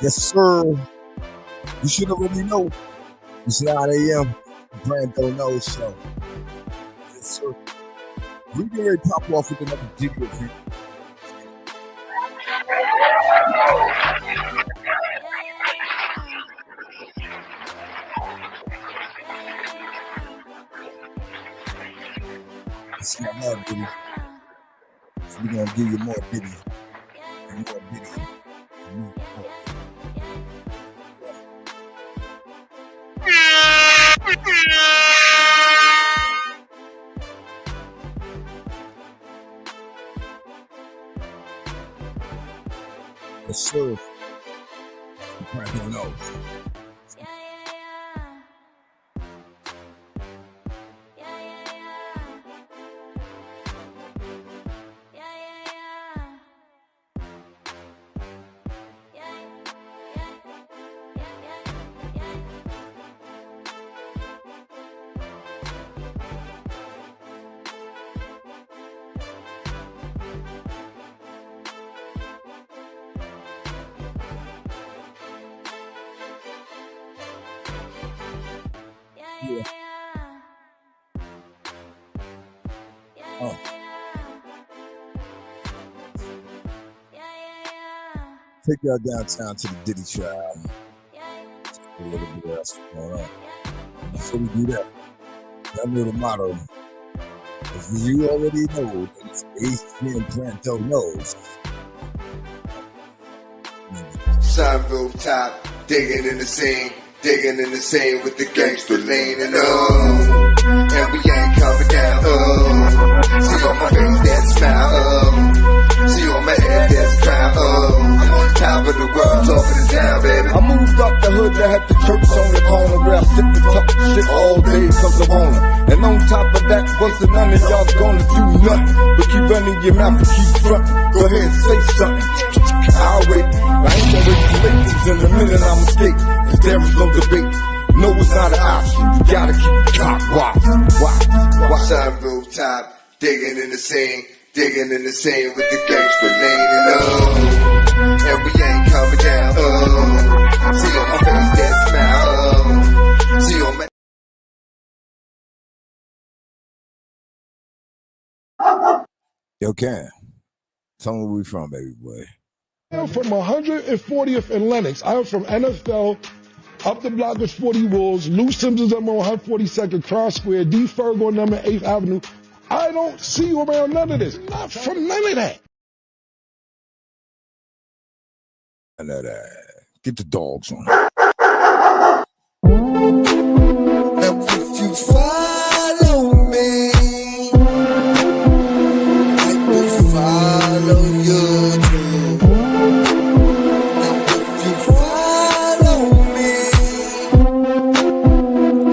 Yes, sir. You should already know. It's 9 a.m. Dabrand don't know, so. Yes, sir. We get ready to pop off with another video for you. It's not love, Diddy. So we're gonna give you more Diddy. And more Diddy. And more. Yes, sir. I don't know. Yeah. Oh. Take y'all downtown to the Diddy trial. A little bit else going on. Before we do that, y'all know the motto. If you already know, it's Adrian Planto knows. Sun rooftop, digging in the scene with the gangster leaning up. And we ain't coming down, see on my face that smile, see on my head that's crown, top of the world, top of the town, baby. I moved up the hood that had the church on the corner where I sit and talk shit all day cause I'm on it. And on top of that, wasn't none of y'all gonna do nothing but keep running your mouth and keep frontin'. Go ahead and say something, I'll wait. I ain't gonna wait for ladies in a minute, I'm escape, cause there is no debate. No, it's not an option, you gotta keep the clock watch. Sun rooftop, digging in the scene with the gangster leaning up. And we ain't coming down, see on my face that smile, see on my... Yo, Cam, tell me where we from, baby boy. I'm from 140th and Lenox. I'm from NFL, up the block is 40 Wolves, Lou Simpson's on 142nd Cross Square, D. Ferg on number 8th Avenue. I don't see you around none of this. Not from none of that. I know that. Get the dogs on. Now if you follow me, I will follow you too. Now if you follow me,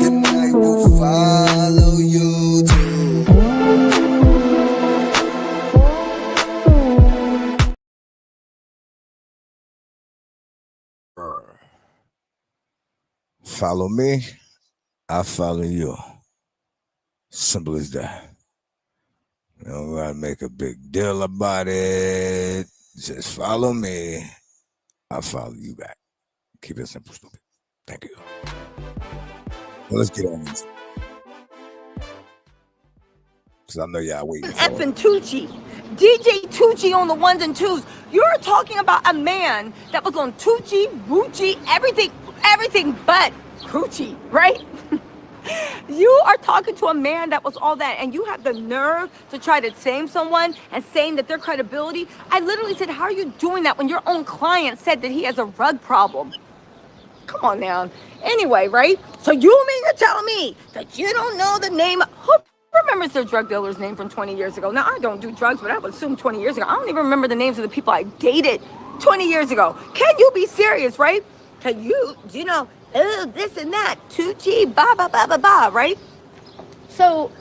then I will follow you too. Follow me, I follow you. Simple as that. You don't gotta make a big deal about it. Just follow me, I follow you back. Keep it simple, stupid. Thank you. Well, let's get on this. Because I know y'all waiting for F and Tucci. DJ Tucci on the ones and twos. You're talking about a man that was on Tucci, Gucci, everything but Gucci, right? You are talking to a man that was all that, and you have the nerve to try to shame someone and saying that their credibility. I literally said, how are you doing that when your own client said that he has a rug problem? Come on now. Anyway, right? So you mean to tell me that you don't know the name? Who remembers their drug dealer's name from 20 years ago? Now, I don't do drugs, but I would assume 20 years ago. I don't even remember the names of the people I dated 20 years ago. Can you be serious, right? Can you know, this and that, Tucci, ba, right? So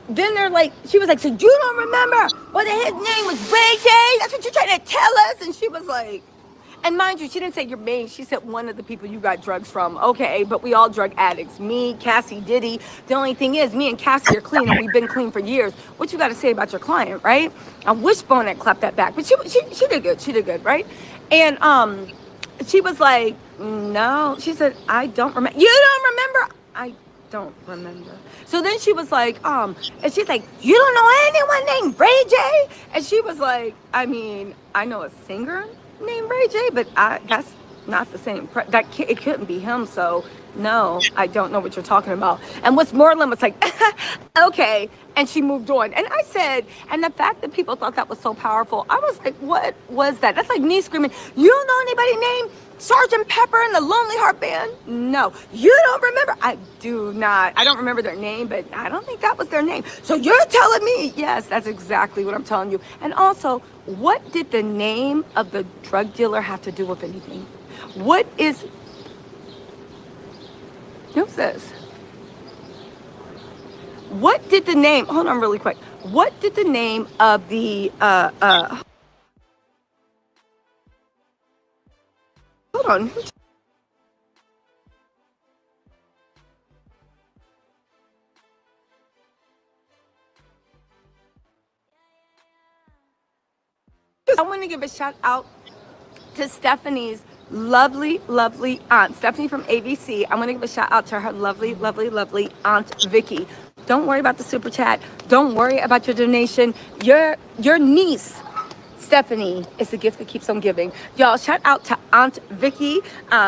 then they're like, she was like, so you don't remember whether his name was Ray J? That's what you're trying to tell us? And she was like, and mind you, she didn't say your main, she said one of the people you got drugs from. Okay, but we all drug addicts. Me, Cassie, Diddy. The only thing is, me and Cassie are clean, and we've been clean for years. What you got to say about your client, right? I wish Bonnet clapped that back, but she did good. She did good, right? And she was like, no. She said, I don't remember. You don't remember? I don't remember. So then she was like, and she's like, you don't know anyone named Ray J? And she was like, I mean, I know a singer named Ray J, but that's not the same. It couldn't be him. So no, I don't know what you're talking about. And Westmoreland was like, okay. And she moved on. And I said, and the fact that people thought that was so powerful, I was like, what was that? That's like me screaming, you don't know anybody named Sergeant Pepper and the Lonely Heart Band? No. You don't remember? I do not. I don't remember their name, but I don't think that was their name. So you're telling me? Yes, that's exactly what I'm telling you. And also, what did the name of the drug dealer have to do with anything? What is... Who's this? What did the name... Hold on really quick. What did the name of the... Hold on. I want to give a shout out to Stephanie's lovely, lovely aunt, Stephanie from ABC. I'm going to give a shout out to her lovely, lovely, lovely aunt, Vicky. Don't worry about the super chat. Don't worry about your donation. Your niece, Stephanie, is the gift that keeps on giving. Y'all, shout out to Aunt Vicky,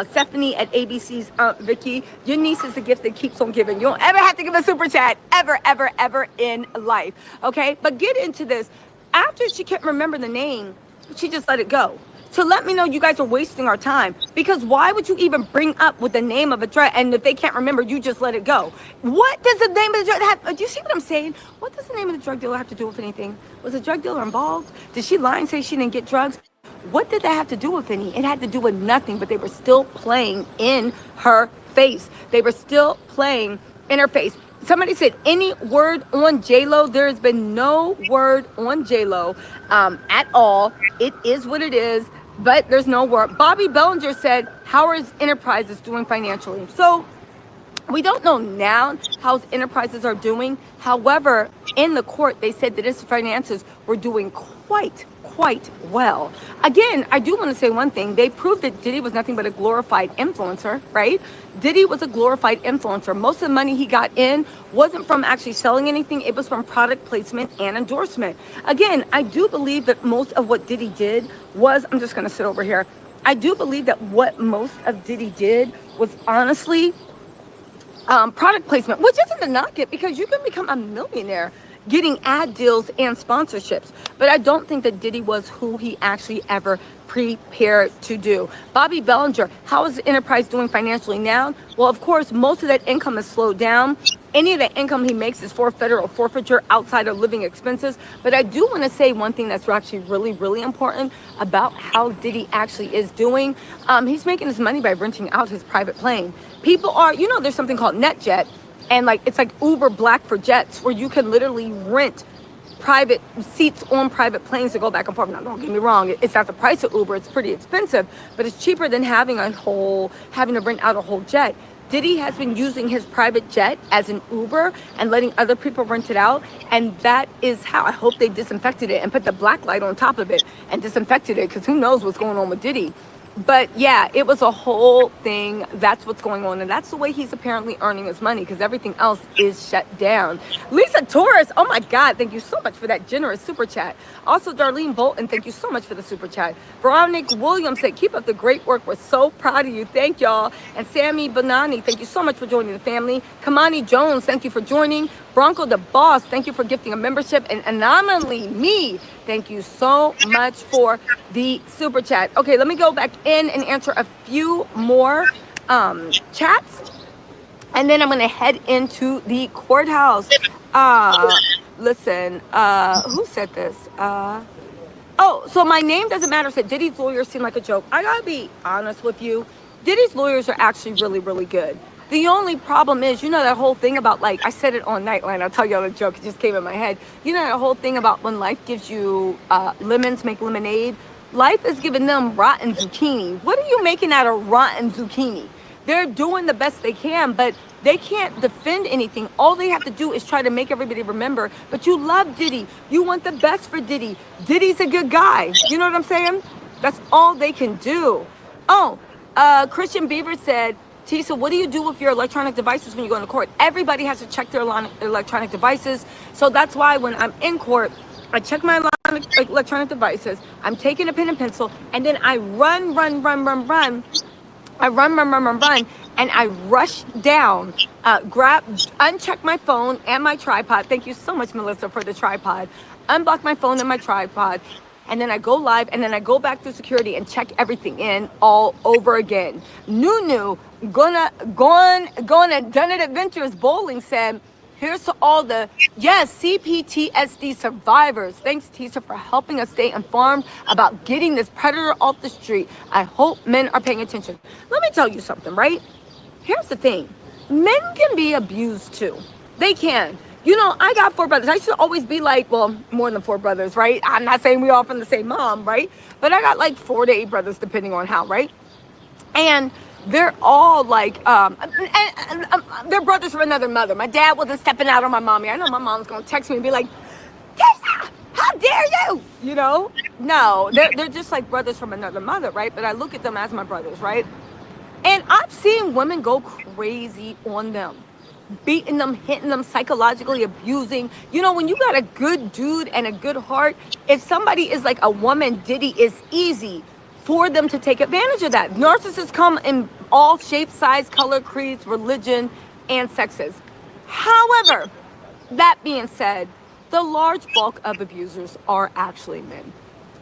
Stephanie at ABC's Aunt Vicky. Your niece is the gift that keeps on giving. You don't ever have to give a super chat, ever, ever, ever in life. Okay, but get into this. After she can't remember the name, she just let it go. To let me know you guys are wasting our time. Because why would you even bring up with the name of a drug, and if they can't remember, you just let it go? What does the name of the drug have? Do you see what I'm saying? What does the name of the drug dealer have to do with anything? Was the drug dealer involved? Did she lie and say she didn't get drugs? What did that have to do with any? It had to do with nothing, but they were still playing in her face. They were still playing in her face. Somebody said, any word on J-Lo? There has been no word on J-Lo at all. It is what it is, but there's no word. Bobby Bellinger said, how are his enterprises doing financially? So we don't know now how his enterprises are doing. However, in the court, they said that his finances were doing quite well. Again, I do want to say one thing. They proved that Diddy was nothing but a glorified influencer, right? Diddy was a glorified influencer. Most of the money he got in wasn't from actually selling anything. It was from product placement and endorsement. Again, I do believe that most of what Diddy did was, I'm just going to sit over here. I do believe that what most of Diddy did was honestly product placement, which isn't to knock it, because you can become a millionaire getting ad deals and sponsorships. But I don't think that Diddy was who he actually ever prepared to do. Bobby Bellinger, how is the enterprise doing financially now? Well, of course, most of that income is slowed down. Any of the income he makes is for federal forfeiture outside of living expenses. But I do want to say one thing that's actually really, really important about how Diddy actually is doing. He's making his money by renting out his private plane. People are, there's something called NetJet. And it's like Uber Black for jets, where you can literally rent private seats on private planes to go back and forth. Now, don't get me wrong, it's not the price of Uber, it's pretty expensive, but it's cheaper than having to rent out a whole jet. Diddy has been using his private jet as an Uber and letting other people rent it out. And that is how I hope they disinfected it and put the black light on top of it and disinfected it, because who knows what's going on with Diddy. But yeah, it was a whole thing. That's what's going on. And that's the way he's apparently earning his money, because everything else is shut down. Lisa Torres, oh my God, thank you so much for that generous super chat. Also, Darlene Bolton, thank you so much for the super chat. Veronica Williams said, keep up the great work. We're so proud of you. Thank y'all. And Sammy Bonani, thank you so much for joining the family. Kamani Jones, thank you for joining. Bronco the Boss, thank you for gifting a membership. And Anomaly Me, thank you so much for the super chat. Okay, let me go back in and answer a few more chats. And then I'm going to head into the courthouse. Listen, who said this? So my name doesn't matter. Said Diddy's lawyers seem like a joke. I got to be honest with you. Diddy's lawyers are actually really, really good. The only problem is, that whole thing about, I said it on Nightline. I'll tell y'all the joke. It just came in my head. That whole thing about when life gives you lemons, make lemonade. Life is giving them rotten zucchini. What are you making out of rotten zucchini? They're doing the best they can, but they can't defend anything. All they have to do is try to make everybody remember. But you love Diddy. You want the best for Diddy. Diddy's a good guy. You know what I'm saying? That's all they can do. Oh, Christian Bieber said, Tisa, what do you do with your electronic devices when you go into court? Everybody has to check their electronic devices. So that's why when I'm in court, I check my electronic devices. I'm taking a pen and pencil, and then I run. I run, and I rush down, uncheck my phone and my tripod. Thank you so much, Melissa, for the tripod. Unblock my phone and my tripod, and then I go live, and then I go back through security and check everything in all over again. Nunu, gonna Done It Adventures Bowling said, here's to all the, CPTSD survivors. Thanks, Tisa, for helping us stay informed about getting this predator off the street. I hope men are paying attention. Let me tell you something, right? Here's the thing. Men can be abused too. They can. You know, I got 4 brothers. I should always be like, well, more than 4 brothers, right? I'm not saying we all from the same mom, right? But I got like 4 to 8 brothers, depending on how, right? And they're all like, they're brothers from another mother. My dad wasn't stepping out on my mommy. I know my mom's gonna text me and be like, Tessa, how dare you? You know? No, they're just like brothers from another mother, right? But I look at them as my brothers, right? And I've seen women go crazy on them, beating them, hitting them, psychologically abusing. You know, when you got a good dude and a good heart, if somebody is like a woman Diddy, it's easy for them to take advantage of that. Narcissists come in all shapes, size, color, creeds, religion, and sexes. However, that being said, the large bulk of abusers are actually men.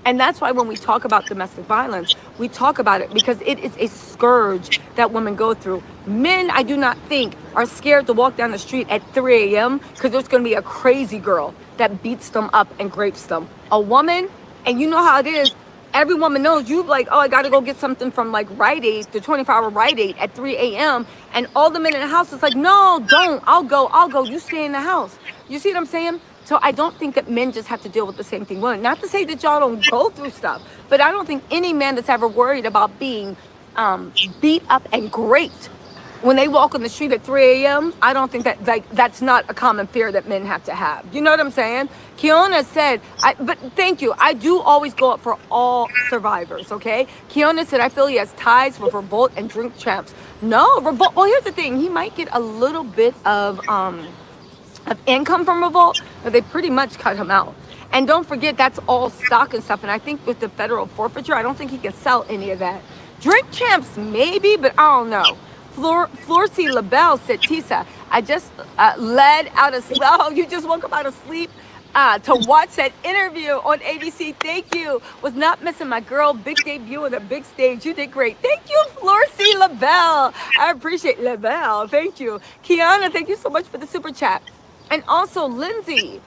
And that's why when we talk about domestic violence, we talk about it because it is a scourge that women go through. Men, I do not think, are scared to walk down the street at 3 a.m. because there's going to be a crazy girl that beats them up and rapes them. A woman, and you know how it is, every woman knows you like, oh, I got to go get something from like Rite Aid, the 24-hour Rite Aid at 3 a.m. And all the men in the house is like, no, don't. I'll go. You stay in the house. You see what I'm saying? So I don't think that men just have to deal with the same thing women. Not to say that y'all don't go through stuff, but I don't think any man that's ever worried about being beat up and raped when they walk on the street at 3 a.m., I don't think that that's not a common fear that men have to have. You know what I'm saying? Kiona said, but thank you. I do always go up for all survivors, okay? Kiona said, I feel he has ties with Revolt and Drink Champs. No, Revolt, well, here's the thing. He might get a little bit of income from Revolt, but they pretty much cut him out. And don't forget, that's all stock and stuff. And I think with the federal forfeiture, I don't think he can sell any of that. Drink Champs, maybe, but I don't know. Florcy LaBelle said, Tisa, I just led out of sleep. Oh, you just woke up out of sleep to watch that interview on ABC. Thank you. Was not missing my girl. Big debut on the big stage. You did great. Thank you, Florcy LaBelle. I appreciate LaBelle. Thank you. Kiana, thank you so much for the super chat. And also Lindsay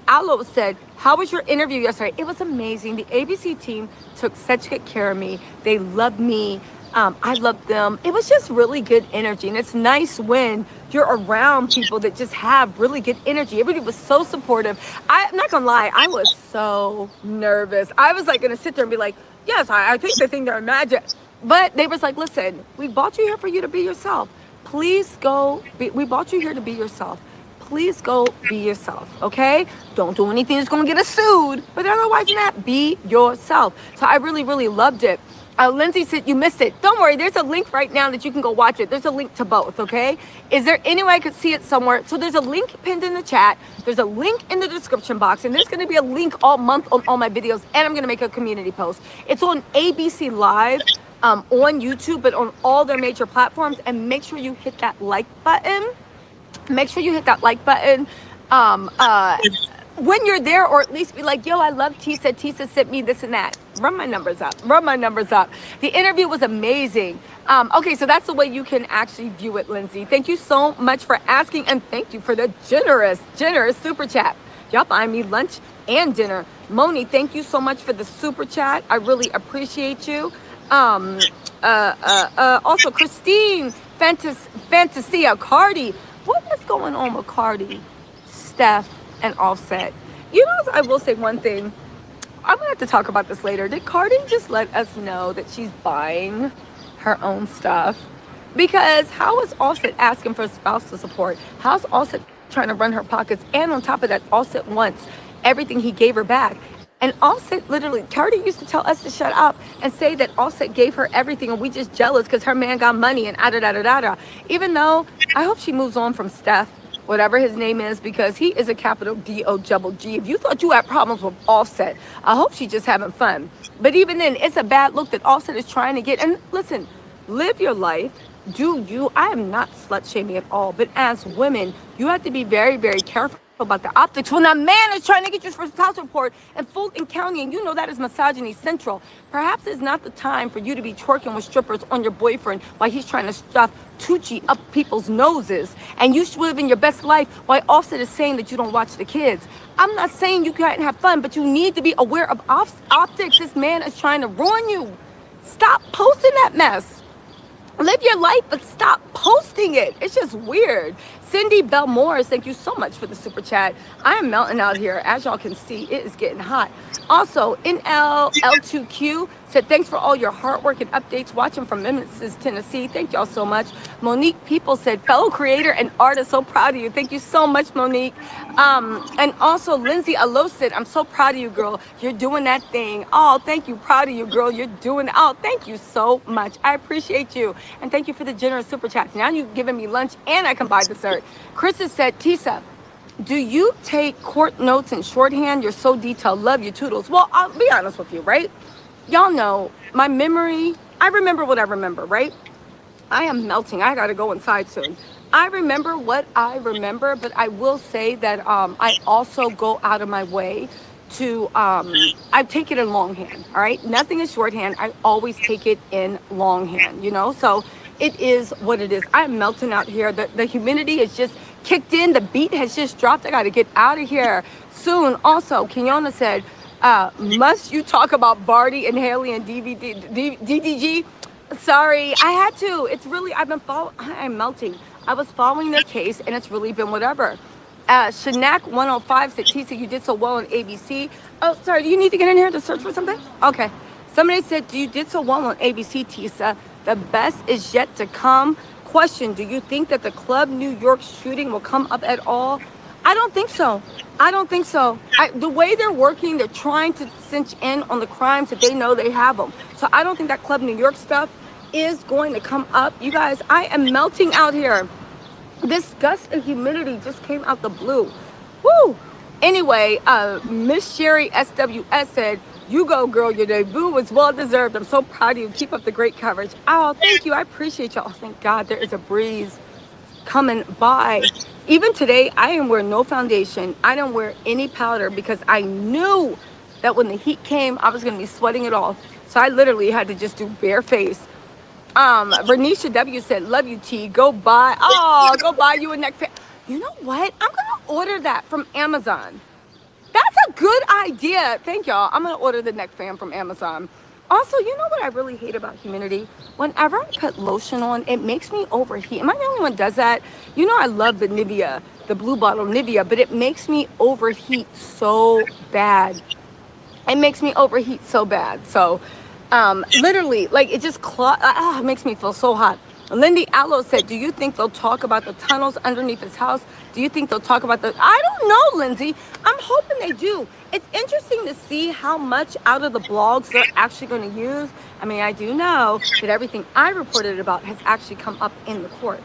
Allo said, how was your interview yesterday? It was amazing. The ABC team took such good care of me. They loved me. I loved them. It was just really good energy. And it's nice when you're around people that just have really good energy. Everybody was so supportive. I'm not going to lie. I was so nervous. I was like going to sit there and be like, yes, I think they think they're imagined. But they was like, listen, we brought you here for you to be yourself. Please go. We brought you here to be yourself. Please go be yourself, okay? Don't do anything that's going to get us sued. But otherwise than that, be yourself. So I really, really loved it. Lindsay said, you missed it. Don't worry, there's a link right now that you can go watch it. There's a link to both, okay? Is there any way I could see it somewhere? So there's a link pinned in the chat. There's a link in the description box. And there's going to be a link all month on all my videos. And I'm going to make a community post. It's on ABC Live on YouTube, but on all their major platforms. And make sure you hit that like button. Make sure you hit that like button. When you're there, or at least be like, yo, I love Tisa. Tisa sent me this and that. Run my numbers up. The interview was amazing. Okay, so that's the way you can actually view it, Lindsay. Thank you so much for asking, and thank you for the generous super chat. Y'all buying me lunch and dinner. Moni, thank you so much for the super chat. I really appreciate you. Also, Christine, Fantasia, Cardi. What is going on with Cardi, Steph, and Offset? You know, I will say one thing. I'm going to have to talk about this later. Did Cardi just let us know that she's buying her own stuff? Because how is Offset asking for spousal support? How's Offset trying to run her pockets? And on top of that, Offset wants everything he gave her back. And Offset literally, Cardi used to tell us to shut up and say that Offset gave her everything and we just jealous because her man got money and da. Even though I hope she moves on from Steph, whatever his name is, because he is a capital D-O-double-G. If you thought you had problems with Offset, I hope she's just having fun. But even then, it's a bad look that Offset is trying to get. And listen, live your life. Do you? I am not slut shaming at all. But as women, you have to be very, very careful about the optics. When a man is trying to get your first house report in Fulton County, and you know that is misogyny central, perhaps it's not the time for you to be twerking with strippers on your boyfriend while he's trying to stuff Tucci up people's noses. And you should live in your best life while Offset is saying that you don't watch the kids. I'm not saying you can't have fun, but you need to be aware of optics. This man is trying to ruin you. Stop posting that mess. Live your life, but stop posting it. It's just weird. Cindy Bell Morris, thank you so much for the super chat. I am melting out here. As y'all can see, it is getting hot. Also, NL2Q said, thanks for all your hard work and updates. Watching from Memphis, Tennessee. Thank y'all so much. Monique People said, fellow creator and artist, so proud of you. Thank you so much, Monique. And also, Lindsay Alo said, I'm so proud of you, girl. You're doing that thing. Oh, thank you. Proud of you, girl. You're doing, oh, thank you so much. I appreciate you. And thank you for the generous super chats. Now you've given me lunch and I can buy dessert. Chris has said, Tisa, do you take court notes in shorthand? You're so detailed. Love you, toodles. Well, I'll be honest with you, right? Y'all know my memory. I remember what I remember, right? I am melting. I got to go inside soon. I remember what I remember, but I will say that I also go out of my way to, I take it in longhand, all right? Nothing is shorthand. I always take it in longhand, you know? So it is what it is. I'm melting out here. The humidity is just kicked in. The beat has just dropped. I got to get out of here soon. Also, Kenyana said, must you talk about Barty and Haley and DDG? Sorry, I had to. It's really, I'm melting. I was following their case and it's really been whatever. Shanak 105 said, Tisa, you did so well on ABC. Oh, sorry, do you need to get in here to search for something? Okay. Somebody said, you did so well on ABC, Tisa. The best is yet to come. Question, do you think that the Club New York shooting will come up at all? I don't think so. I don't think so. The way they're working, they're trying to cinch in on the crimes that they know they have them. So I don't think that Club New York stuff is going to come up. You guys, I am melting out here. This gust of humidity just came out the blue. Woo! Anyway, Miss Sherry SWS said, you go, girl. Your debut was well deserved. I'm so proud of you. Keep up the great coverage. Oh, thank you. I appreciate y'all. Oh, thank God there is a breeze coming by. Even today, I didn't wear no foundation. I didn't wear any powder because I knew that when the heat came, I was going to be sweating it off. So I literally had to just do bare face. Vernisha W said, love you, T. Go buy you a neck fan. You know what? I'm going to order that from Amazon. That's a good idea. Thank y'all. I'm going to order the neck fan from Amazon. Also, you know what I really hate about humidity? Whenever I put lotion on, it makes me overheat. Am I the only one who does that? You know I love the Nivea, the blue bottle Nivea, but it makes me overheat so bad. It makes me overheat so bad. So, literally, like, it just it makes me feel so hot. Lindy Allo said, do you think they'll talk about the tunnels underneath his house? Do you think they'll talk about I don't know, Lindsay. I'm hoping they do. It's interesting to see how much out of the blogs they're actually going to use. I mean, I do know that everything I reported about has actually come up in the court.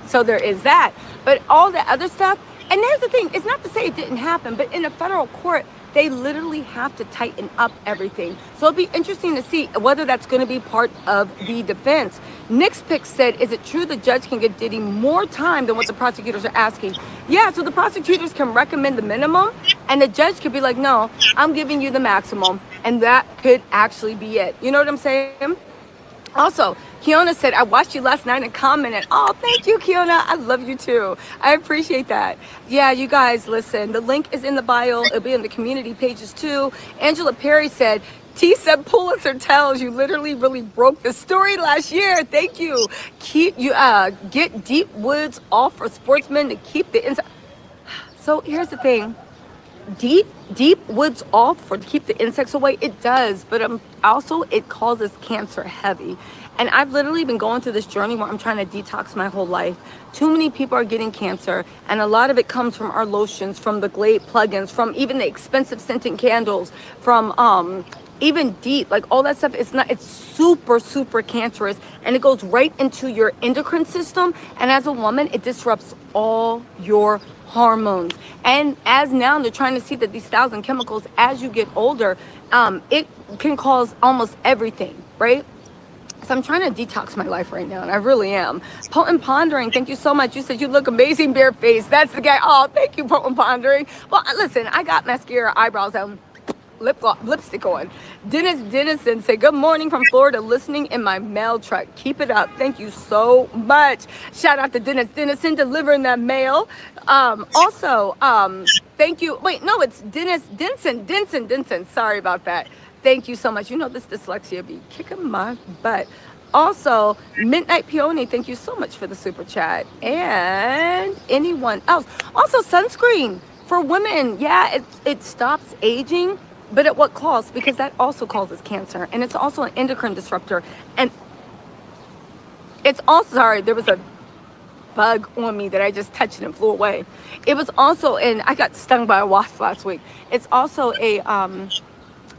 So there is that. But all the other stuff, and there's the thing, it's not to say it didn't happen, but in a federal court, they literally have to tighten up everything. So it'll be interesting to see whether that's going to be part of the defense. Nick's Pick said, is it true the judge can give Diddy more time than what the prosecutors are asking? Yeah, so the prosecutors can recommend the minimum, and the judge could be like, no, I'm giving you the maximum. And that could actually be it. You know what I'm saying? Also, Kiona said, I watched you last night and commented. Oh, thank you, Kiona. I love you too. I appreciate that. Yeah, you guys, listen, the link is in the bio. It'll be in the community pages too. Angela Perry said, T said Pulitzer tells you literally really broke the story last year. Thank you. Get deep woods off for sportsmen to keep the inside. So here's the thing. deep woods off for to keep the insects away, it does, but also it causes cancer heavy. And I've literally been going through this journey where I'm trying to detox my whole life. Too many people are getting cancer, and a lot of it comes from our lotions, from the Glade plugins, from even the expensive scented candles, from even DEET, like all that stuff. It's super cancerous, and it goes right into your endocrine system, and as a woman it disrupts all your hormones. And as now they're trying to see that these styles and chemicals, as you get older, it can cause almost everything, right? So I'm trying to detox my life right now, and I really am. Potent Pondering, thank you so much. You said you look amazing, bare face. That's the guy. Oh, thank you, Potent Pondering. Well, listen, I got mascara, eyebrows, and lipstick on. Dennis Dennison said, good morning from Florida, listening in my mail truck. Keep it up. Thank you so much. Shout out to Dennis Dennison delivering that mail. Also, thank you. Wait, no, it's Dennis Denson. Sorry about that. Thank you so much. You know, this dyslexia be kicking my butt. Also, Midnight Peony, thank you so much for the super chat. And anyone else. Also, sunscreen for women. Yeah, it stops aging, but at what cost? Because that also causes cancer, and it's also an endocrine disruptor. And it's also, sorry, there was a bug on me that I just touched and flew away. It was also, and I got stung by a wasp last week. It's also a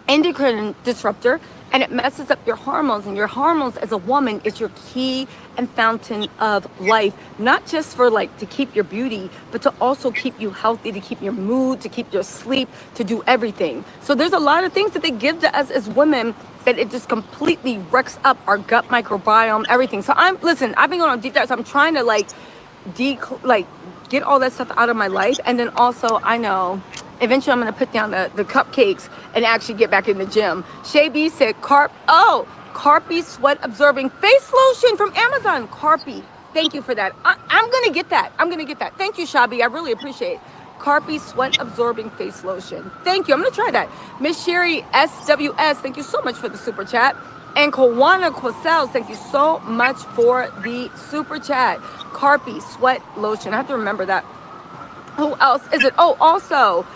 endocrine disruptor, and it messes up your hormones. And your hormones as a woman is your key and fountain of life, not just for like to keep your beauty, but to also keep you healthy, to keep your mood, to keep your sleep, to do everything. So there's a lot of things that they give to us as women that it just completely wrecks up our gut microbiome, everything. So I've been going on deep dives. I'm trying to get all that stuff out of my life. And then also, I know eventually I'm going to put down the cupcakes and actually get back in the gym. Shay B said, Carpi sweat absorbing face lotion from Amazon. Carpi, thank you for that. I'm going to get that. Thank you, Shabi. I really appreciate it. Carpi sweat absorbing face lotion. Thank you. I'm going to try that. Miss Sherry SWS, thank you so much for the super chat. And Kawana Quasels, thank you so much for the super chat. Carpi sweat lotion. I have to remember that. Who else is it? Oh, also,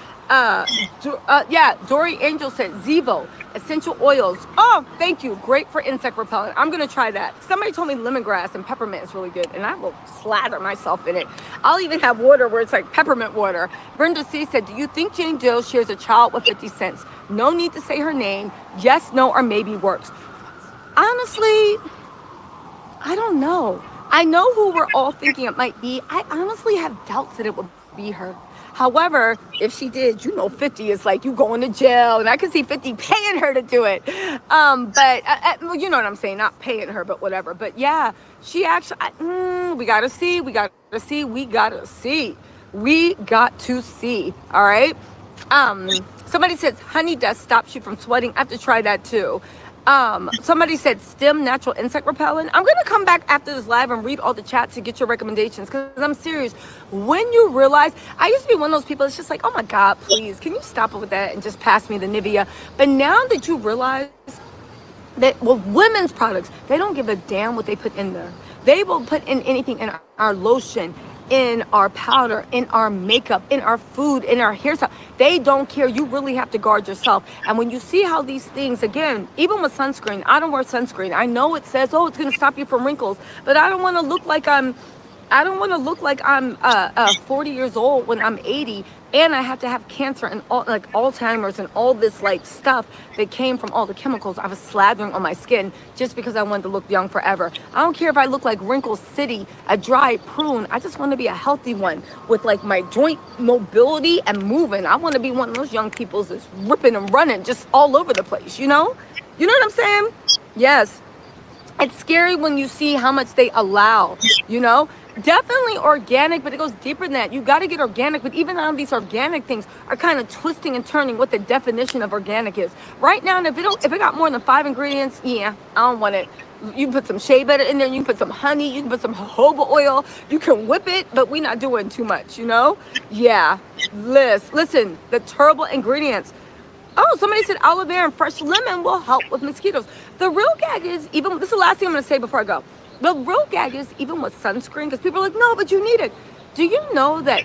Dory Angel said Zevo essential oils. Oh, thank you. Great for insect repellent. I'm gonna try that. Somebody told me lemongrass and peppermint is really good, and I will slather myself in it. I'll even have water where it's like peppermint water. Brenda C said, do you think Jane Doe shares a child with 50 cents? No need to say her name. Yes, no, or maybe works. Honestly, I don't know. I know who we're all thinking it might be. I honestly have doubts that it would be her. However, if she did, 50 is like you going to jail, and I can see 50 paying her to do it. But you know what I'm saying, not paying her, but whatever. But yeah, she actually, we got to see. All right. Somebody says honey dust stops you from sweating. I have to try that too. Somebody said stem natural insect repellent. I'm going to come back after this live and read all the chats to get your recommendations, because I'm serious. When you realize, I used to be one of those people that's just like, oh my God, please, can you stop it with that and just pass me the Nivea? But now that you realize that with women's products, they don't give a damn what they put in there. They will put in anything in our lotion, in our powder, in our makeup, in our food, in our hairstyle. They don't care. You really have to guard yourself. And when you see how these things, again, even with sunscreen, I don't wear sunscreen. I know it says, oh, it's going to stop you from wrinkles, but I don't want to look like I'm 40 years old when I'm 80, and I have to have cancer and all, like Alzheimer's and all this like stuff that came from all the chemicals I was slathering on my skin just because I wanted to look young forever. I don't care if I look like Wrinkle City, a dry prune. I just want to be a healthy one with like my joint mobility and moving. I want to be one of those young people that's ripping and running just all over the place, you know? You know what I'm saying? Yes. It's scary when you see how much they allow, you know? Definitely organic, but it goes deeper than that. You got to get organic, but even all these organic things are kind of twisting and turning what the definition of organic is. Right now, if it got more than 5 ingredients, yeah, I don't want it. You can put some shea butter in there, you can put some honey, you can put some jojoba oil, you can whip it, but we're not doing too much, you know? Yeah, listen, the terrible ingredients. Oh, somebody said aloe vera and fresh lemon will help with mosquitoes. The real gag is, this is the last thing I'm going to say before I go. The real gag is, even with sunscreen, because people are like, no, but you need it. Do you know that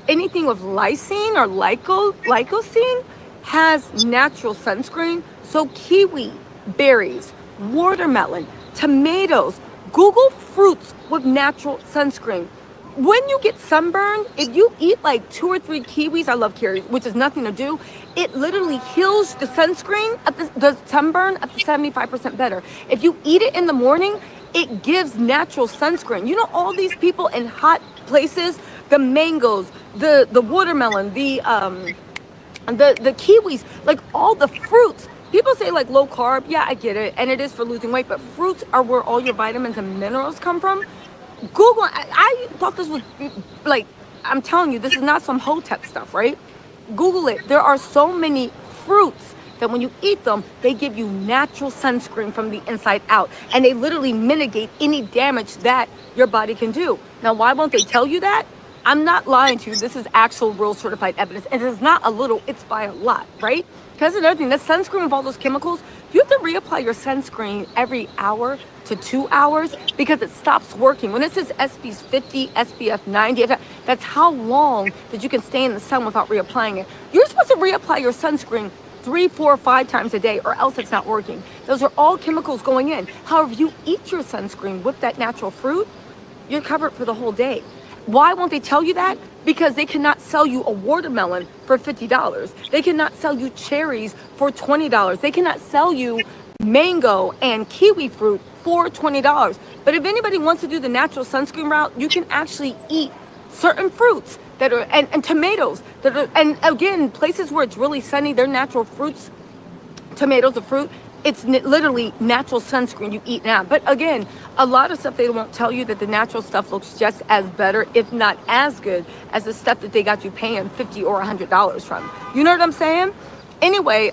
anything with lysine or lycosine has natural sunscreen? So kiwi, berries, watermelon, tomatoes, Google fruits with natural sunscreen. When you get sunburned, if you eat like 2 or 3 kiwis, I love kiwis, which is nothing to do, it literally heals the sunscreen, the sunburn up to 75% better. If you eat it in the morning, it gives natural sunscreen. You know, all these people in hot places, the mangoes, the watermelon, the kiwis, like all the fruits. People say like low carb. Yeah, I get it, and it is for losing weight. But fruits are where all your vitamins and minerals come from. Google. I thought this was like, I'm telling you, this is not some hotep stuff, right? Google it. There are so many fruits that when you eat them, they give you natural sunscreen from the inside out, and they literally mitigate any damage that your body can do. Now, why won't they tell you that? I'm not lying to you. This is actual real certified evidence. And it's not a little, it's by a lot, right? Because another thing, the sunscreen with all those chemicals, you have to reapply your sunscreen every hour to 2 hours because it stops working. When it says SPF 50, SPF 90, that's how long that you can stay in the sun without reapplying it. You're supposed to reapply your sunscreen 3, 4, 5 times a day, or else it's not working. Those are all chemicals going in. However, if you eat your sunscreen with that natural fruit, you're covered for the whole day. Why won't they tell you that? Because they cannot sell you a watermelon for $50. They cannot sell you cherries for $20. They cannot sell you mango and kiwi fruit for $20. But if anybody wants to do the natural sunscreen route, you can actually eat certain fruits that are, and tomatoes that are, and again, places where it's really sunny, they're natural fruits. Tomatoes are fruit. It's literally natural sunscreen you eat now. But again, a lot of stuff they won't tell you that the natural stuff looks just as better, if not as good, as the stuff that they got you paying $50 or $100 from. You know what I'm saying? Anyway,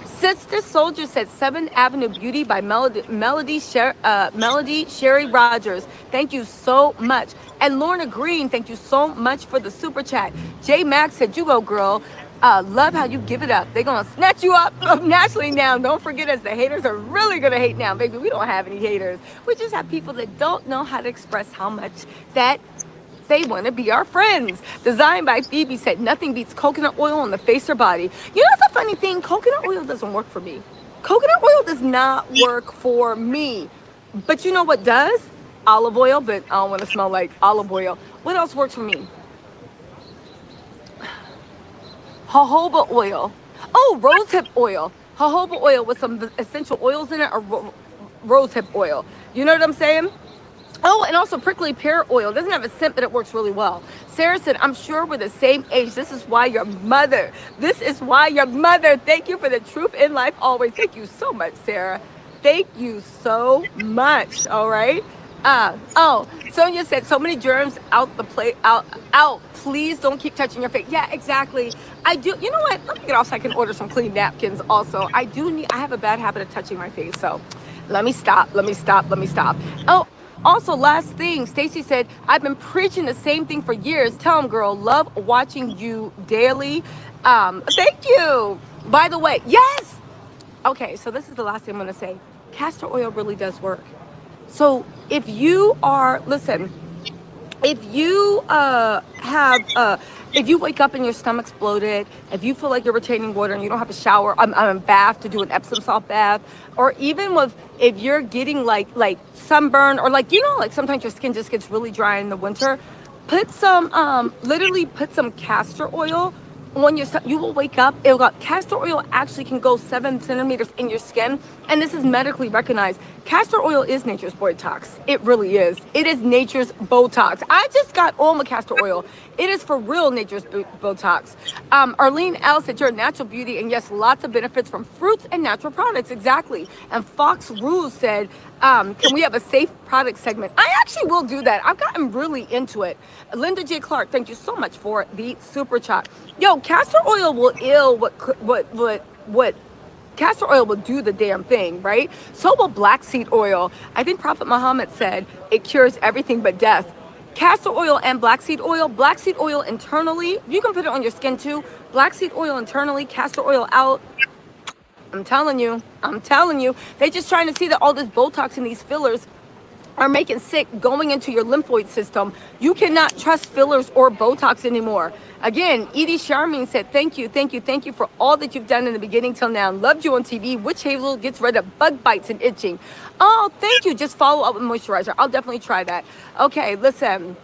Sister Soldier said 7th Avenue Beauty by Melody Sherry Rogers. Thank you so much. And Lorna Green, thank you so much for the super chat. J Max said, you go, girl. Love how you give it up. They're going to snatch you up naturally now. Don't forget us. The haters are really going to hate now. Baby, we don't have any haters. We just have people that don't know how to express how much that they want to be our friends. Designed by Phoebe said, nothing beats coconut oil on the face or body. You know, that's a funny thing. Coconut oil doesn't work for me. Coconut oil does not work for me. But you know what does? Olive oil, but I don't want to smell like olive oil. What else works for me? Jojoba oil. Oh, rosehip oil. Jojoba oil with some essential oils in it, or rosehip oil. You know what I'm saying? Oh, and also prickly pear oil. It doesn't have a scent, but it works really well. Sarah said, I'm sure we're the same age. This is why your mother. This is why your mother. Thank you for the truth in life always. Thank you so much, Sarah. Thank you so much. All right. Sonia said, so many germs out the plate, out. Please don't keep touching your face. Yeah, exactly. I do. You know what? Let me get off so I can order some clean napkins also. I have a bad habit of touching my face. So let me stop. Oh, also, last thing, Stacy said, I've been preaching the same thing for years. Tell them, girl, love watching you daily. Thank you. By the way, yes. Okay, so this is the last thing I'm going to say. Castor oil really does work. So if you are, listen, if you if you wake up and your stomach's bloated, if you feel like you're retaining water and you don't have a shower, a bath to do an Epsom salt bath, or even if you're getting like sunburn, or like, you know, like sometimes your skin just gets really dry in the winter, put some, literally put some castor oil on your, you will wake up, castor oil actually can go 7 centimeters in your skin, and this is medically recognized. Castor oil is nature's Botox. It really is. It is nature's Botox. I just got all my castor oil. It is for real nature's Botox. Arlene L said, you're a natural beauty, and yes, lots of benefits from fruits and natural products. Exactly. And Fox Ruse said, can we have a safe product segment? I actually will do that. I've gotten really into it. Linda J. Clark, thank you so much for the super chat. Yo, castor oil will what castor oil will do the damn thing, right? So will black seed oil. I think Prophet Muhammad said it cures everything but death. Castor oil and black seed oil internally, you can put it on your skin too. Black seed oil internally, castor oil out. I'm telling you, they're just trying to see that all this Botox and these fillers are making sick going into your lymphoid system. You cannot trust fillers or Botox anymore. Again, Edie Charmaine said, thank you, thank you, thank you for all that you've done in the beginning till now. Loved you on TV. Witch Hazel gets rid of bug bites and itching. Oh, thank you. Just follow up with moisturizer. I'll definitely try that. Okay, listen.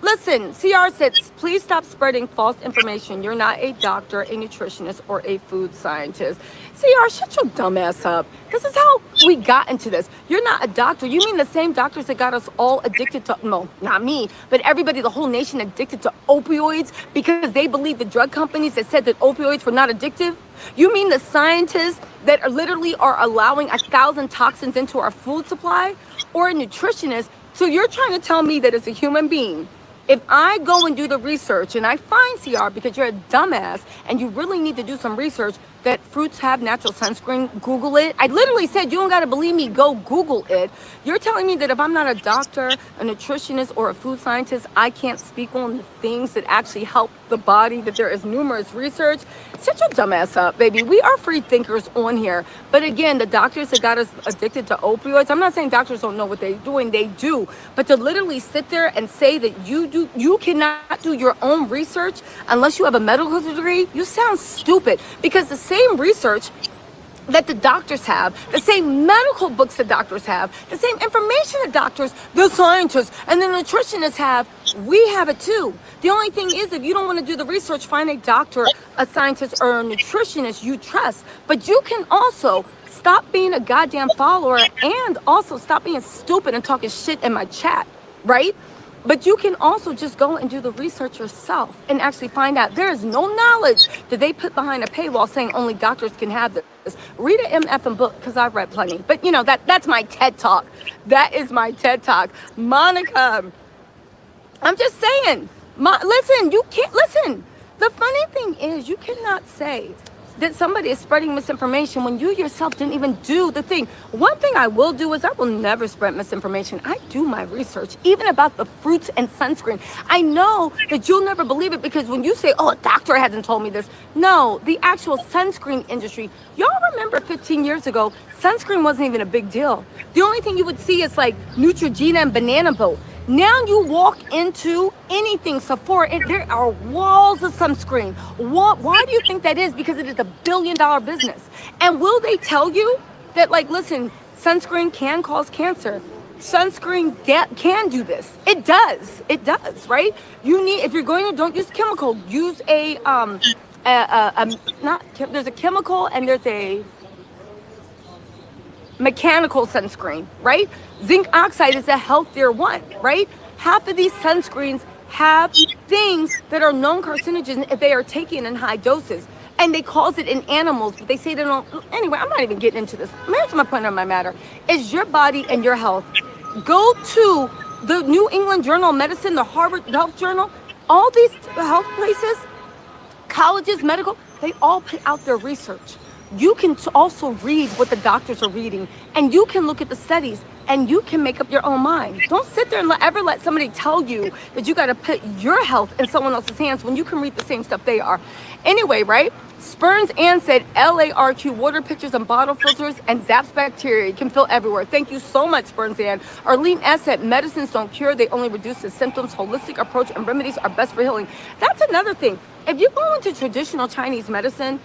Listen, CR says, please stop spreading false information. You're not a doctor, a nutritionist, or a food scientist. CR, shut your dumb ass up. This is how we got into this. You're not a doctor. You mean the same doctors that got us all addicted to, no, not me, but everybody, the whole nation addicted to opioids because they believe the drug companies that said that opioids were not addictive? You mean the scientists that are literally allowing 1,000 toxins into our food supply? Or a nutritionist? So you're trying to tell me that as a human being, if I go and do the research and I find CR because you're a dumbass and you really need to do some research that fruits have natural sunscreen, Google it. I literally said, you don't got to believe me, go Google it. You're telling me that if I'm not a doctor, a nutritionist, or a food scientist, I can't speak on the things that actually help the body, that there is numerous research. Shut your dumb ass up, baby. We are free thinkers on here. But again, the doctors that got us addicted to opioids, I'm not saying doctors don't know what they're doing, they do. But to literally sit there and say that you cannot do your own research unless you have a medical degree, you sound stupid. Because the same research that the doctors have, the same medical books that doctors have, the same information that doctors, the scientists, and the nutritionists have, we have it too. The only thing is, if you don't want to do the research, find a doctor, a scientist, or a nutritionist you trust. But you can also stop being a goddamn follower and also stop being stupid and talking shit in my chat, right? But you can also just go and do the research yourself and actually find out there is no knowledge that they put behind a paywall saying only doctors can have this. Read an MF book, because I've read plenty. But you know, that's my TED Talk. That is my TED Talk. Monica, I'm just saying, listen, you can't, listen. The funny thing is you cannot say that somebody is spreading misinformation when you yourself didn't even do the thing. One thing I will do is I will never spread misinformation. I do my research, even about the fruits and sunscreen. I know that you'll never believe it because when you say, oh, a doctor hasn't told me this. No, the actual sunscreen industry. Y'all remember 15 years ago, sunscreen wasn't even a big deal. The only thing you would see is like Neutrogena and Banana Boat. Now you walk into anything, Sephora, and there are walls of sunscreen. Why do you think that is? Because it is $1 billion business. And will they tell you that, like, listen, sunscreen can cause cancer? Sunscreen can do this. It does, right? You need, if you're going to, don't use chemical, use there's a chemical and there's a mechanical sunscreen, right? Zinc oxide is a healthier one, right? Half of these sunscreens have things that are known carcinogens if they are taken in high doses. And they cause it in animals, but they say they don't. Anyway, I'm not even getting into this. Here's my point on my matter. It's your body and your health. Go to the New England Journal of Medicine, the Harvard Health Journal, all these health places, colleges, medical, they all put out their research. You can also read what the doctors are reading, and you can look at the studies, and you can make up your own mind. Don't sit there and ever let somebody tell you that you got to put your health in someone else's hands when you can read the same stuff they are. Anyway, right? Spurns Ann said LARQ water pitchers and bottle filters and zaps bacteria. It can fill everywhere. Thank you so much, Spurns Ann. Arlene S said medicines don't cure, they only reduce the symptoms. Holistic approach and remedies are best for healing. That's another thing. If you go into traditional Chinese medicine,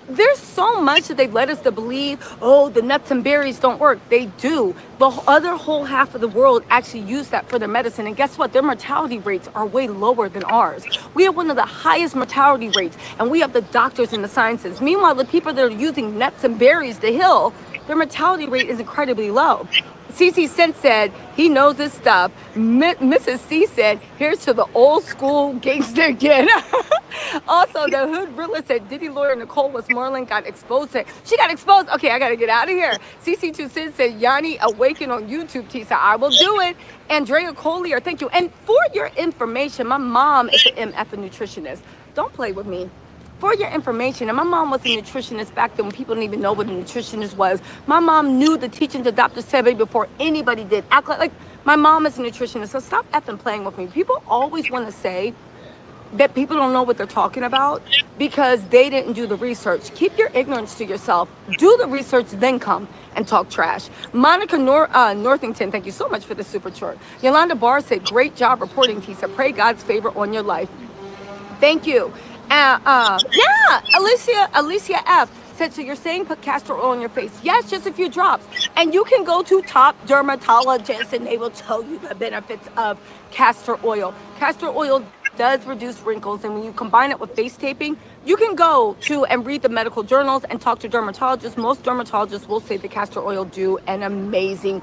there's so much that they've led us to believe, oh, the nuts and berries don't work. They do. The other whole half of the world actually use that for their medicine. And guess what? Their mortality rates are way lower than ours. We have one of the highest mortality rates, and we have the doctors and the sciences. Meanwhile, the people that are using nuts and berries to heal, their mortality rate is incredibly low. CC Sense said he knows his stuff. Mrs. C said, here's to the old school gangster again. Also, the hood realist said Diddy lawyer Nicole Westmoreland got exposed. She got exposed. Okay, I got to get out of here. CC2 Sid said, Yanni awaken on YouTube, Tisa. I will do it. Andrea Collier, thank you. And for your information, my mom is an MF nutritionist. Don't play with me. For your information, and my mom was a nutritionist back then when people didn't even know what a nutritionist was. My mom knew the teachings of Dr. Sebi before anybody did. Act like my mom is a nutritionist, so stop effing playing with me. People always want to say that people don't know what they're talking about because they didn't do the research. Keep your ignorance to yourself. Do the research, then come and talk trash. Monica Northington, thank you so much for the super short. Yolanda Barr said, great job reporting, Tisa. Pray God's favor on your life. Thank you. Yeah, Alicia F said, so you're saying put castor oil on your face? Yes, just a few drops. And you can go to top dermatologists and they will tell you the benefits of castor oil. Castor oil does reduce wrinkles, and when you combine it with face taping, you can go to and read the medical journals and talk to dermatologists. Most dermatologists will say the castor oil do an amazing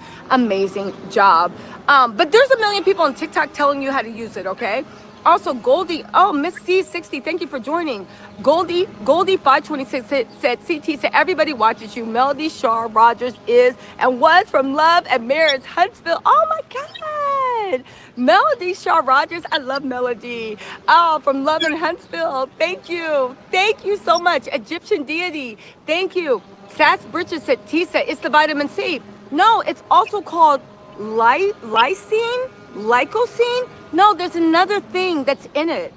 job. But there's a million people on TikTok telling you how to use it, okay? Also, Goldie, Miss C60, thank you for joining. Goldie 526 said, CT said, everybody watches you. Melody Shaw Rogers is and was from Love and Marriage, Huntsville. Oh my God. Melody Shaw Rogers, I love Melody. Oh, from Love and Huntsville. Thank you. Thank you so much. Egyptian Deity, thank you. Sass Bridges said, Tisa, it's the vitamin C. No, it's also called lysine, lycosine. No, there's another thing that's in it.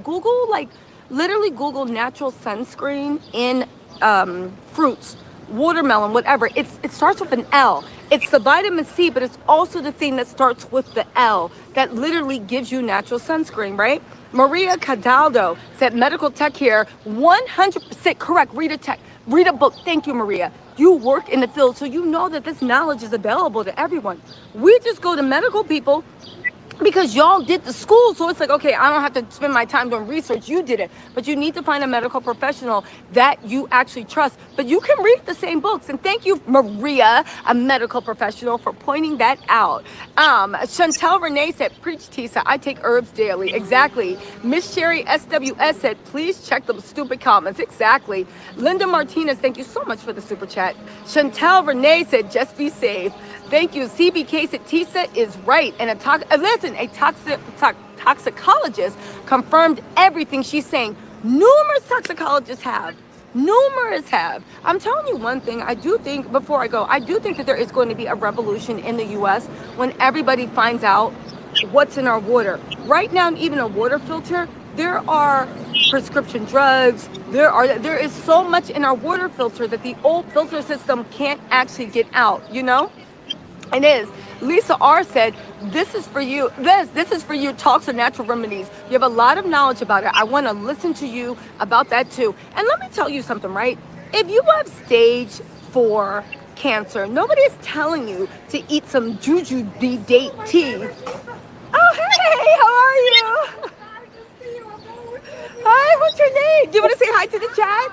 Google, literally Google natural sunscreen in fruits, watermelon, whatever. It starts with an L. It's the vitamin C, but it's also the thing that starts with the L that literally gives you natural sunscreen, right? Maria Cadaldo said, medical tech here, 100% correct. Read a book. Thank you, Maria. You work in the field, so you know that this knowledge is available to everyone. We just go to medical people because y'all did the school, so it's like, okay, I don't have to spend my time doing research. You did it, but you need to find a medical professional that you actually trust. But you can read the same books, and thank you, Maria, a medical professional, for pointing that out. Chantel Renee said, preach, Tisa, I take herbs daily. Exactly. Miss Sherry SWS said, please check the stupid comments. Exactly. Linda Martinez, thank you so much for the super chat. Chantel Renee said, just be safe. Thank you. CBK said, Tisa is right. And a toxicologist confirmed everything she's saying. Numerous toxicologists have. I'm telling you one thing, I do think that there is going to be a revolution in the US when everybody finds out what's in our water. Right now, even a water filter, there are prescription drugs. There is so much in our water filter that the old filter system can't actually get out, you know? It is. Lisa R said, this is for you. This is for you. Talks of natural remedies. You have a lot of knowledge about it. I want to listen to you about that too. And let me tell you something, right? If you have stage 4 cancer, nobody is telling you to eat some juju date tea. Oh, hey, how are you? Hi, what's your name? Do you want to say hi to the chat?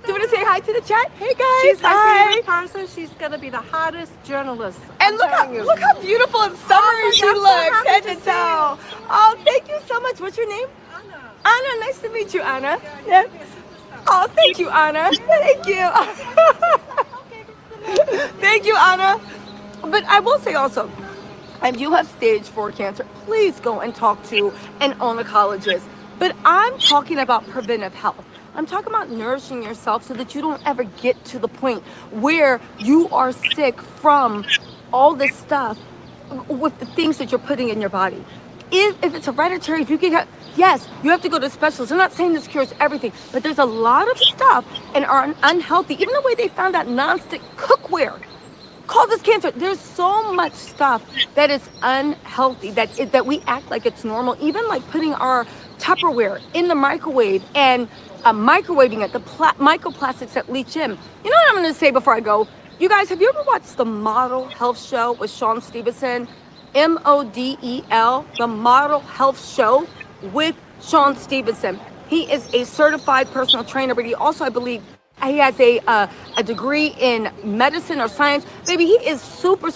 Do you want to say hi to the chat? Hey guys, she's my favorite person. She's gonna be the hottest journalist. And look how beautiful and summery she looks, head to toe. Oh, thank you so much. What's your name? Anna, nice to meet you, Anna. Yeah. Oh, thank you, Anna. Thank you. Thank you, Anna. But I will say also, if you have stage 4 cancer, please go and talk to an oncologist. But I'm talking about preventive health. I'm talking about nourishing yourself so that you don't ever get to the point where you are sick from all this stuff with the things that you're putting in your body. If it's hereditary, if you get, yes, you have to go to specialists. I'm not saying this cures everything, but there's a lot of stuff and are unhealthy. Even the way they found out nonstick cookware causes cancer. There's so much stuff that is unhealthy that we act like it's normal. Even like putting our Tupperware in the microwave and microwaving it, the microplastics that leach in. You know what I'm going to say before I go? You guys, have you ever watched the Model Health Show with Sean Stevenson? MODEL, the Model Health Show with Sean Stevenson. He is a certified personal trainer, but he also, I believe, he has a degree in medicine or science. Baby, he is super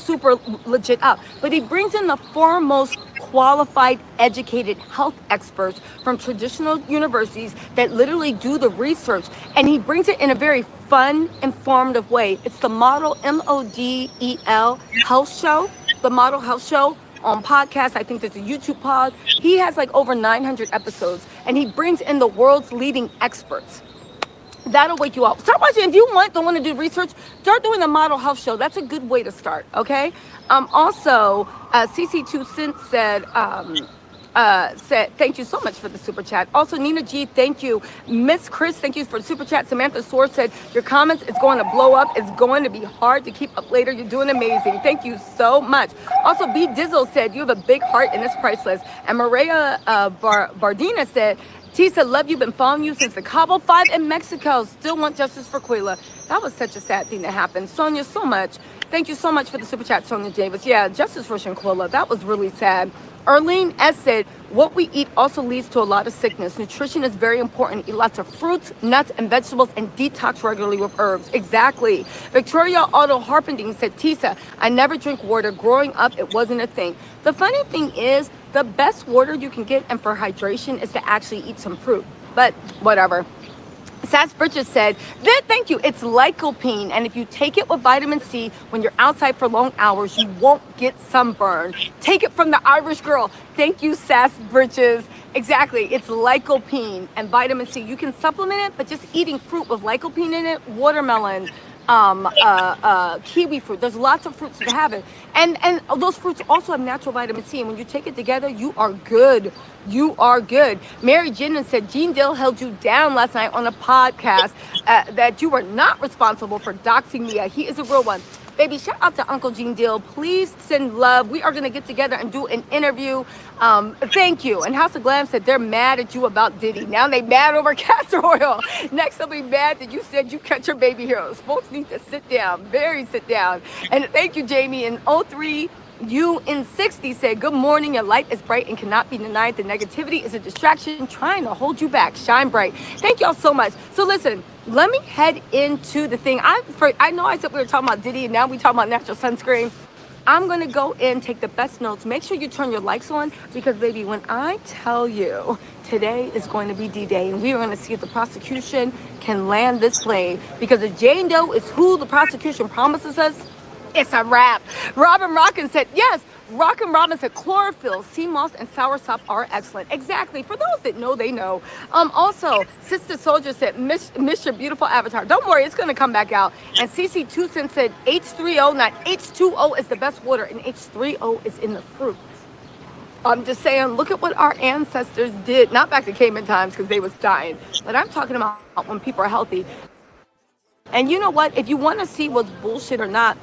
legit up. But he brings in the foremost qualified, educated health experts from traditional universities that literally do the research. And he brings it in a very fun, informative way. It's the Model, MODEL Health Show. The Model Health Show on podcast. I think there's a YouTube pod. He has like over 900 episodes. And he brings in the world's leading experts. That'll wake you up. Start watching. If you don't want to do research, start doing the Model Health Show. That's a good way to start, okay? Also, CC2 Cent said, said thank you so much for the super chat. Also, Nina G, thank you. Miss Chris, thank you for the super chat. Samantha Soar said your comments is going to blow up. It's going to be hard to keep up later. You're doing amazing. Thank you so much. Also, B Dizzle said you have a big heart and it's priceless. And Maria Bardina said, Tisa, love you. Been following you since the Cabo 5 in Mexico. Still want justice for Quila. That was such a sad thing to happen. Sonia, so much. Thank you so much for the super chat, Sonia Davis. Yeah, justice for Shanquilla. That was really sad. Arlene S. said, what we eat also leads to a lot of sickness. Nutrition is very important. Eat lots of fruits, nuts, and vegetables, and detox regularly with herbs. Exactly. Victoria Otto Harpending said, Tisa, I never drink water. Growing up, it wasn't a thing. The funny thing is, the best water you can get and for hydration is to actually eat some fruit. But whatever. Sass Bridges said, thank you, it's lycopene, and if you take it with vitamin C when you're outside for long hours, you won't get sunburn. Take it from the Irish girl. Thank you, Sass Bridges. Exactly, it's lycopene and vitamin C. You can supplement it, but just eating fruit with lycopene in it, watermelon, kiwi fruit. There's lots of fruits that have it. And those fruits also have natural vitamin C. And when you take it together, you are good. You are good. Mary Jennings said, Gene Dill held you down last night on a podcast that you were not responsible for doxing Mia. He is a real one. Baby, shout out to Uncle Gene Dill. Please send love. We are going to get together and do an interview. Thank you. And House of Glam said they're mad at you about Diddy. Now they mad over castor oil. Next they'll be mad that you said you cut your baby heroes. Folks need to sit down. Very sit down. And thank you, Jamie. And 03 you in 60 said, good morning, your light is bright and cannot be denied. The negativity is a distraction trying to hold you back. Shine bright. Thank y'all so much. So listen, let me head into the thing. I know I said we were talking about Diddy and now we talking about natural sunscreen. I'm going to go in, take the best notes. Make sure you turn your lights on because, baby, when I tell you today is going to be D-Day and we are going to see if the prosecution can land this plane because if Jane Doe is who the prosecution promises us, it's a wrap. Robin Rockin said, yes, Rockin' Robin said chlorophyll, sea moss, and soursop are excellent. Exactly. For those that know, they know. Also, Sister Soldier said, miss your beautiful avatar. Don't worry, it's going to come back out. And CC Tucson said H3O, not H2O, is the best water, and H3O is in the fruit. I'm just saying, look at what our ancestors did. Not back to caveman times because they was dying. But I'm talking about when people are healthy. And you know what? If you want to see what's bullshit or not,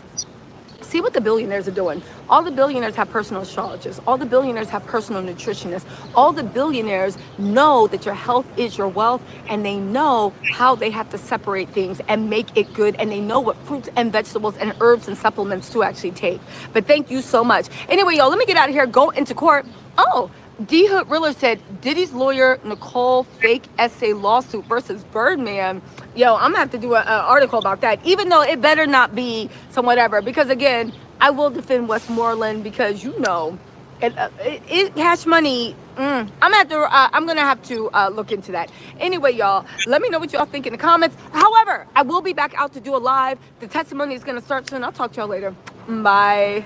see what the billionaires are doing. All the billionaires have personal astrologists. All the billionaires have personal nutritionists. All the billionaires know that your health is your wealth, and they know how they have to separate things and make it good, and they know what fruits and vegetables and herbs and supplements to actually take. But thank you so much. Anyway, y'all, let me get out of here, go into court. Oh, D. Hood Riller said, Diddy's lawyer, Nicole, fake essay lawsuit versus Birdman. Yo, I'm gonna have to do an article about that, even though it better not be some whatever, because again, I will defend Westmoreland because you know, cash money, I'm gonna have to look into that. Anyway, y'all, let me know what y'all think in the comments. However, I will be back out to do a live. The testimony is gonna start soon. I'll talk to y'all later. Bye.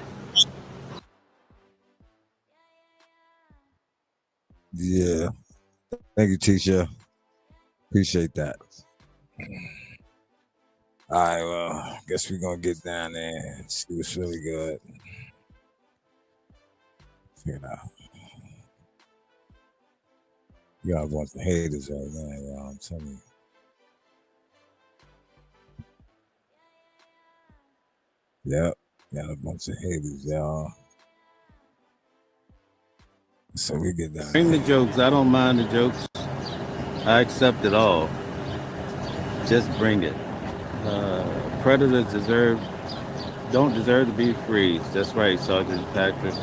Yeah. Thank you, teacher. Appreciate that. All right, well, guess we're going to get down there and see what's really good. Check it out. You got a bunch of haters right now, y'all. I'm telling you. Yep. Got a bunch of haters, y'all. So we get down. Bring the jokes. I don't mind the jokes. I accept it all. Just bring it. Predators don't deserve to be free. That's right, Sergeant Patrick.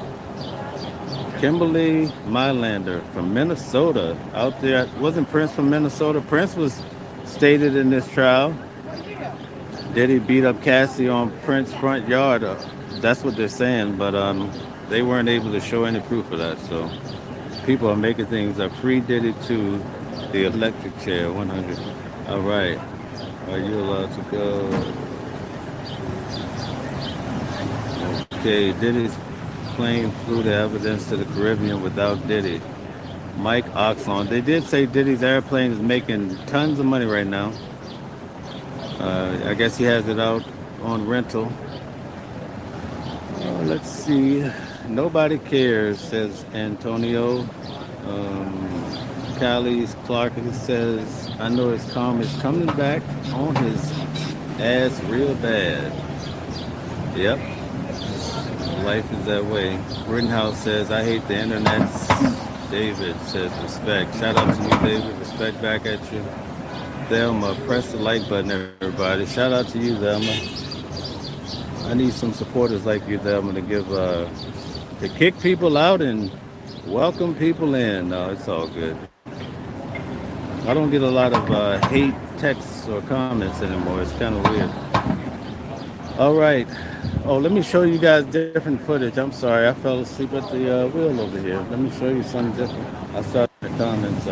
Kimberly Mylander from Minnesota out there. Wasn't Prince from Minnesota? Prince was stated in this trial. Did he beat up Cassie on Prince's front yard? That's what they're saying, but they weren't able to show any proof of that. So people are making things up. Free Diddy to the electric chair, 100. All right. Are you allowed to go? Okay, Diddy's plane flew the evidence to the Caribbean without Diddy. Mike Oxon. They did say Diddy's airplane is making tons of money right now. I guess he has it out on rental. Let's see. Nobody cares, says Antonio. Callie's Clark says, I know his calm is coming back on his ass real bad. Yep, life is that way. Rittenhouse says, I hate the internet. David says, respect. Shout out to you, David. Respect back at you. Thelma, press the like button, everybody. Shout out to you, Thelma. I need some supporters like you, Thelma, to give to kick people out and welcome people in. No, it's all good. I don't get a lot of hate texts or comments anymore. It's kind of weird. All right. Oh, let me show you guys different footage. I'm sorry, I fell asleep at the wheel over here. Let me show you something different. I saw the comments.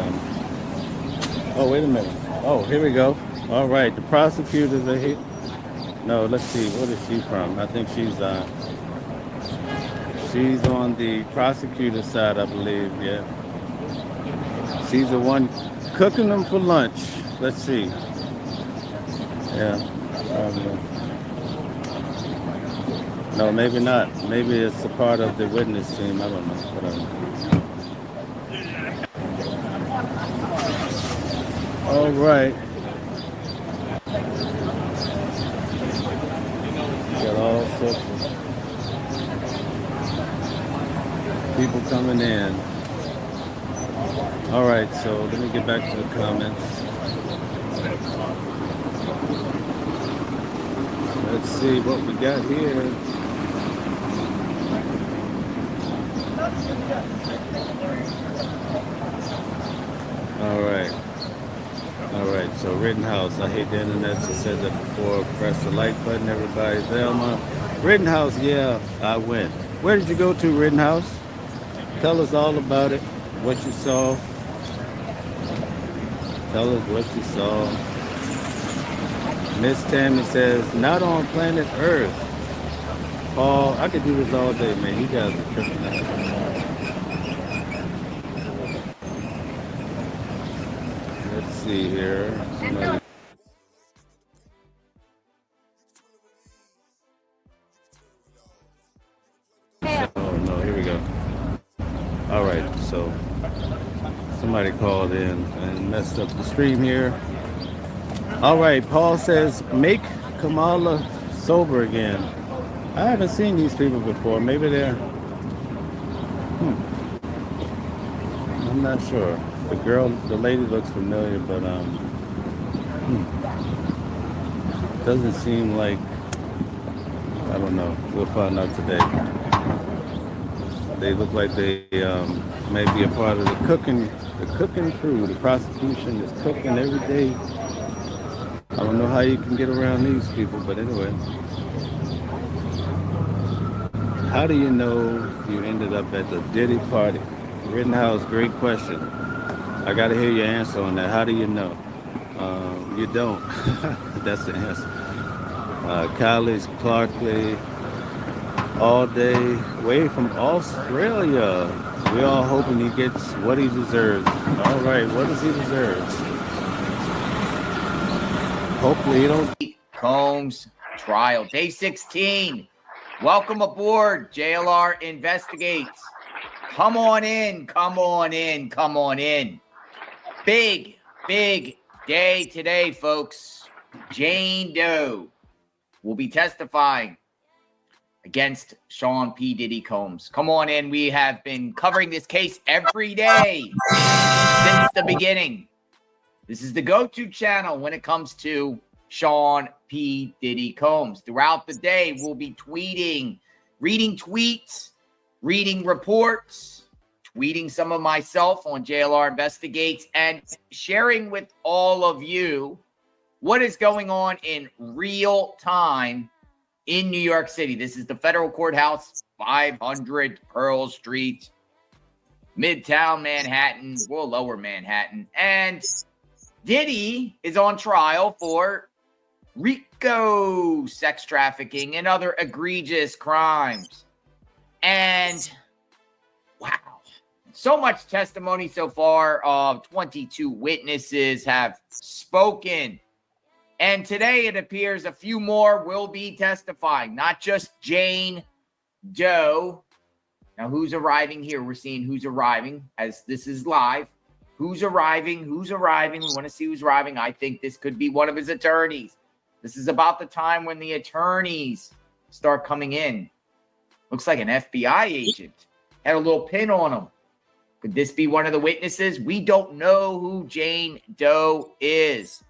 Oh, wait a minute. Oh, here we go. All right, the prosecutors are here. No, let's see. What is she from? I think she's on the prosecutor side, I believe. Yeah. She's the one cooking them for lunch. Let's see. Yeah. No, maybe not. Maybe it's a part of the witness team. I don't know. Whatever. All right. Got all sorts of people coming in. All right, so let me get back to the comments. Let's see what we got here. All right. All right, so Rittenhouse, I hate the internet, so said that before. Press the like button, everybody. Thelma. Rittenhouse, yeah, I went. Where did you go to, Rittenhouse? Tell us all about it, what you saw. Tell us what you saw. Miss Tammy says, not on planet Earth. Paul, I could do this all day, man. You guys are tripping out. Let's see here. Somebody. Oh no, here we go. All right, so somebody called in and messed up the stream here. All right, Paul says, make Kamala sober again. I haven't seen these people before. Maybe they're... I'm not sure. The lady looks familiar, but doesn't seem like... I don't know. We'll find out today. They look like they may be a part of the cooking crew. The prosecution is cooking every day. I don't know how you can get around these people, but anyway. How do you know you ended up at the Diddy party? Rittenhouse, great question. I got to hear your answer on that. How do you know? You don't. That's the answer. College, Clarkley, all day, way from Australia. We're all hoping he gets what he deserves. All right, what does he deserve? Hopefully he don't. Combs trial, day 16. Welcome aboard, JLR Investigates. Come on in, come on in, come on in. Big day today, folks. Jane Doe will be testifying against Sean P. Diddy Combs. Come on in. We have been covering this case every day since the beginning. This is the go-to channel when it comes to Sean P. Diddy Combs. Throughout the day, we'll be tweeting, reading tweets, reading reports, tweeting some of myself on JLR Investigates, and sharing with all of you what is going on in real time in New York City. This is the federal courthouse, 500 Pearl Street, Midtown Manhattan, well, Lower Manhattan. And Diddy is on trial for RICO sex trafficking and other egregious crimes. And wow, so much testimony so far. 22 witnesses have spoken. And today it appears a few more will be testifying, not just Jane Doe, Now, who's arriving here? We're seeing who's arriving as this is live. Who's arriving? Who's arriving? We want to see who's arriving. I think this could be one of his attorneys. This is about the time when the attorneys start coming in. Looks like an FBI agent. Had a little pin on him. Could this be one of the witnesses? We don't know who Jane Doe is.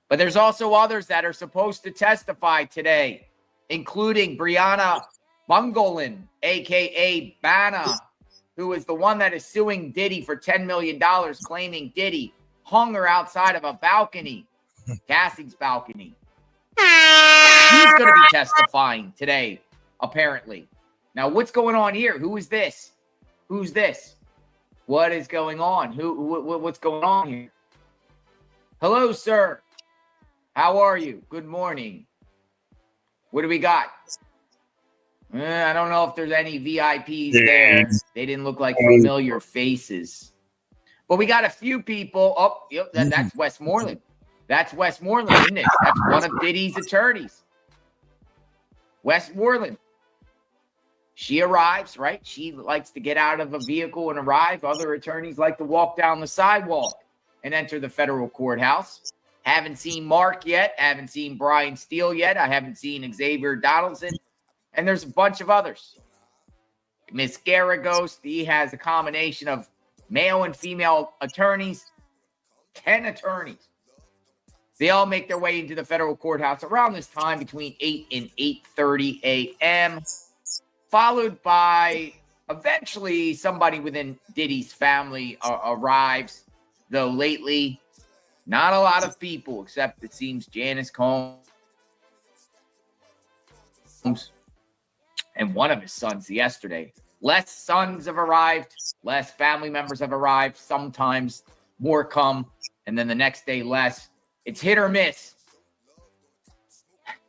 But there's also others that are supposed to testify today, including Brianna Bungolin, a.k.a. Banna, who is the one that is suing Diddy for $10 million, claiming Diddy hung her outside of a balcony, Cassie's balcony. She's going to be testifying today, apparently. Now, what's going on here? Who is this? Who's this? What is going on? What's going on here? Hello, sir. How are you? Good morning. What do we got? I don't know if there's any VIPs there. They didn't look like familiar faces. But we got a few people. Oh, yep, that's Westmoreland. That's Westmoreland, isn't it? That's one of Diddy's attorneys. Westmoreland. She arrives, right? She likes to get out of a vehicle and arrive. Other attorneys like to walk down the sidewalk and enter the federal courthouse. Haven't seen Mark yet. Haven't seen Brian Steele yet. I haven't seen Xavier Donaldson. And there's a bunch of others. Miss Garagos, he has a combination of male and female attorneys, 10 attorneys. They all make their way into the federal courthouse around this time between 8 and 8:30 a.m., followed by eventually somebody within Diddy's family arrives, though lately not a lot of people, except it seems Janice Combs and one of his sons yesterday. Less sons have arrived, less family members have arrived. Sometimes more come, and then the next day less. It's hit or miss.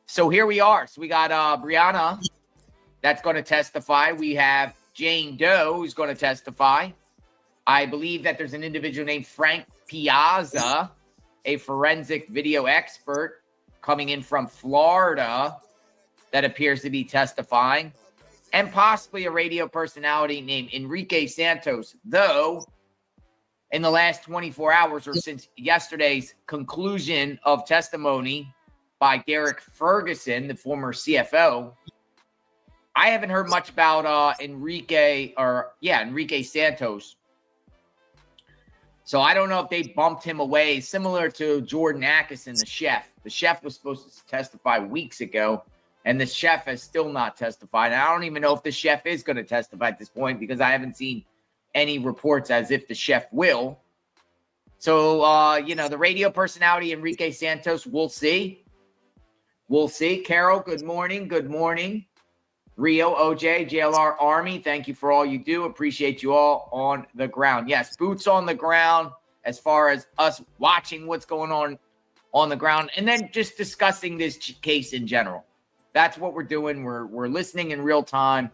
So here we are. So we got Brianna that's going to testify. We have Jane Doe who's going to testify. I believe that there's an individual named Frank Piazza, a forensic video expert coming in from Florida that appears to be testifying, and possibly a radio personality named Enrique Santos, though in the last 24 hours or since yesterday's conclusion of testimony by Derek Ferguson, the former CFO, I haven't heard much about Enrique Santos. So I don't know if they bumped him away, similar to Jordan Ackison, the chef. The chef was supposed to testify weeks ago, and the chef has still not testified. And I don't even know if the chef is going to testify at this point because I haven't seen any reports as if the chef will. So, the radio personality, Enrique Santos, we'll see. We'll see. Carol, good morning. Good morning. Rio, OJ, JLR, Army, thank you for all you do. Appreciate you all on the ground. Yes, boots on the ground as far as us watching what's going on the ground and then just discussing this case in general. That's what we're doing. We're listening in real time.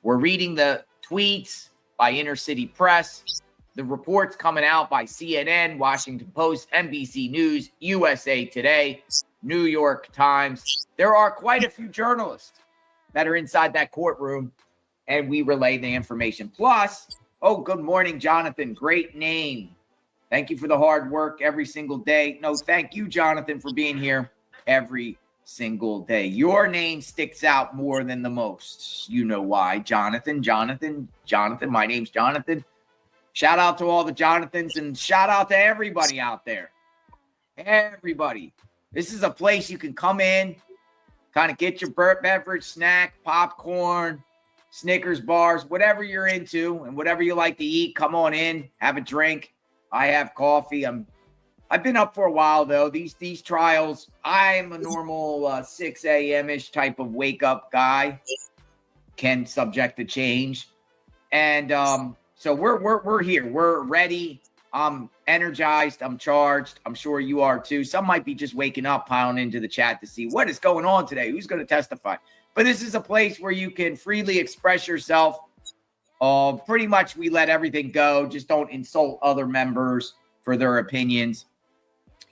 We're reading the tweets by Inner City Press, the reports coming out by CNN, Washington Post, NBC News, USA Today, New York Times. There are quite a few journalists that are inside that courtroom, and we relay the information. Plus, good morning, Jonathan. Great name. Thank you for the hard work every single day. No, thank you, Jonathan, for being here every single day. Your name sticks out more than the most. You know why. Jonathan. My name's Jonathan. Shout out to all the Jonathans and shout out to everybody out there. Everybody. This is a place you can come in, kind of get your beverage, snack, popcorn, Snickers bars, whatever you're into and whatever you like to eat. Come on in, have a drink. I have coffee. I've been up for a while though. These trials, I'm a normal 6 a.m.-ish type of wake up guy. Can subject to change, and so we're here. We're ready. I'm energized. I'm charged. I'm sure you are too. Some might be just waking up, piling into the chat to see what is going on today. Who's going to testify? But this is a place where you can freely express yourself. Pretty much we let everything go. Just don't insult other members for their opinions.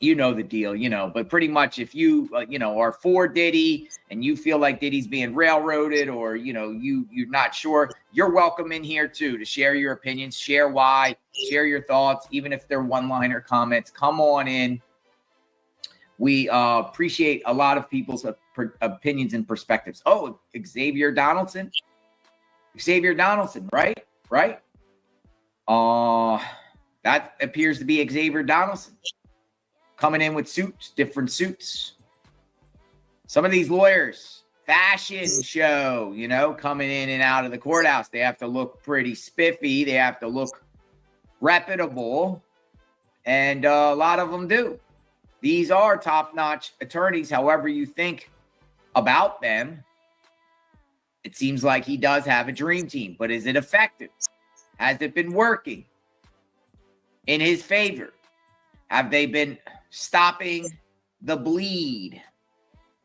You know the deal, but pretty much if you, are for Diddy and you feel like Diddy's being railroaded, or, you're not sure, you're welcome in here too, to share your opinions, share why, share your thoughts, even if they're one-liner comments. Come on in. We appreciate a lot of people's opinions and perspectives. Oh, Xavier Donaldson, right? That appears to be Xavier Donaldson. Coming in with suits, different suits. Some of these lawyers, fashion show, coming in and out of the courthouse. They have to look pretty spiffy. They have to look reputable. And a lot of them do. These are top-notch attorneys, however you think about them. It seems like he does have a dream team, but is it effective? Has it been working in his favor? Have they been stopping the bleed?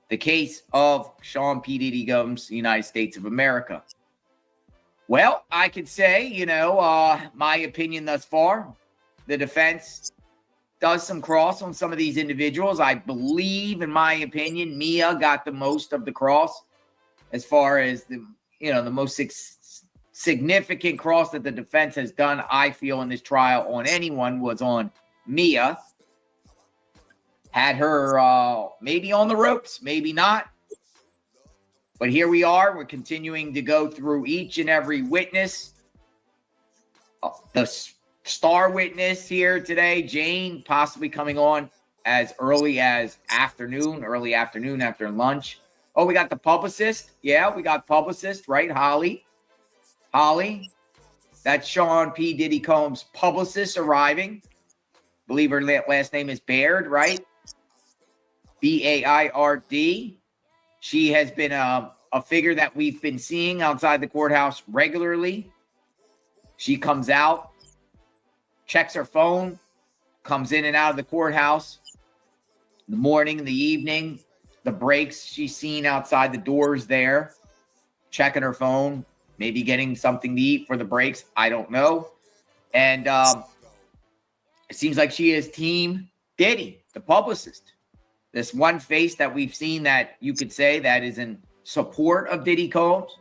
The case of Sean P. Diddy Combs, United States of America. Well, I could say, my opinion thus far, the defense does some cross on some of these individuals. I believe, in my opinion, Mia got the most of the cross as far as the most significant cross that the defense has done, I feel, in this trial on anyone was on Mia. Had her maybe on the ropes, maybe not. But here we are. We're continuing to go through each and every witness. The star witness here today, Jane, possibly coming on as early as early afternoon after lunch. Oh, we got the publicist. Yeah, we got publicist, right? Holly. That's Sean P. Diddy Combs' publicist arriving. Believe her last name is Baird, right? Baird. She has been a figure that we've been seeing outside the courthouse regularly. She comes out, checks her phone, comes in and out of the courthouse in the morning, in the evening, the breaks she's seen outside the doors there, checking her phone, maybe getting something to eat for the breaks. I don't know. And it seems like she is Team Diddy, the publicist. This one face that we've seen that you could say that is in support of Diddy Combs.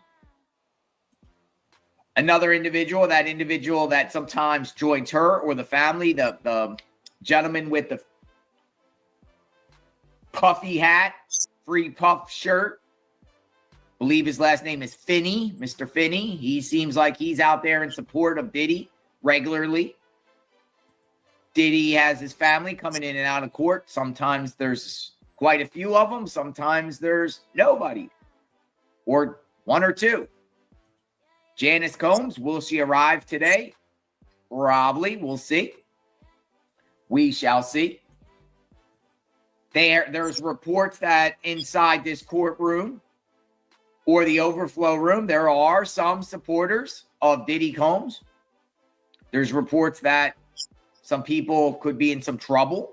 Another individual that sometimes joins her or the family, the gentleman with the puffy hat, free puff shirt. Believe his last name is Finney, Mr. Finney. He seems like he's out there in support of Diddy regularly. Diddy has his family coming in and out of court. Sometimes there's quite a few of them. Sometimes there's nobody, or one or two. Janice Combs, will she arrive today? Probably. We'll see. We shall see. There's reports that inside this courtroom or the overflow room, there are some supporters of Diddy Combs. There's reports that some people could be in some trouble.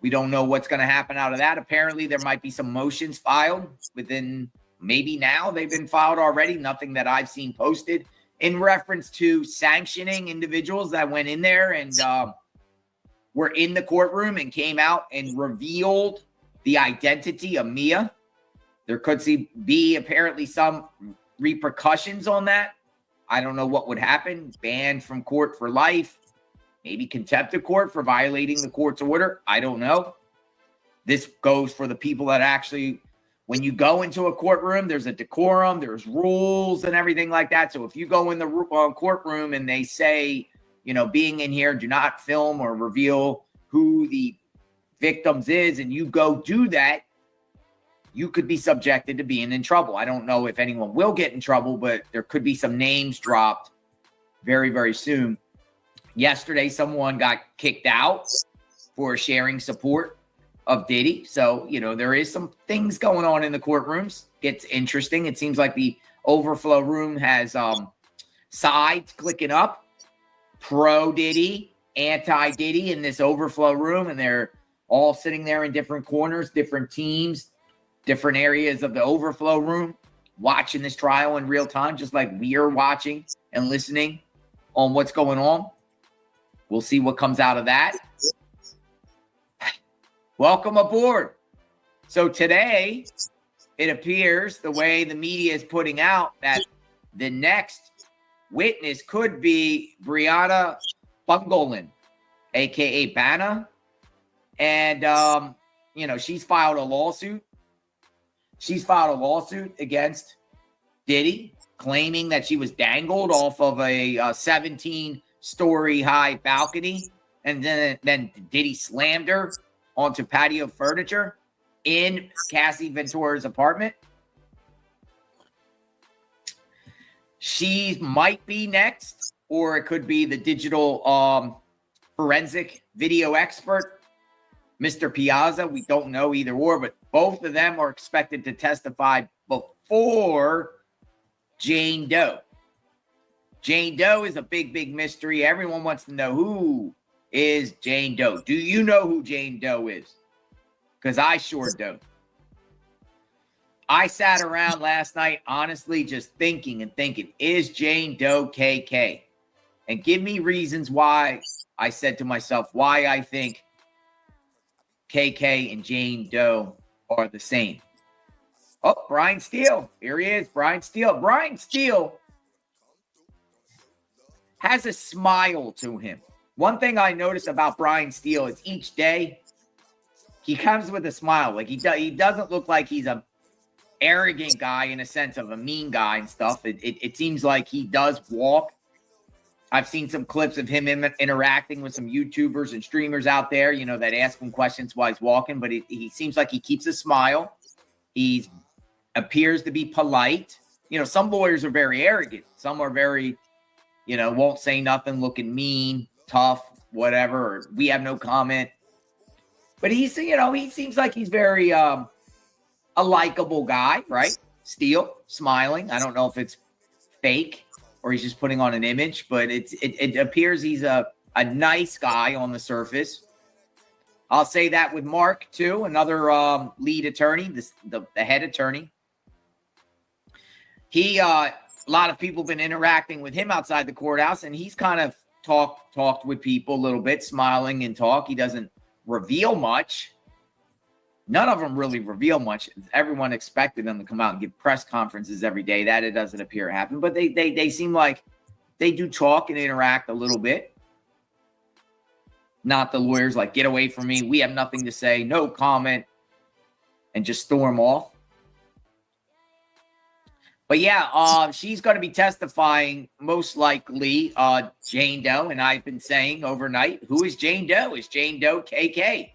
We don't know what's going to happen out of that. Apparently, there might be some motions filed within, maybe now they've been filed already. Nothing that I've seen posted in reference to sanctioning individuals that went in there and were in the courtroom and came out and revealed the identity of Mia. There could be apparently some repercussions on that. I don't know what would happen. Banned from court for life. Maybe contempt of court for violating the court's order. I don't know. This goes for the people that actually, when you go into a courtroom, there's a decorum, there's rules and everything like that. So if you go in the courtroom and they say, being in here, do not film or reveal who the victims is, and you go do that, you could be subjected to being in trouble. I don't know if anyone will get in trouble, but there could be some names dropped very, very soon. Yesterday, someone got kicked out for sharing support of Diddy. So, there is some things going on in the courtrooms. Gets interesting. It seems like the overflow room has sides clicking up. Pro-Diddy, anti-Diddy in this overflow room. And they're all sitting there in different corners, different teams, different areas of the overflow room, watching this trial in real time, just like we are watching and listening on what's going on. We'll see what comes out of that. Welcome aboard. So today, it appears the way the media is putting out that the next witness could be Brianna Bungolin, aka Banna. And she's filed a lawsuit. She's filed a lawsuit against Diddy, claiming that she was dangled off of a 17-story high balcony, and then Diddy slammed her onto patio furniture in Cassie Ventura's apartment. She might be next, or it could be the digital forensic video expert, Mr. Piazza. We don't know either or, but both of them are expected to testify before Jane Doe. Jane Doe is a big, big mystery. Everyone wants to know who is Jane Doe. Do you know who Jane Doe is? Because I sure don't. I sat around last night, honestly, just thinking, is Jane Doe KK? And give me reasons why. I said to myself, why I think KK and Jane Doe are the same. Oh, Brian Steele. Here he is, Brian Steele. Brian Steele has a smile to him. One thing I notice about Brian Steele is each day he comes with a smile. Like he doesn't look like he's a arrogant guy in a sense of a mean guy and stuff. It seems like he does walk. I've seen some clips of him interacting with some YouTubers and streamers out there, that ask him questions while he's walking, but he seems like he keeps a smile. He appears to be polite. Some lawyers are very arrogant. Some are very, won't say nothing, looking mean, tough, whatever, or we have no comment. But he seems like he's very a likable guy, right? Steele, smiling. I don't know if it's fake or he's just putting on an image, but it appears he's a nice guy on the surface. I'll say that with Mark, too, another lead attorney, the head attorney. A lot of people have been interacting with him outside the courthouse, and he's kind of talked with people a little bit, smiling and talk. He doesn't reveal much. None of them really reveal much. Everyone expected them to come out and give press conferences every day. That it doesn't appear to happen, but they seem like they do talk and interact a little bit. Not the lawyers like, get away from me. We have nothing to say. No comment. And just storm off. But yeah, she's going to be testifying most likely, Jane Doe. And I've been saying overnight, who is Jane Doe? Is Jane Doe KK?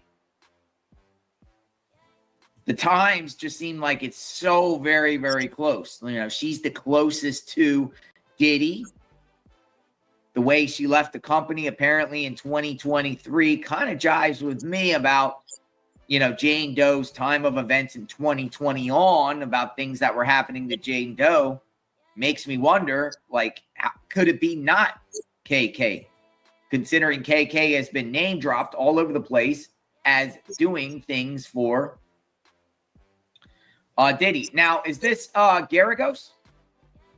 The times just seem like it's so very, very close. She's the closest to Diddy. The way she left the company apparently in 2023 kind of jives with me about, Jane Doe's time of events in 2020 on, about things that were happening to Jane Doe. Makes me wonder, could it be not KK? Considering KK has been name dropped all over the place as doing things for Diddy. Now, is this Garagos?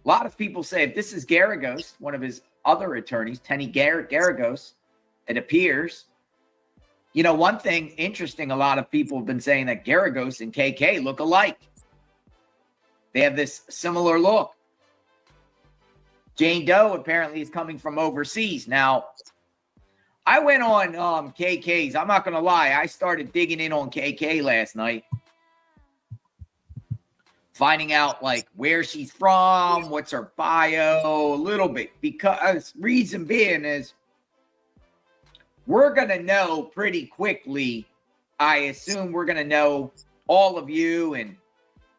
A lot of people say if this is Garagos, one of his other attorneys, Tenny Garagos, it appears. One thing interesting, a lot of people have been saying that Garagos and KK look alike. They have this similar look. Jane Doe apparently is coming from overseas. Now, I went on KK's. I'm not going to lie. I started digging in on KK last night. Finding out where she's from, what's her bio, a little bit. Because reason being is we're going to know pretty quickly. I assume we're going to know, all of you and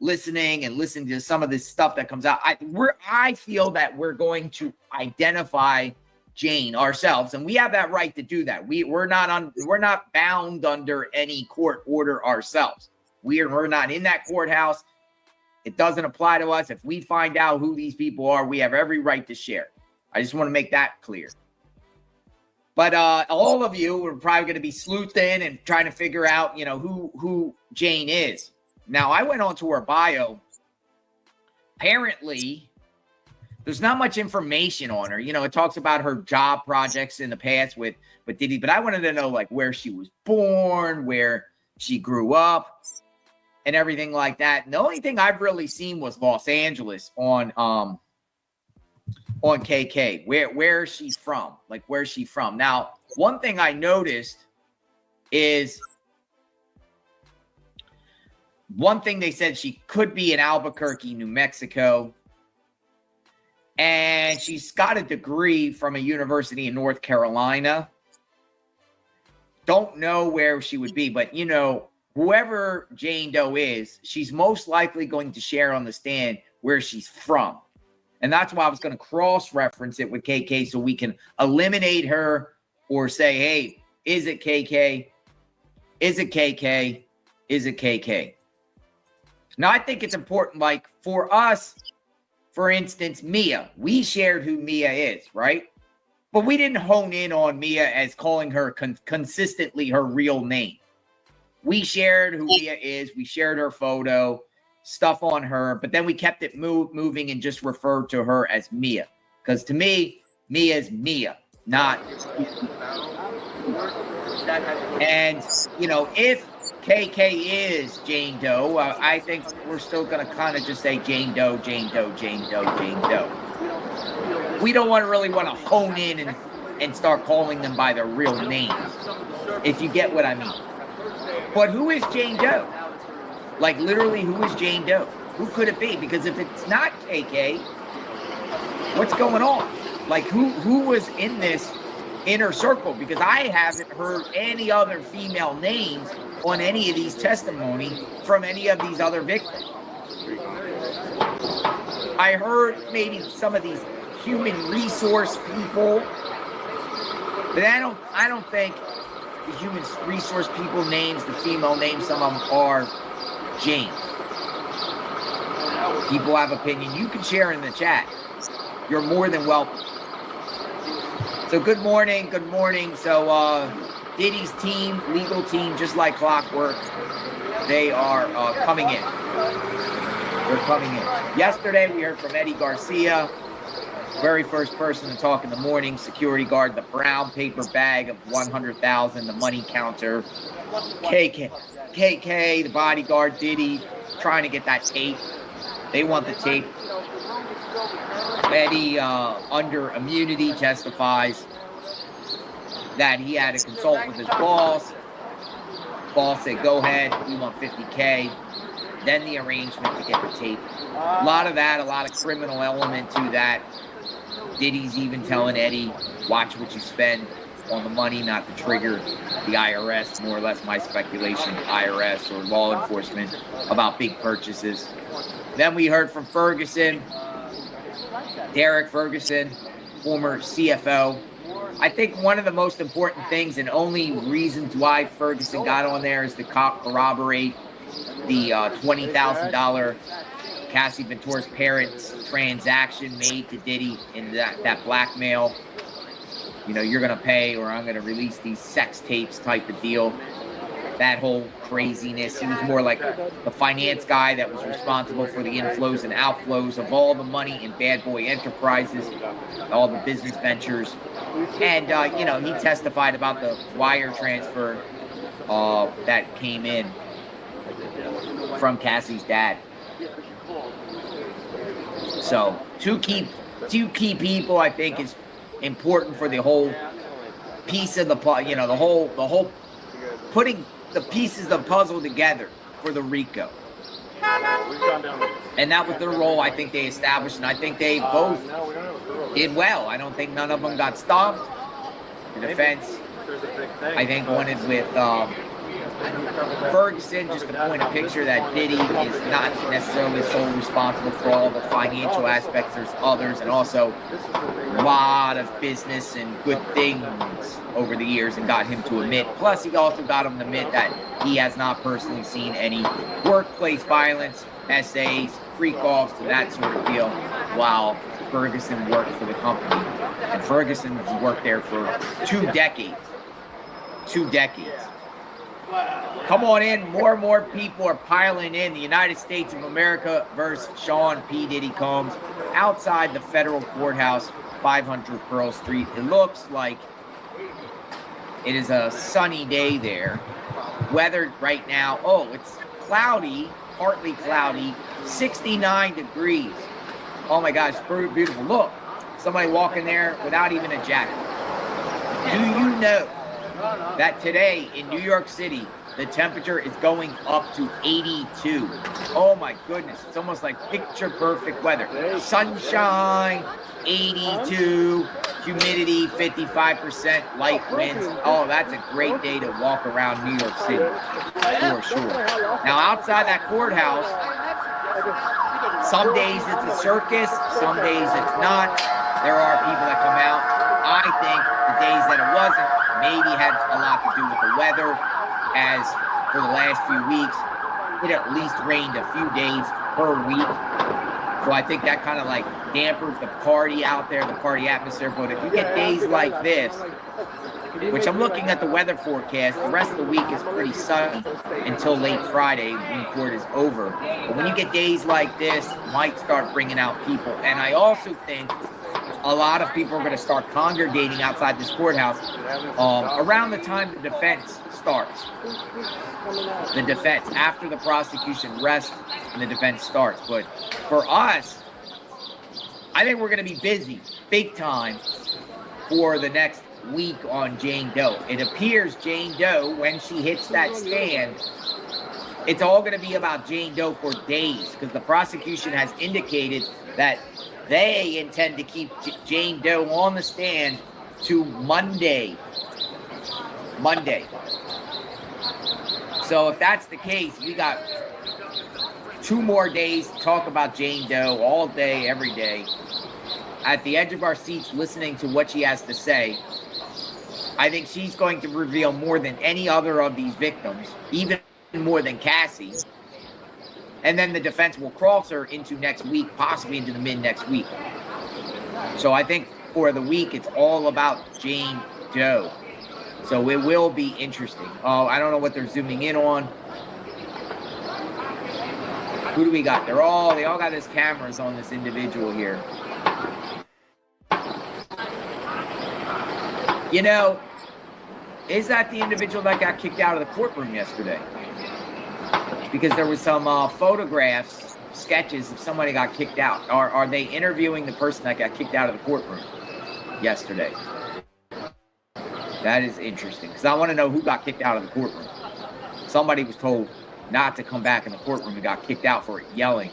listening to some of this stuff that comes out. I feel that we're going to identify Jane ourselves, and we have that right to do that. We're not bound under any court order ourselves. We're not in that courthouse. It doesn't apply to us. If we find out who these people are, we have every right to share. I just want to make that clear. But all of you are probably going to be sleuthing and trying to figure out, who Jane is. Now, I went on to her bio. Apparently, there's not much information on her. It talks about her job projects in the past with Diddy. But I wanted to know, where she was born, where she grew up, and everything like that. And the only thing I've really seen was Los Angeles on KK. Where is she from? Like, where's she from? Now, one thing I noticed is one thing they said she could be in Albuquerque, New Mexico. And she's got a degree from a university in North Carolina. Don't know where she would be, but, you know, whoever Jane Doe is, she's most likely going to share on the stand where she's from. And that's why I was going to cross-reference it with KK so we can eliminate her or say, hey, is it KK? Is it KK? Is it KK? Now, I think it's important, like, for us, for instance, Mia. We shared who Mia is, right? But we didn't hone in on Mia as calling her consistently her real name. We shared who Mia is. We shared her photo, stuff on her, but then we kept it moving and just referred to her as Mia. Because to me, Mia is Mia, not... And, you know, if KK is Jane Doe, I think we're still going to kind of just say Jane Doe, Jane Doe, Jane Doe, Jane Doe. We don't really want to hone in and start calling them by their real names, if you get what I mean. But who is Jane Doe? Like, literally, who is Jane Doe? Who could it be? Because if it's not KK, what's going on? Like, who was in this inner circle? Because I haven't heard any other female names on any of these testimony from any of these other victims. I heard maybe some of these human resource people, but I don't think the human resource people names, the female names, some of them are Jane. People have opinion. You can share in the chat. You're more than welcome. So good morning. Good morning. So Diddy's team, legal team, just like clockwork, they are coming in. They're coming in. Yesterday, we heard from Eddie Garcia, very first person to talk in the morning, security guard, the brown paper bag of $100,000, the money counter, KK, the bodyguard, Diddy, trying to get that tape. They want the tape. Eddie, under immunity, testifies that he had to consult with his boss. Boss said, go ahead, we want $50K. Then the arrangement to get the tape. A lot of that, a lot of criminal element to that. Diddy's even telling Eddie, watch what you spend on the money, not to trigger the IRS, more or less my speculation, IRS or law enforcement, about big purchases. Then we heard from Ferguson, Derek Ferguson, former CFO. I think one of the most important things and only reasons why Ferguson got on there is to corroborate the $20,000 Cassie Ventura's parents' transaction made to Diddy in that blackmail. You know, you're going to pay or I'm going to release these sex tapes type of deal. That whole craziness. He was more like the finance guy that was responsible for the inflows and outflows of all the money in Bad Boy Enterprises, all the business ventures. And, you know, he testified about the wire transfer that came in from Cassie's dad. So two key people, I think, is important for the whole piece of the, you know, the whole putting the pieces of the puzzle together for the RICO. And that was their role. I think they established, and I think they both did well. I don't think none of them got stumped. The defense, I think, wanted with Ferguson just to point a picture that Diddy is not necessarily solely responsible for all the financial aspects. There's others, and also a lot of business and good things over the years, and got him to admit. Plus, he also got him to admit that he has not personally seen any workplace violence, essays, freak-offs, and that sort of deal, while Ferguson worked for the company. And Ferguson worked there for 2 decades. 2 decades. Come on in. More and more people are piling in. The United States of America versus Sean P. Diddy Combs outside the federal courthouse, 500 Pearl Street. It looks like it is a sunny day there. Weather right now, oh, it's cloudy, partly cloudy, 69 degrees. Oh my gosh, it's beautiful. Look, somebody walking there without even a jacket. Do you know that today in New York City, the temperature is going up to 82? Oh my goodness, it's almost like picture perfect weather. Sunshine, 82, humidity 55%, light winds. Oh, that's a great day to walk around New York City, for sure. Now, outside that courthouse, some days it's a circus, some days it's not. There are people that come out. I think the days that it wasn't maybe had a lot to do with the weather, as for the last few weeks, it at least rained a few days per week. So I think that kind of like dampers the party out there, the party atmosphere. But if you get days like this, which I'm looking at the weather forecast, the rest of the week is pretty sunny until late Friday when court is over. But when you get days like this, you might start bringing out people. And I also think a lot of people are going to start congregating outside this courthouse around the time the defense starts. The defense, after the prosecution rests and the defense starts. But for us, I think we're going to be busy, big time, for the next week on Jane Doe. It appears Jane Doe, when she hits that stand, it's all going to be about Jane Doe for days, because the prosecution has indicated that they intend to keep Jane Doe on the stand to Monday. So if that's the case, we got 2 more days to talk about Jane Doe all day, every day, at the edge of our seats, listening to what she has to say. I think she's going to reveal more than any other of these victims, even more than Cassie. And then the defense will cross her into next week, possibly into the mid next week. So I think for the week, it's all about Jane Doe. So it will be interesting. Oh, I don't know what they're zooming in on. Who do we got? They all got these cameras on this individual here. You know, is that the individual that got kicked out of the courtroom yesterday? Because there was some photographs, sketches of somebody got kicked out. Are they interviewing the person that got kicked out of the courtroom yesterday? That is interesting, because I want to know who got kicked out of the courtroom. Somebody was told not to come back in the courtroom and got kicked out for yelling.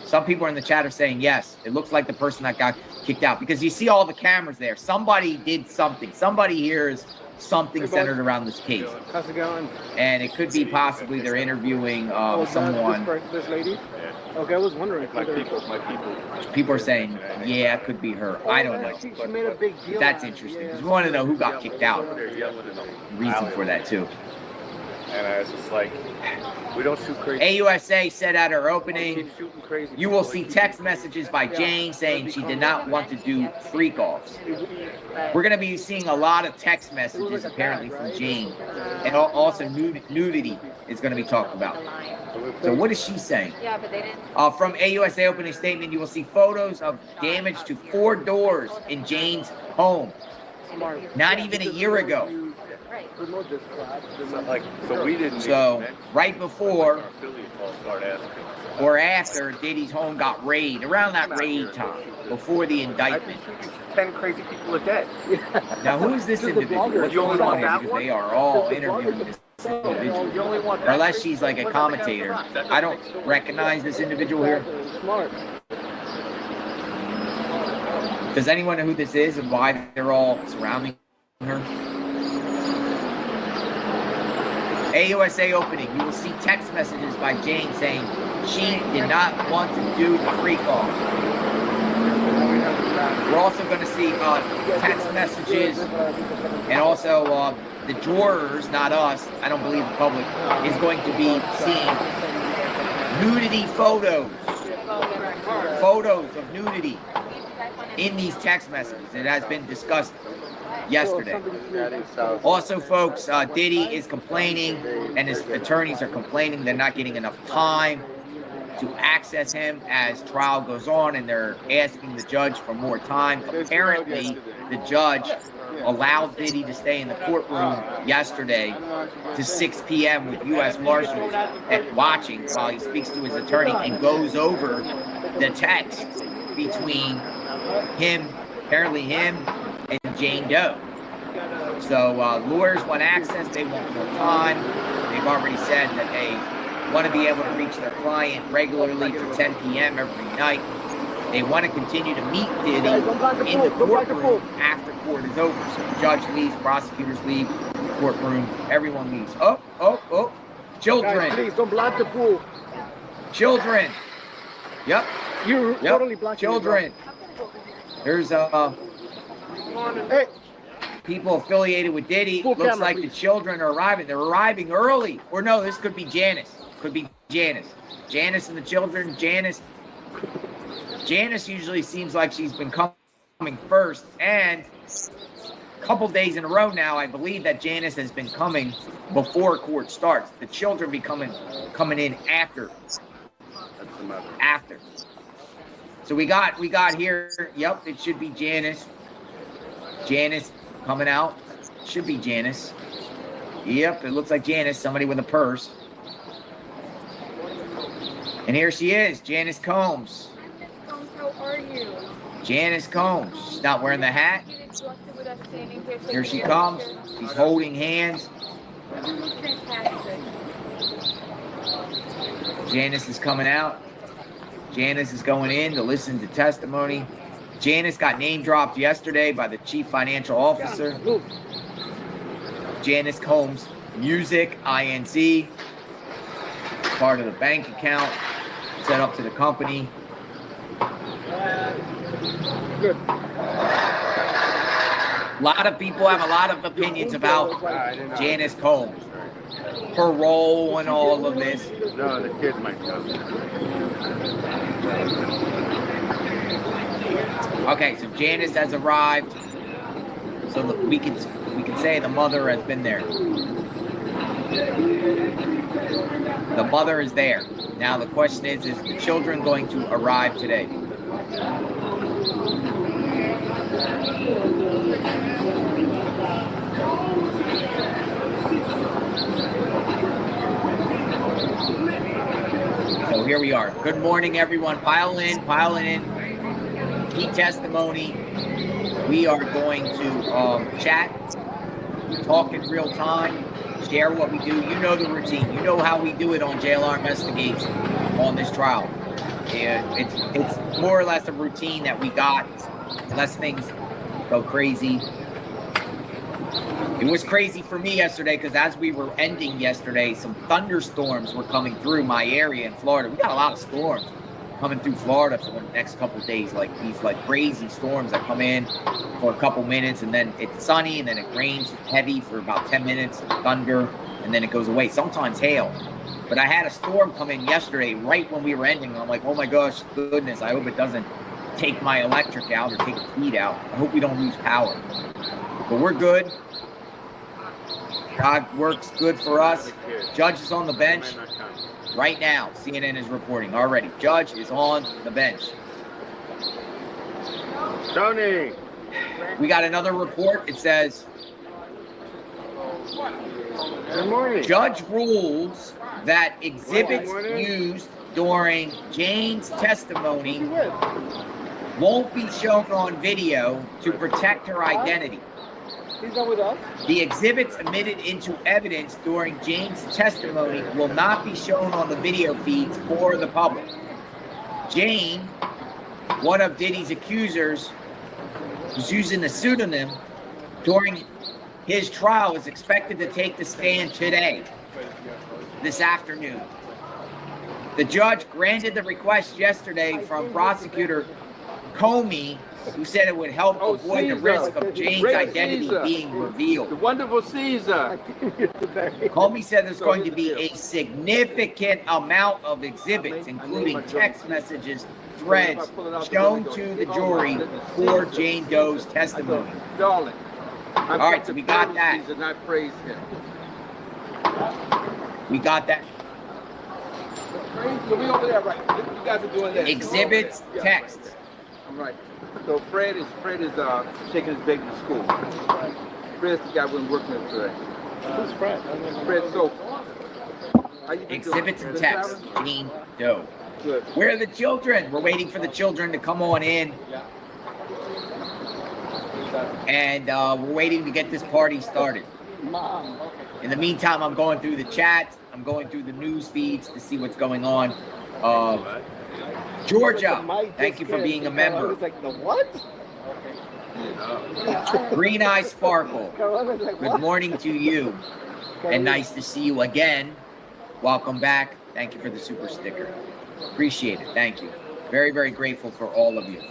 Some people in the chat are saying, yes, it looks like the person that got kicked out, because you see all the cameras there. Somebody did something. Somebody hears something centered around this case. How's it going? And it could be possibly they're interviewing someone. This lady? Okay, I was wondering. My people. People are saying, yeah, it could be her. I don't know. She made a big deal. That's interesting, because we want to know who got kicked out. Reason for that, too. And I was just like, we don't shoot crazy. AUSA said at her opening, you will see text messages by Jane saying she did not want to do freak-offs. We're going to be seeing a lot of text messages, apparently, from Jane. And also nudity is going to be talked about. So what is she saying? Yeah, but they didn't. From AUSA opening statement, you will see photos of damage to 4 doors in Jane's home. Not even a year ago. So right before or after Diddy's home got raided, around that raid time, before the indictment. 10 crazy people are dead. Now, who is this individual? What's going on here? Because they are all interviewing this individual. Or unless she's like a commentator. I don't recognize this individual here. Does anyone know who this is and why they're all surrounding her? AUSA opening. You will see text messages by Jane saying she did not want to do the freak-off. We're also going to see text messages, and also the jurors, not us, I don't believe the public, is going to be seeing nudity photos. Photos of nudity in these text messages. It has been discussed yesterday. Also, folks, Diddy is complaining, and his attorneys are complaining they're not getting enough time to access him as trial goes on, and they're asking the judge for more time. Apparently, the judge allowed Diddy to stay in the courtroom yesterday to 6 p.m. with U.S. Marshals watching while he speaks to his attorney and goes over the text between him, apparently him, and Jane Doe. So lawyers want access. They want more time. They've already said that they want to be able to reach their client regularly to 10 p.m. every night. They want to continue to meet Diddy in the courtroom after court is over. So the judge leaves, prosecutors leave, courtroom, everyone leaves. Oh. Children. Guys, please don't block the pool. Children. Yep. You're totally blocking children. There's people affiliated with Diddy. Full Looks camera, like please. the children are arriving. They're arriving early. Or no, this could be Janice. Could be Janice. Janice and the children. Janice usually seems like she's been coming first. And a couple days in a row now, I believe that Janice has been coming before court starts. The children be coming in after. After. So we got here. Yep, it should be Janice. Janice coming out. Should be Janice. Yep, it looks like Janice, somebody with a purse. And here she is, Janice Combs. How are you? Janice Combs. She's not wearing the hat. Here she comes. She's holding hands. Janice is coming out. Janice is going in to listen to testimony. Janice got name dropped yesterday by the chief financial officer. Janice Combs, Music, INC, part of the bank account, set up to the company. Good. A lot of people have a lot of opinions about Janice Combs, her role in all of this. No, the kids might know. Okay, so Janice has arrived, so we can say the mother has been there. The mother is there. Now the question is the children going to arrive today? So here we are. Good morning, everyone. Pile in. Key testimony. We are going to chat, talk in real time, share what we do. You know the routine. You know how we do it on JLR Investigates on this trial. And it's more or less a routine that we got, unless things go crazy. It was crazy for me yesterday because as we were ending yesterday, some thunderstorms were coming through my area in Florida. We got a lot of storms coming through Florida for the next couple of days, like these crazy storms that come in for a couple minutes and then it's sunny and then it rains heavy for about 10 minutes, thunder, and then it goes away. Sometimes hail. But I had a storm come in yesterday right when we were ending. And I'm like, oh my gosh, goodness, I hope it doesn't take my electric out or take the heat out. I hope we don't lose power. But we're good. God works good for us. Judge is on the bench right now. CNN is reporting already. Judge is on the bench. Tony! We got another report. It says, Good morning. Judge rules that exhibits used during Jane's testimony won't be shown on video to protect her identity. He's not with us. The exhibits admitted into evidence during Jane's testimony will not be shown on the video feeds for the public. Jane, one of Diddy's accusers, who's using the pseudonym during his trial, is expected to take the stand today, this afternoon. The judge granted the request yesterday from prosecutor Comey, who said it would help avoid the risk of Jane's identity being revealed. The wonderful Caesar. Comey said there's going to be a significant amount of exhibits, including text messages, threads, shown to the jury for Jane Doe's testimony. Darling. All right, so we got that. And I praise him. We got that. So we over there, right? You guys are doing that. Exhibits, text. I'm right. So Fred is shaking his baby to school. Fred's the guy we're working with today. Who's Fred? Fred Soap. How you been Exhibits doing? and text. Gene Doe. Good. Where are the children? We're waiting for the children to come on in. And we're waiting to get this party started. In the meantime, I'm going through the chat. I'm going through the news feeds to see what's going on. Georgia, thank you for being a member. I was like, the what? Green Eye Sparkle, good morning to you. And nice to see you again. Welcome back. Thank you for the super sticker. Appreciate it. Thank you. Very, very grateful for all of you.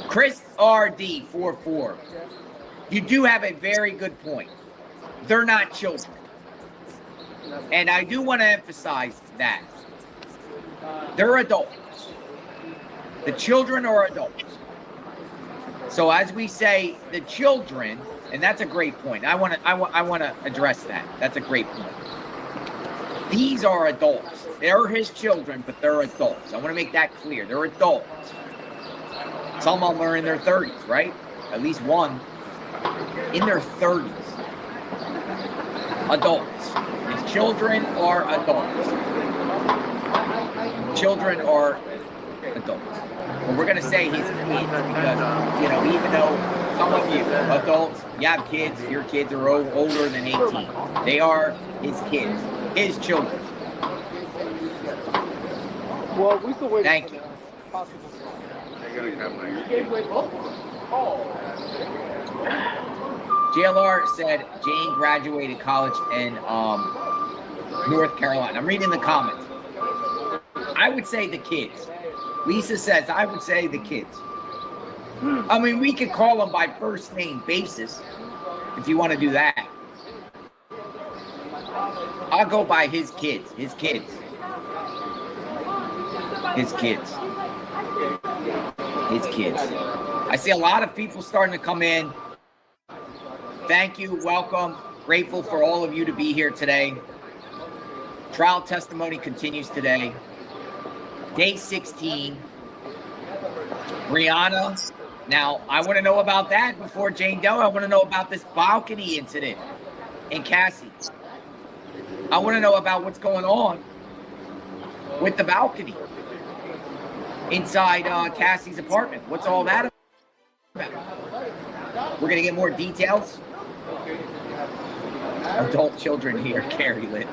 Chris RD44. You do have a very good point. They're not children. And I do want to emphasize that. They're adults. The children are adults. So as we say, the children, and that's a great point. I want to address that. That's a great point. These are adults. They're his children, but they're adults. I want to make that clear. They're adults. Some of them are in their 30s, right? At least one in their 30s. Adults. His children are adults. Children are adults. But we're going to say his kids because, you know, even though some of you adults, you have kids, your kids are older than 18. They are his kids, his children. Well, we still waiting. Thank you. JLR said Jane graduated college in North Carolina. I'm reading the comments. I would say the kids. Lisa says, I would say the kids. I mean, we could call them by first name basis if you want to do that. I'll go by his kids. His kids. His kids. His kids. I see a lot of people starting to come in. Thank you. Welcome. Grateful for all of you to be here today. Trial testimony continues today. Day 16. Brianna. Now, I want to know about that before Jane Doe. I want to know about this balcony incident in Cassie. I want to know about what's going on with the balcony inside Cassie's apartment. What's all that about? We're going to get more details. Adult children here, Carrie Lit.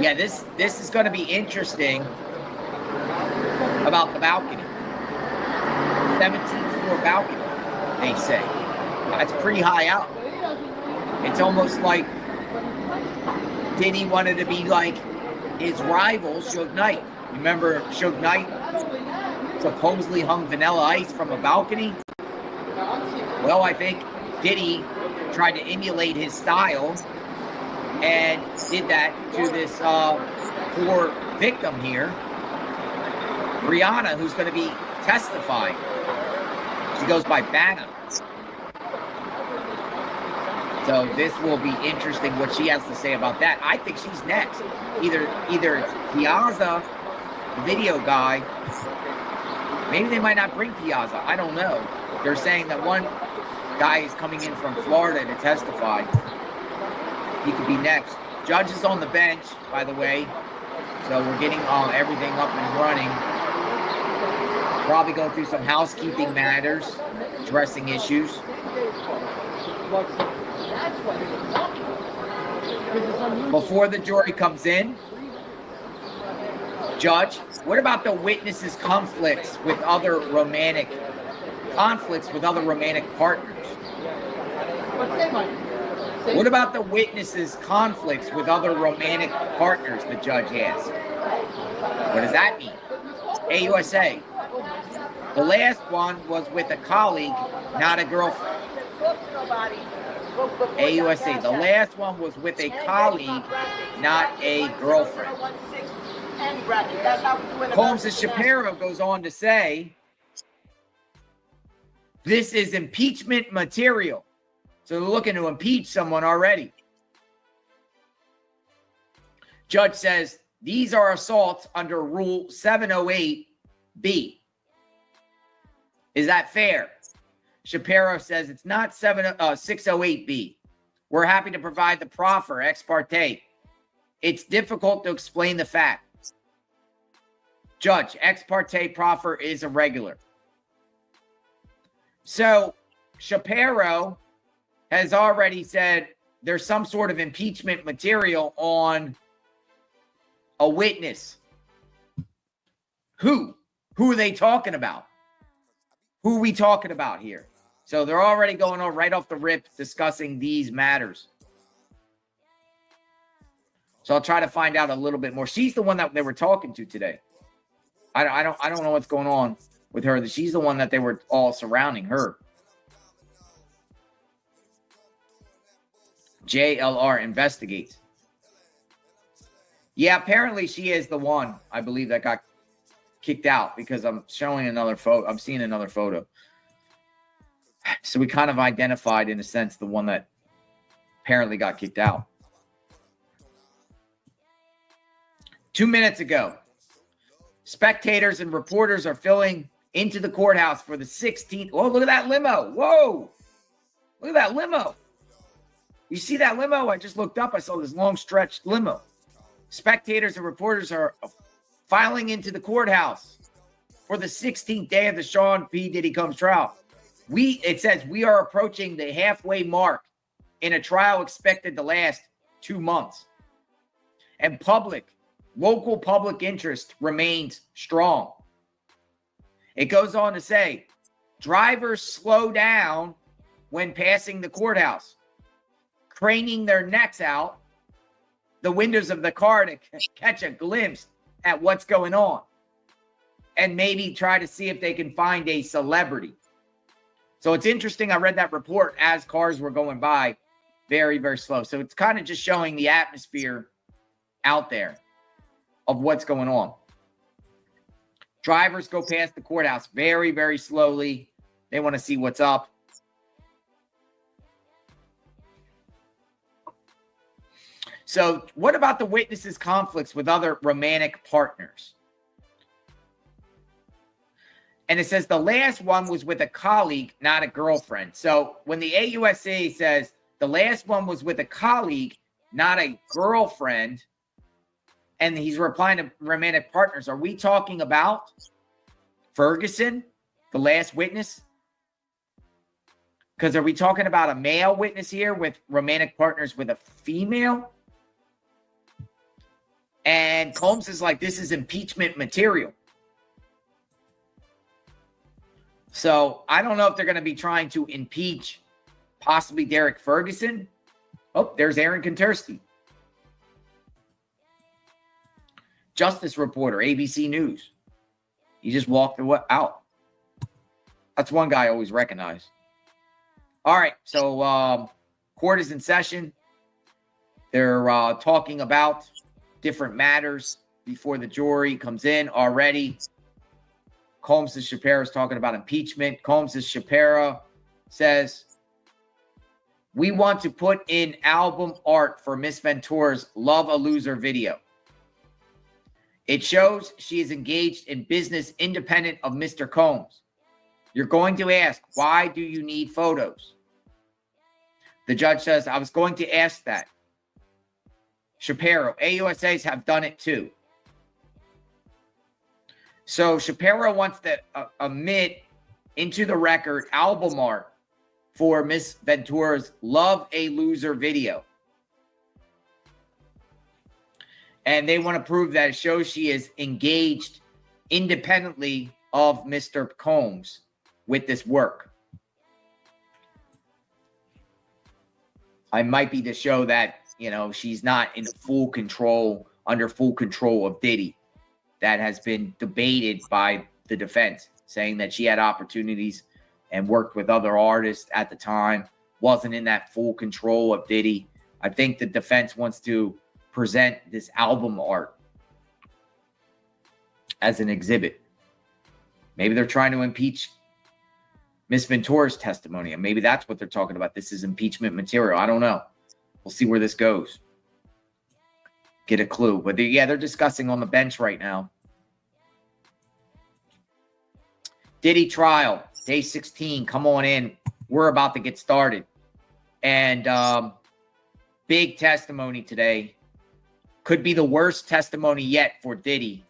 Yeah, this is going to be interesting about the balcony. 17th floor balcony, they say. That's pretty high out. It's almost like Diddy wanted to be like his rival, Suge Knight. Remember Suge Knight supposedly hung Vanilla Ice from a balcony? Well, I think Diddy tried to emulate his style and did that to this poor victim here, Brianna, who's going to be testifying. She goes by Banna. So this will be interesting what she has to say about that. I think she's next. Either it's Piazza, the video guy. Maybe they might not bring Piazza. I don't know. They're saying that one guy is coming in from Florida to testify. He could be next. Judge is on the bench, by the way. So we're getting everything up and running. Probably go through some housekeeping matters, addressing issues. Before the jury comes in, Judge, what about the witnesses' conflicts with other romantic partners? What about the witnesses' conflicts with other romantic partners, the judge asked? What does that mean? AUSA. The last one was with a colleague, not a girlfriend. AUSA. The last one was with a colleague, not a girlfriend. Holmes and Shapiro goes on to say, this is impeachment material. So they're looking to impeach someone already. Judge says, these are assaults under Rule 708B. Is that fair? Shapiro says it's not 608B. We're happy to provide the proffer ex parte. It's difficult to explain the fact. Judge, ex parte proffer is irregular. So Shapiro has already said there's some sort of impeachment material on a witness. Who? Who are they talking about? Who are we talking about here? So they're already going on right off the rip discussing these matters. So I'll try to find out a little bit more. She's the one that they were talking to today. I don't know what's going on with her. She's the one that they were all surrounding her. JLR investigates. Yeah, apparently she is the one, I believe, that got kicked out, because I'm showing another photo. I'm seeing another photo. So we kind of identified, in a sense, the one that apparently got kicked out. 2 minutes ago, spectators and reporters are filling into the courthouse for the 16th. Oh, look at that limo. Whoa. Look at that limo. You see that limo? I just looked up. I saw this long stretched limo. Spectators and reporters are filing into the courthouse for the 16th day of the Sean P. Diddy Combs trial. It says we are approaching the halfway mark in a trial expected to last 2 months. And local public interest remains strong. It goes on to say, drivers slow down when passing the courthouse, craning their necks out the windows of the car to catch a glimpse at what's going on, and maybe try to see if they can find a celebrity. So it's interesting. I read that report as cars were going by, very, very slow. So it's kind of just showing the atmosphere out there of what's going on. Drivers go past the courthouse very, very slowly. They want to see what's up. So what about the witnesses' conflicts with other romantic partners? And it says the last one was with a colleague, not a girlfriend. So when the AUSA says the last one was with a colleague, not a girlfriend, and he's replying to romantic partners, are we talking about Ferguson, the last witness? Because are we talking about a male witness here with romantic partners with a female? And Combs is like, this is impeachment material. So I don't know if they're going to be trying to impeach possibly Derek Ferguson. Oh, there's Aaron Kontersky. Justice reporter, ABC News. He just walked out. That's one guy I always recognize. All right, so court is in session. They're talking about different matters before the jury comes in already. Combs and Shapiro is talking about impeachment. Combs and Shapiro says, we want to put in album art for Miss Ventura's Love a Loser video. It shows she is engaged in business independent of Mr. Combs. You're going to ask, why do you need photos? The judge says, I was going to ask that. Shapiro, AUSAs have done it too. So Shapiro wants to omit into the record album art for Miss Ventura's Love a Loser video. And they want to prove that it shows she is engaged independently of Mr. Combs with this work. I might be to show that, you know, she's not in full control, under full control of Diddy. That has been debated by the defense, saying that she had opportunities and worked with other artists at the time, wasn't in that full control of Diddy. I think the defense wants to present this album art as an exhibit. Maybe they're trying to impeach Miss Ventura's testimony, and maybe that's what they're talking about. This is impeachment material. I don't know. We'll see where this goes. get a clue. But they're discussing on the bench right now. Diddy trial, day 16. Come on in. We're about to get started. And big testimony today. Could be the worst testimony yet for Diddy.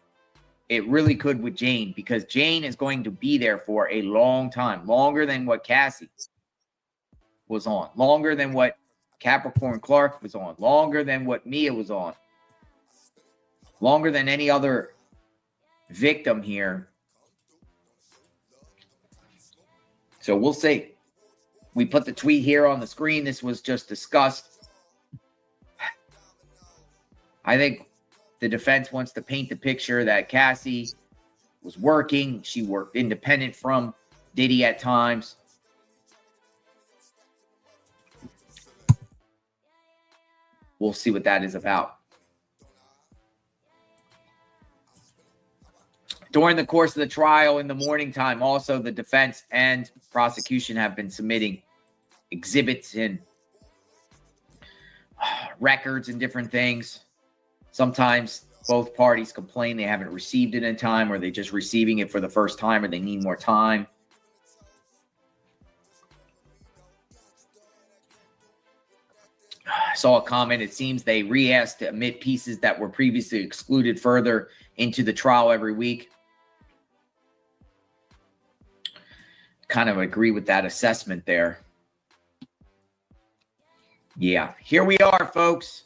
It really could with Jane, because Jane is going to be there for a long time, longer than what Cassie was on, longer than what Capricorn Clark was on, longer than what Mia was on, longer than any other victim here. So we'll see. We put the tweet here on the screen. This was just discussed. I think the defense wants to paint the picture that Cassie was working. She worked independent from Diddy at times. We'll see what that is about. During the course of the trial in the morning time, also the defense and prosecution have been submitting exhibits and records and different things. Sometimes both parties complain they haven't received it in time, or they're just receiving it for the first time, or they need more time. I saw a comment. It seems they re-asked to omit pieces that were previously excluded further into the trial every week. Kind of agree with that assessment there. Yeah, here we are, folks.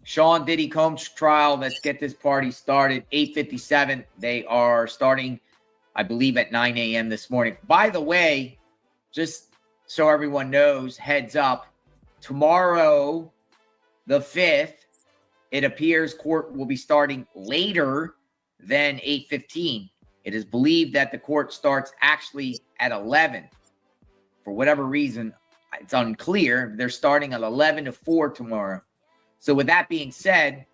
Sean Diddy Combs trial. Let's get this party started. 8:57. They are starting, I believe, at 9 a.m. this morning. By the way, just so everyone knows, heads up, tomorrow, the 5th, it appears court will be starting later than 8:15. It is believed that the court starts actually at 11. For whatever reason, it's unclear. They're starting at 11 to 4 tomorrow. So with that being said,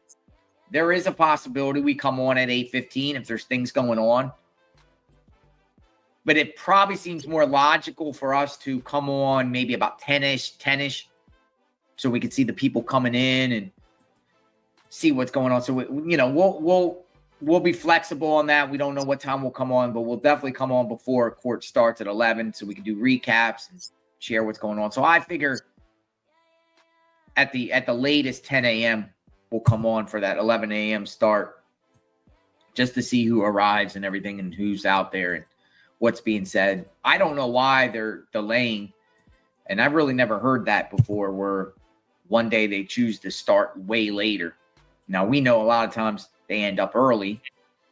there is a possibility we come on at 8:15 if there's things going on. But it probably seems more logical for us to come on maybe about 10-ish, so we can see the people coming in and see what's going on. So we'll be flexible on that. We don't know what time we'll come on, but we'll definitely come on before court starts at 11, so we can do recaps and share what's going on. So I figure at the latest 10 a.m. we'll come on for that 11 a.m. start, just to see who arrives and everything and who's out there and what's being said. I don't know why they're delaying, and I've really never heard that before, where one day they choose to start way later. Now, we know a lot of times they end up early.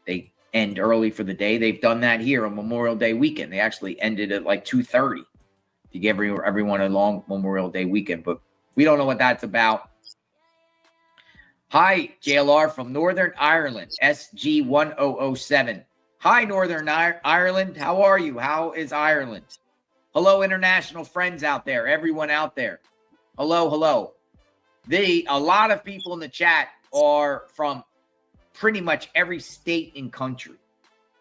They end early for the day. They've done that here on Memorial Day weekend. They actually ended at like 2:30 to give everyone a long Memorial Day weekend, but we don't know what that's about. Hi, JLR from Northern Ireland, SG1007. Hi, Northern Ireland. How are you? How is Ireland? Hello, international friends out there, everyone out there. Hello, hello. A lot of people in the chat are from pretty much every state and country.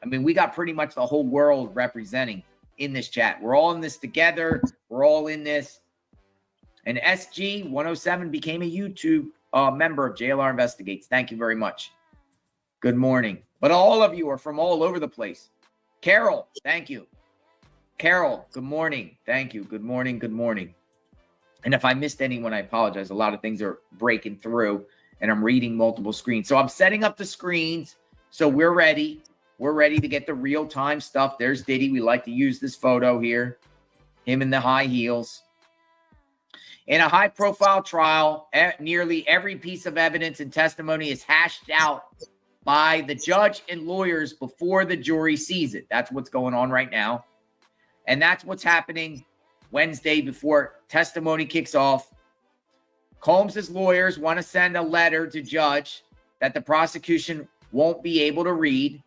I mean, we got pretty much the whole world representing in this chat. We're all in this together. We're all in this. And SG107 became a YouTube member of JLR Investigates. Thank you very much. Good morning. But all of you are from all over the place. Carol, thank you. Carol, good morning. Thank you. Good morning. Good morning. And if I missed anyone, I apologize. A lot of things are breaking through, and I'm reading multiple screens. So I'm setting up the screens, so we're ready. We're ready to get the real-time stuff. There's Diddy. We like to use this photo here. Him in the high heels. In a high-profile trial, nearly every piece of evidence and testimony is hashed out by the judge and lawyers before the jury sees it. That's what's going on right now. And that's what's happening Wednesday before testimony kicks off. Combs's lawyers want to send a letter to judge that the prosecution won't be able to read.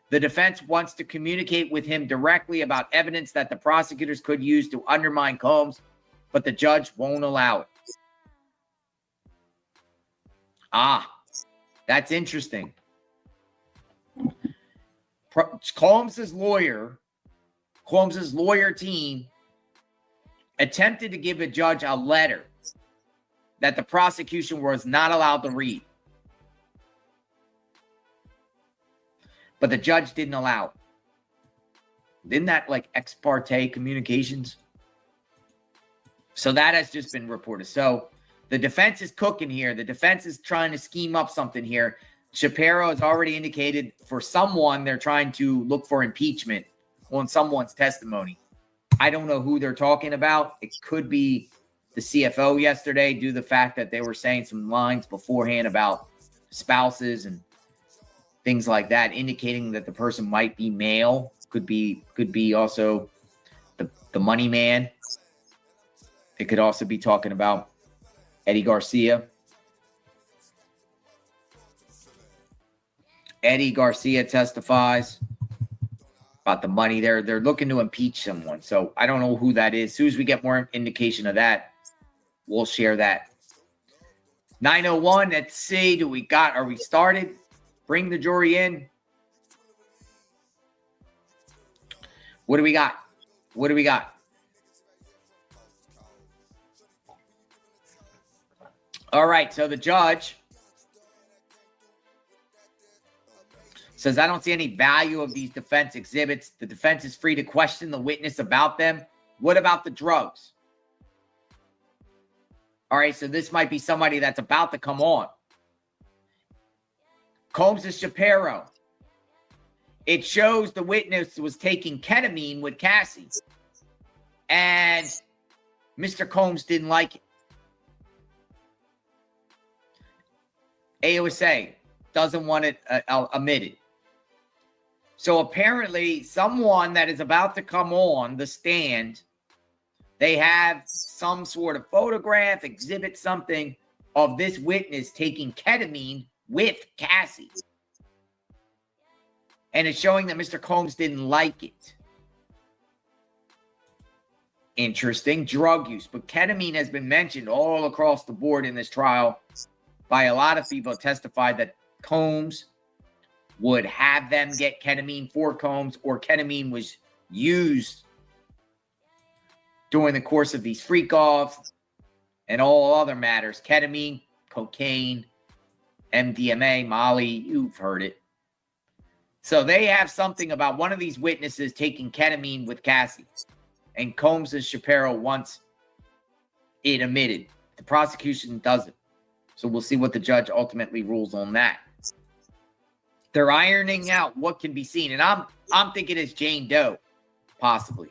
The defense wants to communicate with him directly about evidence that the prosecutors could use to undermine Combs, but the judge won't allow it. That's interesting. Combs's lawyer team attempted to give a judge a letter that the prosecution was not allowed to read. but the judge didn't allow it. Isn't that like ex parte communications? So that has just been reported. So the defense is cooking here. The defense is trying to scheme up something here. Shapiro has already indicated for someone they're trying to look for impeachment on someone's testimony. I don't know who they're talking about. It could be the CFO yesterday due to the fact that they were saying some lines beforehand about spouses and things like that, indicating that the person might be male. Could be also the money man. It could also be talking about Eddie Garcia. Eddie Garcia testifies about the money. They're looking to impeach someone. So I don't know who that is. As soon as we get more indication of that, we'll share that. 9:01. Let's see. Are we started? Bring the jury in. What do we got? What do we got? All right. So the judge says, I don't see any value of these defense exhibits. The defense is free to question the witness about them. What about the drugs? All right. So this might be somebody that's about to come on. Combs and Shapiro. It shows the witness was taking ketamine with Cassie. And Mr. Combs didn't like it. AUSA doesn't want it omitted. So apparently someone that is about to come on the stand, they have some sort of photograph, exhibit something of this witness taking ketamine with Cassie. And it's showing that Mr. Combs didn't like it. Interesting. Drug use. But ketamine has been mentioned all across the board in this trial by a lot of people who testified that Combs would have them get ketamine for Combs, or ketamine was used during the course of these freak-offs and all other matters. Ketamine, cocaine, MDMA, Molly, you've heard it. So they have something about one of these witnesses taking ketamine with Cassie. And Combs and Shapiro wants it omitted. The prosecution doesn't. So we'll see what the judge ultimately rules on that. They're ironing out what can be seen. And I'm thinking it's Jane Doe, possibly.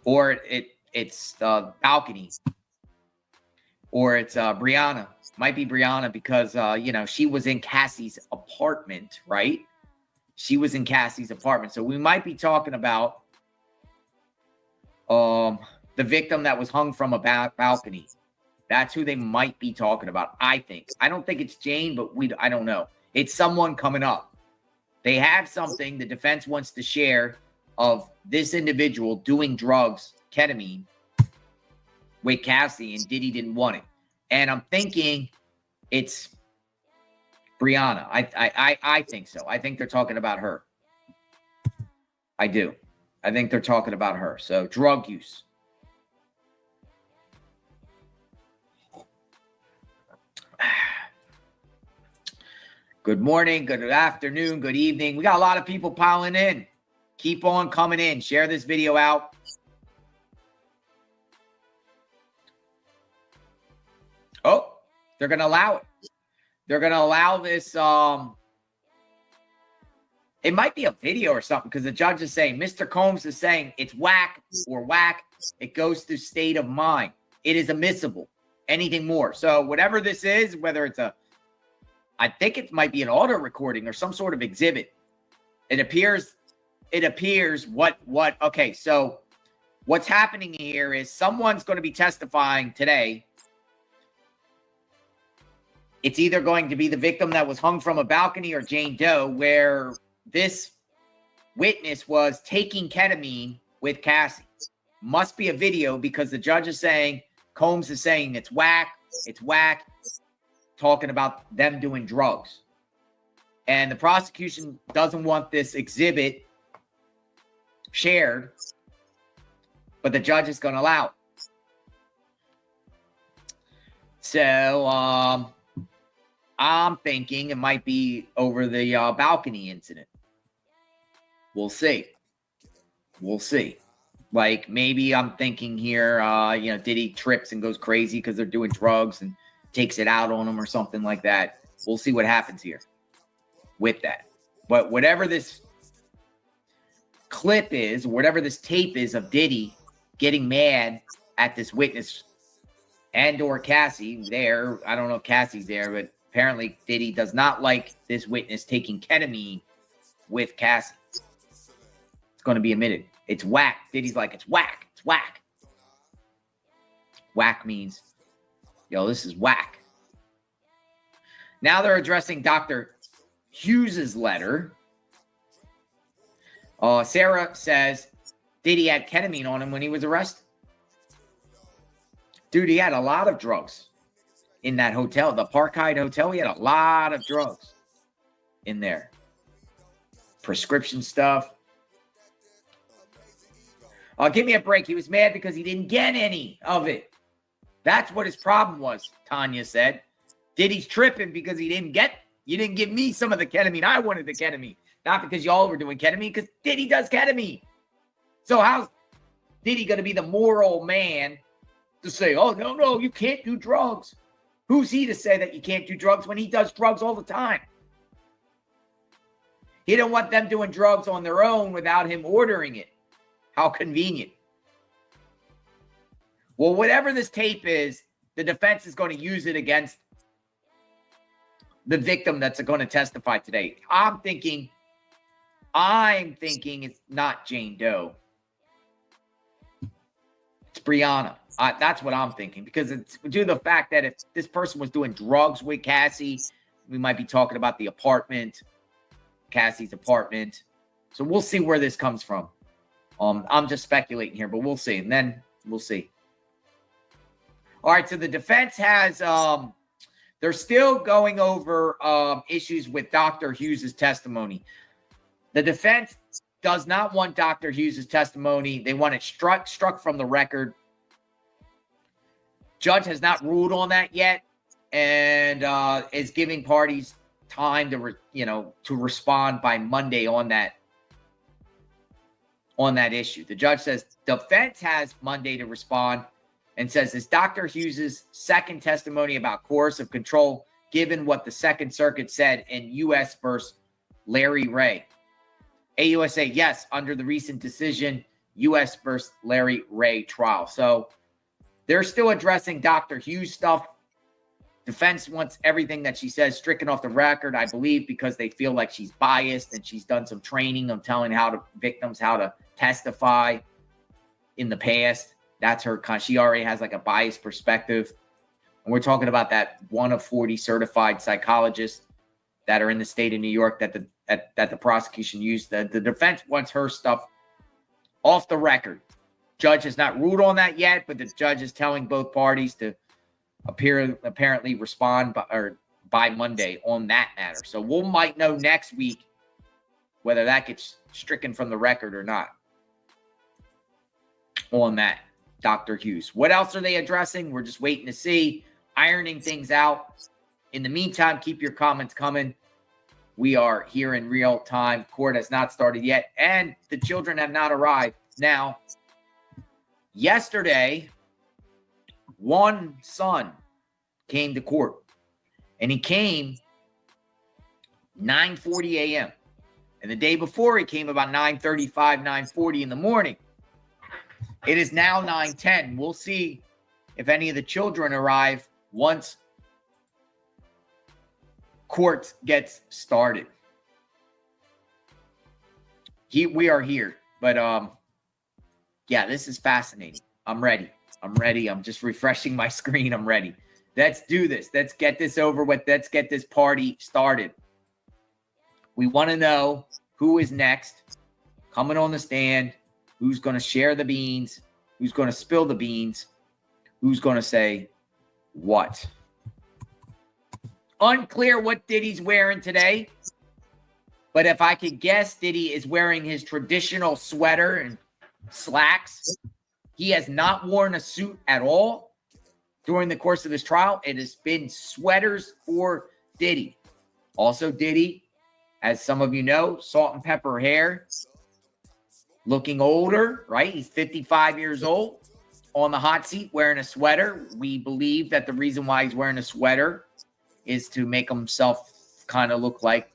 Or it's Balcony. Or it's Brianna. Might be Brianna because, she was in Cassie's apartment, right? She was in Cassie's apartment. So we might be talking about the victim that was hung from a balcony. That's who they might be talking about, I think. I don't think it's Jane, but I don't know. It's someone coming up. They have something the defense wants to share of this individual doing drugs, ketamine, with Cassie, and Diddy didn't want it. And I'm thinking it's Brianna. I think so. I think they're talking about her. I do. I think they're talking about her. So drug use. Good morning, good afternoon, good evening. We got a lot of people piling in. Keep on coming in. Share this video out. Oh, they're going to allow it. They're going to allow this. It might be a video or something because the judge is saying, Mr. Combs is saying it's whack or whack. It goes through state of mind. It is admissible. Anything more. So whatever this is, whether it's I think it might be an auto recording or some sort of exhibit. It appears okay. So what's happening here is someone's going to be testifying today. It's either going to be the victim that was hung from a balcony or Jane Doe, where this witness was taking ketamine with Cassie. Must be a video because the judge is saying, Combs is saying it's whack, talking about them doing drugs. And the prosecution doesn't want this exhibit shared, but the judge is going to allow it. So, I'm thinking it might be over the balcony incident. We'll see. We'll see. Like, maybe I'm thinking here, Diddy trips and goes crazy because they're doing drugs and takes it out on him or something like that. We'll see what happens here with that. But whatever this clip is, whatever this tape is of Diddy getting mad at this witness and or Cassie there, I don't know if Cassie's there, but apparently Diddy does not like this witness taking ketamine with Cassie. It's going to be admitted. It's whack. Diddy's like, it's whack. It's whack. Whack means, yo, this is whack. Now they're addressing Dr. Hughes's letter. Sarah says Diddy had ketamine on him when he was arrested. Dude, he had a lot of drugs in that hotel, the Parkide Hotel. He had a lot of drugs in there. Prescription stuff. Give me a break. He was mad because he didn't get any of it. That's what his problem was, Tanya said. Diddy's tripping because you didn't give me some of the ketamine. I wanted the ketamine. Not because y'all were doing ketamine, because Diddy does ketamine. So how's Diddy going to be the moral man to say, oh, no, you can't do drugs? Who's he to say that you can't do drugs when he does drugs all the time? He didn't want them doing drugs on their own without him ordering it. How convenient. Well, whatever this tape is, the defense is going to use it against the victim that's going to testify today. I'm thinking it's not Jane Doe. It's Brianna. That's what I'm thinking, because it's due to the fact that if this person was doing drugs with Cassie, we might be talking about the apartment, Cassie's apartment. So we'll see where this comes from. I'm just speculating here, but we'll see. And then we'll see. All right, so the defense has, they're still going over issues with Dr. Hughes's testimony. The defense does not want Dr. Hughes's testimony. They want it struck from the record. Judge has not ruled on that yet, and is giving parties time to respond by Monday on that issue. The judge says defense has Monday to respond and says, is Dr. Hughes's second testimony about coercive control, given what the Second Circuit said in U.S. versus Larry Ray? AUSA, yes, under the recent decision, U.S. versus Larry Ray trial. So they're still addressing Dr. Hughes stuff. Defense wants everything that she says stricken off the record, I believe, because they feel like she's biased and she's done some training on telling victims how to testify in the past. That's her. She already has like a biased perspective. And we're talking about that one of 40 certified psychologists that are in the state of New York that the prosecution used. The defense wants her stuff off the record. Judge has not ruled on that yet, but the judge is telling both parties to apparently respond by Monday on that matter. So we might know next week whether that gets stricken from the record or not on that, Dr. Hughes. What else are they addressing? We're just waiting to see, ironing things out. In the meantime, keep your comments coming. We are here in real time. Court has not started yet, and the children have not arrived. Now, yesterday, one son came to court, and he came 9:40 a.m. And the day before, he came about 9:35, 9:40 in the morning. It is now 9:10. We'll see if any of the children arrive once court gets started. We are here, but yeah, this is fascinating. I'm ready. I'm just refreshing my screen. I'm ready. Let's do this. Let's get this over with. Let's get this party started. We want to know who is next coming on the stand, who's going to share the beans, who's going to spill the beans, who's going to say what. Unclear what Diddy's wearing today, but if I could guess, Diddy is wearing his traditional sweater and slacks. He has not worn a suit at all during the course of his trial. It has been sweaters for Diddy. Also Diddy, as some of you know, salt and pepper hair, looking older, right? He's 55 years old, on the hot seat wearing a sweater. We believe that the reason why he's wearing a sweater is to make himself kind of look like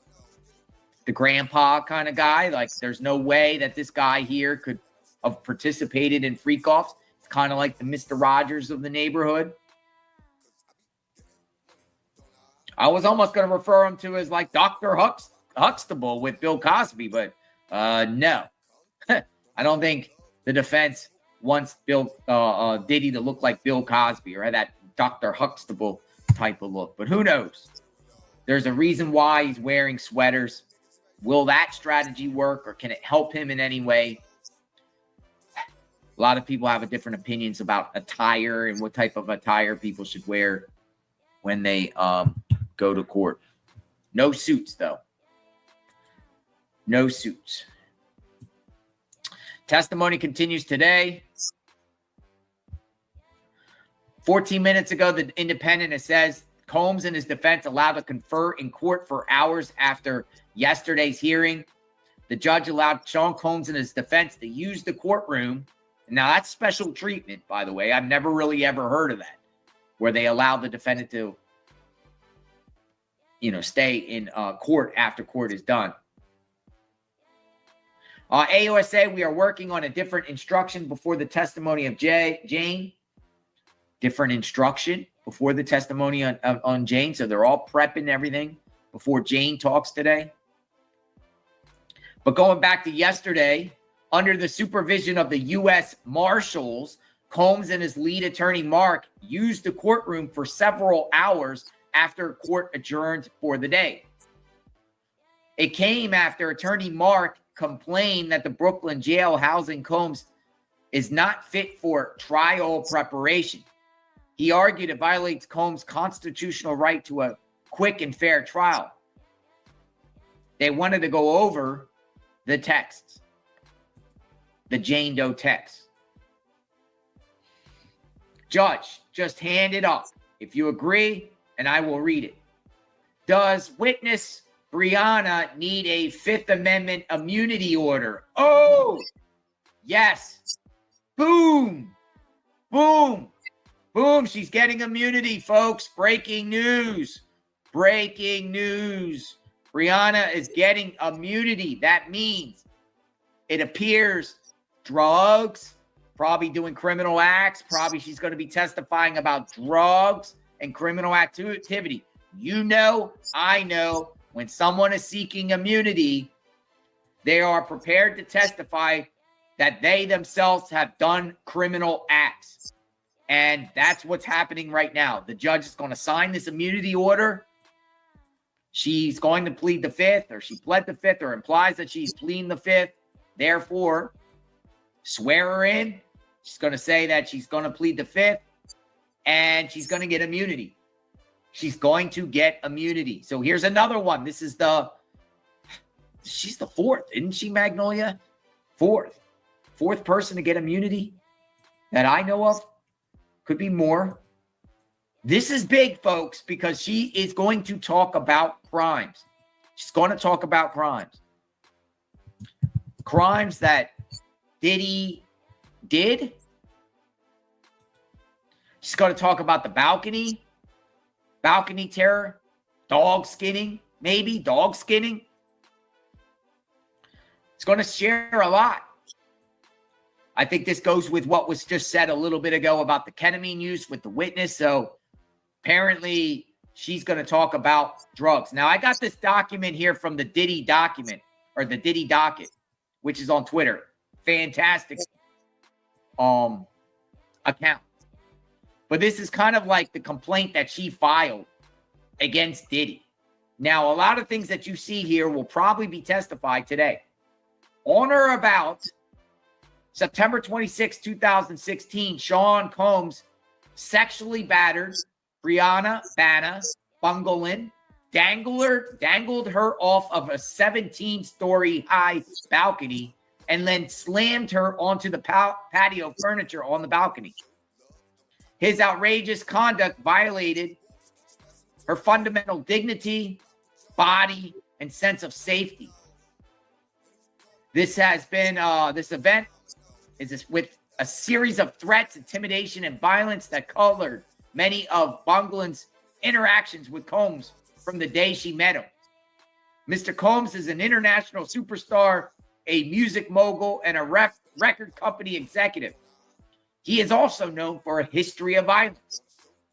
the grandpa kind of guy. Like there's no way that this guy here could have participated in freak-offs. It's kind of like the Mr. Rogers of the neighborhood. I was almost going to refer him to as like Dr. Huxtable with Bill Cosby, but no. I don't think the defense wants Diddy to look like Bill Cosby or that Dr. Huxtable type of look. But who knows? There's a reason why he's wearing sweaters. Will that strategy work, or can it help him in any way? A lot of people have different opinions about attire and what type of attire people should wear when they go to court. No suits, though. No suits. Testimony continues today. 14 minutes ago, the Independent, it says Combs and his defense allowed to confer in court for hours after yesterday's hearing. The judge allowed Sean Combs and his defense to use the courtroom. Now, that's special treatment, by the way. I've never really ever heard of that, where they allow the defendant to, stay in court after court is done. AUSA, we are working on a different instruction before the testimony of Jane. Different instruction before the testimony on Jane. So they're all prepping everything before Jane talks today. But going back to yesterday, under the supervision of the U.S. Marshals, Combs and his lead attorney, Mark, used the courtroom for several hours after court adjourned for the day. It came after attorney Mark complained that the Brooklyn jail housing Combs is not fit for trial preparation. He argued it violates Combs' constitutional right to a quick and fair trial. They wanted to go over the texts, the Jane Doe text. Judge, just hand it up. If you agree, and I will read it. Does witness Brianna need a Fifth Amendment immunity order? Oh, yes. Boom. Boom. Boom. She's getting immunity, folks. Breaking news. Breaking news. Brianna is getting immunity. That means it appears drugs, probably doing criminal acts. Probably she's going to be testifying about drugs and criminal activity. You know, I know, when someone is seeking immunity, they are prepared to testify that they themselves have done criminal acts. And that's what's happening right now. The judge is going to sign this immunity order. She's going to plead the fifth, or she pled the fifth, or implies that she's pleading the fifth. Therefore, swear her in. She's going to say that she's going to plead the fifth, and she's going to get immunity. She's going to get immunity. So here's another one. She's the fourth, isn't she, Magnolia? Fourth person to get immunity that I know of. Could be more. This is big, folks, because she is going to talk about crimes. She's going to talk about crimes. Crimes that Diddy did. She's going to talk about the balcony terror, dog skinning, maybe dog skinning. It's going to share a lot. I think this goes with what was just said a little bit ago about the ketamine use with the witness. So apparently she's going to talk about drugs. Now, I got this document here from the Diddy document, or the Diddy docket, which is on Twitter. Fantastic account. But this is kind of like the complaint that she filed against Diddy. Now, a lot of things that you see here will probably be testified today. On or about September 26, 2016, Sean Combs sexually battered Brianna Bana Bungolin, dangled her off of a 17-story high balcony, and then slammed her onto the patio furniture on the balcony. His outrageous conduct violated her fundamental dignity, body, and sense of safety. This has been, this event is with a series of threats, intimidation, and violence that colored many of Bunglin's interactions with Combs from the day she met him. Mr. Combs is an international superstar, a music mogul, and a record company executive. He is also known for a history of violence,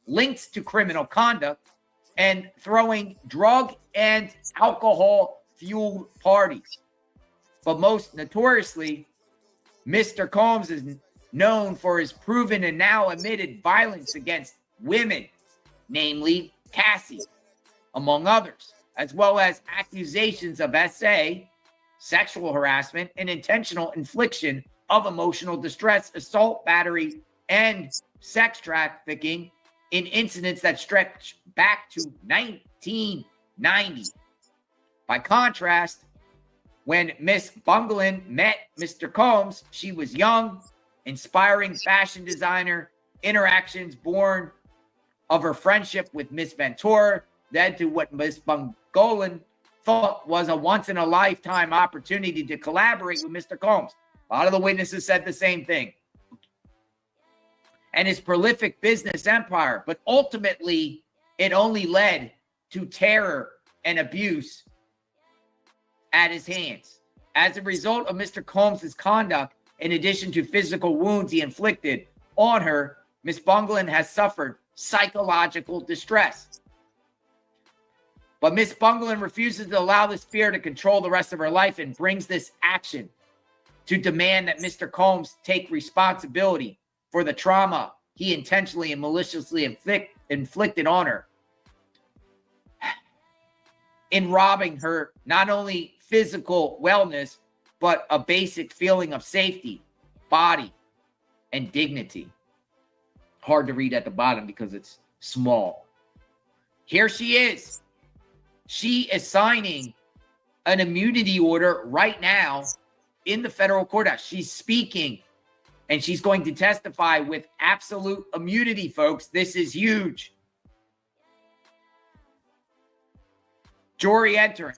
links to criminal conduct, and throwing drug and alcohol-fueled parties. But most notoriously, Mr. Combs is known for his proven and now admitted violence against women, namely Cassie, among others, as well as accusations of SA, sexual harassment, and intentional infliction of emotional distress, assault, battery, and sex trafficking in incidents that stretch back to 1990. By contrast, when Miss Bunglin met Mr. Combs, she was young, inspiring fashion designer. Interactions born of her friendship with Miss Ventura led to what Miss Bunglin thought was a once-in-a-lifetime opportunity to collaborate with Mr. Combs. A lot of the witnesses said the same thing. And his prolific business empire, but ultimately it only led to terror and abuse at his hands. As a result of Mr. Combs' conduct, in addition to physical wounds he inflicted on her, Miss Bunglin has suffered psychological distress. But Miss Bunglin refuses to allow this fear to control the rest of her life and brings this action to demand that Mr. Combs take responsibility for the trauma he intentionally and maliciously inflicted on her in robbing her not only physical wellness, but a basic feeling of safety, body, and dignity. Hard to read at the bottom because it's small. Here she is. She is signing an immunity order right now in the federal courthouse. She's speaking and she's going to testify with absolute immunity, folks. This is huge. Jury entering.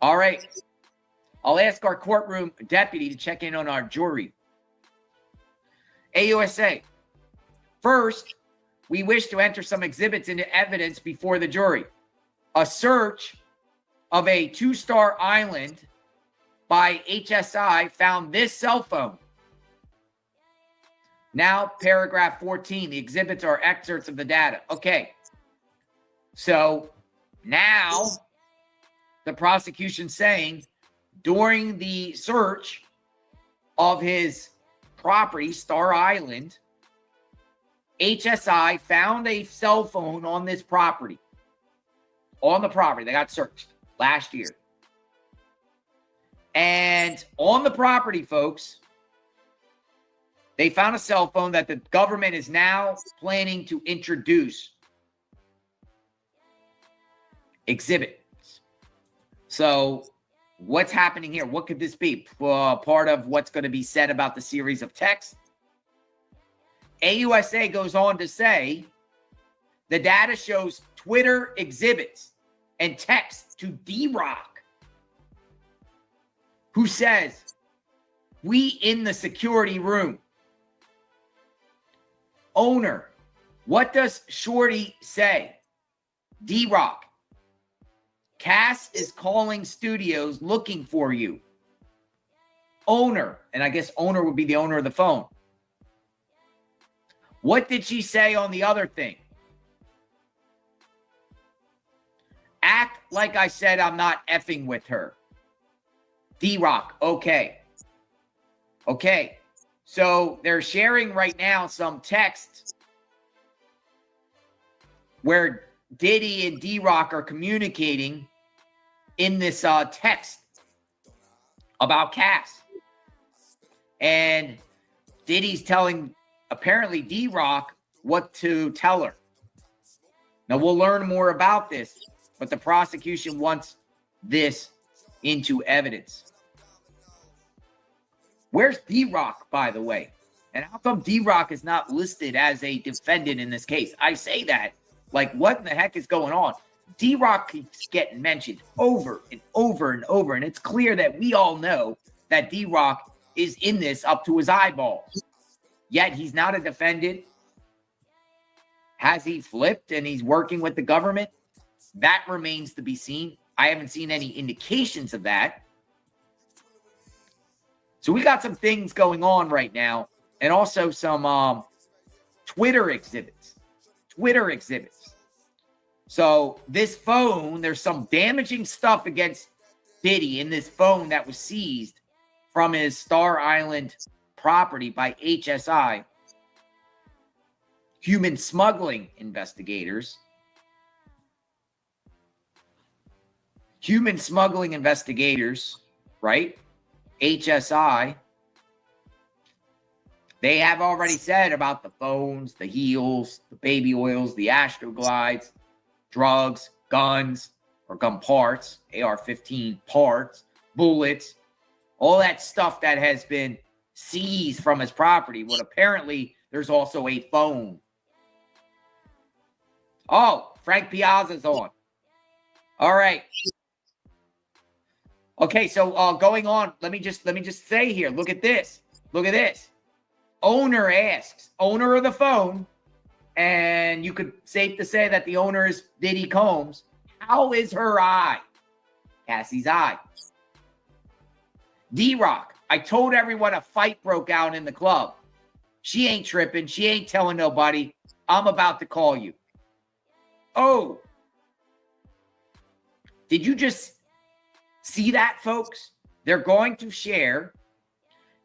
All right. I'll ask our courtroom deputy to check in on our jury. AUSA. First, we wish to enter some exhibits into evidence before the jury. A search of a two-star island by HSI found this cell phone. Now, paragraph 14. The exhibits are excerpts of the data. Okay. So now the prosecution saying during the search of his property, Star Island, HSI found a cell phone on this property. On the property. They got searched last year. And on the property, folks, they found a cell phone that the government is now planning to introduce exhibits. So what's happening here? What could this be? Part of what's going to be said about the series of texts? AUSA goes on to say the data shows Twitter exhibits and texts to D-Rock, who says, "We in the security room." Owner, what does Shorty say? D-Rock, Cass is calling studios looking for you. Owner, and I guess owner would be the owner of the phone. What did she say on the other thing? Act like I said I'm not effing with her. D-Rock, okay. Okay, so they're sharing right now some texts where Diddy and D-Rock are communicating in this text about Cass. And Diddy's telling, apparently, D-Rock what to tell her. Now, we'll learn more about this, but the prosecution wants this into evidence. Where's D-Rock, by the way? And how come D-Rock is not listed as a defendant in this case? I say that, like, what in the heck is going on? D-Rock keeps getting mentioned over and over and over, and it's clear that we all know that D-Rock is in this up to his eyeballs. Yet he's not a defendant. Has he flipped and he's working with the government? That remains to be seen. I haven't seen any indications of that. So we got some things going on right now, and also some Twitter exhibits. So this phone, there's some damaging stuff against Diddy in this phone that was seized from his Star Island property by HSI, human smuggling investigators. Human smuggling investigators, right? HSI. They have already said about the phones, the heels, the baby oils, the Astroglides, drugs, guns, or gun parts, AR-15 parts, bullets, all that stuff that has been seized from his property. Well, apparently there's also a phone. Oh, Frank Piazza's on. All right. Okay, so going on, let me just say here, look at this. Look at this. Owner asks, owner of the phone, and you could safe to say that the owner is Diddy Combs. How is her eye? Cassie's eye. D-Rock, I told everyone a fight broke out in the club. She ain't tripping. She ain't telling nobody. I'm about to call you. Oh. Did you just see that, folks? They're going to share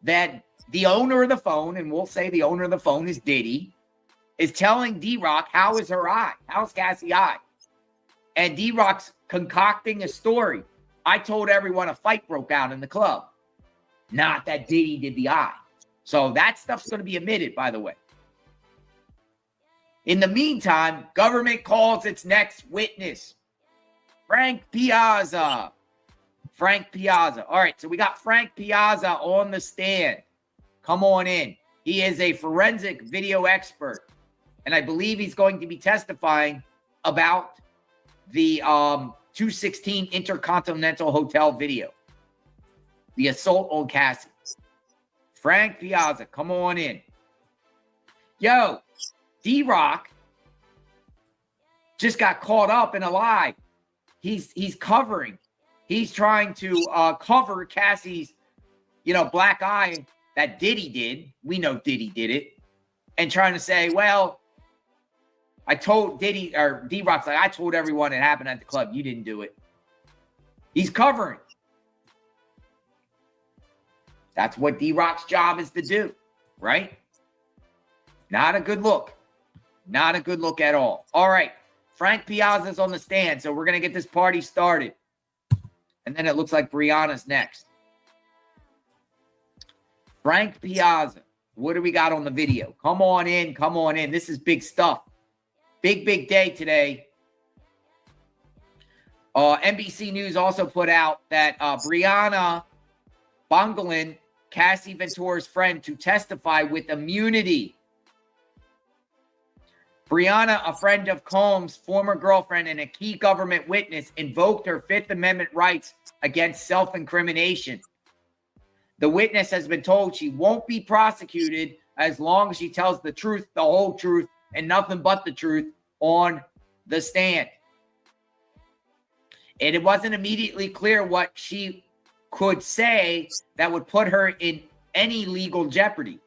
that the owner of the phone, and we'll say the owner of the phone is Diddy, is telling D-Rock, how is her eye? How's Cassie's eye? And D-Rock's concocting a story. I told everyone a fight broke out in the club. Not that Diddy did the eye. So that stuff's going to be omitted, by the way. In the meantime, government calls its next witness. Frank Piazza. Frank Piazza. All right, so we got Frank Piazza on the stand. Come on in. He is a forensic video expert, and I believe he's going to be testifying about the 216 Intercontinental Hotel video, the assault on Cassie. Frank Piazza, come on in. Yo, D-Rock just got caught up in a lie. He's covering. He's trying to cover Cassie's, black eye that Diddy did. We know Diddy did it. And trying to say, well, I told Diddy, or D-Rock's like, I told everyone it happened at the club. You didn't do it. He's covering. That's what D-Rock's job is to do, right? Not a good look. Not a good look at all. All right. Frank Piazza's on the stand, so we're going to get this party started. And then it looks like Brianna's next. Frank Piazza, what do we got on the video? Come on in, come on in. This is big stuff. Big, big day today. NBC News also put out that Brianna Bongolan, Cassie Ventura's friend, to testify with immunity. Brianna, a friend of Combs' former girlfriend and a key government witness, invoked her Fifth Amendment rights against self-incrimination. The witness has been told she won't be prosecuted as long as she tells the truth, the whole truth, and nothing but the truth on the stand. And it wasn't immediately clear what she could say that would put her in any legal jeopardy.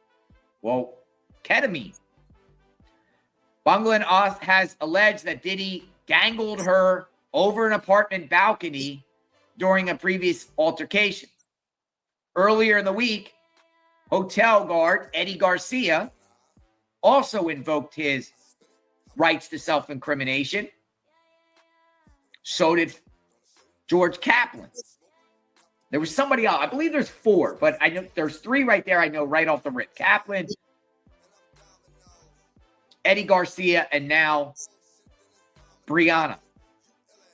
Well, ketamine. Bongolan has alleged that Diddy dangled her over an apartment balcony during a previous altercation. Earlier in the week, hotel guard Eddie Garcia also invoked his rights to self-incrimination. So did George Kaplan. There was somebody else. I believe there's four, but I know there's three right there. I know right off the rip. Kaplan, Eddie Garcia, and now Brianna.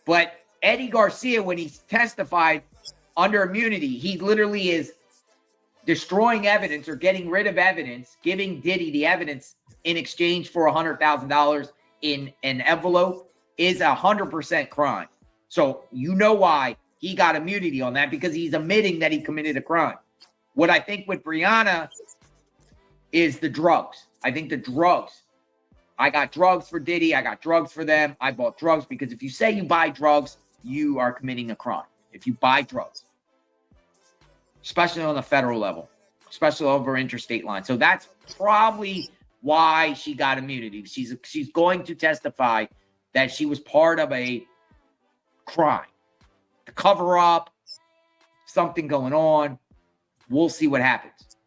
But Eddie Garcia, when he testified under immunity, he literally is destroying evidence or getting rid of evidence, giving Diddy the evidence in exchange for $100,000 in an envelope is 100% crime. So you know why he got immunity on that, because he's admitting that he committed a crime. What I think with Brianna is the drugs. I think the drugs. I got drugs for Diddy. I got drugs for them. I bought drugs because if you say you buy drugs, you are committing a crime. If you buy drugs, especially on the federal level, especially over interstate lines. So that's probably why she got immunity. She's going to testify that she was part of a crime, the cover up, something going on. We'll see what happens.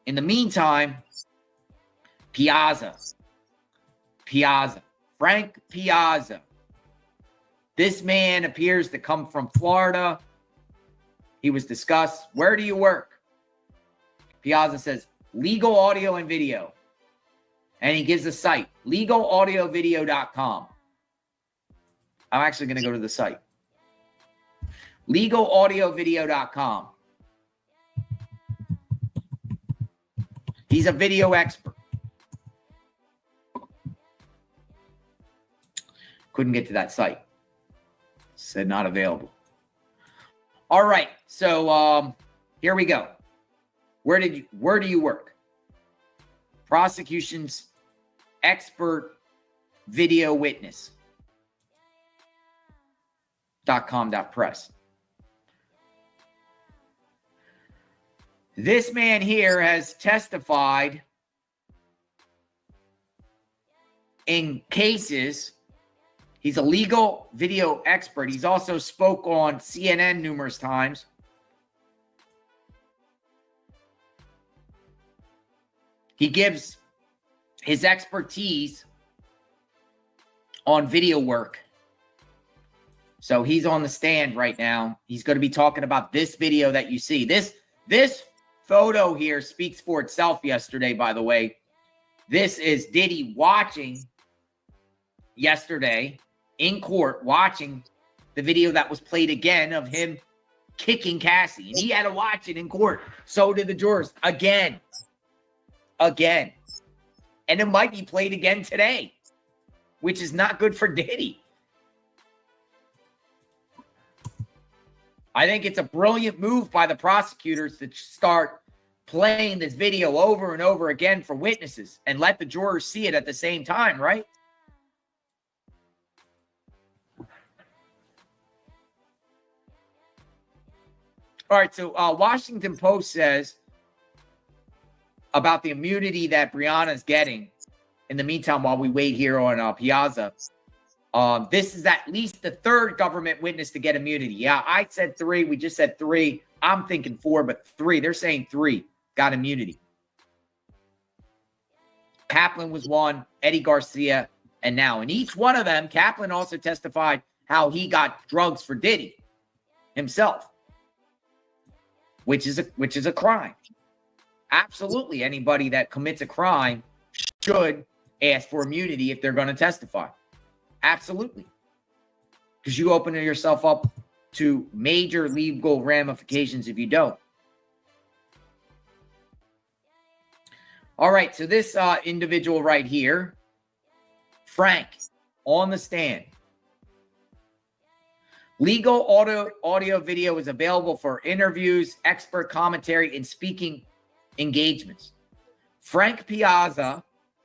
In the meantime, Piazza, Frank Piazza. This man appears to come from Florida. He was discussed. Where do you work? Piazza says, legal audio and video. And he gives the site, legalaudiovideo.com. I'm actually going to go to the site. Legalaudiovideo.com. He's a video expert. Couldn't get to that site. Said not available. All right. So here we go. Where do you work? Prosecution's expert video witness. .com.press. This man here has testified in cases. He's a legal video expert. He's also spoke on CNN numerous times. He gives his expertise on video work. So he's on the stand right now. He's going to be talking about this video that you see. This photo here speaks for itself yesterday, by the way. This is Diddy watching yesterday in court, watching the video that was played again of him kicking Cassie. And he had to watch it in court. So did the jurors. Again. And it might be played again today, which is not good for Diddy. I think it's a brilliant move by the prosecutors to start playing this video over and over again for witnesses and let the jurors see it at the same time, right? All right, so Washington Post says about the immunity that Brianna's getting. In the meantime, while we wait here on Piazza, this is at least the third government witness to get immunity. Yeah, I said 3. We just said 3. I'm thinking 4, but 3. They're saying 3 got immunity. Kaplan was 1, Eddie Garcia, and now. And each one of them, Kaplan also testified how he got drugs for Diddy himself, which is a crime. Absolutely, anybody that commits a crime should ask for immunity if they're going to testify. Absolutely. Because you open yourself up to major legal ramifications if you don't. All right, so this individual right here, Frank, on the stand. Legal audio video is available for interviews, expert commentary, and speaking engagements. Frank Piazza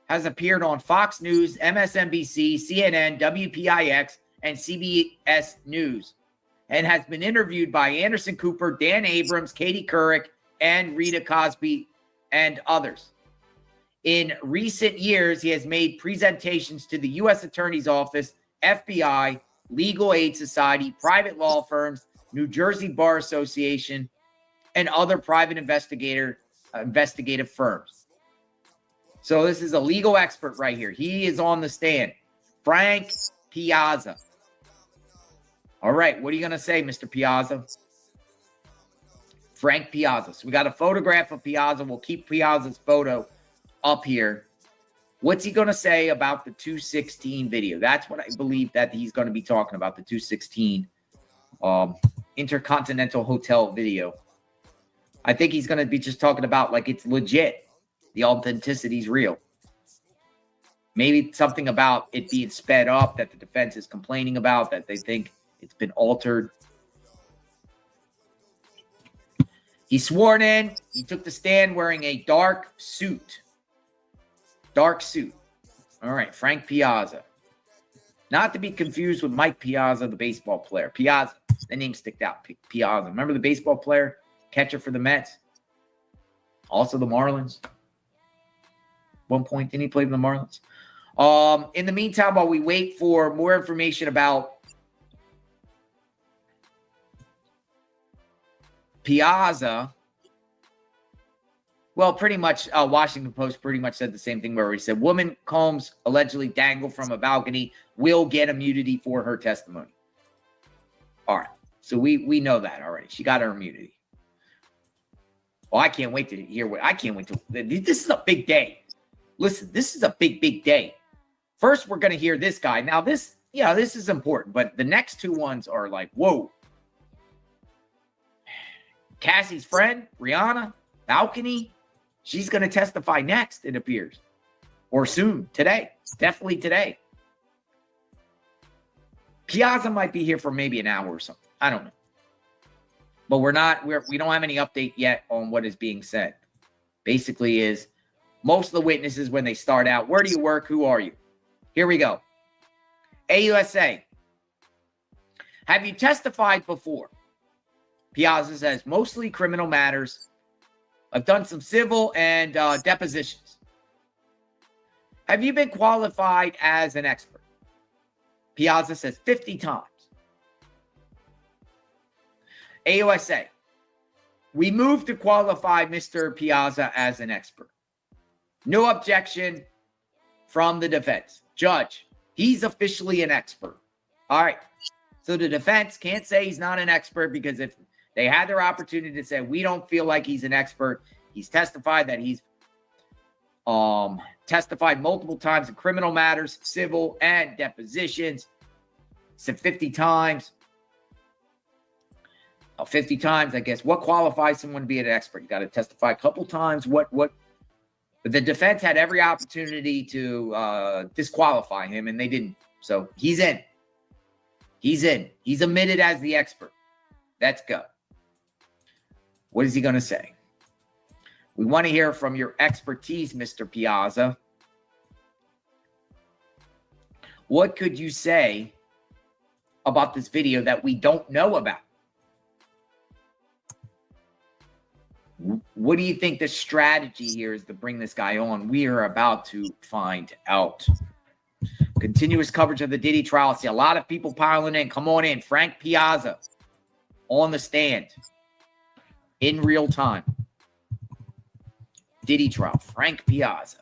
has appeared on Fox News, MSNBC, CNN, WPIX, and CBS News, and has been interviewed by Anderson Cooper, Dan Abrams, Katie Couric, and Rita Cosby, and others. In recent years, he has made presentations to the U.S. Attorney's Office, FBI, Legal Aid Society, private law firms, New Jersey Bar Association, and other private investigative firms. So this is a legal expert right here. He is on the stand. Frank Piazza. All right, what are you going to say, Mr. Piazza? Frank Piazza. So we got a photograph of Piazza. We'll keep Piazza's photo up here. What's he going to say about the 216 video? That's what I believe that he's going to be talking about, the 216 Intercontinental Hotel video. I think he's going to be just talking about like it's legit. The authenticity is real. Maybe something about it being sped up that the defense is complaining about, that they think it's been altered. He's sworn in. He took the stand wearing a dark suit. Dark suit. All right, Frank Piazza. Not to be confused with Mike Piazza, the baseball player. Piazza, the name sticked out. Piazza. Remember the baseball player? Catcher for the Mets. Also the Marlins. One point, didn't he play for the Marlins? In the meantime, while we wait for more information about Piazza, well, pretty much Washington Post pretty much said the same thing where he said, woman Combs allegedly dangled from a balcony will get immunity for her testimony. All right. So we know that already. She got her immunity. Well, I can't wait to hear what I can't wait to. This is a big day. Listen, this is a big, big day. First, we're going to hear this guy. Now, this is important, but the next two ones are like, whoa. Cassie's friend, Rihanna, balcony. She's going to testify next, it appears. Or soon, today. Definitely today. Piazza might be here for maybe an hour or something. I don't know. But we don't have any update yet on what is being said. Basically is most of the witnesses when they start out, where do you work? Who are you? Here we go. AUSA. Have you testified before? Piazza says, mostly criminal matters. I've done some civil and depositions. Have you been qualified as an expert? Piazza says 50 times. AUSA. We move to qualify Mr. Piazza as an expert. No objection from the defense. Judge, he's officially an expert. All right. So the defense can't say he's not an expert because if they had their opportunity to say, we don't feel like he's an expert. He's testified that he's testified multiple times in criminal matters, civil, and depositions. Said 50 times. 50 times, I guess. What qualifies someone to be an expert? You got to testify a couple times. But the defense had every opportunity to disqualify him, and they didn't. So he's in. He's in. He's admitted as the expert. Let's go. What is he going to say? We want to hear from your expertise, Mr. Piazza. What could you say about this video that we don't know about? What do you think the strategy here is to bring this guy on? We are about to find out. Continuous coverage of the Diddy trial. I see a lot of people piling in. Come on in. Frank Piazza on the stand in real time. Diddy trial. Frank Piazza.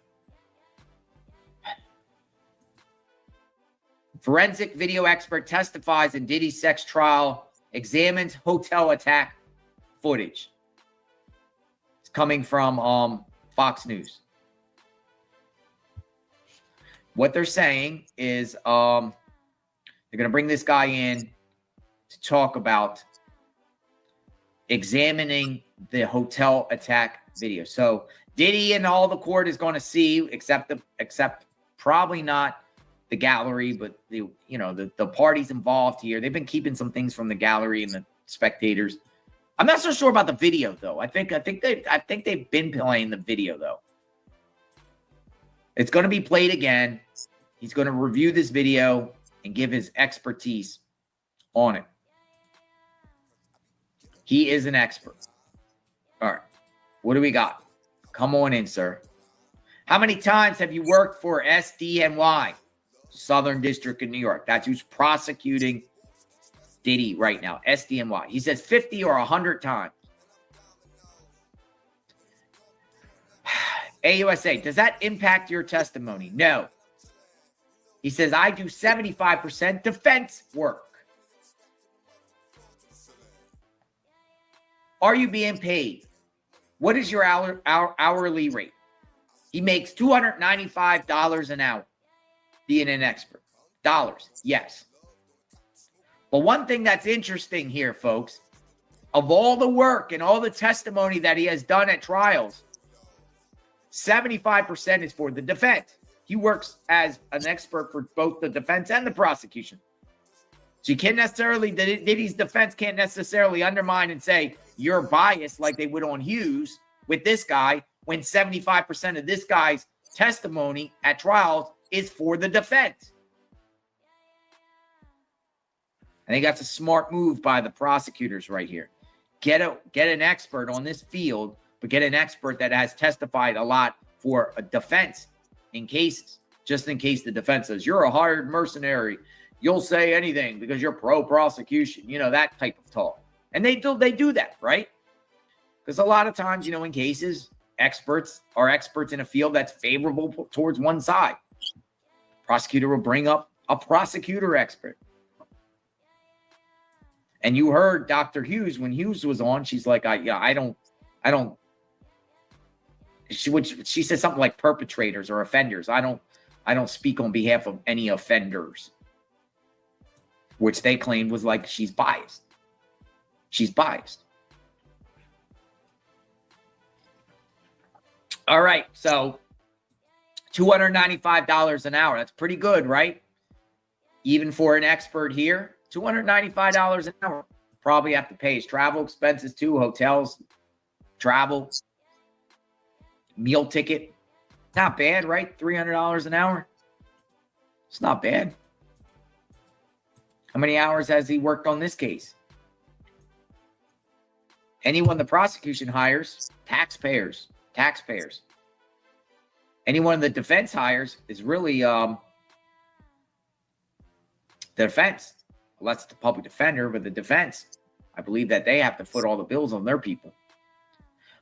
Forensic video expert testifies in Diddy sex trial. Examines hotel attack footage. Coming from Fox News. What they're saying is they're going to bring this guy in to talk about examining the hotel attack video. So Diddy and all the court is going to see, except probably not the gallery, but the parties involved here. They've been keeping some things from the gallery and the spectators. I'm not so sure about the video though. I think they've been playing the video though. It's going to be played again. He's going to review this video and give his expertise on it. He is an expert. All right. What do we got? Come on in, sir. How many times have you worked for SDNY, Southern District of New York? That's who's prosecuting Diddy right now, SDNY. He says 50 or 100 times. AUSA, does that impact your testimony? No. He says, I do 75% defense work. Are you being paid? What is your hourly rate? He makes $295 an hour being an expert. Dollars, yes. But one thing that's interesting here, folks, Of all the work and all the testimony that he has done at trials, 75% is for the defense. He works as an expert for both the defense and the prosecution. So you can't necessarily, Diddy's defense can't necessarily undermine and say you're biased like they would on Hughes with this guy when 75% of this guy's testimony at trials is for the defense. I think that's a smart move by the prosecutors right here. Get an expert on this field, but get an expert that has testified a lot for a defense in cases, just in case the defense says you're a hired mercenary. You'll say anything because you're pro-prosecution, you know, that type of talk. And they do that, right? Because a lot of times, you know, in cases, experts are experts in a field that's favorable towards one side. Prosecutor will bring up a prosecutor expert. And you heard Dr. Hughes when Hughes was on. She's like, I don't. She said something like perpetrators or offenders. I don't speak on behalf of any offenders, which they claimed was like she's biased. She's biased. All right, so $295 an hour. That's pretty good, right? Even for an expert here, $295 an hour. Probably have to pay his travel expenses too, hotels, travel, meal ticket. Not bad, right? $300 an hour. It's not bad. How many hours has he worked on this case? Anyone the prosecution hires, taxpayers. Anyone the defense hires is really the defense. Well, that's the public defender, but the defense, I believe that they have to foot all the bills on their people.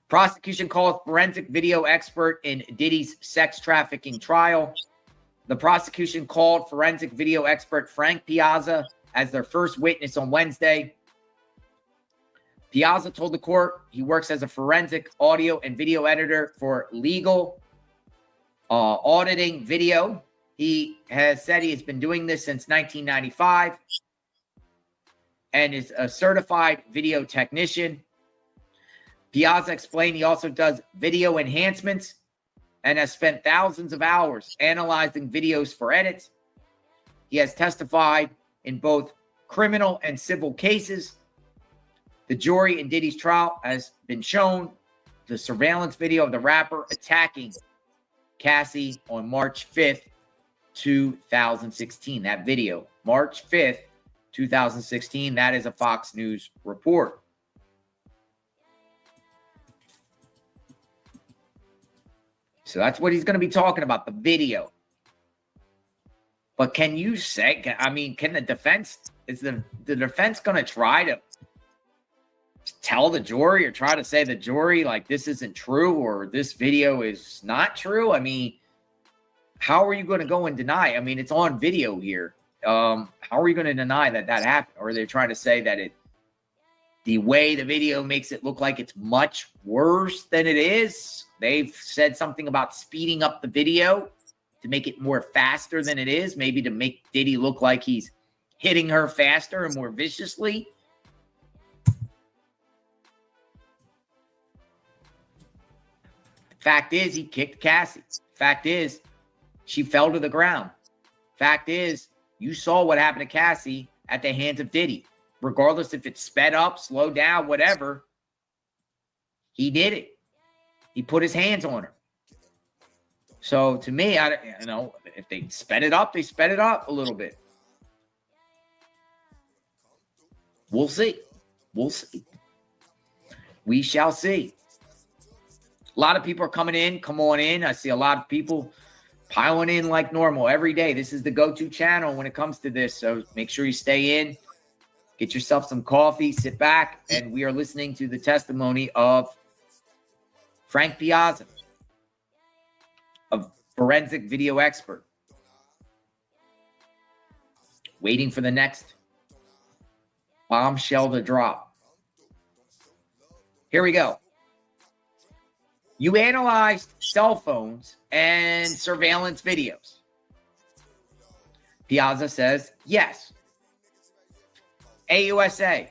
Prosecution calls forensic video expert in Diddy's sex trafficking trial. The prosecution called forensic video expert Frank Piazza as their first witness on Wednesday. Piazza told the court he works as a forensic audio and video editor for legal auditing video. He has said he has been doing this since 1995 and is a certified video technician. Piazza explained he also does video enhancements and has spent thousands of hours analyzing videos for edits. He has testified in both criminal and civil cases. The jury in Diddy's trial has been shown the surveillance video of the rapper attacking Cassie on March 5th, 2016. That video, March 5th, 2016. That is a Fox News report. So that's what he's going to be talking about, the video. But can you say, can the defense, is the defense going to try to tell the jury or try to say the jury, like, this isn't true or this video is not true? I mean, how are you going to go and deny? I mean, it's on video here. How are you going to deny that happened? Or are they trying to say that the way the video makes it look like it's much worse than it is? They've said something about speeding up the video to make it more faster than it is, maybe to make Diddy look like he's hitting her faster and more viciously. Fact is, he kicked Cassie. Fact is, she fell to the ground. Fact is, you saw what happened to Cassie at the hands of Diddy. Regardless if it sped up, slowed down, whatever, he did it. He put his hands on her. So to me, if they sped it up, they sped it up a little bit. We'll see. We'll see. We shall see. A lot of people are coming in. Come on in. I see a lot of people piling in like normal every day. This is the go-to channel when it comes to this. So make sure you stay in. Get yourself some coffee. Sit back. And we are listening to the testimony of Frank Piazza, a forensic video expert. Waiting for the next bombshell to drop. Here we go. You analyzed cell phones and surveillance videos. Piazza says, yes. AUSA,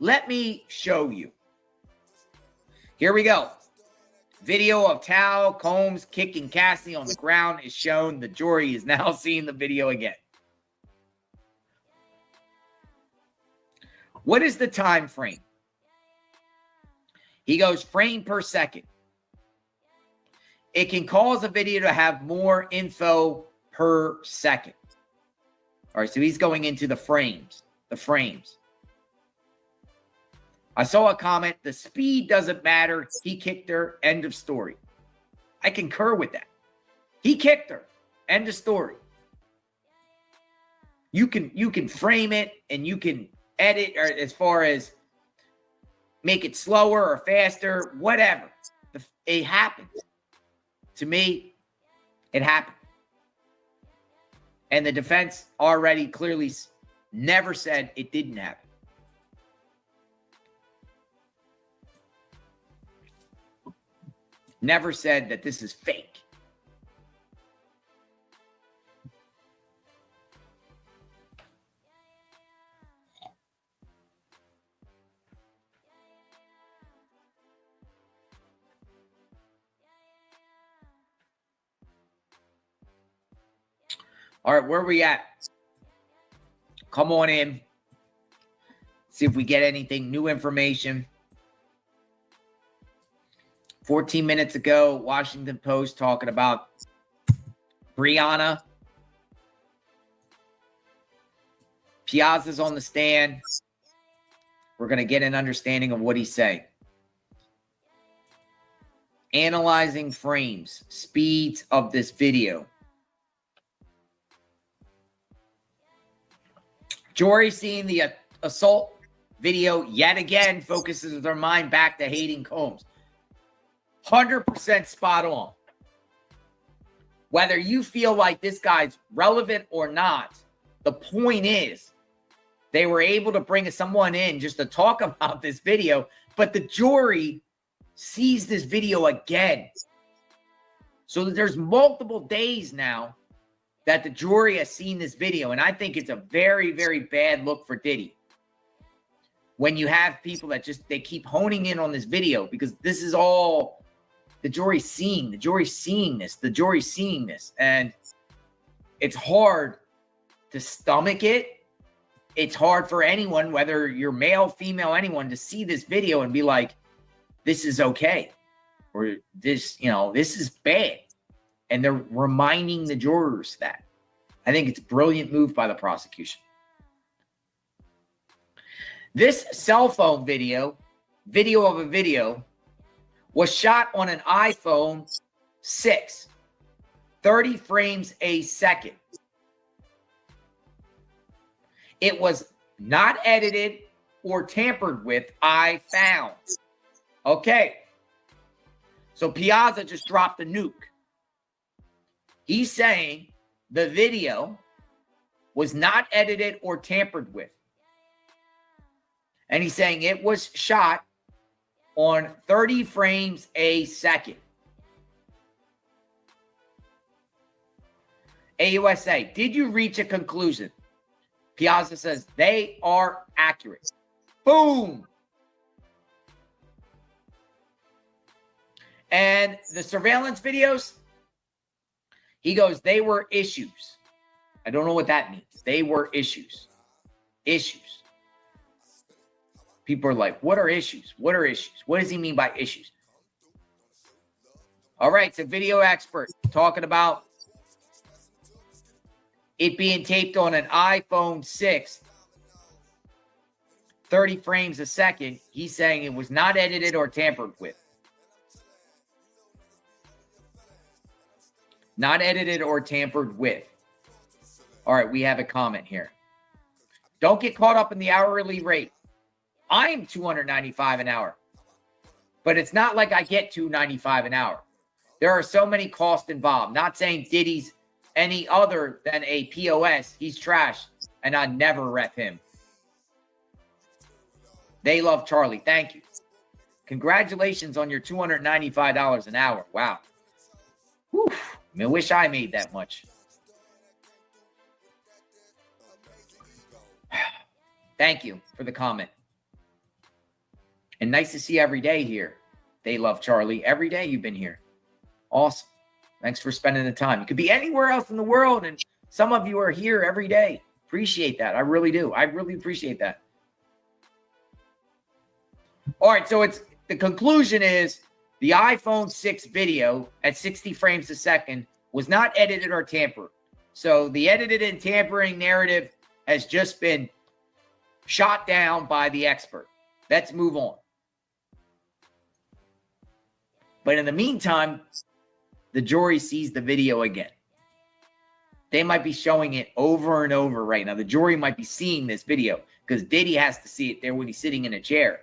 Let me show you. Here we go. Video of Tao Combs kicking Cassie on the ground is shown. The jury is now seeing the video again. What is the time frame? He goes frame per second. It can cause a video to have more info per second. All right, so he's going into the frames. The frames. I saw a comment, the speed doesn't matter. He kicked her. End of story. I concur with that. He kicked her. End of story. You can frame it and you can edit, or as far as make it slower or faster, whatever. It happened. To me, it happened. And the defense already clearly never said it didn't happen. Never said that this is fake. All right, where are we at? Come on in. See if we get anything, new information. 14 minutes ago, Washington Post talking about Brianna. Piazza's on the stand. We're going to get an understanding of what he's saying. Analyzing frames, speeds of this video. Jory seeing the assault video yet again focuses their mind back to hating Combs. 100% spot on. Whether you feel like this guy's relevant or not, the point is they were able to bring someone in just to talk about this video, but the jury sees this video again. So there's multiple days now that the jury has seen this video, and I think it's a very, very bad look for Diddy. When you have people that they keep honing in on this video, because this is all the jury's seeing. The jury's seeing this. The jury's seeing this. And it's hard to stomach it. It's hard for anyone, whether you're male, female, anyone, to see this video and be like, this is okay. Or this, this is bad. And they're reminding the jurors that. I think it's a brilliant move by the prosecution. This cell phone video of a video, was shot on an iPhone 6, 30 frames a second. It was not edited or tampered with, I found. Okay. So Piazza just dropped the nuke. He's saying the video was not edited or tampered with. And he's saying it was shot on 30 frames a second. AUSA, did you reach a conclusion? Piazza says they are accurate. Boom. And the surveillance videos, he goes, they were issues. I don't know what that means. They were issues. Issues. People are like, what are issues? What are issues? What does he mean by issues? All right, so video expert talking about it being taped on an iPhone 6, 30 frames a second. He's saying it was not edited or tampered with. Not edited or tampered with. All right, we have a comment here. Don't get caught up in the hourly rate. I'm $295 an hour, but it's not like I get $295 an hour. There are so many costs involved. Not saying Diddy's any other than a POS. He's trash, and I never rep him. They love Charlie. Thank you. Congratulations on your $295 an hour. Wow. Whew. I wish I made that much. Thank you for the comment. And nice to see you every day here. They love Charlie. Every day you've been here. Awesome. Thanks for spending the time. You could be anywhere else in the world, and some of you are here every day. Appreciate that. I really do. I really appreciate that. All right, so the conclusion is the iPhone 6 video at 60 frames a second was not edited or tampered. So the edited and tampering narrative has just been shot down by the expert. Let's move on. But in the meantime, the jury sees the video again. They might be showing it over and over right now. The jury might be seeing this video because Diddy has to see it there when he's sitting in a chair.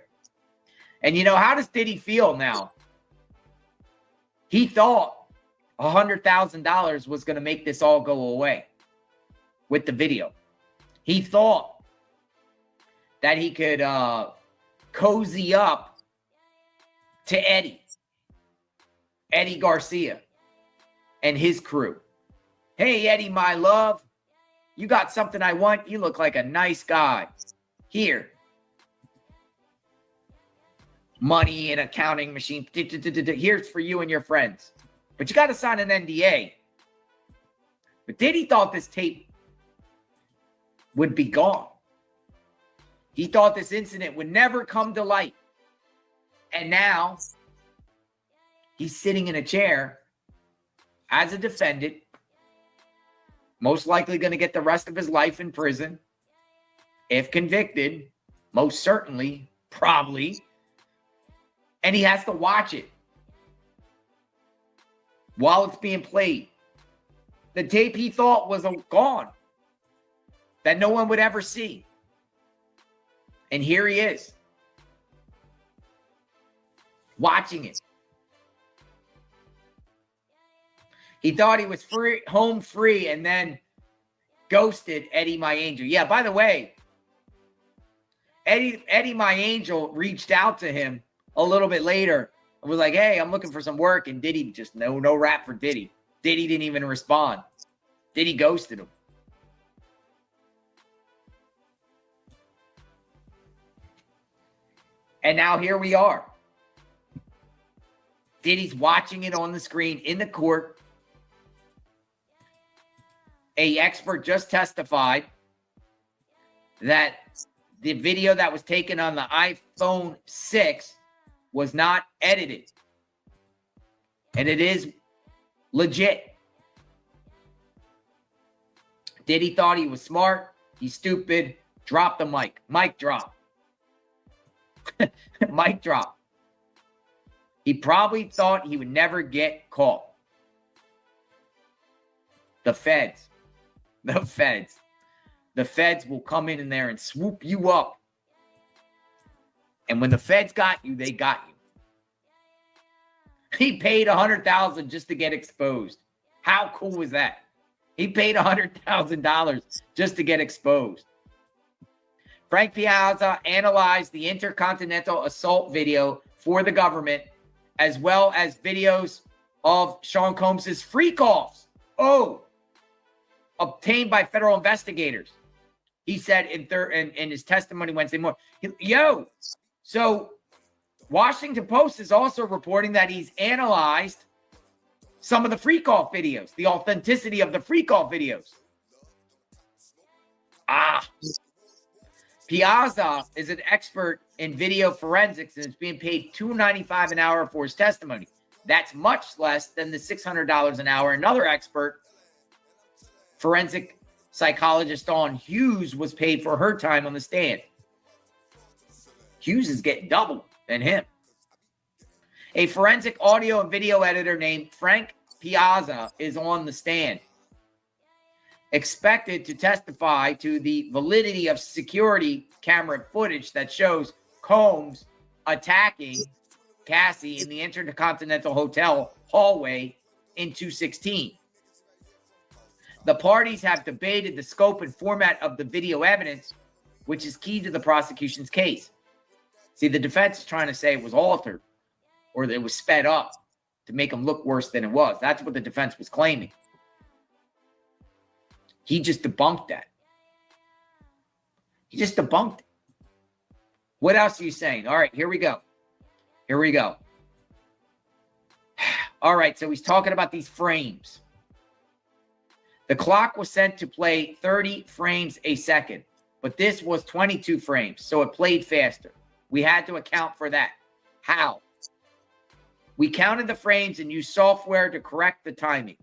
And you know, how does Diddy feel now? He thought $100,000 was going to make this all go away with the video. He thought that he could cozy up to Eddie Garcia and his crew. Hey, Eddie, my love, you got something I want. You look like a nice guy. Here. Money and accounting machine. Here's for you and your friends. But you got to sign an NDA. But Diddy thought this tape would be gone. He thought this incident would never come to light. And now he's sitting in a chair as a defendant, most likely going to get the rest of his life in prison. If convicted, most certainly, probably. And he has to watch it while it's being played. The tape he thought was gone, that no one would ever see. And here he is, watching it. He thought he was free, home free, and then ghosted Eddie My Angel. Yeah, by the way, Eddie My Angel reached out to him a little bit later and was like, hey, I'm looking for some work. And Diddy just no rap for Diddy. Diddy didn't even respond. Diddy ghosted him. And now here we are. Diddy's watching it on the screen in the court. An expert just testified that the video that was taken on the iPhone 6 was not edited. And it is legit. Diddy thought he was smart. He's stupid. Drop the mic. Mic drop. Mic drop. He probably thought he would never get caught. The feds. The feds will come in there and swoop you up. And when the feds got you, they got you. He paid $100,000 just to get exposed. How cool was that? He paid $100,000 just to get exposed. Frank Piazza analyzed the intercontinental assault video for the government, as well as videos of Sean Combs' freak offs. Obtained by federal investigators. He said in his testimony Wednesday morning. So Washington Post is also reporting that he's analyzed some of the freak off videos, the authenticity of the freak off videos. Piazza is an expert in video forensics and is being paid $2.95 an hour for his testimony. That's much less than the $600 an hour. Another expert, forensic psychologist Dawn Hughes, was paid for her time on the stand. Hughes is getting double than him. A forensic audio and video editor named Frank Piazza is on the stand, expected to testify to the validity of security camera footage that shows Combs attacking Cassie in the Intercontinental Hotel hallway in 216. The parties have debated the scope and format of the video evidence, which is key to the prosecution's case. See, the defense is trying to say it was altered or that it was sped up to make him look worse than it was. That's what the defense was claiming. He just debunked that. He just debunked it. What else are you saying? All right, here we go. Here we go. All right, so he's talking about these frames. The clock was sent to play 30 frames a second, but this was 22 frames, so it played faster. We had to account for that. How? We counted the frames and used software to correct the timing.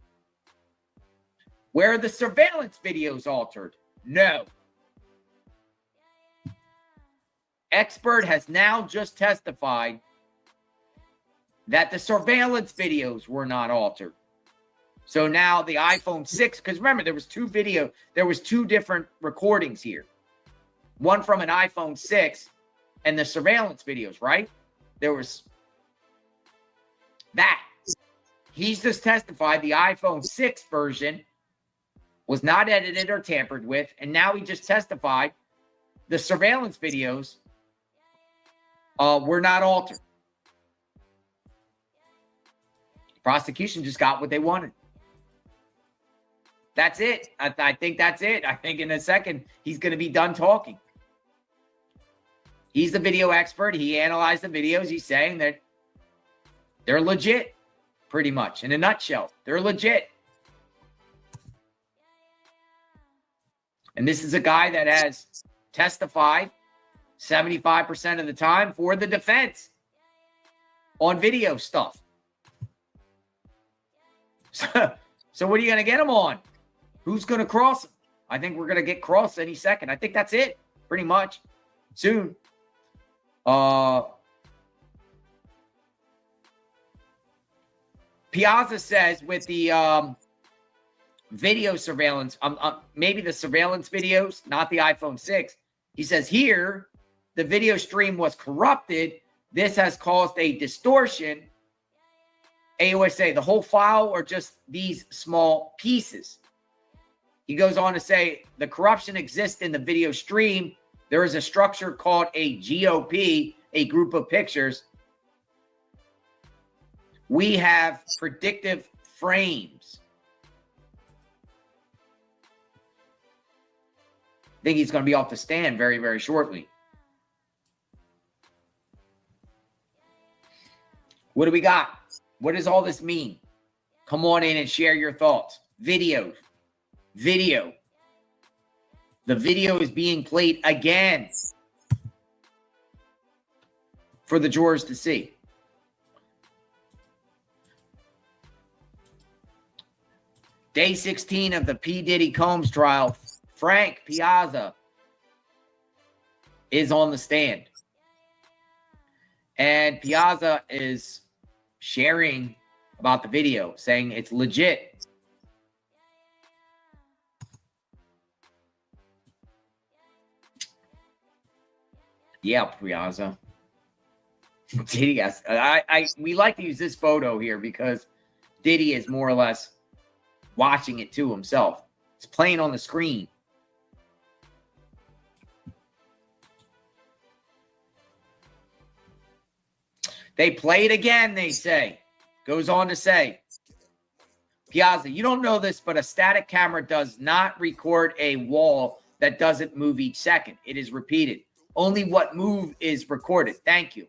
Were the surveillance videos altered? No. Expert has now just testified that the surveillance videos were not altered. So now the iPhone 6, because remember, there was two different recordings here. One from an iPhone 6 and the surveillance videos, right? There was that. He's just testified the iPhone 6 version was not edited or tampered with, and now he just testified the surveillance videos were not altered. Prosecution just got what they wanted. That's it. I think that's it. I think in a second, he's going to be done talking. He's the video expert. He analyzed the videos. He's saying that they're legit, pretty much. In a nutshell, they're legit. And this is a guy that has testified 75% of the time for the defense on video stuff. So what are you going to get him on? Who's going to cross him? I think we're going to get crossed any second. I think that's it, pretty much. Soon. Piazza says with the video surveillance, maybe the surveillance videos, not the iPhone 6. He says here, the video stream was corrupted. This has caused a distortion. AUSA, the whole file or just these small pieces? He goes on to say the corruption exists in the video stream. There is a structure called a GOP, a group of pictures. We have predictive frames. I think he's going to be off the stand very, very shortly. What do we got? What does all this mean? Come on in and share your thoughts. Video. The video is being played again for the jurors to see. Day 16 of the P. Diddy Combs trial. Frank Piazza is on the stand. And Piazza is sharing about the video, saying it's legit. Yeah, Piazza. Diddy has, we like to use this photo here because Diddy is more or less watching it to himself. It's playing on the screen. They play it again, they say. Goes on to say, Piazza, you don't know this, but a static camera does not record a wall that doesn't move each second. It is repeated. Only what move is recorded. Thank you.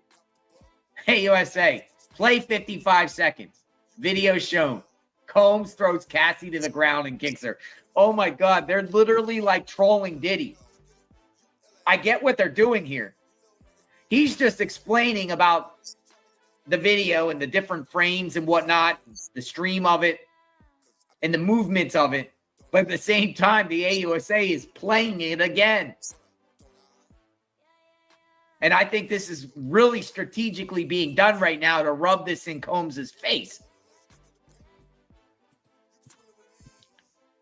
Hey, USA, play 55 seconds. Video shown. Combs throws Cassie to the ground and kicks her. Oh, my God. They're literally like trolling Diddy. I get what they're doing here. He's just explaining about the video and the different frames and whatnot, the stream of it and the movements of it. But at the same time, the AUSA is playing it again. And I think this is really strategically being done right now to rub this in Combs' face.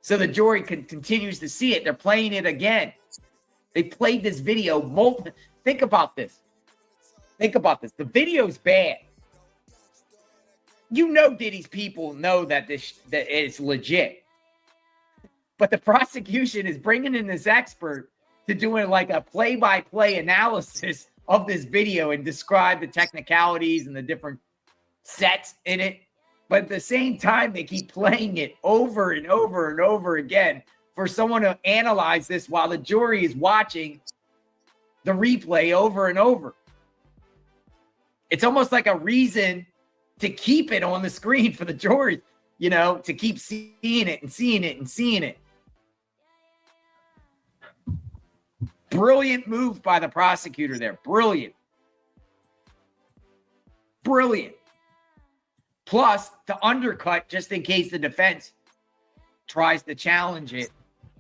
So the jury continues to see it. They're playing it again. They played this video multiple. Think about this. The video's bad. You know Diddy's people know that that it's legit. But the prosecution is bringing in this expert to doing like a play-by-play analysis of this video and describe the technicalities and the different sets in it. But at the same time, they keep playing it over and over and over again for someone to analyze this while the jury is watching the replay over and over. It's almost like a reason to keep it on the screen for the jury, you know, to keep seeing it and seeing it and seeing it. Brilliant move by the prosecutor there. Brilliant. Brilliant. Plus, to undercut just in case the defense tries to challenge it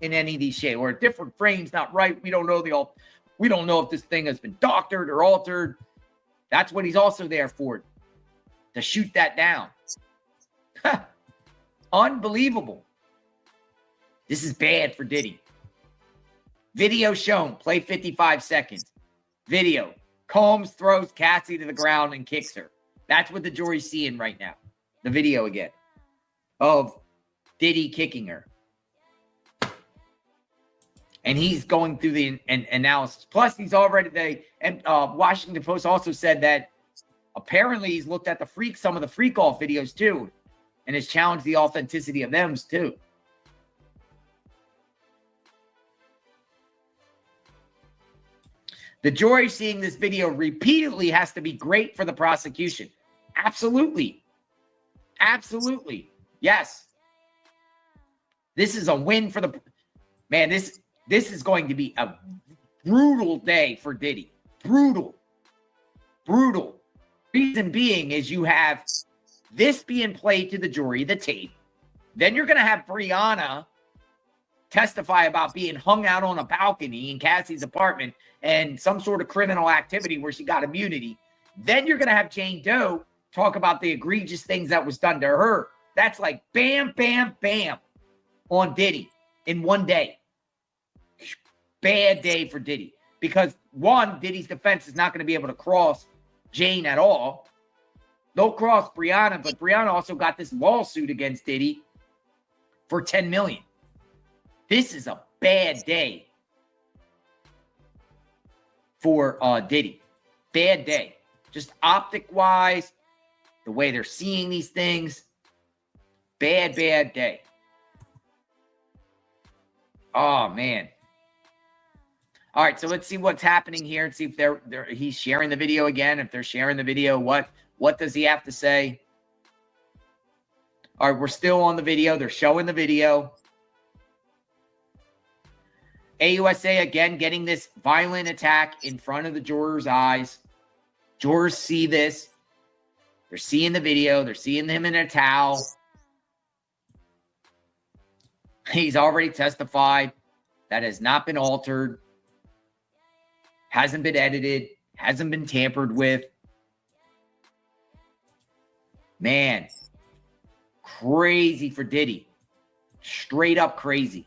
in any of these shades or different frames, not right. We don't know we don't know if this thing has been doctored or altered. That's what he's also there for, to shoot that down. Unbelievable. This is bad for Diddy. Video shown. Play 55 seconds. Video. Combs throws Cassie to the ground and kicks her. That's what the jury's seeing right now. The video again of Diddy kicking her. And he's going through the analysis. Plus, he's already Washington Post also said that apparently he's looked at some of the freak off videos too, and has challenged the authenticity of them too. The jury seeing this video repeatedly has to be great for the prosecution. Absolutely. Absolutely. Yes. This is a win for the man. This is going to be a brutal day for Diddy. Brutal. Brutal. Reason being is you have this being played to the jury, the tape. Then you're going to have Brianna testify about being hung out on a balcony in Cassie's apartment and some sort of criminal activity where she got immunity. Then you're going to have Jane Doe talk about the egregious things that was done to her. That's like bam, bam, bam on Diddy in one day. Bad day for Diddy. Because one, Diddy's defense is not going to be able to cross Jane at all. They'll cross Brianna, but Brianna also got this lawsuit against Diddy for $10 million. This is a bad day for Diddy. Bad day. Just optic-wise, the way they're seeing these things. Bad, bad day. Oh, man. All right, so let's see what's happening here and see if he's sharing the video again. If they're sharing the video, what does he have to say? All right, we're still on the video. They're showing the video. AUSA again getting this violent attack in front of the jurors' eyes. Jurors see this. They're seeing the video. They're seeing him in a towel. He's already testified. That has not been altered. Hasn't been edited. Hasn't been tampered with. Man. Crazy for Diddy. Straight up crazy.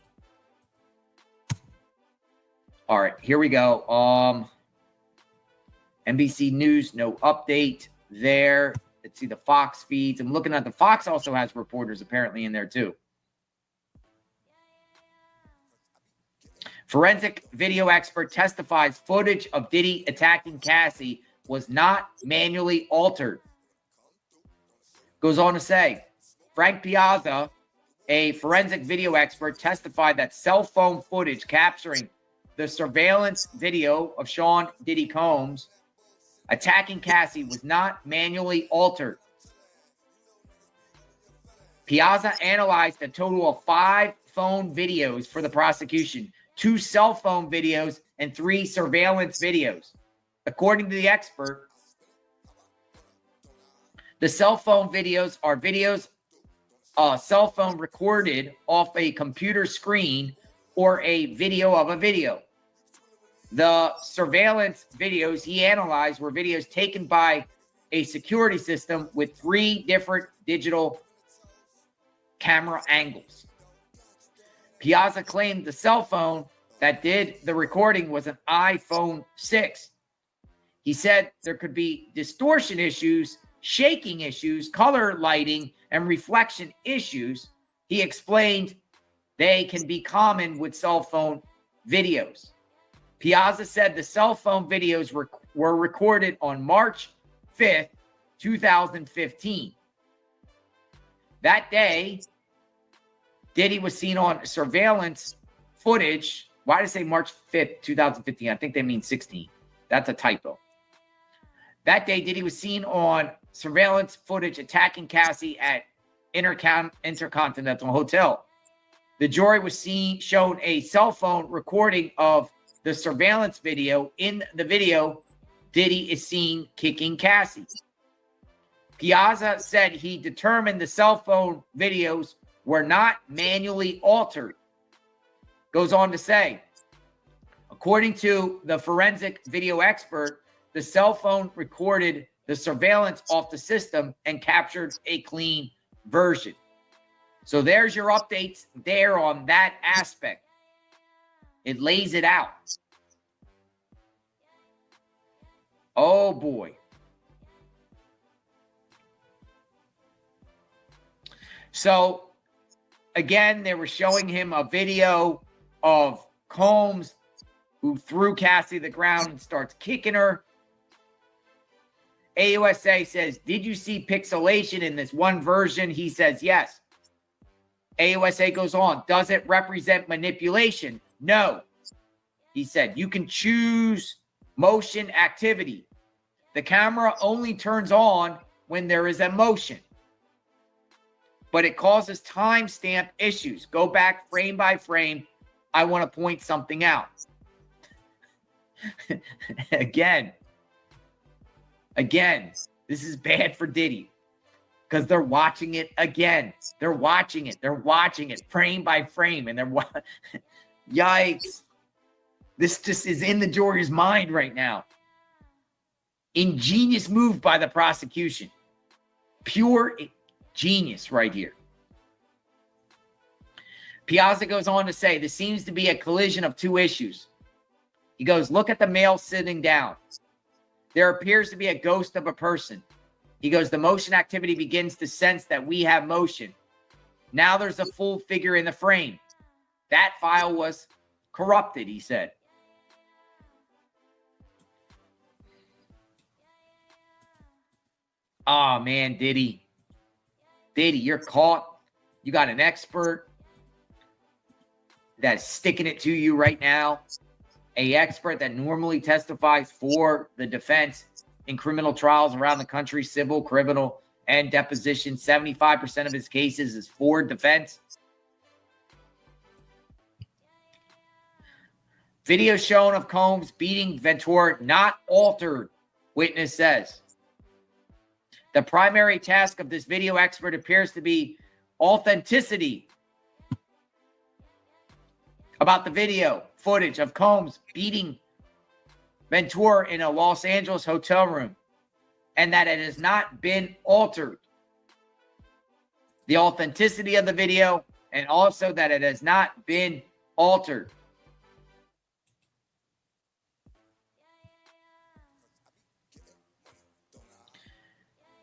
All right, here we go. NBC News, no update there. Let's see the Fox feeds. I'm looking at the Fox also has reporters apparently in there too. Forensic video expert testifies footage of Diddy attacking Cassie was not manually altered. Goes on to say, Frank Piazza, a forensic video expert, testified that cell phone footage capturing the surveillance video of Sean Diddy Combs attacking Cassie was not manually altered. Piazza analyzed a total of 5 phone videos for the prosecution, 2 cell phone videos, and 3 surveillance videos. According to the expert, the cell phone videos are videos cell phone recorded off a computer screen or a video of a video. The surveillance videos he analyzed were videos taken by a security system with 3 different digital camera angles. Piazza claimed the cell phone that did the recording was an iPhone 6. He said there could be distortion issues, shaking issues, color lighting, and reflection issues. He explained they can be common with cell phone videos. Piazza said the cell phone videos were recorded on March 5th, 2015. That day, Diddy was seen on surveillance footage. Why did I say March 5th, 2015? I think they mean 16. That's a typo. That day, Diddy was seen on surveillance footage attacking Cassie at Intercontinental Hotel. The jury was shown a cell phone recording of the surveillance video. In the video, Diddy is seen kicking Cassie. Piazza said he determined the cell phone videos were not manually altered. Goes on to say, according to the forensic video expert, the cell phone recorded the surveillance off the system and captured a clean version. So there's your updates there on that aspect. It lays it out. Oh boy. So again, they were showing him a video of Combs who threw Cassie to the ground and starts kicking her. AUSA says, did you see pixelation in this one version? He says, yes. AUSA goes on, does it represent manipulation? No. He said, you can choose motion activity. The camera only turns on when there is a motion, but it causes timestamp issues. Go back frame by frame. I want to point something out. Again, this is bad for Diddy because they're watching it again. They're watching it frame by frame, and yikes. This just is in the jury's mind right now. Ingenious move by the prosecution. Pure genius right here. Piazza goes on to say, this seems to be a collision of two issues. He goes, look at the male sitting down. There appears to be a ghost of a person. He goes, the motion activity begins to sense that we have motion. Now there's a full figure in the frame. That file was corrupted, he said. Oh, man, Diddy. Diddy, you're caught. You got an expert that's sticking it to you right now. An expert that normally testifies for the defense in criminal trials around the country, civil, criminal, and deposition. 75% of his cases is for defense. Video shown of Combs beating Ventura not altered, witness says. The primary task of this video expert appears to be authenticity about the video footage of Combs beating Ventura in a Los Angeles hotel room, and that it has not been altered. The authenticity of the video, and also that it has not been altered.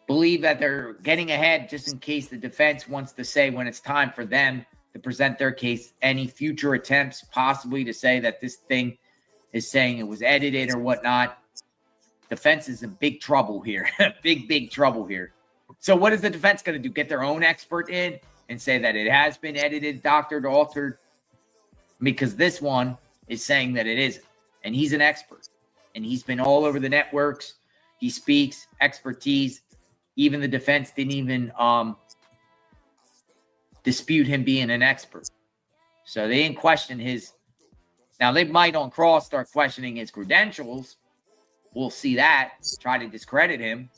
Believe that they're getting ahead just in case the defense wants to say when it's time for them to present their case, any future attempts possibly to say that this thing is saying it was edited or whatnot. Defense is in big trouble here. big trouble here. So what is the defense going to do? Get their own expert in and say that it has been edited, doctored, altered? Because this one is saying that it isn't. And he's an expert. And he's been all over the networks. He speaks expertise. Even the defense didn't even dispute him being an expert. So they didn't question his. Now, they might on cross start questioning his credentials. We'll see that. Try to discredit him.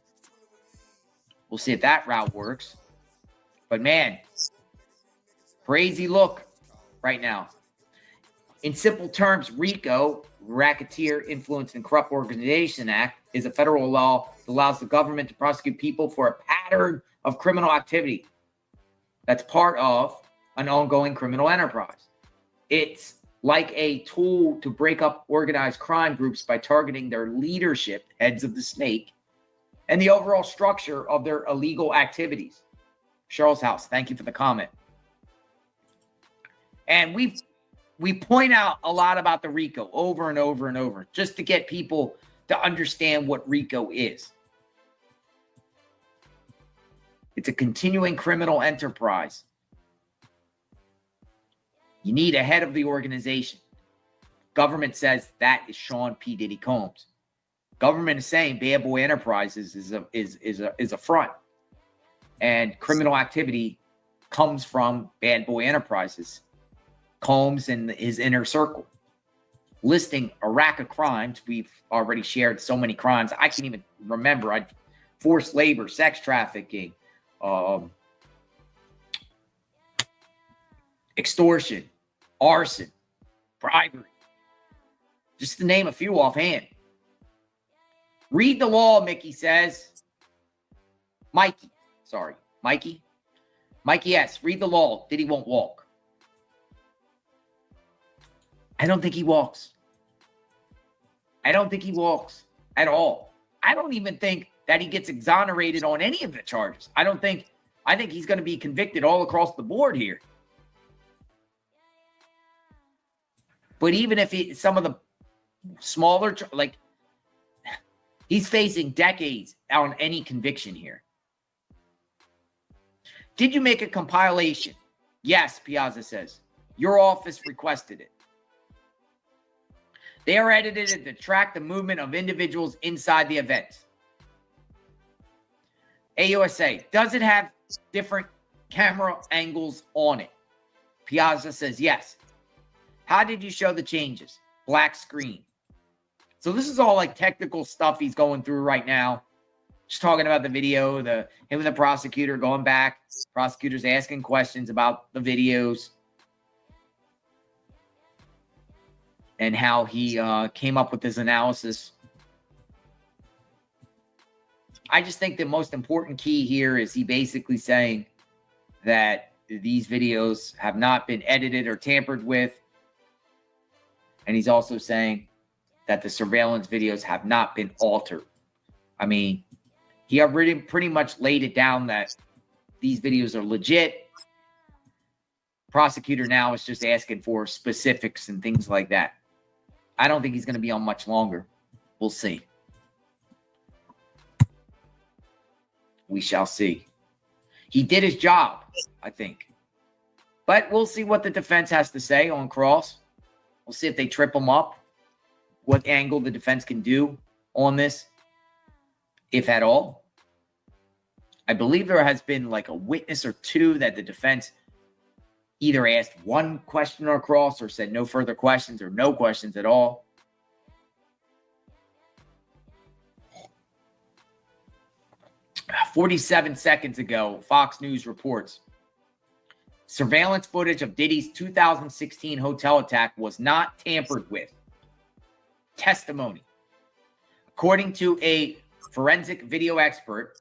We'll see if that route works. But, man, crazy look right now. In simple terms, RICO, Racketeer Influenced and Corrupt Organization Act, is a federal law that allows the government to prosecute people for a pattern of criminal activity that's part of an ongoing criminal enterprise. It's like a tool to break up organized crime groups by targeting their leadership, heads of the snake, and the overall structure of their illegal activities. Charles House, thank you for the comment. And we point out a lot about the RICO over and over and over, just to get people to understand what RICO is. It's a continuing criminal enterprise. You need a head of the organization. Government says that is Sean P. Diddy Combs. Government is saying Bad Boy Enterprises is a front, and criminal activity comes from Bad Boy Enterprises, Combs and his inner circle, listing a rack of crimes. We've already shared so many crimes I can't even remember. Forced labor, sex trafficking, extortion, arson, bribery, just to name a few offhand. Read the law, Mickey says. Mikey, sorry. Mikey? Mikey, yes, read the law. Diddy won't walk. I don't think he walks. I don't think he walks at all. I don't even think that he gets exonerated on any of the charges. I think he's going to be convicted all across the board here. But even if some of the smaller, like, he's facing decades on any conviction here. Did you make a compilation? Yes, Piazza says. Your office requested it. They are edited to track the movement of individuals inside the event. AUSA, does it have different camera angles on it? Piazza says yes. How did you show the changes? Black screen. So this is all like technical stuff he's going through right now. Just talking about the video, him and the prosecutor going back. Prosecutors asking questions about the videos and how he came up with his analysis. I just think the most important key here is he basically saying that these videos have not been edited or tampered with. And he's also saying that the surveillance videos have not been altered. I mean, he already pretty much laid it down that these videos are legit. Prosecutor now is just asking for specifics and things like that. I don't think he's going to be on much longer. We'll see. We shall see. He did his job, I think. But we'll see what the defense has to say on cross. We'll see if they trip him up, what angle the defense can do on this, if at all. I believe there has been like a witness or two that the defense either asked one question or cross or said no further questions or no questions at all. "47 seconds ago, Fox News reports surveillance footage of Diddy's 2016 hotel attack was not tampered with. Testimony. According to a forensic video expert,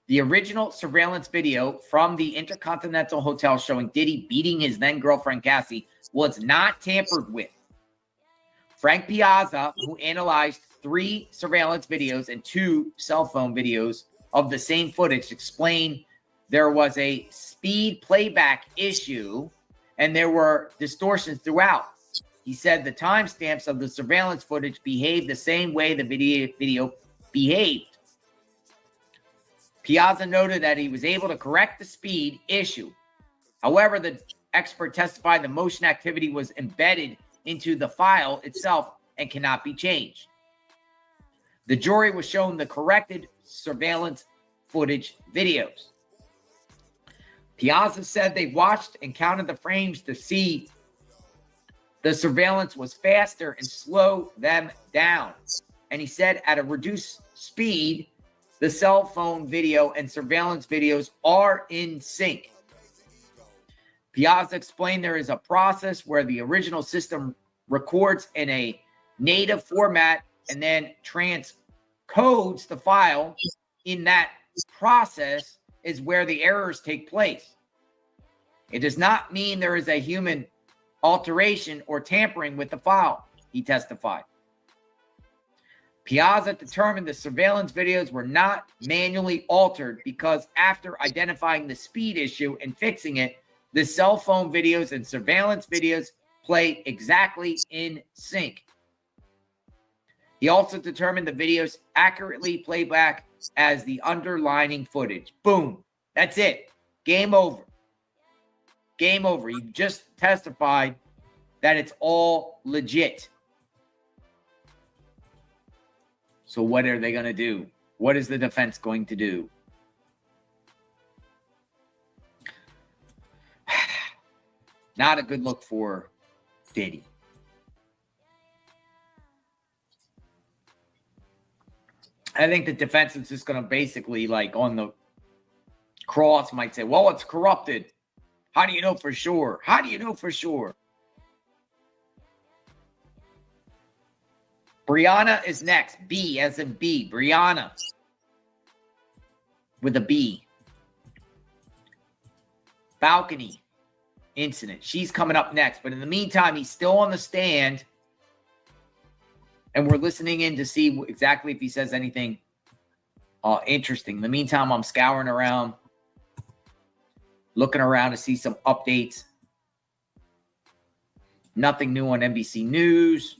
the original surveillance video from the Intercontinental Hotel showing Diddy beating his then-girlfriend Cassie was not tampered with. Frank Piazza, who analyzed 3 surveillance videos and 2 cell phone videos of the same footage, explained there was a speed playback issue and there were distortions throughout. He said the timestamps of the surveillance footage behaved the same way the video behaved. Piazza noted that he was able to correct the speed issue. However, the expert testified the motion activity was embedded into the file itself and cannot be changed. The jury was shown the corrected surveillance footage videos. Piazza said they watched and counted the frames to see the surveillance was faster and slowed them down. And he said at a reduced speed, the cell phone video and surveillance videos are in sync. Piazza explained there is a process where the original system records in a native format and then transcodes the file. In that process is where the errors take place. It does not mean there is a human alteration or tampering with the file, he testified. Piazza determined the surveillance videos were not manually altered because after identifying the speed issue and fixing it, the cell phone videos and surveillance videos play exactly in sync. He also determined the videos accurately play back as the underlying footage. Boom. That's it. Game over. Game over. He just testified that it's all legit. So what are they going to do? What is the defense going to do? Not a good look for Diddy. I think the defense is just going to basically, like on the cross, might say, well, it's corrupted. How do you know for sure? How do you know for sure? Brianna is next. B as in B. Brianna. With a B. Balcony incident. She's coming up next. But in the meantime, he's still on the stand. And we're listening in to see exactly if he says anything interesting. In the meantime, I'm scouring around, looking around to see some updates. Nothing new on NBC News.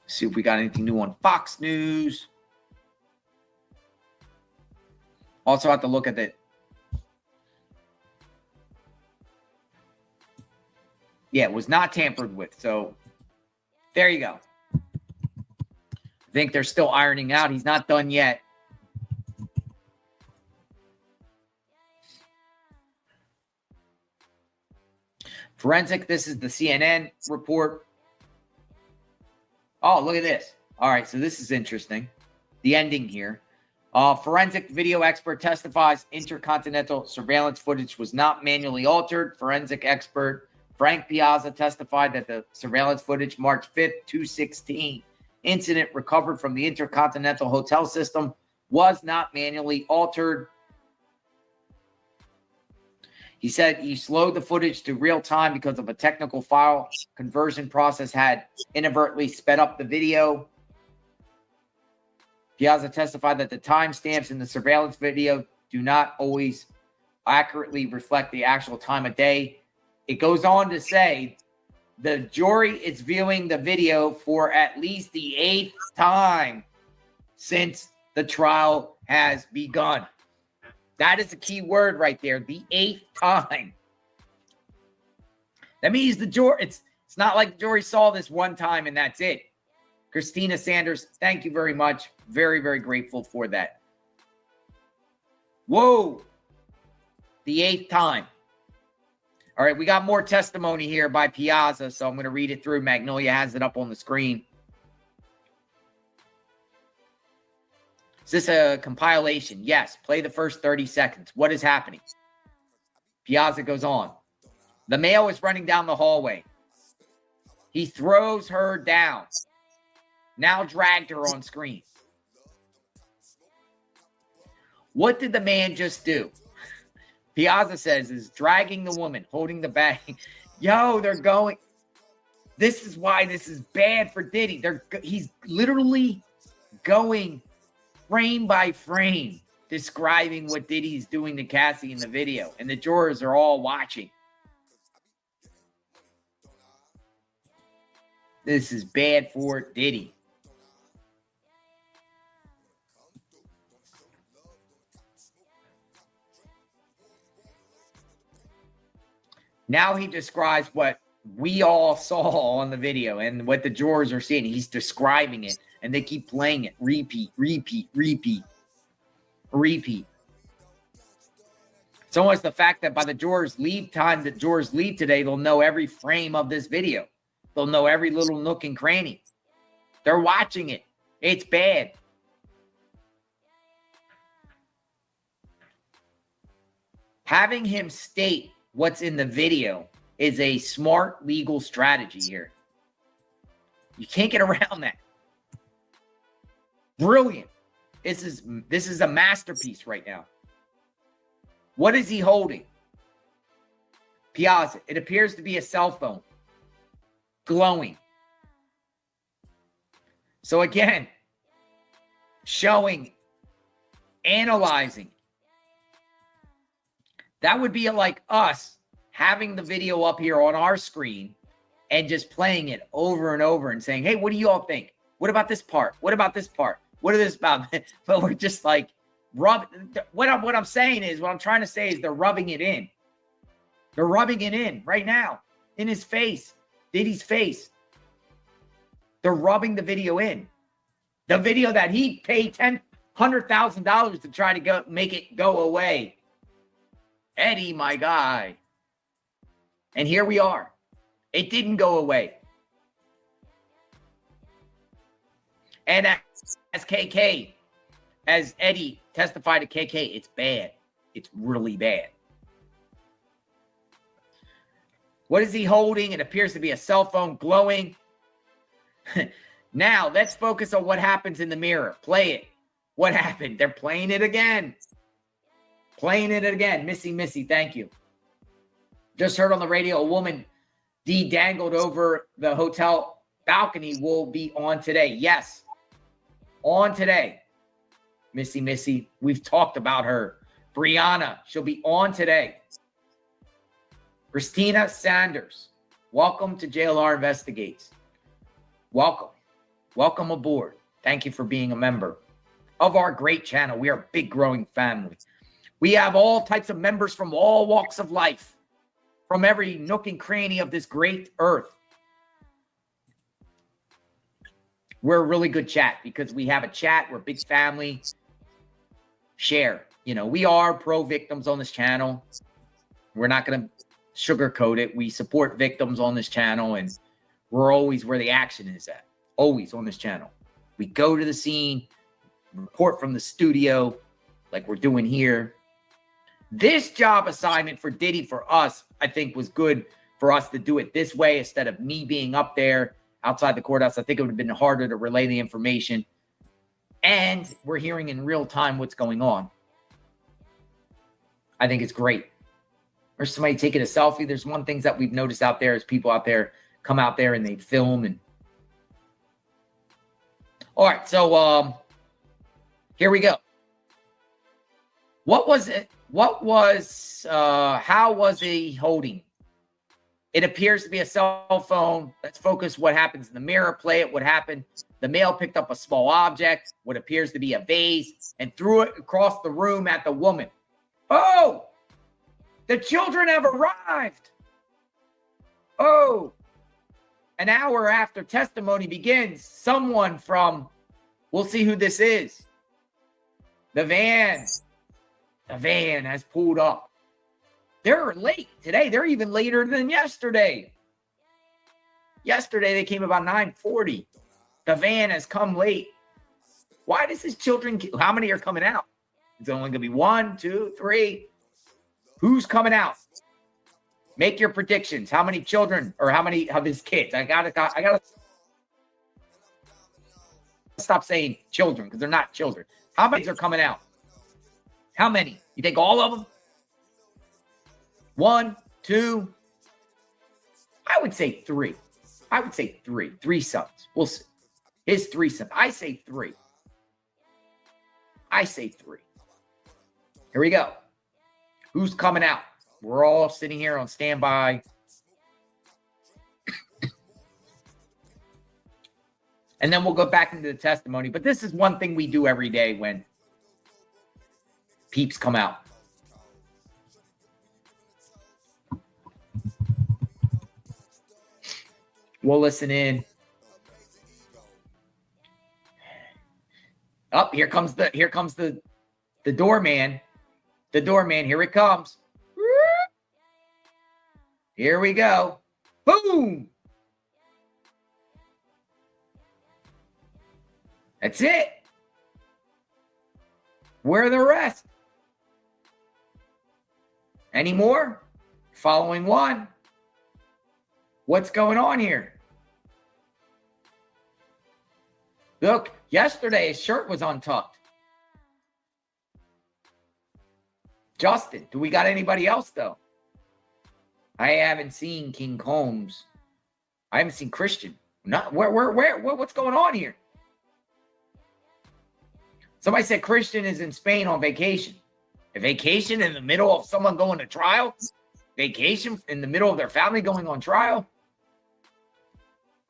See if we got anything new on Fox News. Also have to look at the... Yeah, it was not tampered with. So there you go. I think they're still ironing out. He's not done yet. Forensic, this is the CNN report. Oh, look at this. All right, so this is interesting. The ending here. Forensic video expert testifies intercontinental surveillance footage was not manually altered. Forensic expert Frank Piazza testified that the surveillance footage March 5th, 2016 incident recovered from the Intercontinental Hotel system was not manually altered. He said he slowed the footage to real time because of a technical file conversion process had inadvertently sped up the video. Piazza testified that the timestamps in the surveillance video do not always accurately reflect the actual time of day. It goes on to say the jury is viewing the video for at least the 8th time since the trial has begun. That is a key word right there. The 8th time. That means the jury, it's not like the jury saw this one time and that's it. Christina Sanders, thank you very much. Very, very grateful for that. Whoa. The 8th time. All right, we got more testimony here by Piazza, so I'm going to read it through. Magnolia has it up on the screen. Is this a compilation? Yes. Play the first 30 seconds. What is happening? Piazza goes on. The male is running down the hallway. He throws her down. Now dragged her on screen. What did the man just do? Piazza says is dragging the woman, holding the bag. Yo, they're going. This is why this is bad for Diddy. He's literally going frame by frame, describing what Diddy's doing to Cassie in the video. And the jurors are all watching. This is bad for Diddy. Now he describes what we all saw on the video and what the jurors are seeing. He's describing it, and they keep playing it. Repeat, repeat, repeat, repeat. It's almost the fact that by the jurors' leave time, the jurors leave today, they'll know every frame of this video. They'll know every little nook and cranny. They're watching it. It's bad. Having him state what's in the video is a smart legal strategy here. You can't get around that. Brilliant. This is a masterpiece right now. What is he holding? Piazza. It appears to be a cell phone. Glowing. So again, showing, analyzing. That would be like us having the video up here on our screen and just playing it over and over and saying, hey, what do you all think? What about this part? What about this part? What is this about? But we're just like, what I'm saying is, what I'm trying to say is they're rubbing it in. They're rubbing it in right now in his face, Diddy's face. They're rubbing the video in. The video that he paid $100,000 to try to make it go away. Eddie, my guy. And here we are. It didn't go away. And as KK, as Eddie testified to KK, it's bad. It's really bad. What is he holding? It appears to be a cell phone glowing. Now, let's focus on what happens in the mirror. Play it. What happened? They're playing it again. Playing it again. Missy, thank you. Just heard on the radio a woman de-dangled over the hotel balcony will be on today. Yes. On today. Missy, we've talked about her. Brianna, she'll be on today. Christina Sanders, welcome to JLR Investigates. Welcome. Welcome aboard. Thank you for being a member of our great channel. We are a big growing family. We have all types of members from all walks of life, from every nook and cranny of this great earth. We're a really good chat because we have a chat. We're a big family. Share. You know, we are pro victims on this channel. We're not going to sugarcoat it. We support victims on this channel, and we're always where the action is at. Always on this channel. We go to the scene, report from the studio like we're doing here. This job assignment for Diddy for us, I think, was good for us to do it this way instead of me being up there outside the courthouse. I think it would have been harder to relay the information. And we're hearing in real time what's going on. I think it's great. There's somebody taking a selfie. There's one thing that we've noticed out there is people out there come out there and they film. And all right, so here we go. What was it? How was he holding? It appears to be a cell phone. Let's focus what happens in the mirror. Play it. What happened? The male picked up a small object, what appears to be a vase, and threw it across the room at the woman. Oh, the children have arrived. Oh, an hour after testimony begins, someone from, we'll see who this is. The van has pulled up. They're late today. They're even later than yesterday. Yesterday, they came about 9:40. The van has come late. Why does his children, how many are coming out? It's only going to be 1, 2, 3. Who's coming out? Make your predictions. How many children or how many of his kids? I gotta stop saying children because they're not children. How many are coming out? How many? You think all of them? 1, 2. I would say 3. I would say 3. 3 sons. We'll see. His 3 sons. I say 3. I say 3. Here we go. Who's coming out? We're all sitting here on standby. And then we'll go back into the testimony. But this is one thing we do every day when peeps come out. We'll listen in. Oh, here comes the doorman. The doorman, here it comes. Here we go. Boom. That's it. Where are the rest? Any more? Following one. What's going on here? Look, yesterday his shirt was untucked. Justin, do we got anybody else though? I haven't seen King Combs. I haven't seen Christian. Not where what's going on here? Somebody said Christian is in Spain on vacation. A vacation in the middle of someone going to trial? Vacation in the middle of their family going on trial?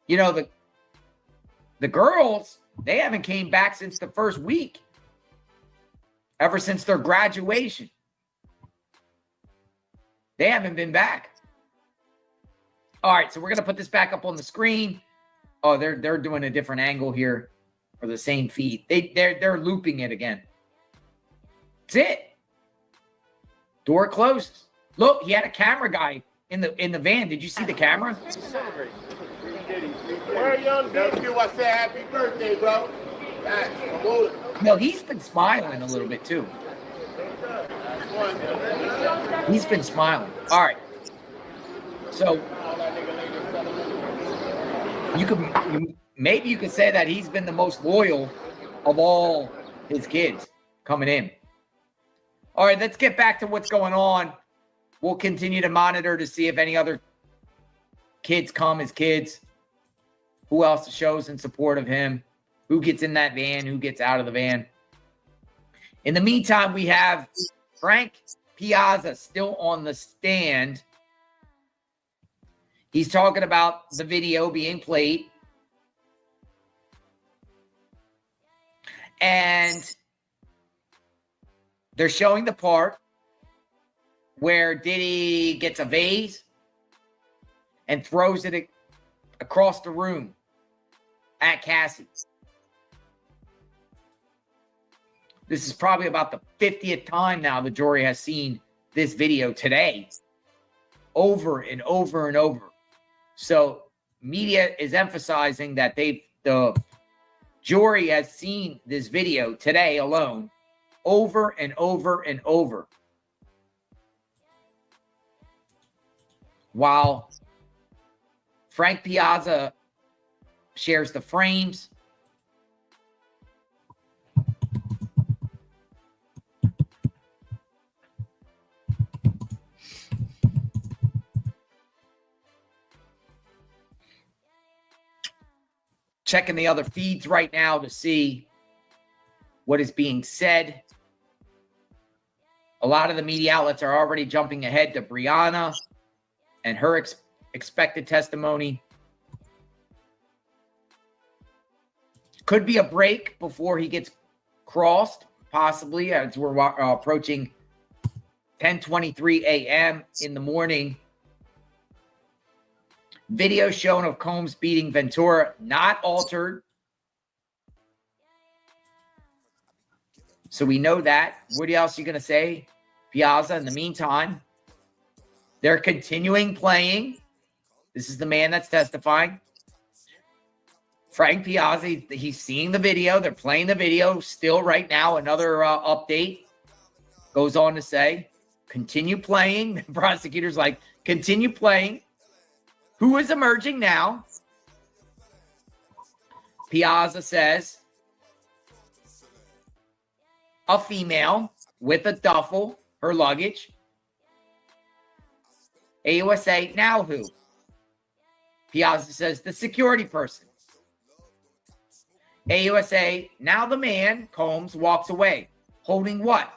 You know, the girls, they haven't came back since the first week. Ever since their graduation. They haven't been back. All right, so we're going to put this back up on the screen. Oh, they're doing a different angle here for the same feed. They're looping it again. That's it. Door closes. Look, he had a camera guy in the van. Did you see the camera? Where young nephew? I said happy birthday, bro. No, he's been smiling a little bit too. He's been smiling. All right. So maybe you could say that he's been the most loyal of all his kids coming in. All right, let's get back to what's going on. We'll continue to monitor to see if any other kids come as kids. Who else shows in support of him? Who gets in that van? Who gets out of the van? In the meantime, we have Frank Piazza still on the stand. He's talking about the video being played. And they're showing the part where Diddy gets a vase and throws it across the room at Cassie. This is probably about the 50th time now the jury has seen this video today, over and over and over. So media is emphasizing that the jury has seen this video today alone over and over and over. While Frank Piazza shares the frames, checking the other feeds right now to see what is being said. A lot of the media outlets are already jumping ahead to Brianna and her expected testimony. Could be a break before he gets crossed, possibly, as we're approaching 10:23 a.m. in the morning. Video shown of Combs beating Ventura, not altered. So we know that. What else are you going to say, Piazza? In the meantime, they're continuing playing. This is the man that's testifying. Frank Piazza, he's seeing the video. They're playing the video still right now. Another update goes on to say, continue playing. The prosecutor's like, continue playing. Who is emerging now? Piazza says, a female with a duffel, her luggage. AUSA, now who? Piazza says, the security person. AUSA, now the man, Combs, walks away. Holding what?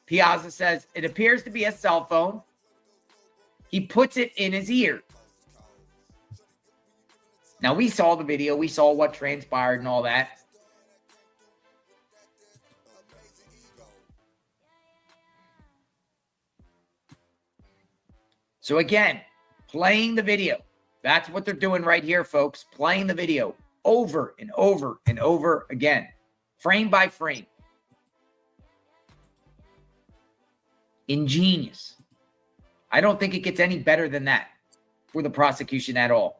Piazza says, it appears to be a cell phone. He puts it in his ear. Now, we saw the video. We saw what transpired and all that. So, again, playing the video. That's what they're doing right here, folks. Playing the video over and over and over again. Frame by frame. Ingenious. I don't think it gets any better than that for the prosecution at all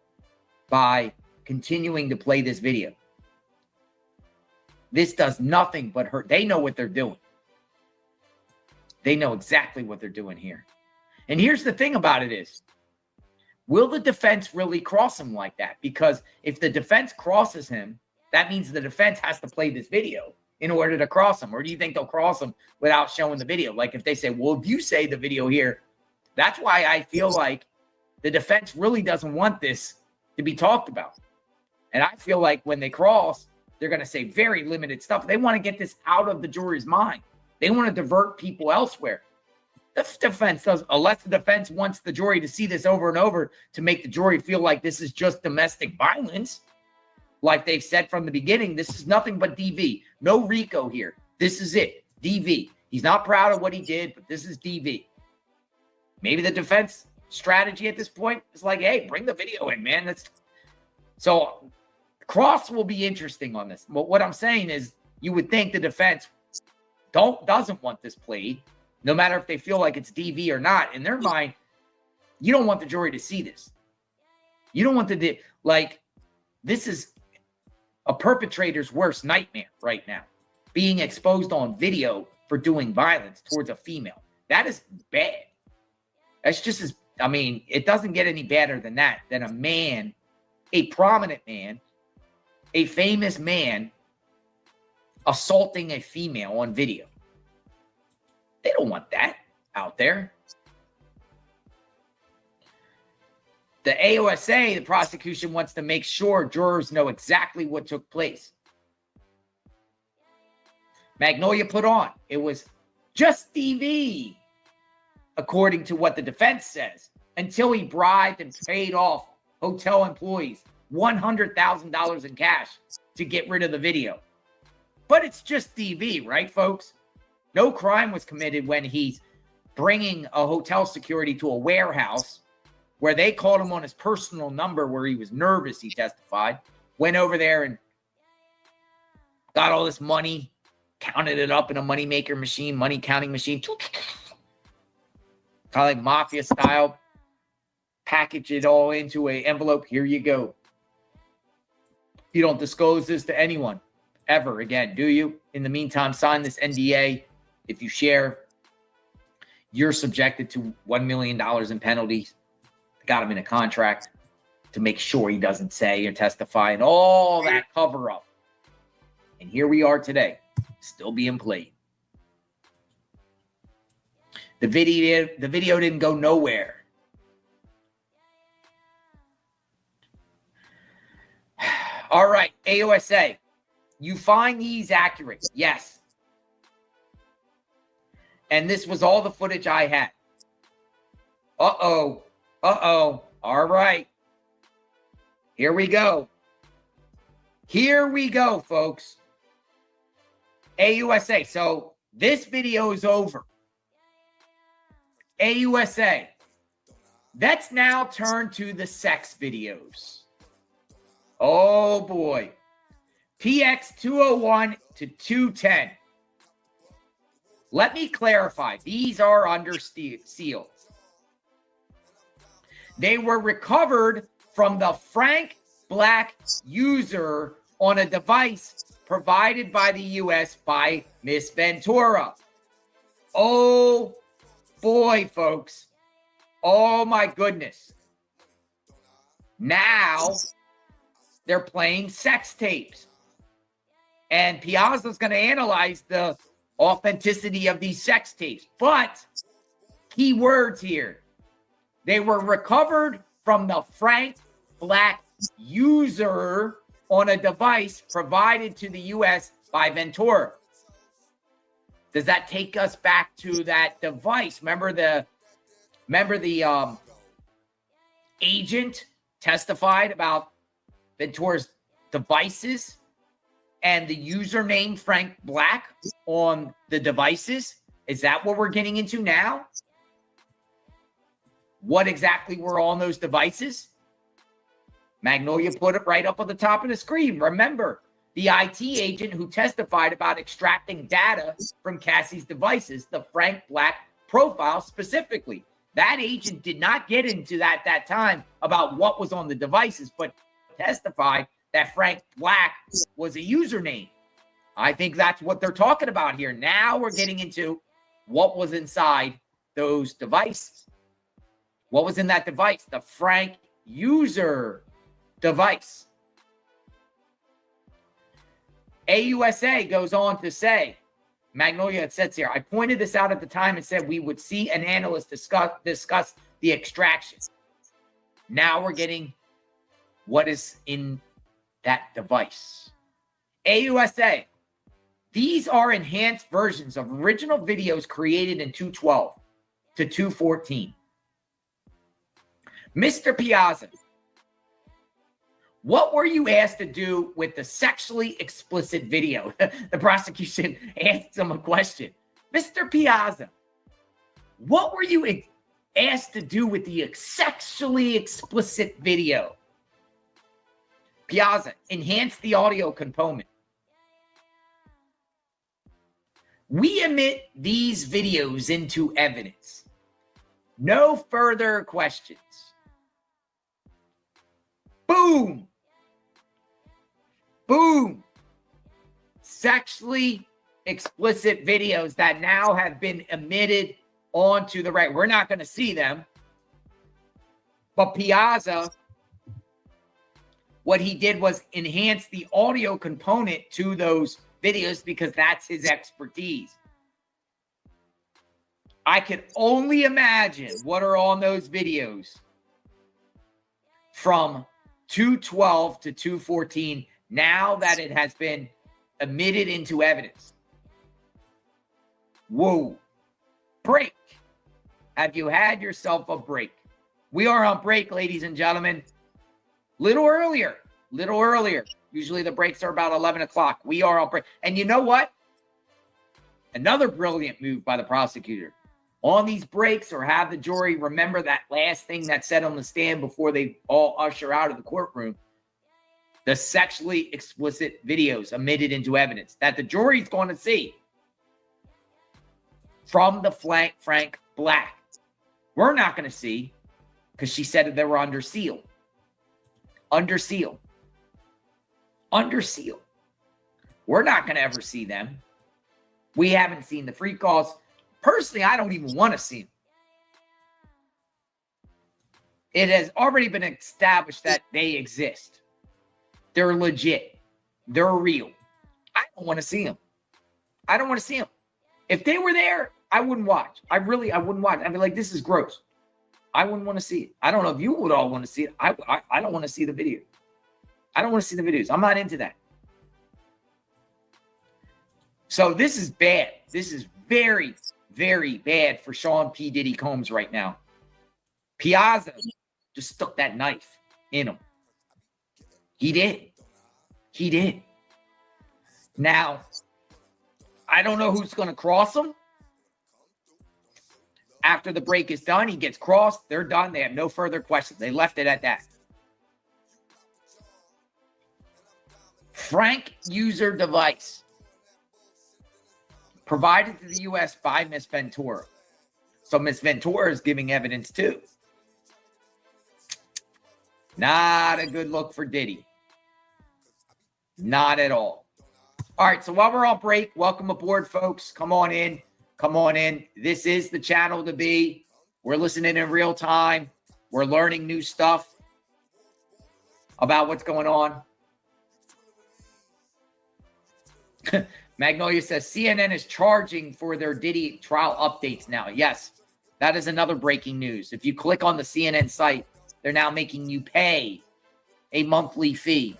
by continuing to play this video. This does nothing but hurt. They know what they're doing. They know exactly what they're doing here. And here's the thing about it is, will the defense really cross him like that? Because if the defense crosses him, that means the defense has to play this video in order to cross him. Or do you think they'll cross him without showing the video? Like if they say, well, if you say the video here, that's why I feel like the defense really doesn't want this to be talked about. And I feel like when they cross, they're going to say very limited stuff. They want to get this out of the jury's mind. They want to divert people elsewhere. The defense does, unless the defense wants the jury to see this over and over to make the jury feel like this is just domestic violence. Like they've said from the beginning, this is nothing but DV. No RICO here. This is it. DV. He's not proud of what he did, but this is DV. Maybe the defense strategy at this point is like, hey, bring the video in, man. Let's So cross will be interesting on this. But what I'm saying is you would think the defense doesn't want this played, no matter if they feel like it's DV or not. In their mind, you don't want the jury to see this. You don't want this is a perpetrator's worst nightmare right now, being exposed on video for doing violence towards a female. That is bad. That's just as, it doesn't get any better than that, than a man, a prominent man, a famous man assaulting a female on video. They don't want that out there. The AUSA, the prosecution, wants to make sure jurors know exactly what took place. Magnolia put on, it was just DV, according to what the defense says, until he bribed and paid off hotel employees $100,000 in cash to get rid of the video. But it's just DV, right, folks? No crime was committed when he's bringing a hotel security to a warehouse where they called him on his personal number where he was nervous, he testified, went over there and got all this money, counted it up in a money maker machine, money counting machine, kind of like mafia style, package it all into an envelope. Here you go. You don't disclose this to anyone ever again, do you? In the meantime, sign this NDA. If you share, you're subjected to $1 million in penalties. Got him in a contract to make sure he doesn't say or testify and all that cover up. And here we are today, still being played. The video didn't go nowhere. All right, AUSA, you find these accurate? Yes. And this was all the footage I had. Uh-oh. Uh-oh. All right. Here we go. Here we go, folks. AUSA. So this video is over. AUSA. Let's now turn to the sex videos. Oh, boy. PX 201 to 210. Let me clarify. These are under seal. They were recovered from the Frank Black user on a device provided by the U.S. by Miss Ventura. Oh, boy, folks. Oh, my goodness. Now they're playing sex tapes. And Piazza's going to analyze the authenticity of these sex tapes. But key words here. They were recovered from the Frank Black user on a device provided to the U.S. by Ventura. Does that take us back to that device? Remember the agent testified about Ventura's devices and the username Frank Black on the devices? Is that what we're getting into now? What exactly were on those devices? Magnolia put it right up on the top of the screen. Remember, the IT agent who testified about extracting data from Cassie's devices, the Frank Black profile specifically. That agent did not get into that time about what was on the devices, but testified that Frank Black was a username. I think that's what they're talking about here. Now we're getting into what was inside those devices. What was in that device? The Frank user device. AUSA goes on to say, Magnolia, it says here, I pointed this out at the time and said we would see an analyst discuss the extraction. Now we're getting what is in that device. AUSA, these are enhanced versions of original videos created in 2012 to 2014. Mr. Piazza, what were you asked to do with the sexually explicit video? The prosecution asked him a question. Mr. Piazza, what were you asked to do with the sexually explicit video? Piazza, enhance the audio component. We emit these videos into evidence. No further questions. Boom. Boom. Sexually explicit videos that now have been emitted onto the right. We're not going to see them. But Piazza, what he did was enhance the audio component to those videos because that's his expertise. I could only imagine what are on those videos from 212 to 214 now that it has been emitted into evidence. Whoa. Break. Have you had yourself a break? We are on break, ladies and gentlemen. Little earlier. Usually the breaks are about 11 o'clock. We are on break. And you know what? Another brilliant move by the prosecutor. On these breaks, or have the jury remember that last thing that's said on the stand before they all usher out of the courtroom. The sexually explicit videos emitted into evidence that the jury's going to see from the Frank Black. We're not going to see because she said that they were under seal. Under seal. Under seal. We're not going to ever see them. We haven't seen the free calls. Personally, I don't even want to see them. It has already been established that they exist. They're legit. They're real. I don't want to see them. I don't want to see them. If they were there, I wouldn't watch. I wouldn't watch. I'd be like, this is gross. I wouldn't want to see it. I don't know if you would all want to see it. I don't want to see the video. I don't want to see the videos. I'm not into that. So this is bad. This is very, very bad for Sean P. Diddy Combs right now. Piazza just stuck that knife in him. He did. He did. Now, I don't know who's going to cross him. After the break is done, he gets crossed. They're done. They have no further questions. They left it at that. Frank user device provided to the U.S. by Miss Ventura. So Miss Ventura is giving evidence too. Not a good look for Diddy. Not at all. All right, so while we're on break, welcome aboard, folks. Come on in. Come on in. This is the channel to be. We're listening in real time. We're learning new stuff about what's going on. Magnolia says CNN is charging for their Diddy trial updates now. Yes, that is another breaking news. If you click on the CNN site, they're now making you pay a monthly fee.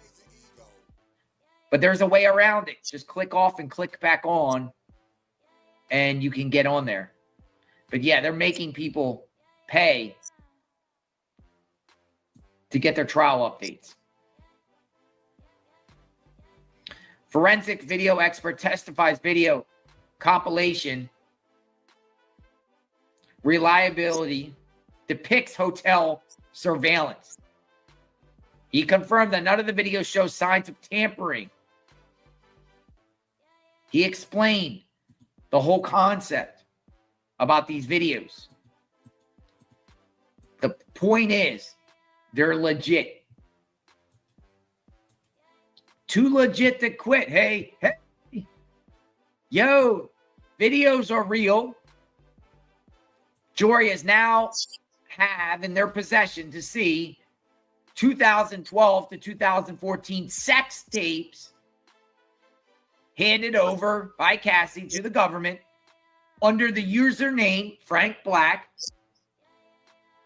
But there's a way around it. Just click off and click back on, and you can get on there. But yeah, they're making people pay to get their trial updates. Forensic video expert testifies video compilation reliability depicts hotel surveillance. He confirmed that none of the videos show signs of tampering. He explained the whole concept about these videos. The point is, they're legit. Too legit to quit. Hey, yo, videos are real. Jury is now have in their possession to see 2012 to 2014 sex tapes handed over by Cassie to the government under the username Frank Black.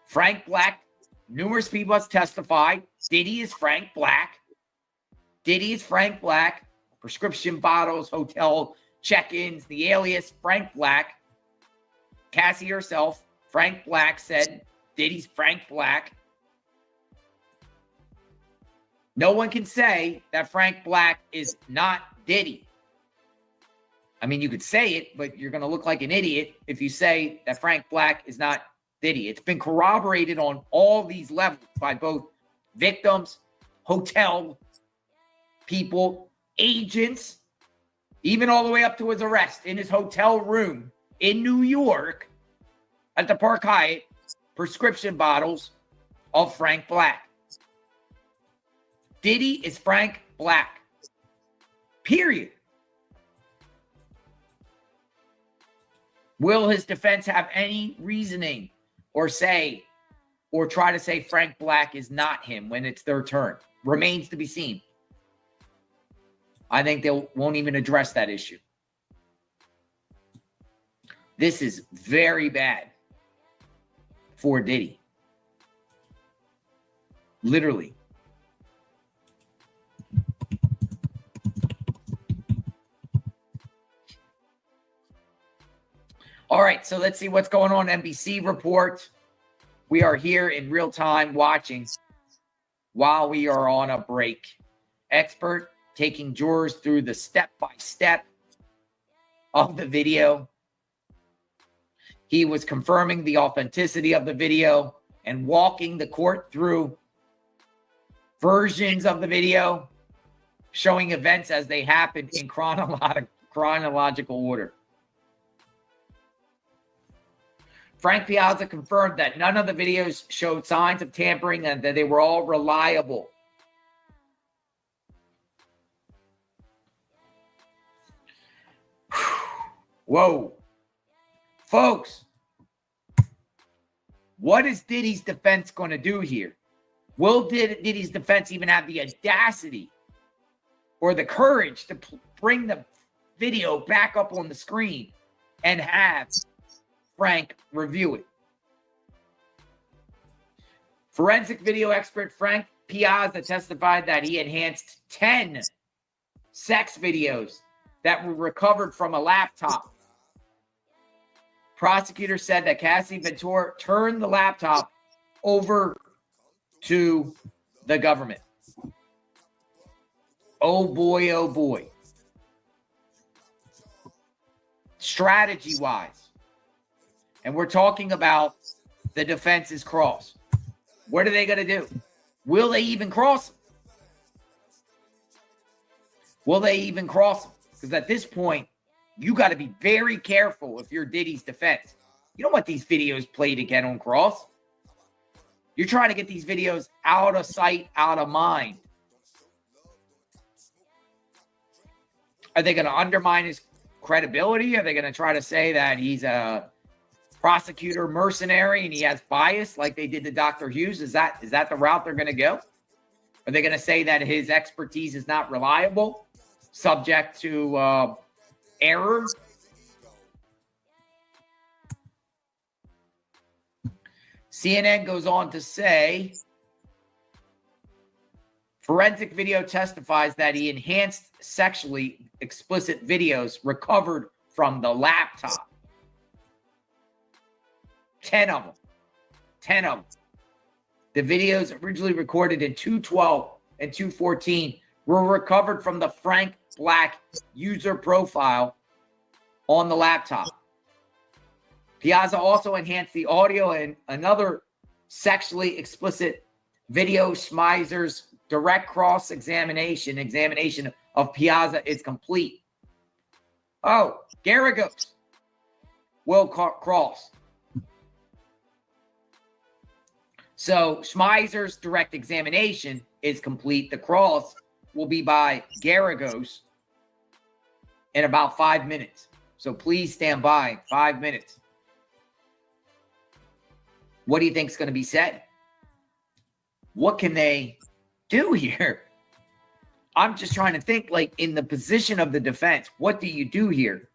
Frank Black, numerous people have testified. Diddy is Frank Black. Diddy is Frank Black. Prescription bottles, hotel check-ins, the alias Frank Black. Cassie herself, Frank Black, said Diddy's Frank Black. No one can say that Frank Black is not Diddy. I mean, you could say it, but you're going to look like an idiot if you say that Frank Black is not Diddy. It's been corroborated on all these levels by both victims, hotel people, agents, even all the way up to his arrest in his hotel room in New York at the Park Hyatt, prescription bottles of Frank Black. Diddy is Frank Black. Period. Will his defense have any reasoning or say, or try to say Frank Black is not him when it's their turn? Remains to be seen. I think they won't even address that issue. This is very bad for Diddy. Literally. All right, so let's see what's going on. NBC report. We are here in real time watching while we are on a break. Expert taking jurors through the step-by-step of the video. He was confirming the authenticity of the video and walking the court through versions of the video, showing events as they happened in chronological order. Frank Piazza confirmed that none of the videos showed signs of tampering and that they were all reliable. Whoa. Folks, what is Diddy's defense going to do here? Will Diddy's defense even have the audacity or the courage to bring the video back up on the screen and have Frank review it? Forensic video expert Frank Piazza testified that he enhanced 10 sex videos that were recovered from a laptop. Prosecutor said that Cassie Ventura turned the laptop over to the government. Oh boy, oh boy. Strategy-wise. And we're talking about the defense's cross. What are they going to do? Will they even cross him? Will they even cross him? Because at this point, you got to be very careful if you're Diddy's defense. You don't want these videos played again on cross. You're trying to get these videos out of sight, out of mind. Are they going to undermine his credibility? Are they going to try to say that he's a prosecutor mercenary and he has bias like they did to Dr. Hughes? Is that the route they're going to go? Are they going to say that his expertise is not reliable, subject to error? CNN goes on to say, forensic video testifies that he enhanced sexually explicit videos recovered from the laptop. 10 of them. 10 of them. The videos originally recorded in 2012 and 2014 were recovered from the Frank Black user profile on the laptop. Piazza also enhanced the audio and another sexually explicit video. Schmeizer's direct cross-examination of Piazza is complete. Oh, Garagos will cross. So Schmeizer's direct examination is complete. The cross will be by Garagos in about 5 minutes. So please stand by. 5 minutes. What do you think is going to be said? What can they do here? I'm just trying to think, like, in the position of the defense, what do you do here?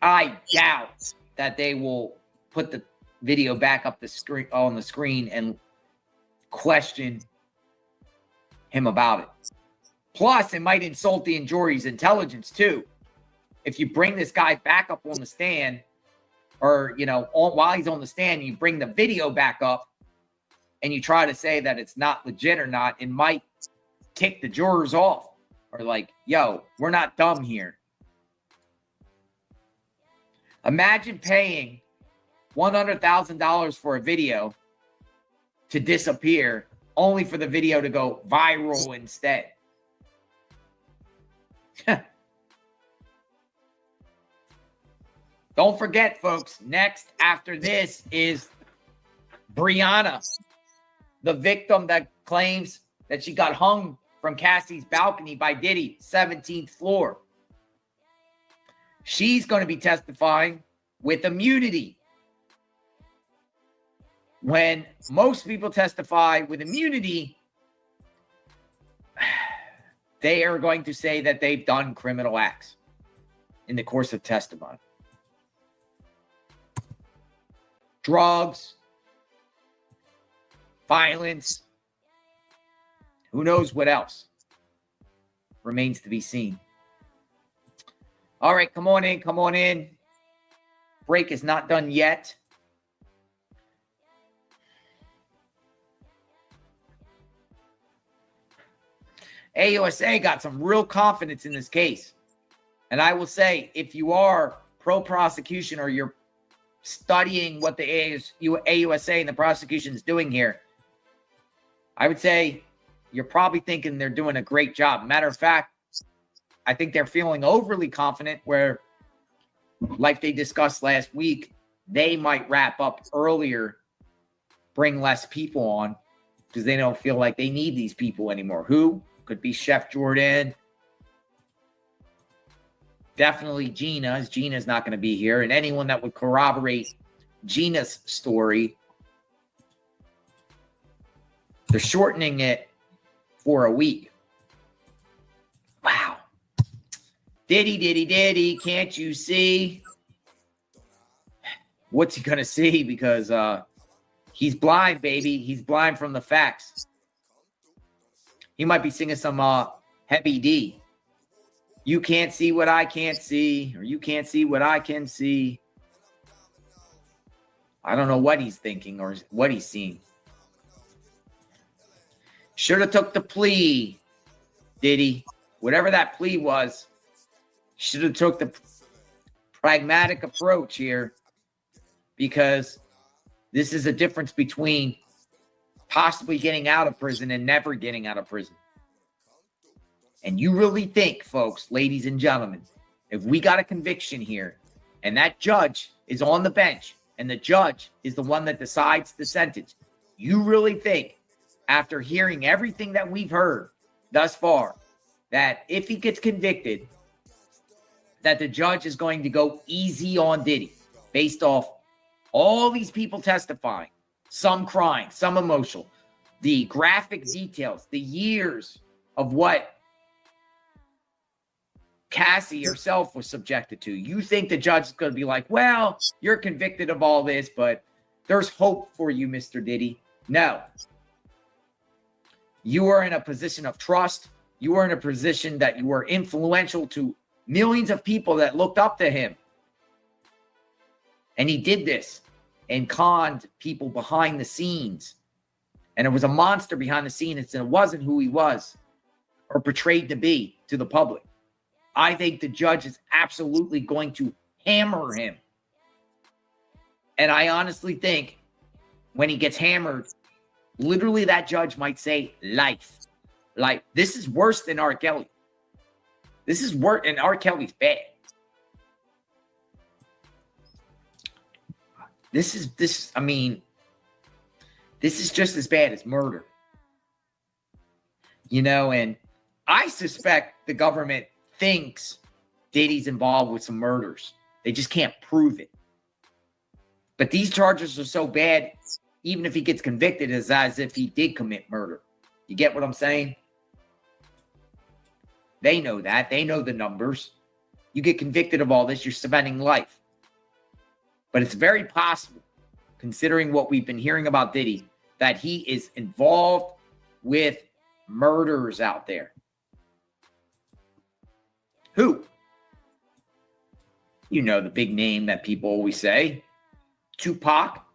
I doubt that they will put the video back up the screen on the screen and question him about it. Plus, it might insult the jury's intelligence too. If you bring this guy back up on the stand, or while he's on the stand, you bring the video back up, and you try to say that it's not legit or not, it might tick the jurors off, or like, yo, we're not dumb here. Imagine paying $100,000 for a video to disappear only for the video to go viral instead. Don't forget, folks, next after this is Brianna, the victim that claims that she got hung from Cassie's balcony by Diddy, 17th floor. She's going to be testifying with immunity. When most people testify with immunity, they are going to say that they've done criminal acts in the course of testimony. Drugs, violence, who knows what else remains to be seen. All right, come on in, come on in. Break is not done yet. AUSA got some real confidence in this case. And I will say, if you are pro-prosecution or you're studying what the AUSA and the prosecution is doing here, I would say you're probably thinking they're doing a great job. Matter of fact, I think they're feeling overly confident where, like they discussed last week, they might wrap up earlier, bring less people on because they don't feel like they need these people anymore. Who? Could be Chef Jordan. Definitely Gina, as Gina's not going to be here. And anyone that would corroborate Gina's story. They're shortening it for a week. Wow. Diddy, can't you see? What's he going to see? Because he's blind, baby. He's blind from the facts. He might be singing some Heavy D. You can't see what I can't see, or you can't see what I can see. I don't know what he's thinking or what he's seeing. Should have took the plea, Diddy. Whatever that plea was, should have took the pragmatic approach here, because this is a difference between possibly getting out of prison and never getting out of prison. And you really think, folks, ladies and gentlemen, if we got a conviction here and that judge is on the bench and the judge is the one that decides the sentence, you really think, after hearing everything that we've heard thus far, that if he gets convicted, that the judge is going to go easy on Diddy based off all these people testifying, some crying, some emotional, the graphic details, the years of what Cassie herself was subjected to? You think the judge is going to be like, well, you're convicted of all this, but there's hope for you, Mr. Diddy? No. You are in a position of trust. You are in a position that you were influential to millions of people that looked up to him. And he did this and conned people behind the scenes. And it was a monster behind the scenes, and it wasn't who he was or portrayed to be to the public. I think the judge is absolutely going to hammer him. And I honestly think when he gets hammered, literally that judge might say life. Like, this is worse than R. Kelly. This is worse, and R. Kelly's bad. This is just as bad as murder. You know, and I suspect the government thinks Diddy's involved with some murders. They just can't prove it. But these charges are so bad, even if he gets convicted, it's as if he did commit murder. You get what I'm saying? They know that. They know the numbers. You get convicted of all this, you're spending life. But it's very possible, considering what we've been hearing about Diddy, that he is involved with murderers out there. Who? You know, the big name that people always say. Tupac.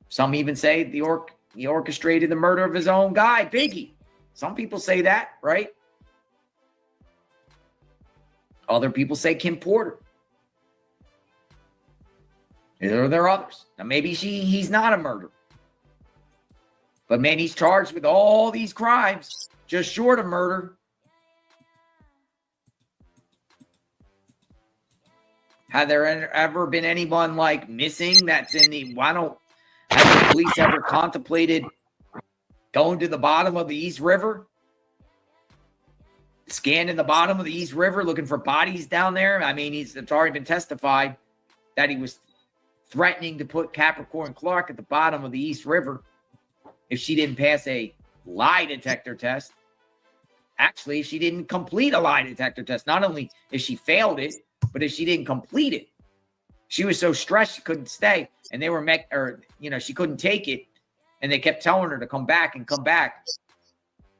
Some even say he orchestrated the murder of his own guy, Biggie. Some people say that, right? Other people say Kim Porter. There are others. Now, maybe he's not a murderer. But man, he's charged with all these crimes, just short of murder. Have there ever been anyone like missing that's in the, have the police ever contemplated going to the bottom of the East River? Scanning the bottom of the East River, looking for bodies down there? I mean, it's already been testified that he was threatening to put Capricorn Clark at the bottom of the East River if she didn't pass a lie detector test. Actually, if she didn't complete a lie detector test, not only if she failed it, but if she didn't complete it. She was so stressed she couldn't stay, and they were she couldn't take it, and they kept telling her to come back and come back,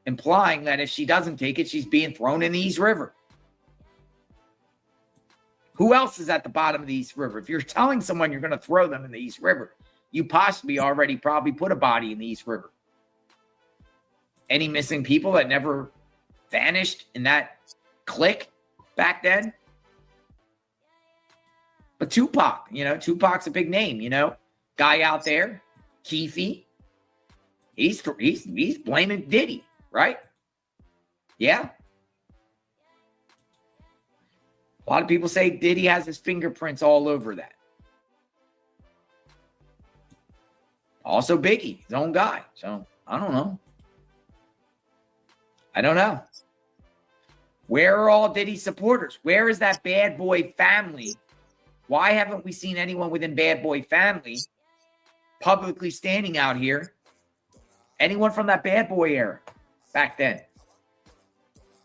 implying that if she doesn't take it, she's being thrown in the East River. Who else is at the bottom of the East River? If you're telling someone you're going to throw them in the East River, you possibly already probably put a body in the East River. Any missing people that never vanished in that clique back then? But Tupac, Tupac's a big name, guy out there, Keefy. He's blaming Diddy, right? Yeah. A lot of people say Diddy has his fingerprints all over that. Also Biggie, his own guy. So I don't know. Where are all Diddy supporters? Where is that bad boy family? Why haven't we seen anyone within bad boy family publicly standing out here? Anyone from that bad boy era back then?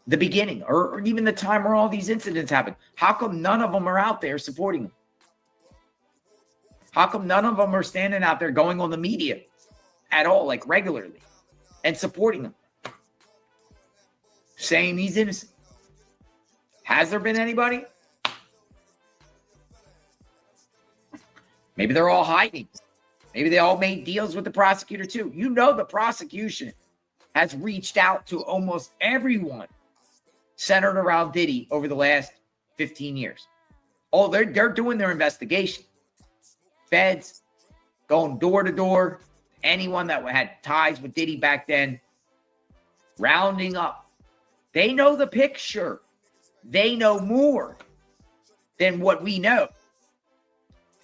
The beginning, or even the time where all these incidents happened. How come none of them are out there supporting them? How come none of them are standing out there going on the media at all, like regularly, and supporting them? Saying he's innocent. Has there been anybody? Maybe they're all hiding. Maybe they all made deals with the prosecutor too. The prosecution has reached out to almost everyone centered around Diddy over the last 15 years. Oh, they're doing their investigation. Feds going door to door. Anyone that had ties with Diddy back then, rounding up. They know the picture. They know more than what we know.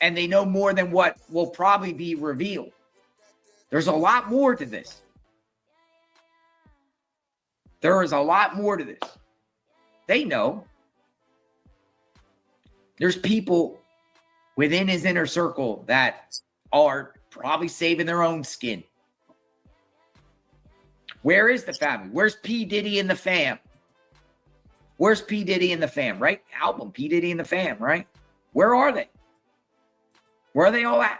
And they know more than what will probably be revealed. There's a lot more to this. There is a lot more to this. They know. There's people within his inner circle that are probably saving their own skin. Where is the family? Where's P. Diddy and the fam? Where's P. Diddy and the fam, right? Album, P. Diddy and the fam, right? Where are they? Where are they all at?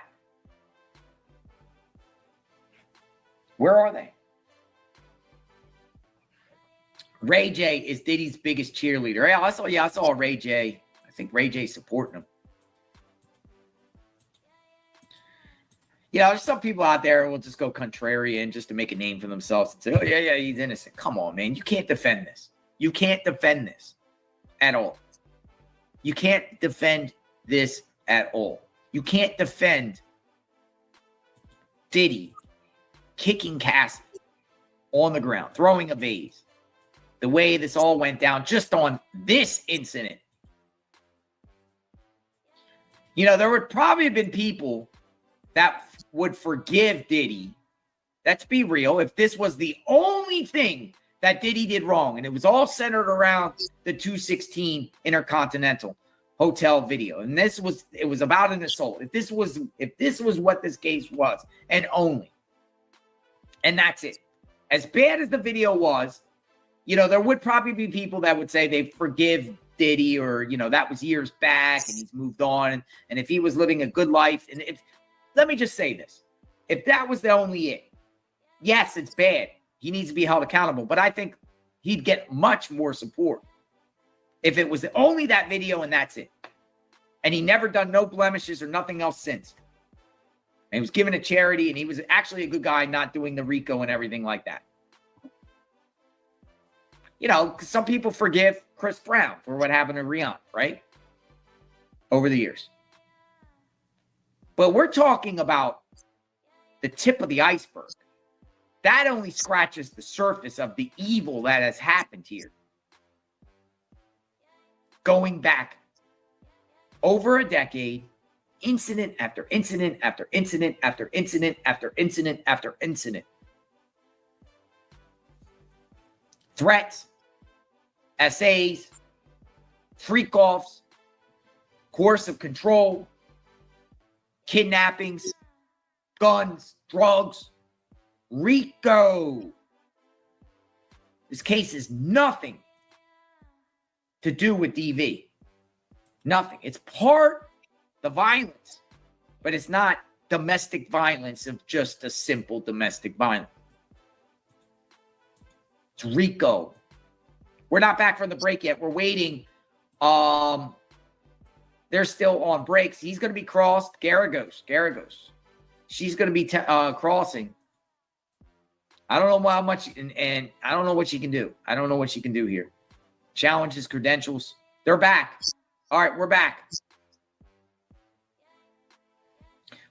Where are they? Ray J is Diddy's biggest cheerleader. I saw Ray J. I think Ray J's supporting him. There's some people out there who will just go contrarian just to make a name for themselves and say, oh, yeah, he's innocent. Come on, man. You can't defend this. You can't defend this at all. You can't defend this at all. You can't defend Diddy kicking Cassie on the ground, throwing a vase, the way this all went down just on this incident. There would probably have been people that would forgive Diddy. Let's be real. If this was the only thing that Diddy did wrong, and it was all centered around the 216 Intercontinental Hotel video, and it was about an assault. If this was what this case was, and only, and that's it. As bad as the video was, there would probably be people that would say they forgive Diddy, or that was years back and he's moved on, and if he was living a good life, and let me just say this: if that was the only it, yes, it's bad. He needs to be held accountable, but I think he'd get much more support if it was only that video and that's it. And he never done no blemishes or nothing else since. And he was given a charity, and he was actually a good guy, not doing the RICO and everything like that. Some people forgive Chris Brown for what happened to Rihanna, right? Over the years. But we're talking about the tip of the iceberg. That only scratches the surface of the evil that has happened here. Going back over a decade, incident after incident after incident after incident after incident after incident. Threats, essays, freak-offs, coercive control, kidnappings, guns, drugs, RICO. This case is nothing to do with DV. Nothing. It's part the violence, but it's not domestic violence of just a simple domestic violence. It's RICO. We're not back from the break yet. We're waiting. They're still on breaks. He's going to be crossed. Garagos. She's going to be crossing. I don't know how much, and I don't know what she can do. I don't know what she can do here. Challenge his credentials. They're back. All right, we're back.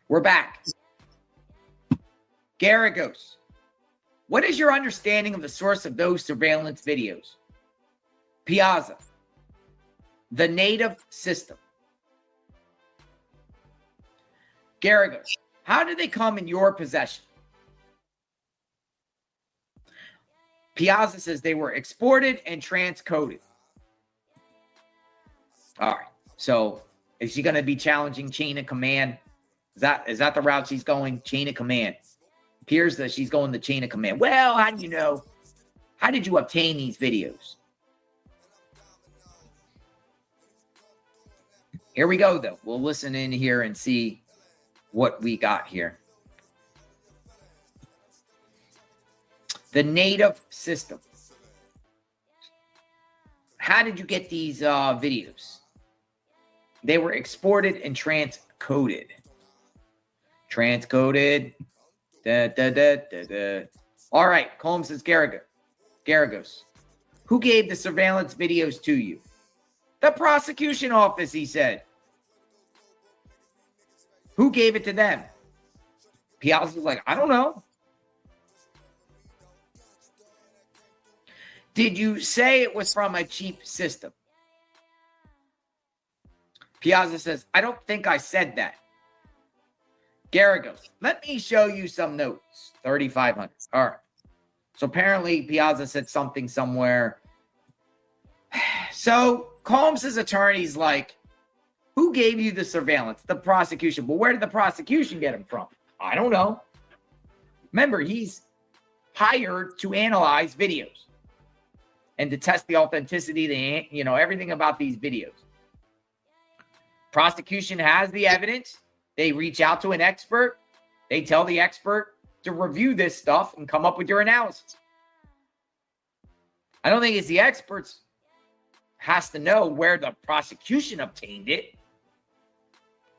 We're back. Garagos, what is your understanding of the source of those surveillance videos? Piazza, the native system. Garagos, how did they come in your possession? Piazza says they were exported and transcoded. All right. So is she going to be challenging chain of command? Is that the route she's going? Chain of command. Appears that she's going the chain of command. Well, how do you know? How did you obtain these videos? Here we go, though. We'll listen in here and see what we got here. The native system. How did you get these videos? They were exported and transcoded. Transcoded. All right, Combs says Garagos. Who gave the surveillance videos to you? The prosecution office, he said. Who gave it to them? Piazza was like, I don't know. Did you say it was from a cheap system? Piazza says, I don't think I said that. Garagos, let me show you some notes. 3,500. All right. So apparently Piazza said something somewhere. So Combs' attorney's like, who gave you the surveillance? The prosecution. Well, where did the prosecution get him from? I don't know. Remember, he's hired to analyze videos and to test the authenticity, everything about these videos. Prosecution has the evidence. They reach out to an expert. They tell the expert to review this stuff and come up with your analysis. I don't think it's the experts has to know where the prosecution obtained it.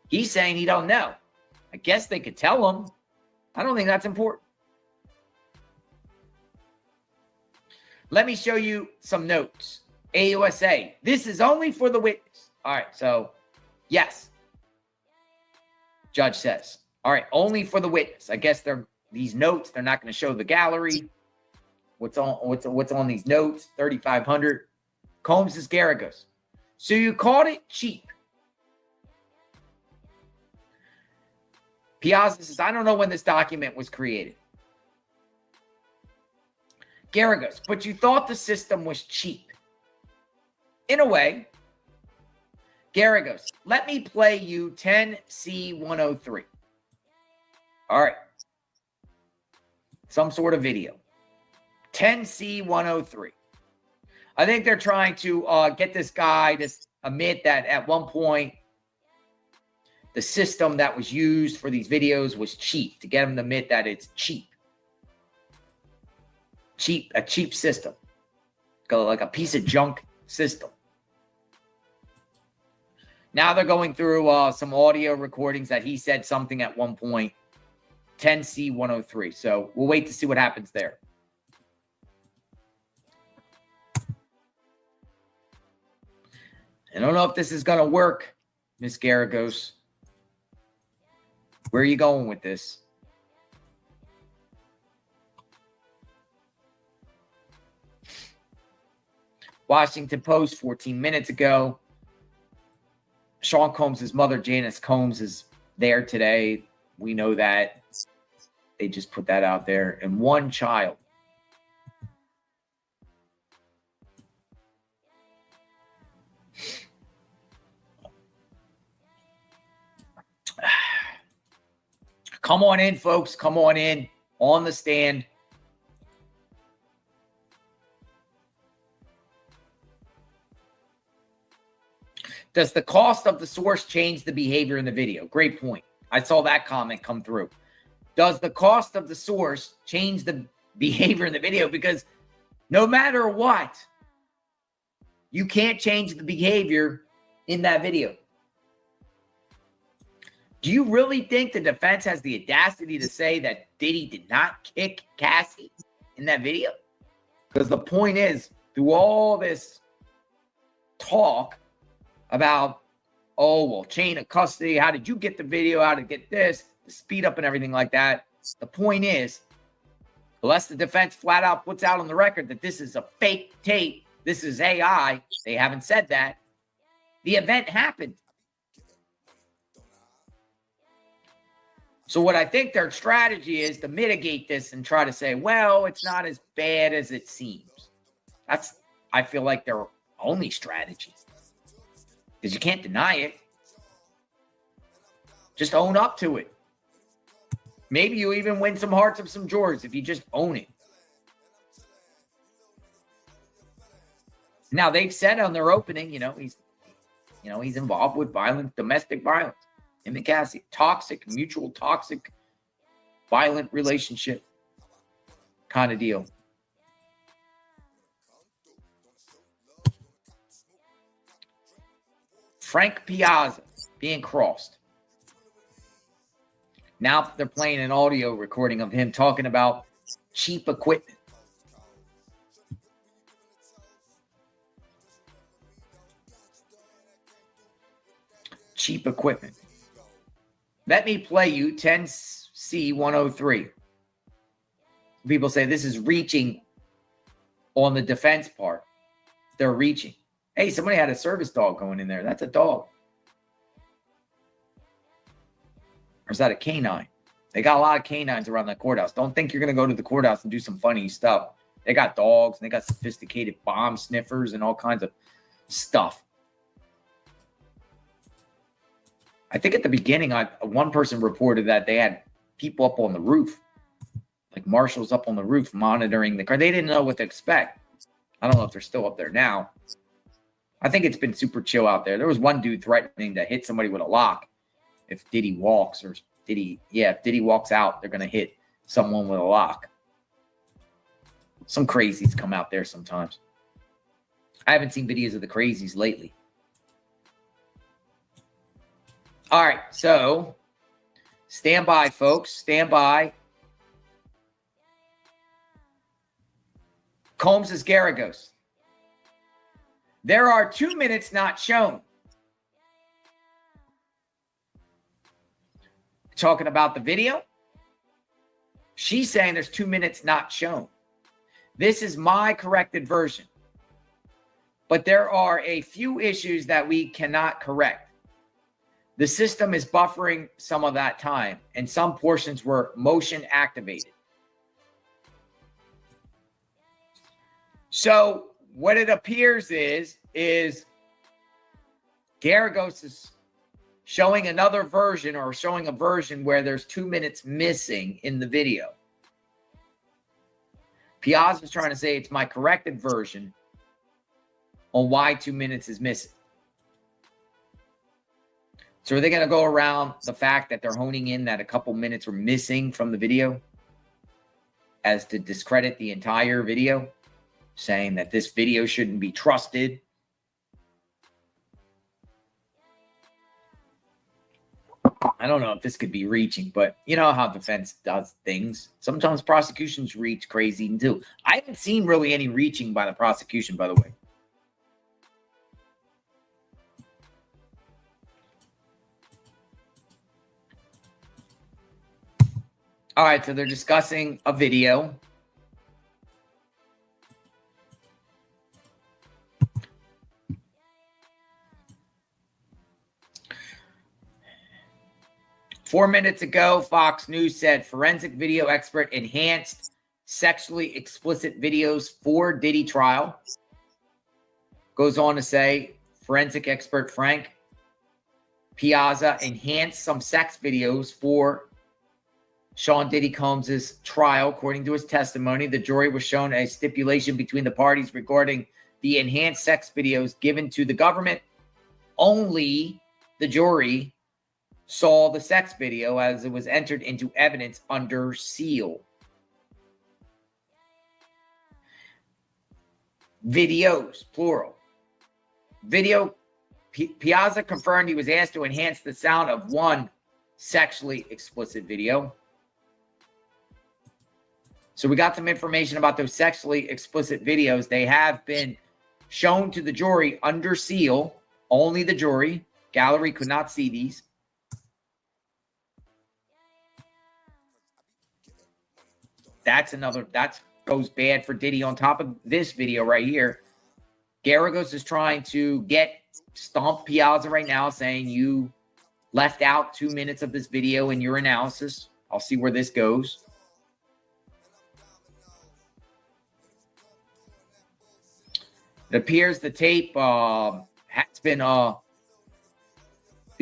He's saying he don't know. I guess they could tell him. I don't think that's important. Let me show you some notes. AUSA. This is only for the witness. All right. So, yes. Judge says. All right. Only for the witness. I guess these notes. They're not going to show the gallery. What's on these notes? 3,500. Combs is Garagos. So you called it cheap. Piazza says, I don't know when this document was created. Garagos, but you thought the system was cheap. In a way. Garagos, let me play you 10C103. All right. Some sort of video. 10C103. I think they're trying to get this guy to admit that at one point, the system that was used for these videos was cheap, to get him to admit that it's cheap. A cheap system. Like a piece of junk system. Now they're going through some audio recordings that he said something at one point. 10C103. So we'll wait to see what happens there. I don't know if this is going to work, Miss Garagos. Where are you going with this? Washington Post 14 minutes ago. Sean Combs' mother, Janice Combs, is there today. We know that. They just put that out there. And one child. Come on in, folks. Come on in. On the stand. Does the cost of the source change the behavior in the video? Great point. I saw that comment come through. Does the cost of the source change the behavior in the video? Because no matter what, you can't change the behavior in that video. Do you really think the defense has the audacity to say that Diddy did not kick Cassie in that video? Because the point is, through all this talk about, oh, well, chain of custody, how did you get the video, how to get this, the speed up and everything like that. The point is, unless the defense flat out puts out on the record that this is a fake tape, this is AI, they haven't said that, the event happened. So what I think their strategy is to mitigate this and try to say, well, it's not as bad as it seems. That's, I feel like, their only strategy. Because you can't deny it. Just own up to it. Maybe you even win some hearts of some Georges if you just own it. Now, they've said on their opening, he's involved with domestic violence. Him and Cassie, mutual toxic, violent relationship kind of deal. Frank Piazza being crossed. Now they're playing an audio recording of him talking about cheap equipment. Cheap equipment. Let me play you 10C103. People say this is reaching on the defense part. They're reaching. Hey, somebody had a service dog going in there. That's a dog. Or is that a canine? They got a lot of canines around the courthouse. Don't think you're going to go to the courthouse and do some funny stuff. They got dogs, and they got sophisticated bomb sniffers and all kinds of stuff. I think at the beginning, one person reported that they had people up on the roof, like marshals up on the roof monitoring the car. They didn't know what to expect. I don't know if they're still up there now. I think it's been super chill out there. There was one dude threatening to hit somebody with a lock if Diddy walks, if Diddy walks out, they're going to hit someone with a lock. Some crazies come out there sometimes. I haven't seen videos of the crazies lately. All right, so stand by, folks. Stand by. Combs' Garagos. There are 2 minutes not shown. Talking about the video. She's saying there's 2 minutes not shown. This is my corrected version. But there are a few issues that we cannot correct. The system is buffering some of that time, and some portions were motion activated. So what it appears is Garagos is showing another version, or showing a version where there's 2 minutes missing in the video. Piazza's trying to say it's my corrected version on why 2 minutes is missing. So are they going to go around the fact that they're honing in that a couple minutes were missing from the video as to discredit the entire video, saying that this video shouldn't be trusted? I don't know if this could be reaching, but you know how defense does things. Sometimes prosecutions reach crazy too. I haven't seen really any reaching by the prosecution, by the way. All right, so they're discussing a video. 4 minutes ago, Fox News said forensic video expert enhanced sexually explicit videos for Diddy trial. Goes on to say forensic expert Frank Piazza enhanced some sex videos for Sean Diddy Combs' trial. According to his testimony, the jury was shown a stipulation between the parties regarding the enhanced sex videos given to the government. Only the jury saw the sex video as it was entered into evidence under seal. Videos, plural. Video. Piazza confirmed he was asked to enhance the sound of one sexually explicit video. So we got some information about those sexually explicit videos. They have been shown to the jury under seal. Only the jury. Gallery could not see these. That goes bad for Diddy. On top of this video right here, Garagos is trying to stomp Piazza right now, saying you left out 2 minutes of this video in your analysis. I'll see where this goes. It appears the tape has been the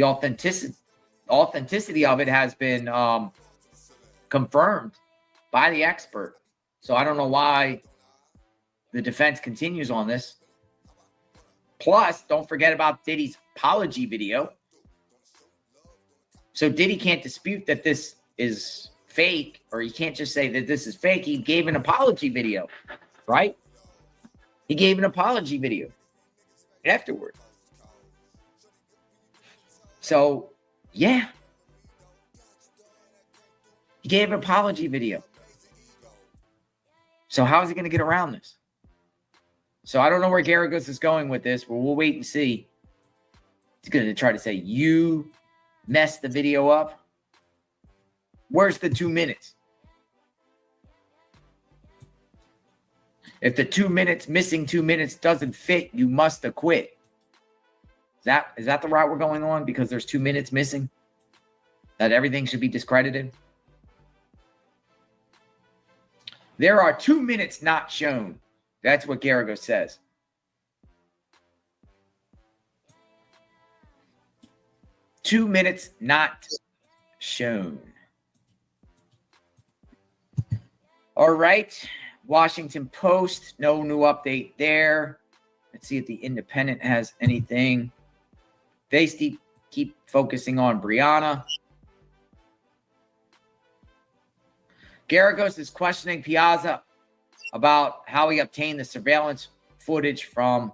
authenticity of it has been confirmed by the expert. So I don't know why the defense continues on this. Plus, don't forget about Diddy's apology video. So Diddy can't dispute that this is fake, or he can't just say that this is fake. He gave an apology video, right? He gave an apology video afterward. So, yeah. He gave an apology video. So how is he going to get around this? So I don't know where Garagos is going with this, but we'll wait and see. He's going to try to say, you messed the video up. Where's the 2 minutes? If the missing 2 minutes doesn't fit, you must acquit. Is that the route we're going on? Because there's 2 minutes missing? That everything should be discredited? There are 2 minutes not shown. That's what Garagos says. Two minutes not shown. All right. Washington Post, no new update there. Let's see if the Independent has anything. They keep focusing on Brianna. Garagos is questioning Piazza about how he obtained the surveillance footage from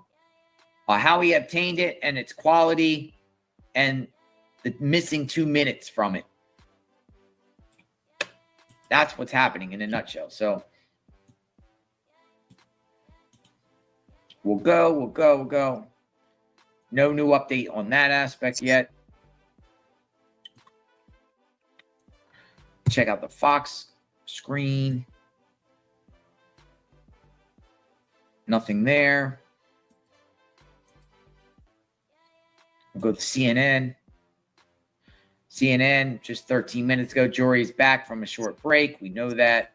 how he obtained it and its quality and the missing 2 minutes from it. That's what's happening in a nutshell. So we'll go. No new update on that aspect yet. Check out the Fox screen. Nothing there. We'll go to CNN. CNN, just 13 minutes ago, jury is back from a short break. We know that.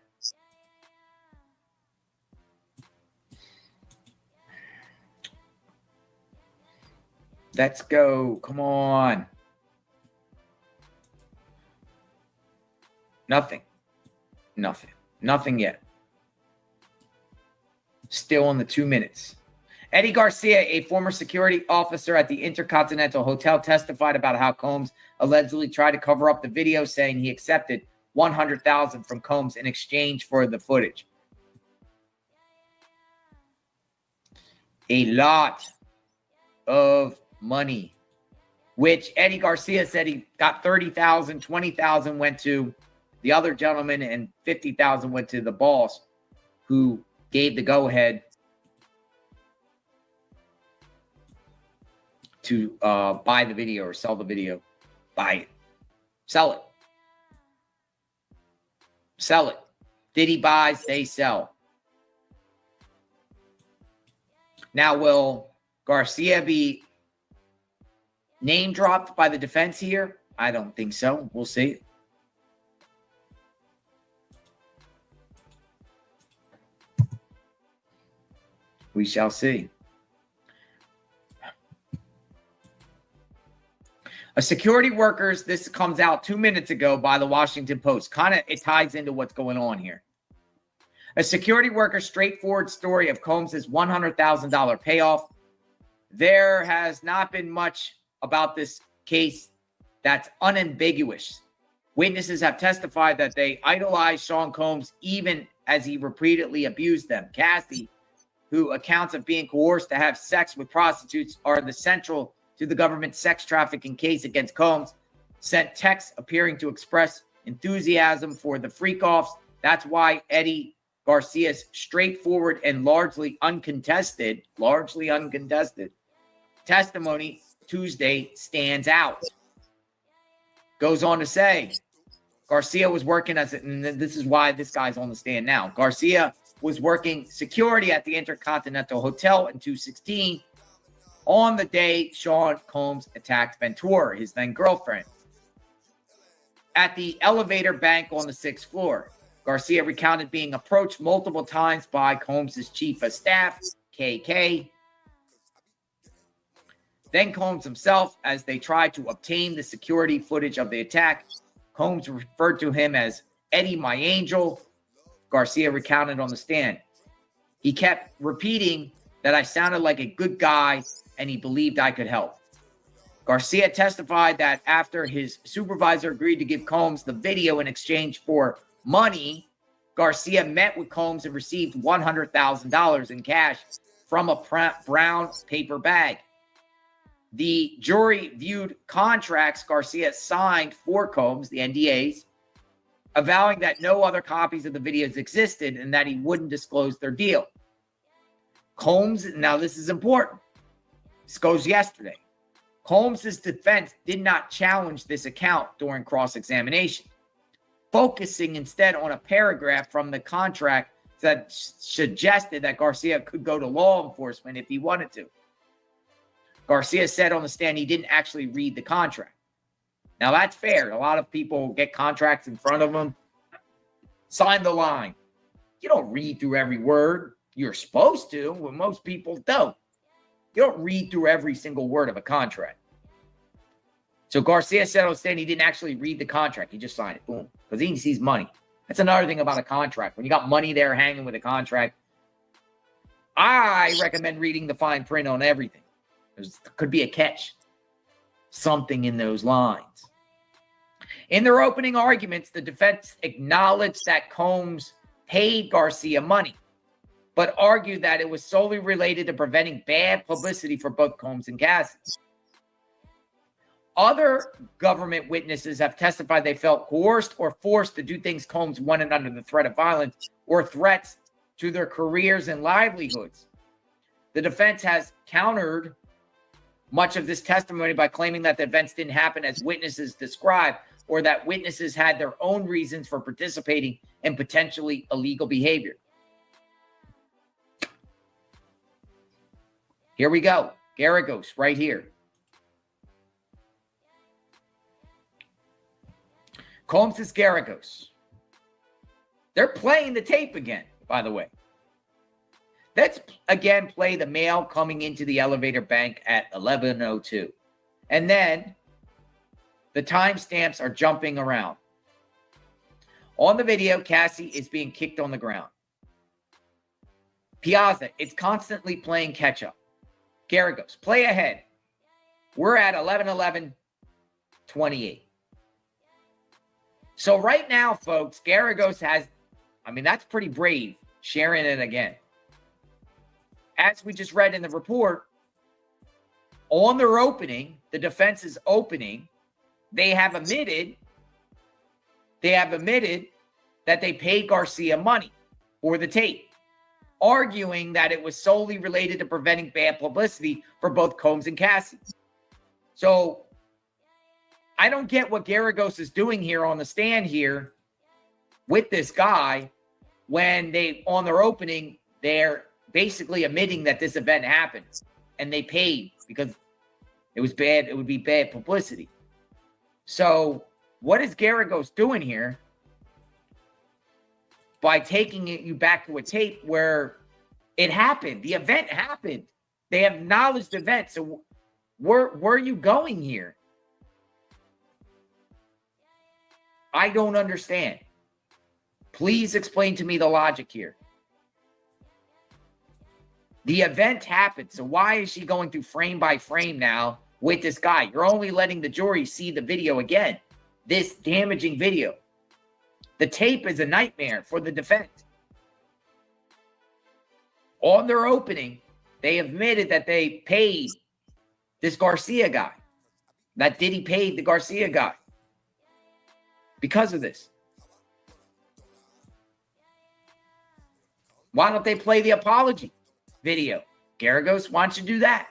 Let's go. Come on. Nothing yet. Still on the 2 minutes. Eddie Garcia, a former security officer at the Intercontinental Hotel, testified about how Combs allegedly tried to cover up the video, saying he accepted $100,000 from Combs in exchange for the footage. A lot of money, which Eddie Garcia said he got $30,000, $20,000 went to the other gentleman, and $50,000 went to the boss who gave the go-ahead to buy the video or sell the video. Buy it. Sell it. Sell it. Diddy buys, they sell. Now, will Garcia be name dropped by the defense here? I don't think so. We'll see. We shall see. A security workers, this comes out 2 minutes ago by the Washington Post. Kind of, it ties into what's going on here. A security worker's straightforward story of Combs' $100,000 payoff. There has not been much about this case that's unambiguous. Witnesses have testified that they idolized Sean Combs even as he repeatedly abused them. Cassie, who accounts of being coerced to have sex with prostitutes are the central to the government's sex trafficking case against Combs, sent texts appearing to express enthusiasm for the freak-offs. That's why Eddie Garcia's straightforward and largely uncontested testimony Tuesday stands out. Goes on to say, Garcia was working and this is why this guy's on the stand now. Garcia was working security at the Intercontinental Hotel in 216 on the day Sean Combs attacked Ventura, his then girlfriend, at the elevator bank on the 6th floor. Garcia recounted being approached multiple times by Combs' chief of staff, KK. Then Combs himself, as they tried to obtain the security footage of the attack. Combs referred to him as Eddie, my angel. Garcia recounted on the stand. He kept repeating that I sounded like a good guy and he believed I could help. Garcia testified that after his supervisor agreed to give Combs the video in exchange for money, Garcia met with Combs and received $100,000 in cash from a brown paper bag. The jury viewed contracts Garcia signed for Combs, the NDAs, avowing that no other copies of the videos existed and that he wouldn't disclose their deal. Combs, now this is important. This goes yesterday. Combs' defense did not challenge this account during cross-examination, focusing instead on a paragraph from the contract that suggested that Garcia could go to law enforcement if he wanted to. Garcia said on the stand he didn't actually read the contract. Now, that's fair. A lot of people get contracts in front of them. Sign the line. You don't read through every word. You're supposed to, but most people don't. You don't read through every single word of a contract. So Garcia said on the stand he didn't actually read the contract. He just signed it. Boom. Because he sees money. That's another thing about a contract. When you got money there hanging with a contract, I recommend reading the fine print on everything. There could be a catch. Something in those lines. In their opening arguments, the defense acknowledged that Combs paid Garcia money, but argued that it was solely related to preventing bad publicity for both Combs and Cassie. Other government witnesses have testified they felt coerced or forced to do things Combs wanted under the threat of violence or threats to their careers and livelihoods. The defense has countered much of this testimony by claiming that the events didn't happen as witnesses described, or that witnesses had their own reasons for participating in potentially illegal behavior. Here we go. Garagos right here. Combs is Garagos. They're playing the tape again, by the way. Let's again play the male coming into the elevator bank at 11:02. And then the timestamps are jumping around. On the video, Cassie is being kicked on the ground. Piazza, it's constantly playing catch up. Garagos, play ahead. We're at 11:28. So right now, folks, Garagos has, that's pretty brave, sharing it again. As we just read in the report, on their opening, the defense is opening, they have admitted that they paid Garcia money for the tape, arguing that it was solely related to preventing bad publicity for both Combs and Cassie. So I don't get what Garagos is doing here on the stand here with this guy when they, on their opening, they're basically admitting that this event happened and they paid because it was bad. It would be bad publicity. So what is Garagos doing here by taking you back to a tape where it happened? The event happened. They have acknowledged the event. So where are you going here? I don't understand. Please explain to me the logic here. The event happened. So why is she going through frame by frame now with this guy? You're only letting the jury see the video again. This damaging video. The tape is a nightmare for the defense. On their opening, they admitted that they paid this Garcia guy. That Diddy paid the Garcia guy because of this. Why don't they play the apology video? Garagos, why don't you do that?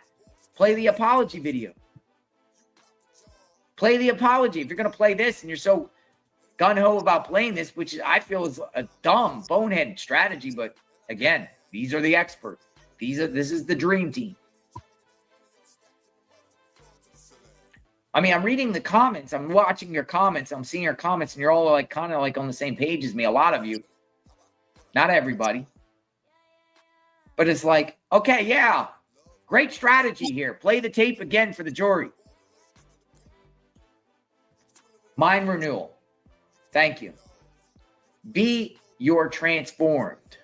Play the apology video. Play the apology. If you're going to play this and you're so gung-ho about playing this, which I feel is a dumb, bonehead strategy, but again, these are the experts. This is the dream team. I mean, I'm reading the comments. I'm watching your comments. I'm seeing your comments, and you're all like kind of like on the same page as me. A lot of you. Not everybody. But it's like, okay, yeah, great strategy here. Play the tape again for the jury. Mind renewal. Thank you. Be your transformed.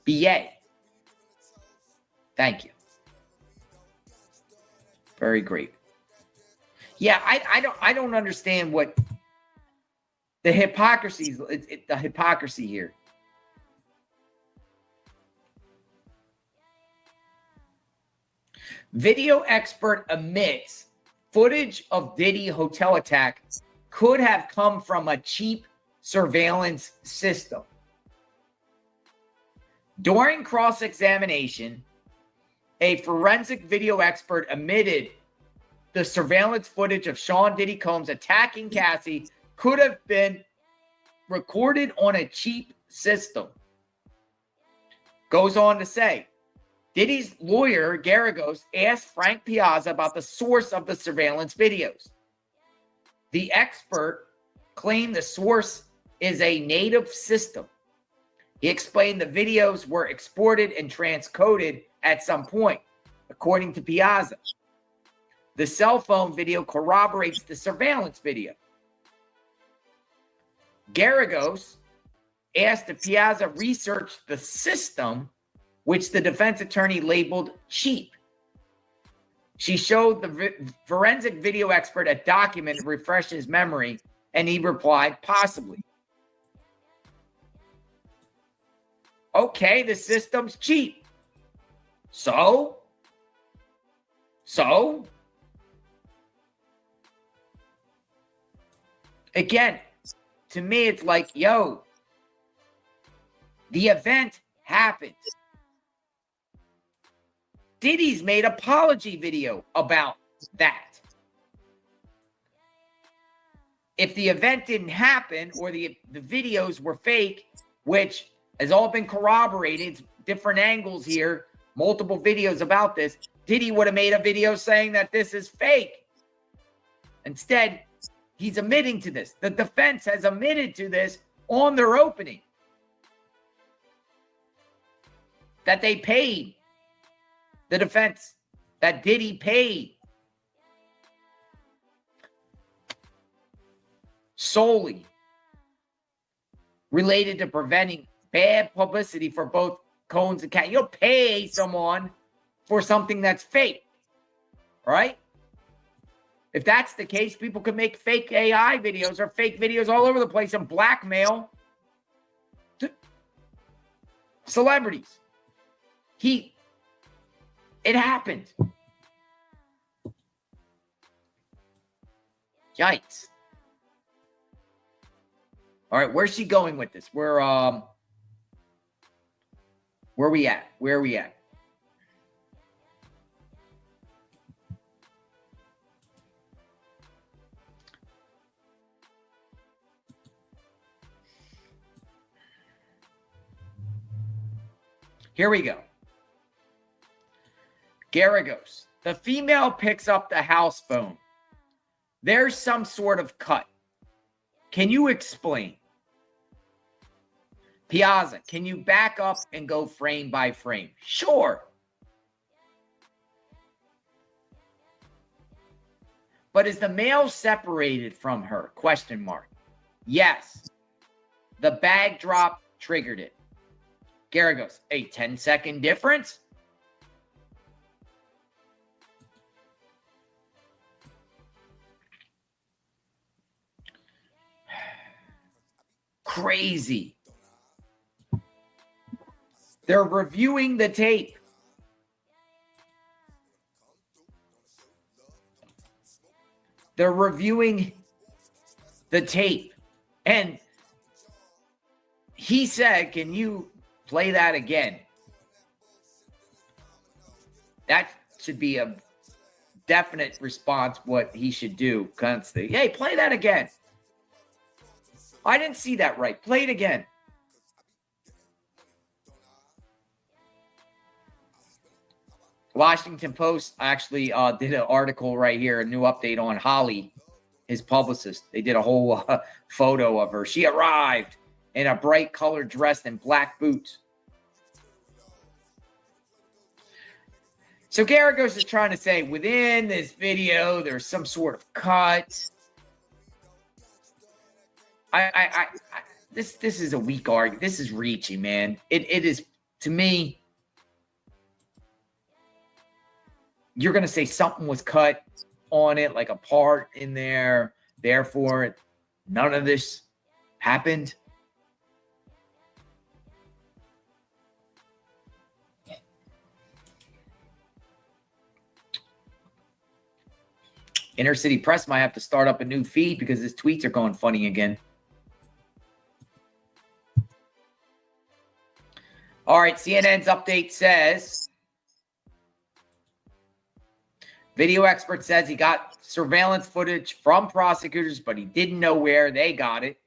BA. Thank you. Very great. Yeah, I don't understand what the hypocrisy is. The hypocrisy here. Video expert admits footage of Diddy hotel attack could have come from a cheap surveillance system. During cross-examination, a forensic video expert admitted the surveillance footage of Sean Diddy Combs attacking Cassie could have been recorded on a cheap system. Goes on to say, Diddy's lawyer, Garagos, asked Frank Piazza about the source of the surveillance videos. The expert claimed the source is a native system. He explained the videos were exported and transcoded at some point, according to Piazza. The cell phone video corroborates the surveillance video. Garagos asked if Piazza researched the system, which the defense attorney labeled cheap. She showed the forensic video expert a document to refresh his memory, and he replied, possibly. Okay, the system's cheap. So? Again, to me, it's like, yo, the event happened. Diddy's made apology video about that. If the event didn't happen or the videos were fake, which has all been corroborated, different angles here, multiple videos about this, Diddy would have made a video saying that this is fake. Instead, he's admitting to this. The defense has admitted to this on their opening. That they paid. The defense that Diddy paid solely related to preventing bad publicity for both Combs and Cat. You'll pay someone for something that's fake, right? If that's the case, people could make fake AI videos or fake videos all over the place and blackmail celebrities. It happened. Yikes. All right, where's she going with this? Where are we at? Where are we at? Here we go. Garagos. The female picks up the house phone. There's some sort of cut. Can you explain? Piazza, can you back up and go frame by frame? Sure. But is the male separated from her? Question mark. Yes. The bag drop triggered it. Gary goes, a 10-second difference? Crazy. They're reviewing the tape. They're reviewing the tape. And he said, can you play that again? That should be a definite response, what he should do constantly. Hey, play that again. I didn't see that right. Play it again. Washington Post actually did an article right here, a new update on Holly, his publicist. They did a whole photo of her. She arrived in a bright colored dress and black boots. So Garagos is trying to say within this video, there's some sort of cut. This is a weak argument. This is reaching, man. It is, to me. You're going to say something was cut on it, like a part in there. Therefore, none of this happened. Inner City Press might have to start up a new feed because his tweets are going funny again. All right, CNN's update says, video expert says he got surveillance footage from prosecutors, but he didn't know where they got it.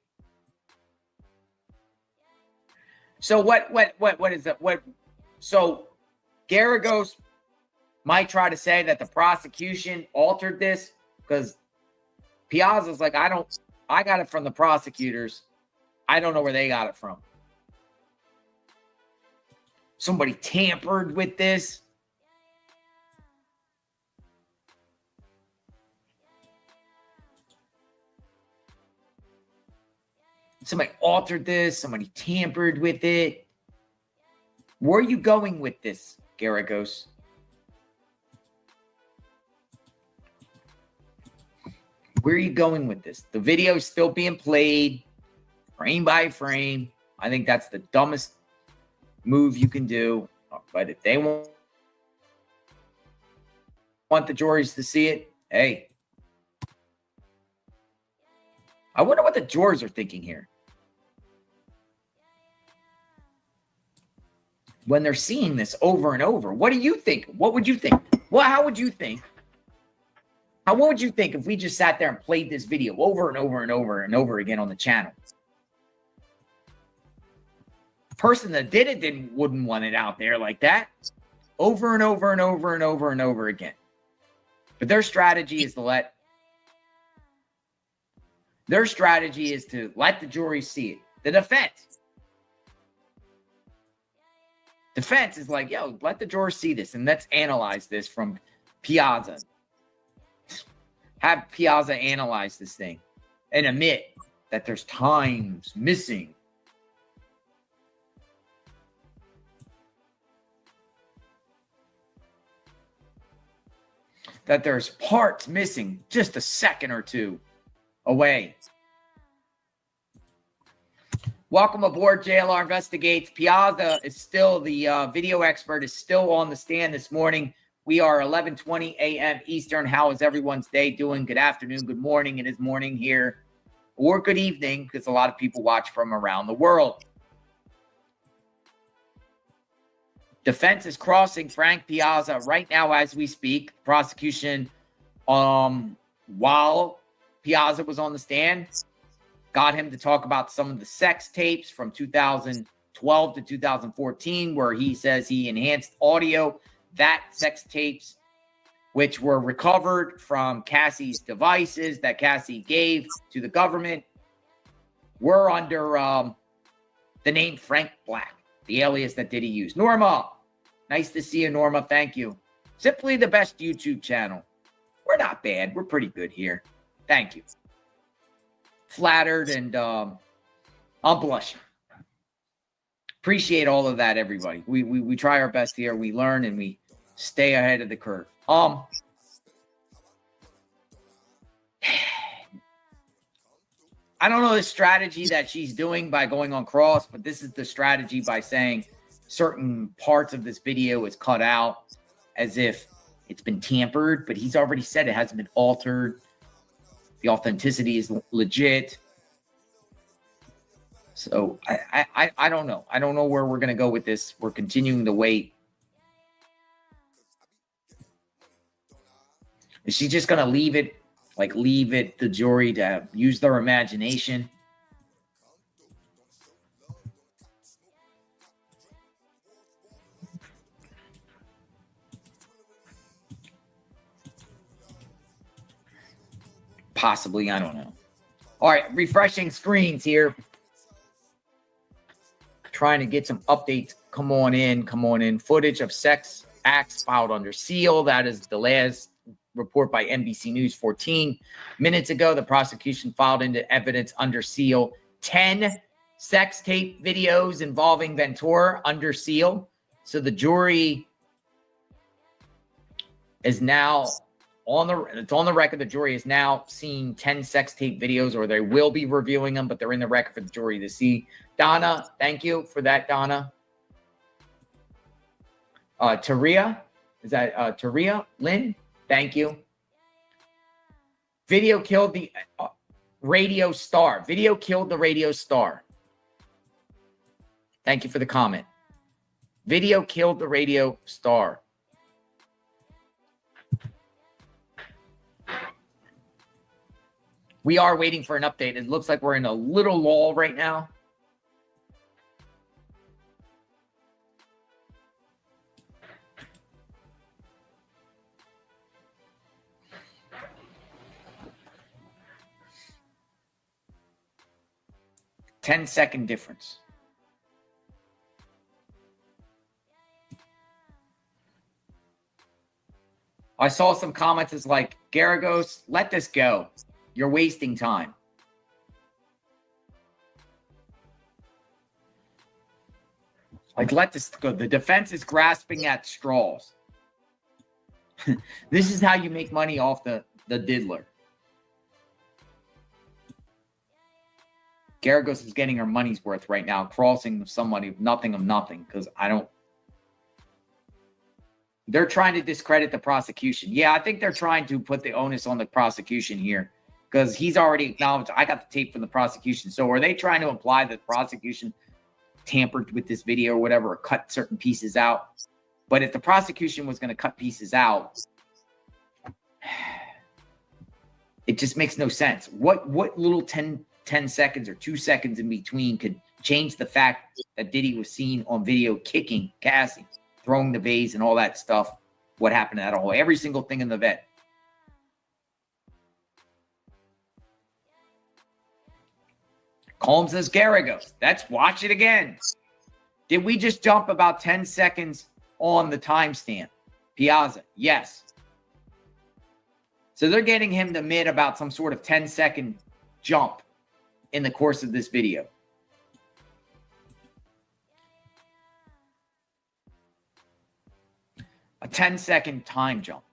So what is that? So Garagos might try to say that the prosecution altered this because Piazza's like, I got it from the prosecutors. I don't know where they got it from. Somebody tampered with this. Somebody altered this. Somebody tampered with it. Where are you going with this, Garagos? Where are you going with this? The video is still being played frame by frame. I think that's the dumbest move you can do. But if they want the juries to see it, hey. I wonder what the jurors are thinking here. When they're seeing this over and over, what do you think? What would you think? Well, how would you think? What would you think if we just sat there and played this video over and over and over and over again on the channel? The person that did it wouldn't want it out there like that. Over and over and over and over and over again. But their strategy is to let the jury see it. The defense is like, yo, let the jurors see this and let's analyze this from Piazza. Have Piazza analyze this thing and admit that there's times missing. That there's parts missing just a second or two away. Welcome aboard, JLR Investigates. Piazza is still the video expert, is still on the stand this morning. We are 11:20 a.m. Eastern. How is everyone's day doing? Good afternoon, good morning. It is morning here. Or good evening, because a lot of people watch from around the world. Defense is crossing Frank Piazza right now as we speak. Prosecution, while Piazza was on the stand, got him to talk about some of the sex tapes from 2012 to 2014, where he says he enhanced audio. That sex tapes which were recovered from Cassie's devices that Cassie gave to the government, were under the name Frank Black, the alias that Diddy used. Norma, nice to see you, Norma. Thank you. Simply the best YouTube channel. We're not bad. We're pretty good here. Thank you. Flattered and I'm blushing. Appreciate all of that, everybody. We try our best here. We learn and we stay ahead of the curve. I don't know the strategy that she's doing by going on Cross, but this is the strategy by saying certain parts of this video is cut out as if it's been tampered, but he's already said it hasn't been altered. The authenticity is legit. So I don't know. I don't know where we're going to go with this. We're continuing to wait. Is she just going to leave it the jury to use their imagination? Possibly, I don't know. All right, refreshing screens here. Trying to get some updates. Come on in. Footage of sex acts filed under seal. That is the last report by NBC News 14 minutes ago. The prosecution filed into evidence under seal 10 sex tape videos involving Ventura under seal. So the jury is now on the record. The jury is now seeing 10 sex tape videos, or they will be reviewing them, but they're in the record for the jury to see. Donna, thank you for that, Donna. Taria, is that Taria? Lynn, thank you. Video killed the radio star. Video killed the radio star. Thank you for the comment. Video killed the radio star. We are waiting for an update. It looks like we're in a little lull right now. Ten-second difference. I saw some comments as like, Garagos, let this go. You're wasting time. Like, let this go. The defense is grasping at straws. This is how you make money off the diddler. Garagos is getting her money's worth right now, crossing somebody nothing of nothing, because they're trying to discredit the prosecution. Yeah, I think they're trying to put the onus on the prosecution here, because he's already acknowledged, I got the tape from the prosecution. So are they trying to imply that the prosecution tampered with this video or whatever, or cut certain pieces out? But if the prosecution was going to cut pieces out, it just makes no sense. What little 10 seconds or 2 seconds in between could change the fact that Diddy was seen on video kicking Cassie, throwing the vase and all that stuff? What happened to that whole, every single thing in the vet? Combs says Garagos. Let's watch it again. Did we just jump about 10 seconds on the timestamp? Piazza, yes. So they're getting him to admit about some sort of 10-second jump in the course of this video. A 10-second time jump.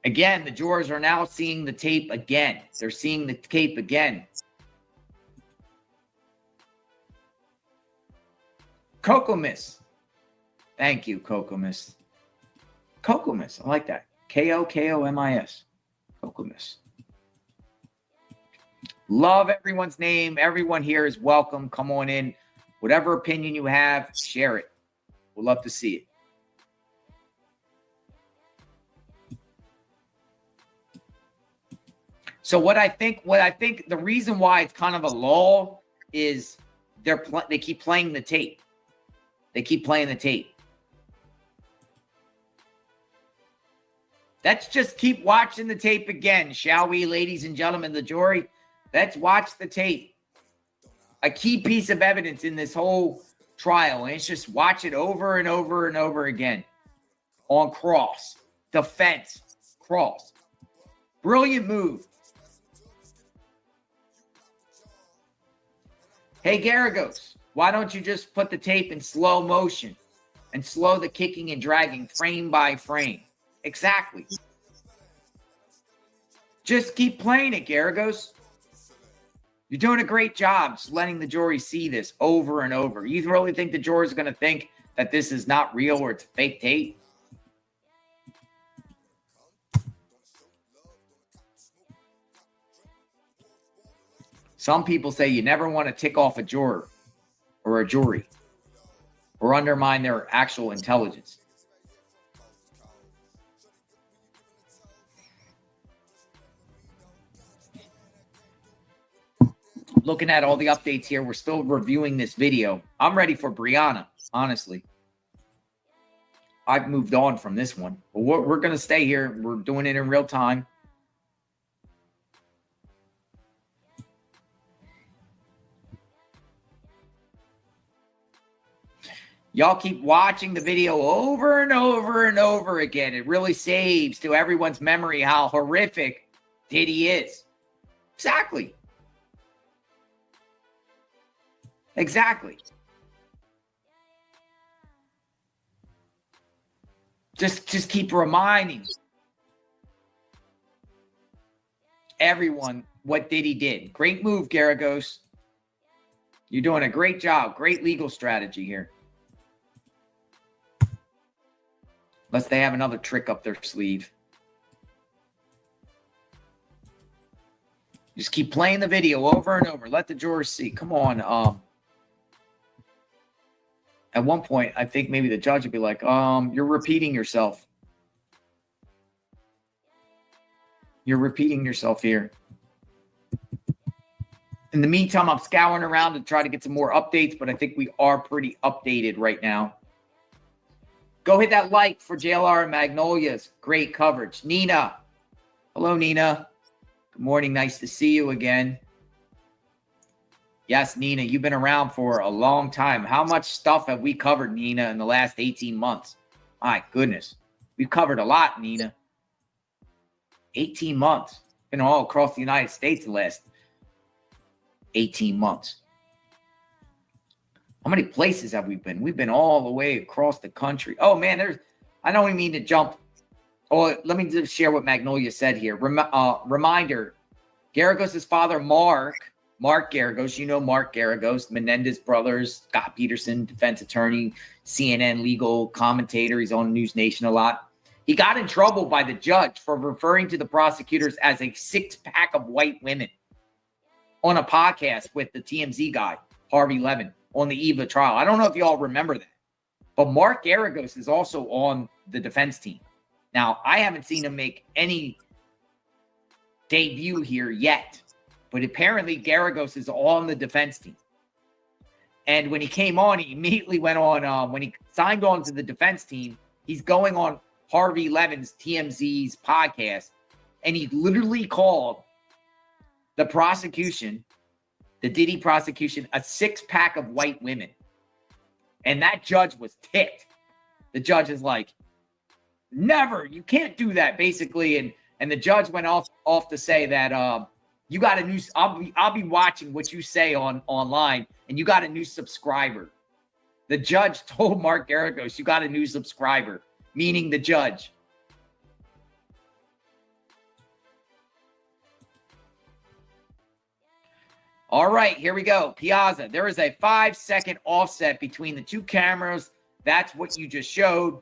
Again, the jurors are now seeing the tape again. They're seeing the tape again. Kokomis. Thank you, Kokomis. Kokomis. I like that. Kokomis. Kokomis. Love everyone's name. Everyone here is welcome. Come on in. Whatever opinion you have, share it. We'd love to see it. So what I think the reason why it's kind of a lull is they keep playing the tape. They keep playing the tape. Let's just keep watching the tape again, shall we, ladies and gentlemen, the jury? Let's watch the tape. A key piece of evidence in this whole trial, and it's just watch it over and over and over again. On cross, defense, cross. Brilliant move. Hey, Garagos, why don't you just put the tape in slow motion and slow the kicking and dragging frame by frame? Exactly. Just keep playing it, Garagos. You're doing a great job just letting the jury see this over and over. You really think the jurors are going to think that this is not real or it's fake tape? Some people say you never want to tick off a juror or a jury or undermine their actual intelligence. Looking at all the updates here, we're still reviewing this video. I'm ready for Brianna, honestly. I've moved on from this one. But we're going to stay here. We're doing it in real time. Y'all keep watching the video over and over and over again. It really saves to everyone's memory how horrific Diddy is. Exactly. Exactly. Just keep reminding everyone what Diddy did. Great move, Garagos. You're doing a great job. Great legal strategy here. Unless they have another trick up their sleeve. Just keep playing the video over and over. Let the jurors see. Come on. At one point, I think maybe the judge would be like, you're repeating yourself. You're repeating yourself here. In the meantime, I'm scouring around to try to get some more updates, but I think we are pretty updated right now. Go hit that like for JLR and Magnolia's great coverage. Nina. Hello, Nina. Good morning. Nice to see you again. Yes, Nina, you've been around for a long time. How much stuff have we covered, Nina, in the last 18 months? My goodness. We've covered a lot, Nina. 18 months. Been all across the United States the last 18 months. How many places have we been? We've been all the way across the country. Oh, man, I don't even mean to jump. Oh, let me just share what Magnolia said here. Reminder, Garagos' father, Mark Garagos, you know Mark Garagos, Menendez brothers, Scott Peterson, defense attorney, CNN legal commentator. He's on News Nation a lot. He got in trouble by the judge for referring to the prosecutors as a six-pack of white women on a podcast with the TMZ guy, Harvey Levin, on the eve of trial. I don't know if you all remember that, but Mark Garagos is also on the defense team. Now, I haven't seen him make any debut here yet, but apparently Garagos is on the defense team. And when he came on, he immediately went on, when he signed on to the defense team, he's going on Harvey Levin's TMZ's podcast, and he literally called the prosecution, the Diddy prosecution, a six-pack of white women. And that judge was ticked. The judge is like, never, you can't do that, basically. And the judge went off to say that you got a new, I'll be watching what you say online, and you got a new subscriber. The judge told Mark Garagos, you got a new subscriber, meaning the judge. All right, here we go. Piazza, there is a 5-second offset between the two cameras. That's what you just showed.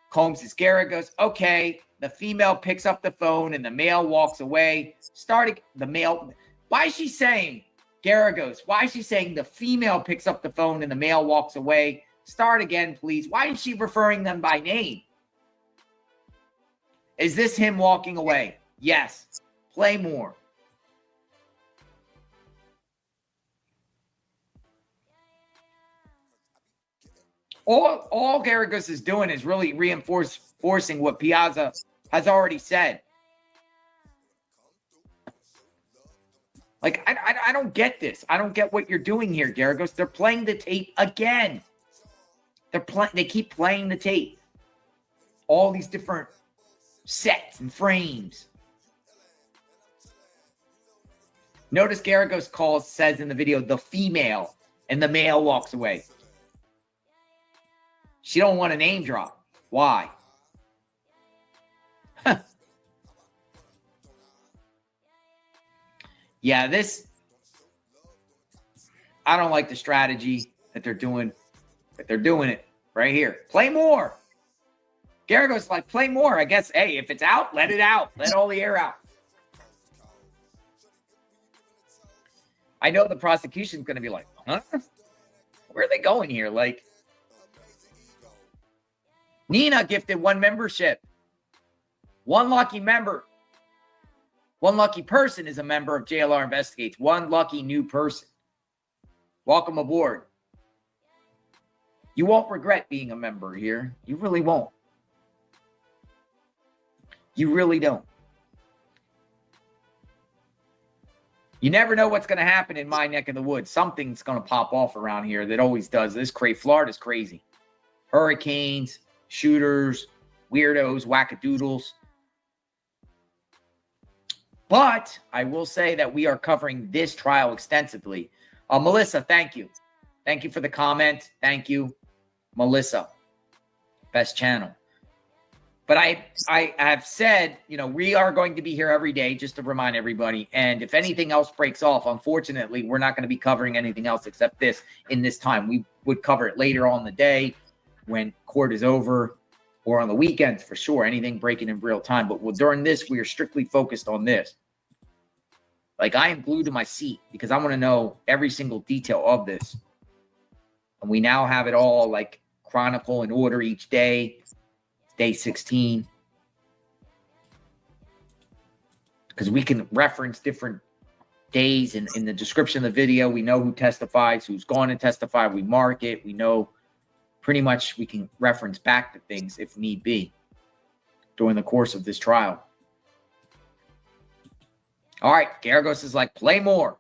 Combs is Garagos. Okay, the female picks up the phone and the male walks away. Starting the male. Why is she saying Garagos? Why is she saying the female picks up the phone and the male walks away? Start again, please. Why is she referring them by name? Is this him walking away? Yes. Play more. All Garagos is doing is really reinforcing what Piazza has already said. Like, I don't get this. I don't get what you're doing here, Garagos. They're playing the tape again. They keep playing the tape. All these different sets and frames. Notice Garagos says in the video, the female, and the male walks away. She don't want a name drop. Why? Yeah, I don't like the strategy that they're doing, but they're doing it right here. Play more. Garagos like, play more. I guess, hey, if it's out, let it out. Let all the air out. I know the prosecution's going to be like, huh? Where are they going here? Like, Nina gifted 1 membership. 1 lucky member. 1 lucky person is a member of JLR Investigates. 1 lucky new person. Welcome aboard. You won't regret being a member here. You really won't. You really don't. You never know what's going to happen in my neck of the woods. Something's going to pop off around here that always does. Florida's crazy. Hurricanes, shooters, weirdos, wackadoodles. But I will say that we are covering this trial extensively. Melissa, thank you. Thank you for the comment. Thank you, Melissa. Best channel. But I have said, we are going to be here every day just to remind everybody. And if anything else breaks off, unfortunately, we're not going to be covering anything else except this in this time. We would cover it later on in the day when court is over or on the weekends for sure. Anything breaking in real time. But during this, we are strictly focused on this. Like, I am glued to my seat because I want to know every single detail of this. And we now have it all like chronicle in order each day. Day 16. Because we can reference different days in the description of the video. We know who testifies, who's going to testify. We mark it. We know pretty much we can reference back to things if need be during the course of this trial. All right. Garagos is like, play more.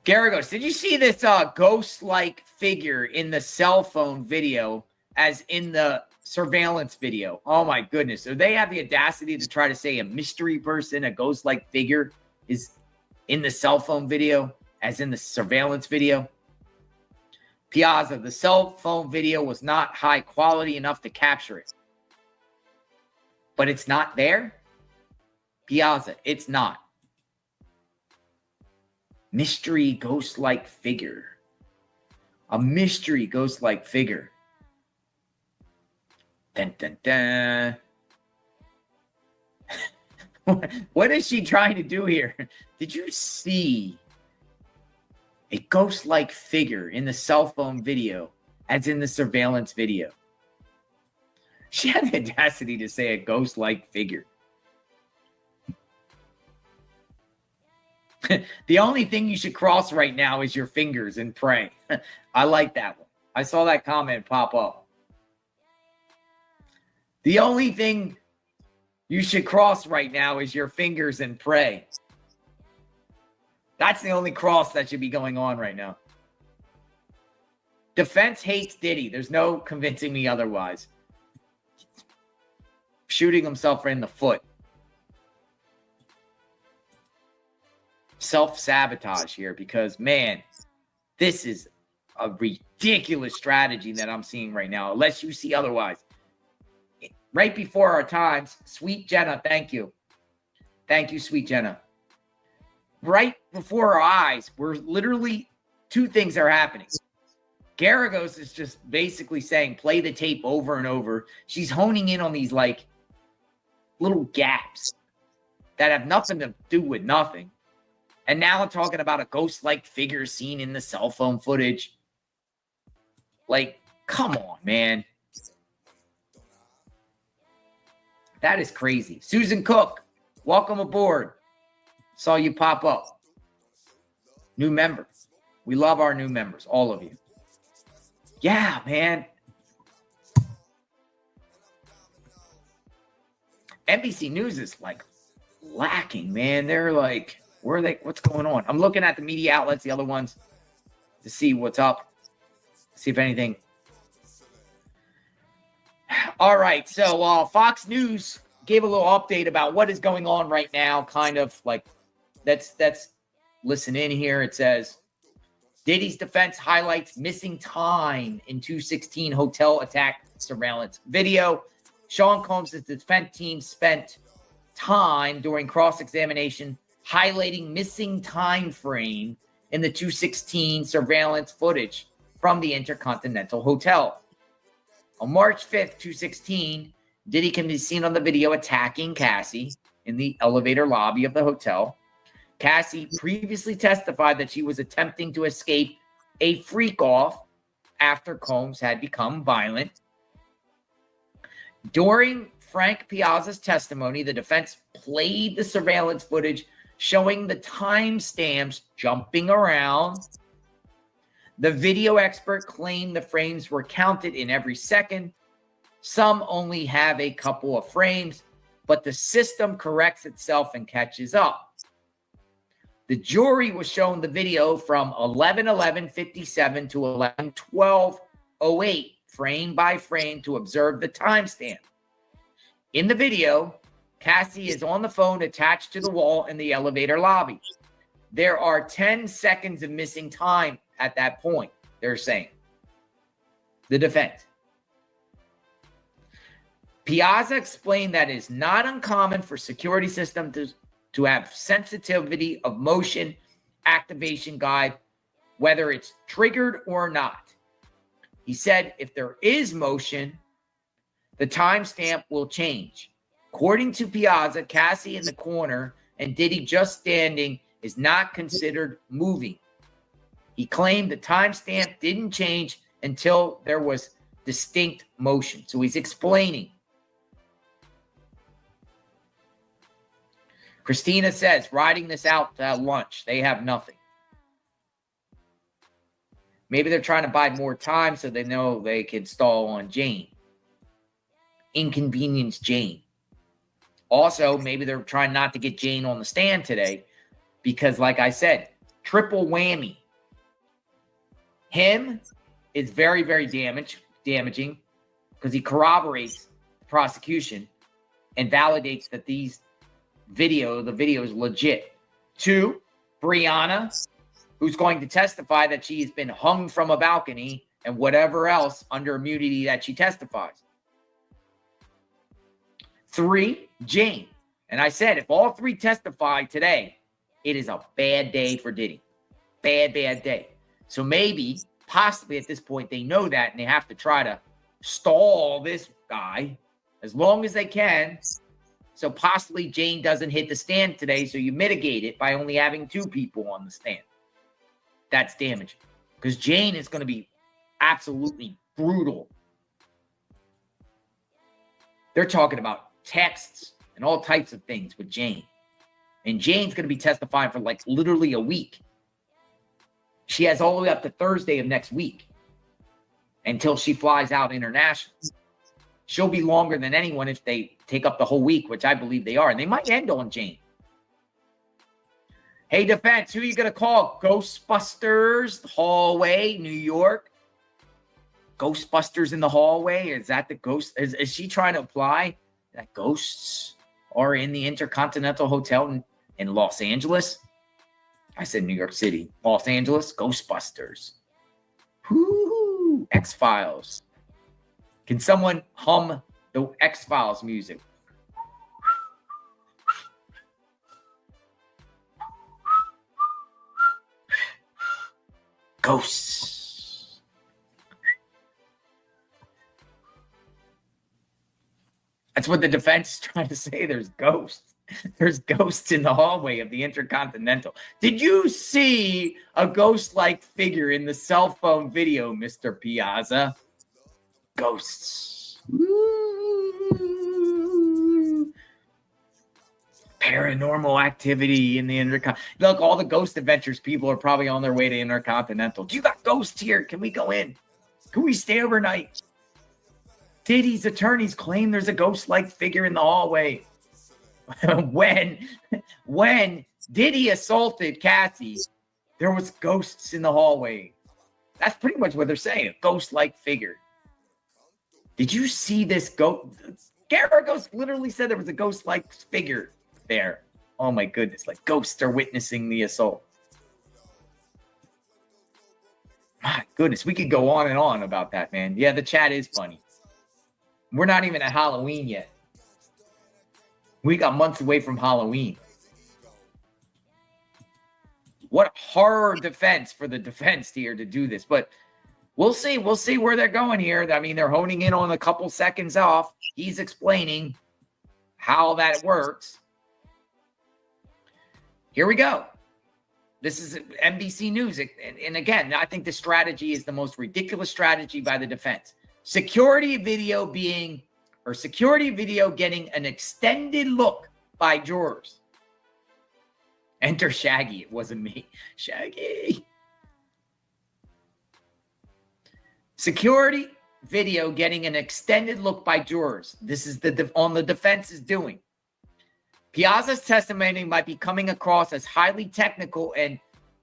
Garagos, did you see this ghost-like figure in the cell phone video as in the surveillance video? Oh, my goodness. So they have the audacity to try to say a mystery person, a ghost-like figure is in the cell phone video as in the surveillance video. Piazza, the cell phone video was not high quality enough to capture it. But it's not there? Piazza, it's not. Mystery ghost-like figure. A mystery ghost-like figure. Dun, dun, dun. What is she trying to do here? Did you see a ghost-like figure in the cell phone video as in the surveillance video? She had the audacity to say a ghost-like figure. The only thing you should cross right now is your fingers and pray. I like that one. I saw that comment pop up. The only thing you should cross right now is your fingers and pray. That's the only cross that should be going on right now. Defense hates Diddy. There's no convincing me otherwise. Shooting himself in the foot. Self-sabotage here because, man, this is a ridiculous strategy that I'm seeing right now, unless you see otherwise. Right before our times, Sweet Jenna, thank you. Thank you, Sweet Jenna. Right before our eyes, we're literally 2 things are happening. Garagos is just basically saying, play the tape over and over. She's honing in on these, like, little gaps that have nothing to do with nothing. And now I'm talking about a ghost-like figure seen in the cell phone footage. Like, come on, man. That is crazy. Susan Cook, welcome aboard. Saw you pop up. New member. We love our new members, all of you. Yeah, man. NBC News is like lacking, man. They're like, where are they? What's going on? I'm looking at the media outlets, the other ones, to see what's up, see if anything. All right, so Fox News gave a little update about what is going on right now. Kind of like, that's listen in here. It says, Diddy's defense highlights missing time in 216 hotel attack surveillance video. Sean Combs' defense team spent time during cross-examination highlighting missing time frame in the 216 surveillance footage from the Intercontinental Hotel. On March 5th, 216, Diddy can be seen on the video attacking Cassie in the elevator lobby of the hotel. Cassie previously testified that she was attempting to escape a freak-off after Combs had become violent. During Frank Piazza's testimony, the defense played the surveillance footage showing the timestamps jumping around. The video expert claimed the frames were counted in every second. Some only have a couple of frames, but the system corrects itself and catches up. The jury was shown the video from 11:11:57 to 11:12:08, frame by frame, to observe the timestamp. In the video, Cassie is on the phone attached to the wall in the elevator lobby. There are 10 seconds of missing time at that point, they're saying. The defense. Piazza explained that it is not uncommon for security systems to have sensitivity of motion activation guide, whether it's triggered or not. He said if there is motion, the timestamp will change. According to Piazza, Cassie in the corner and Diddy just standing is not considered moving. He claimed the timestamp didn't change until there was distinct motion. So he's explaining. Christina says, riding this out to lunch. They have nothing. Maybe they're trying to buy more time so they know they can stall on Jane. Inconvenience Jane. Also, maybe they're trying not to get Jane on the stand today because, like I said, triple whammy. Him is very, very damaging because he corroborates the prosecution and validates that the video is legit. 2, Brianna, who's going to testify that she has been hung from a balcony and whatever else under immunity that she testifies. 3, Jane. And I said, if all 3 testify today, it is a bad day for Diddy. Bad day. So maybe, possibly at this point, they know that and they have to try to stall this guy as long as they can. So possibly Jane doesn't hit the stand today, so you mitigate it by only having 2 people on the stand. That's damaging because Jane is going to be absolutely brutal. They're talking about texts and all types of things with Jane. And Jane's going to be testifying for like literally a week. She has all the way up to Thursday of next week until she flies out international. She'll be longer than anyone if they take up the whole week, which I believe they are. And they might end on Jane. Hey, defense, who are you going to call? Ghostbusters, hallway, New York. Ghostbusters in the hallway? Is that the ghost? Is she trying to apply that ghosts are in the Intercontinental Hotel in Los Angeles? I said New York City. Los Angeles, Ghostbusters. Whoo, X-Files. Can someone hum the X-Files music? Ghosts. That's what the defense is trying to say. There's ghosts. There's ghosts in the hallway of the Intercontinental. Did you see a ghost-like figure in the cell phone video, Mr. Piazza? Ghosts. Paranormal activity in the Intercontinental. Look, all the Ghost Adventures people are probably on their way to Intercontinental. Do you got ghosts here? Can we go in? Can we stay overnight? Diddy's attorneys claim there's a ghost-like figure in the hallway. when Diddy assaulted Cassie, there was ghosts in the hallway. That's pretty much what they're saying, a ghost-like figure. Did you see this ghost? Garagos literally said there was a ghost-like figure there. Oh my goodness, like ghosts are witnessing the assault. My goodness, we could go on and on about that, man. Yeah, the chat is funny. We're not even at Halloween yet. We got months away from Halloween. What horror defense for the defense here to do this. But we'll see. We'll see where they're going here. I mean, they're honing in on a couple seconds off. He's explaining how that works. Here we go. This is NBC News. And again, I think the strategy is the most ridiculous strategy by the defense. Security video getting an extended look by jurors. Enter Shaggy. It wasn't me. Shaggy. Security video getting an extended look by jurors. This is on the defense is doing. Piazza's testimony might be coming across as highly technical and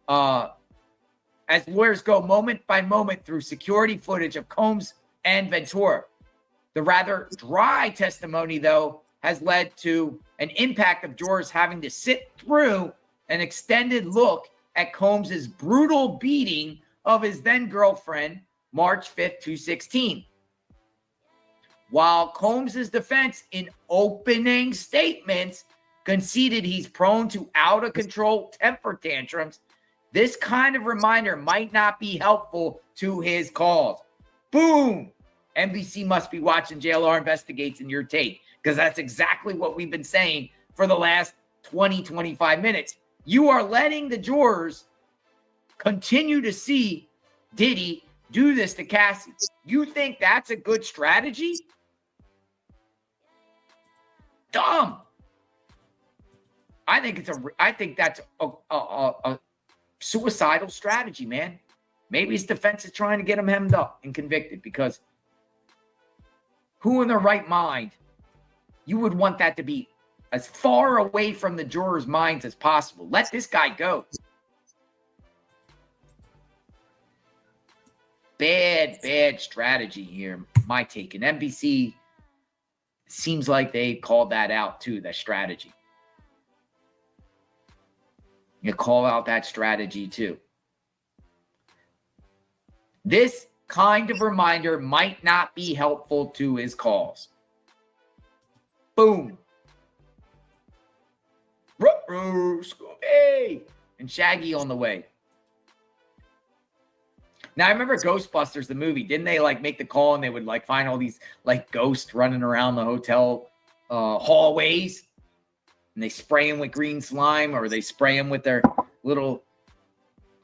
as lawyers go moment by moment through security footage of Combs and Ventura. The rather dry testimony, though, has led to an impact of jurors having to sit through an extended look at Combs's brutal beating of his then-girlfriend, March 5th, 2016. While Combs's defense in opening statements conceded he's prone to out-of-control temper tantrums, this kind of reminder might not be helpful to his cause. Boom! NBC must be watching JLR Investigates in your take, because that's exactly what we've been saying for the last 20, 25 minutes. You are letting the jurors continue to see Diddy do this to Cassie. You think that's a good strategy? Dumb. I think that's a suicidal strategy, man. Maybe his defense is trying to get him hemmed up and convicted, because who in their right mind, you would want that to be as far away from the jurors' minds as possible. Let this guy go. Bad strategy here, my take. And NBC seems like they called that out too, that strategy. You call out that strategy too. This kind of reminder might not be helpful to his cause. Boom. Scooby and Shaggy on the way. Now I remember Ghostbusters, the movie. Didn't they like make the call and they would like find all these like ghosts running around the hotel hallways, and they spray them with green slime, or they spray them with their little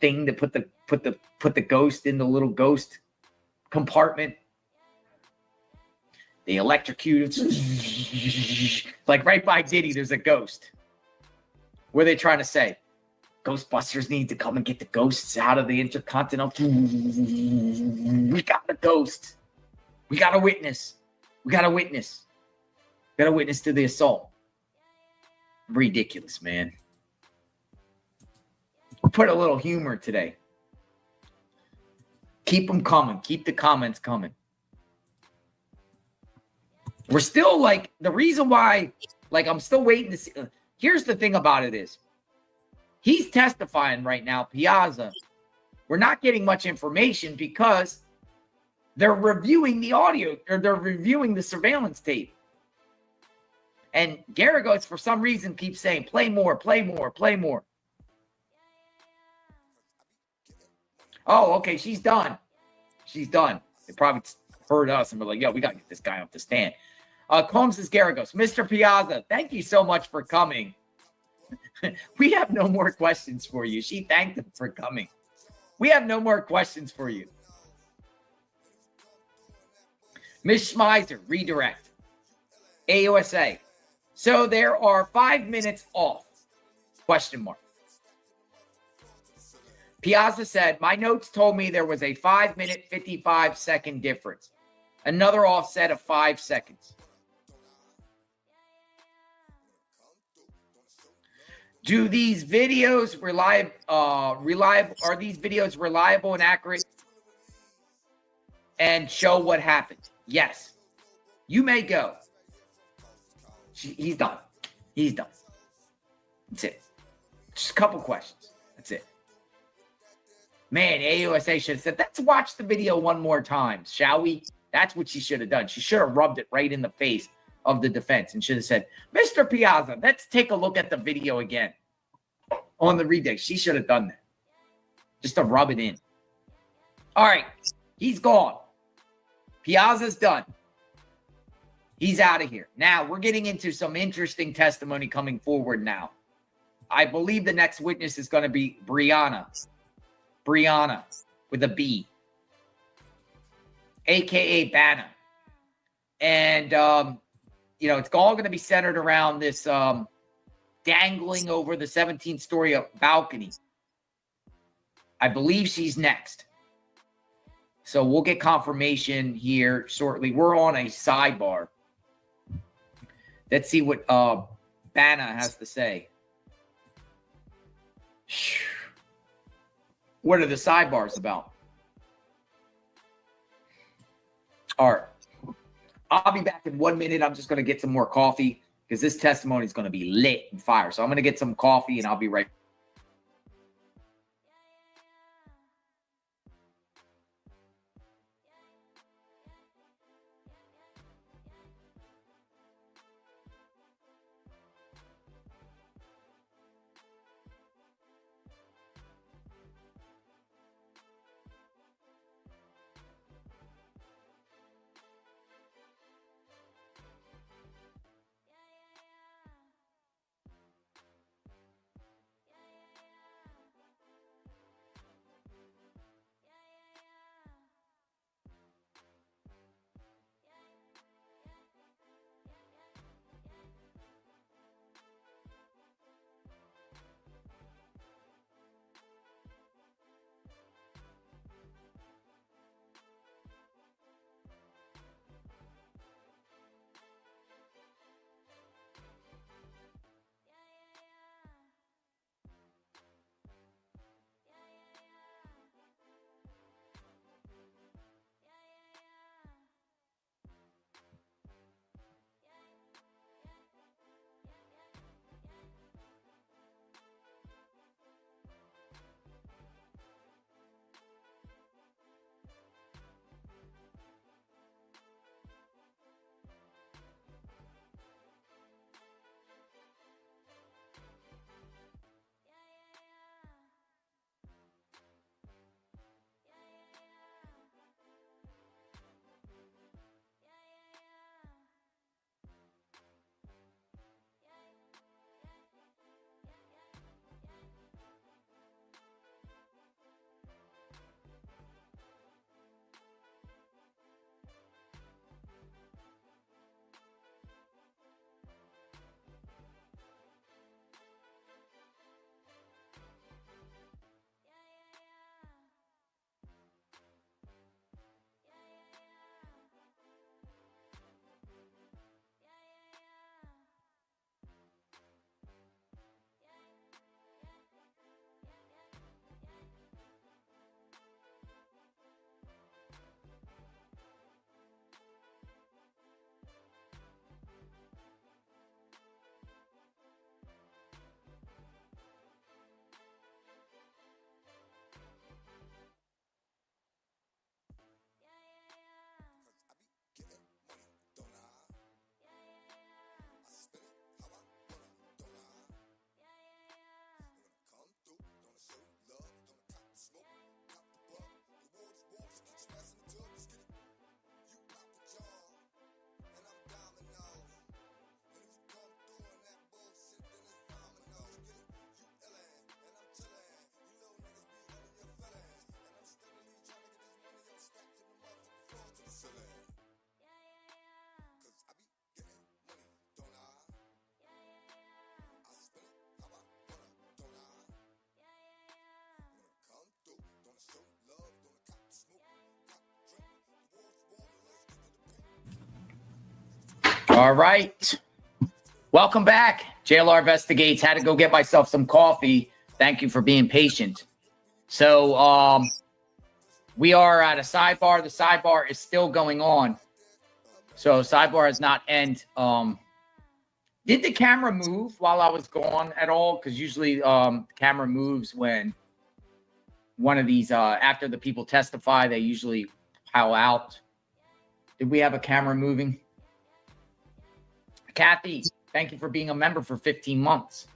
thing to put the ghost in the little ghost compartment. They electrocute it. Like right by Diddy, there's a ghost. What are they trying to say? Ghostbusters need to come and get the ghosts out of the Intercontinental. We got a ghost. We got a witness. We got a witness. Got a witness to the assault. Ridiculous, man. Put a little humor today. Keep them coming. Keep the comments coming. We're still like, the reason why, like, I'm still waiting to see. Here's the thing about it is, he's testifying right now, Piazza. We're not getting much information because they're reviewing the audio, or they're reviewing the surveillance tape. And Garagos, for some reason, keeps saying, play more, play more, play more. Oh, okay, she's done. She's done. They probably heard us and were like, yo, we got to get this guy off the stand. Combs is Garagos. Mr. Piazza, thank you so much for coming. We have no more questions for you. She thanked him for coming. We have no more questions for you. Ms. Schmeiser, redirect. AUSA, So there are 5 minutes off, question mark. Piazza said, my notes told me there was a 5-minute, 55-second difference. Another offset of 5 seconds. Do these videos reliable? Are these videos reliable and accurate and show what happened? Yes. You may go. He's done. He's done. That's it. Just a couple questions. That's it. Man, AUSA should have said, let's watch the video one more time, shall we? That's what she should have done. She should have rubbed it right in the face of the defense and should have said, Mr. Piazza, let's take a look at the video again on the reday. She should have done that just to rub it in. All right, he's gone. Piazza's done. He's out of here. Now, we're getting into some interesting testimony coming forward now. I believe the next witness is going to be Brianna. Brianna with a B, a.k.a. Banna. And, it's all going to be centered around this dangling over the 17th story balcony. I believe she's next. So we'll get confirmation here shortly. We're on a sidebar. Let's see what Banna has to say. What are the sidebars about? All right. I'll be back in 1 minute. I'm just going to get some more coffee because this testimony is going to be lit and fire. So I'm going to get some coffee and I'll be right back. All right. Welcome back. JLR Investigates. Had to go get myself some coffee. Thank you for being patient. So we are at a sidebar. The sidebar is still going on. So sidebar has not ended. Did the camera move while I was gone at all? Because usually the camera moves when one of these, after the people testify, they usually pile out. Did we have a camera moving? Kathy, thank you for being a member for 15 months.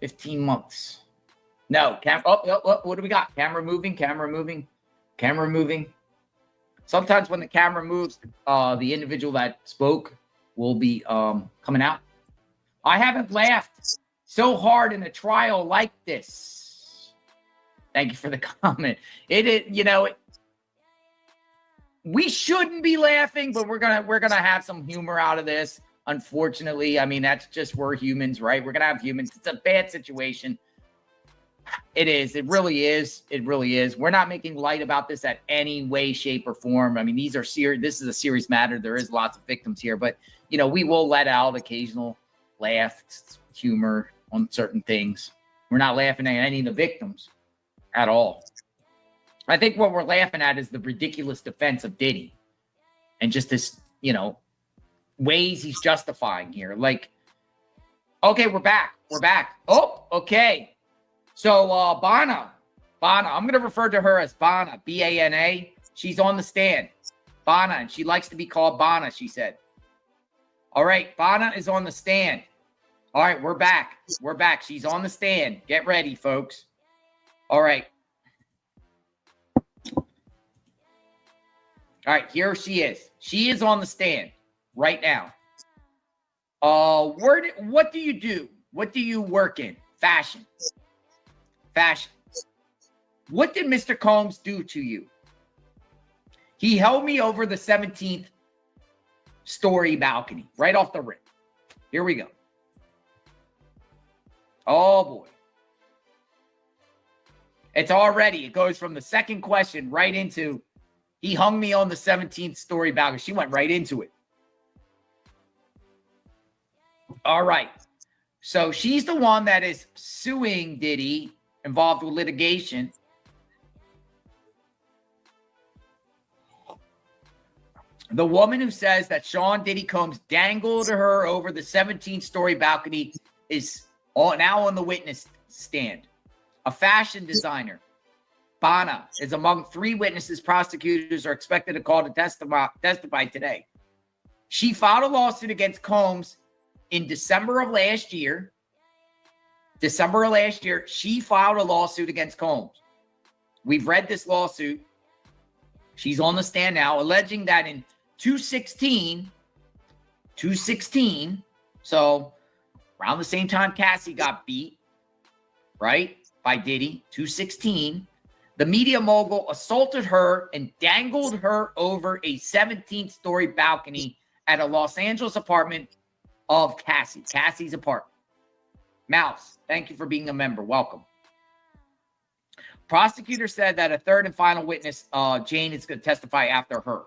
15 months. No, what do we got? Camera moving, camera moving, camera moving. Sometimes when the camera moves, the individual that spoke will be coming out. I haven't laughed so hard in a trial like this. Thank you for the comment. We shouldn't be laughing, but we're gonna have some humor out of this. Unfortunately, I mean, that's just, we're humans, right? We're gonna have humans. It's a bad situation. It is. It really is. It really is. We're not making light about this at any way, shape, or form. I mean, these are serious. This is a serious matter. There is lots of victims here, but we will let out occasional laughs, humor on certain things. We're not laughing at any of the victims at all. I think what we're laughing at is the ridiculous defense of Diddy and just this, ways he's justifying here. Like, okay, we're back. We're back. Oh, okay. So Bana, I'm going to refer to her as Bana, B-A-N-A. She's on the stand. Bana, and she likes to be called Bana, she said. All right, Bana is on the stand. All right, we're back. We're back. She's on the stand. Get ready, folks. All right. All right, here she is. She is on the stand right now. What do you do? What do you work in? Fashion. Fashion. What did Mr. Combs do to you? He held me over the 17th story balcony, right off the rip. Here we go. Oh, boy. It goes from the second question right into, he hung me on the 17th story balcony. She went right into it. All right. So she's the one that is suing Diddy, involved with litigation. The woman who says that Sean Diddy Combs dangled her over the 17th story balcony is now on the witness stand. A fashion designer, Bana, is among 3 witnesses prosecutors are expected to call to testify today. She filed a lawsuit against Combs in December of last year. She filed a lawsuit against Combs. We've read this lawsuit. She's on the stand now, alleging that in 2016, so around the same time Cassie got beat, right, by Diddy, 2016, the media mogul assaulted her and dangled her over a 17th story balcony at a Los Angeles apartment of Cassie's apartment. Mouse, thank you for being a member. Welcome. Prosecutor said that a third and final witness, Jane, is going to testify after her.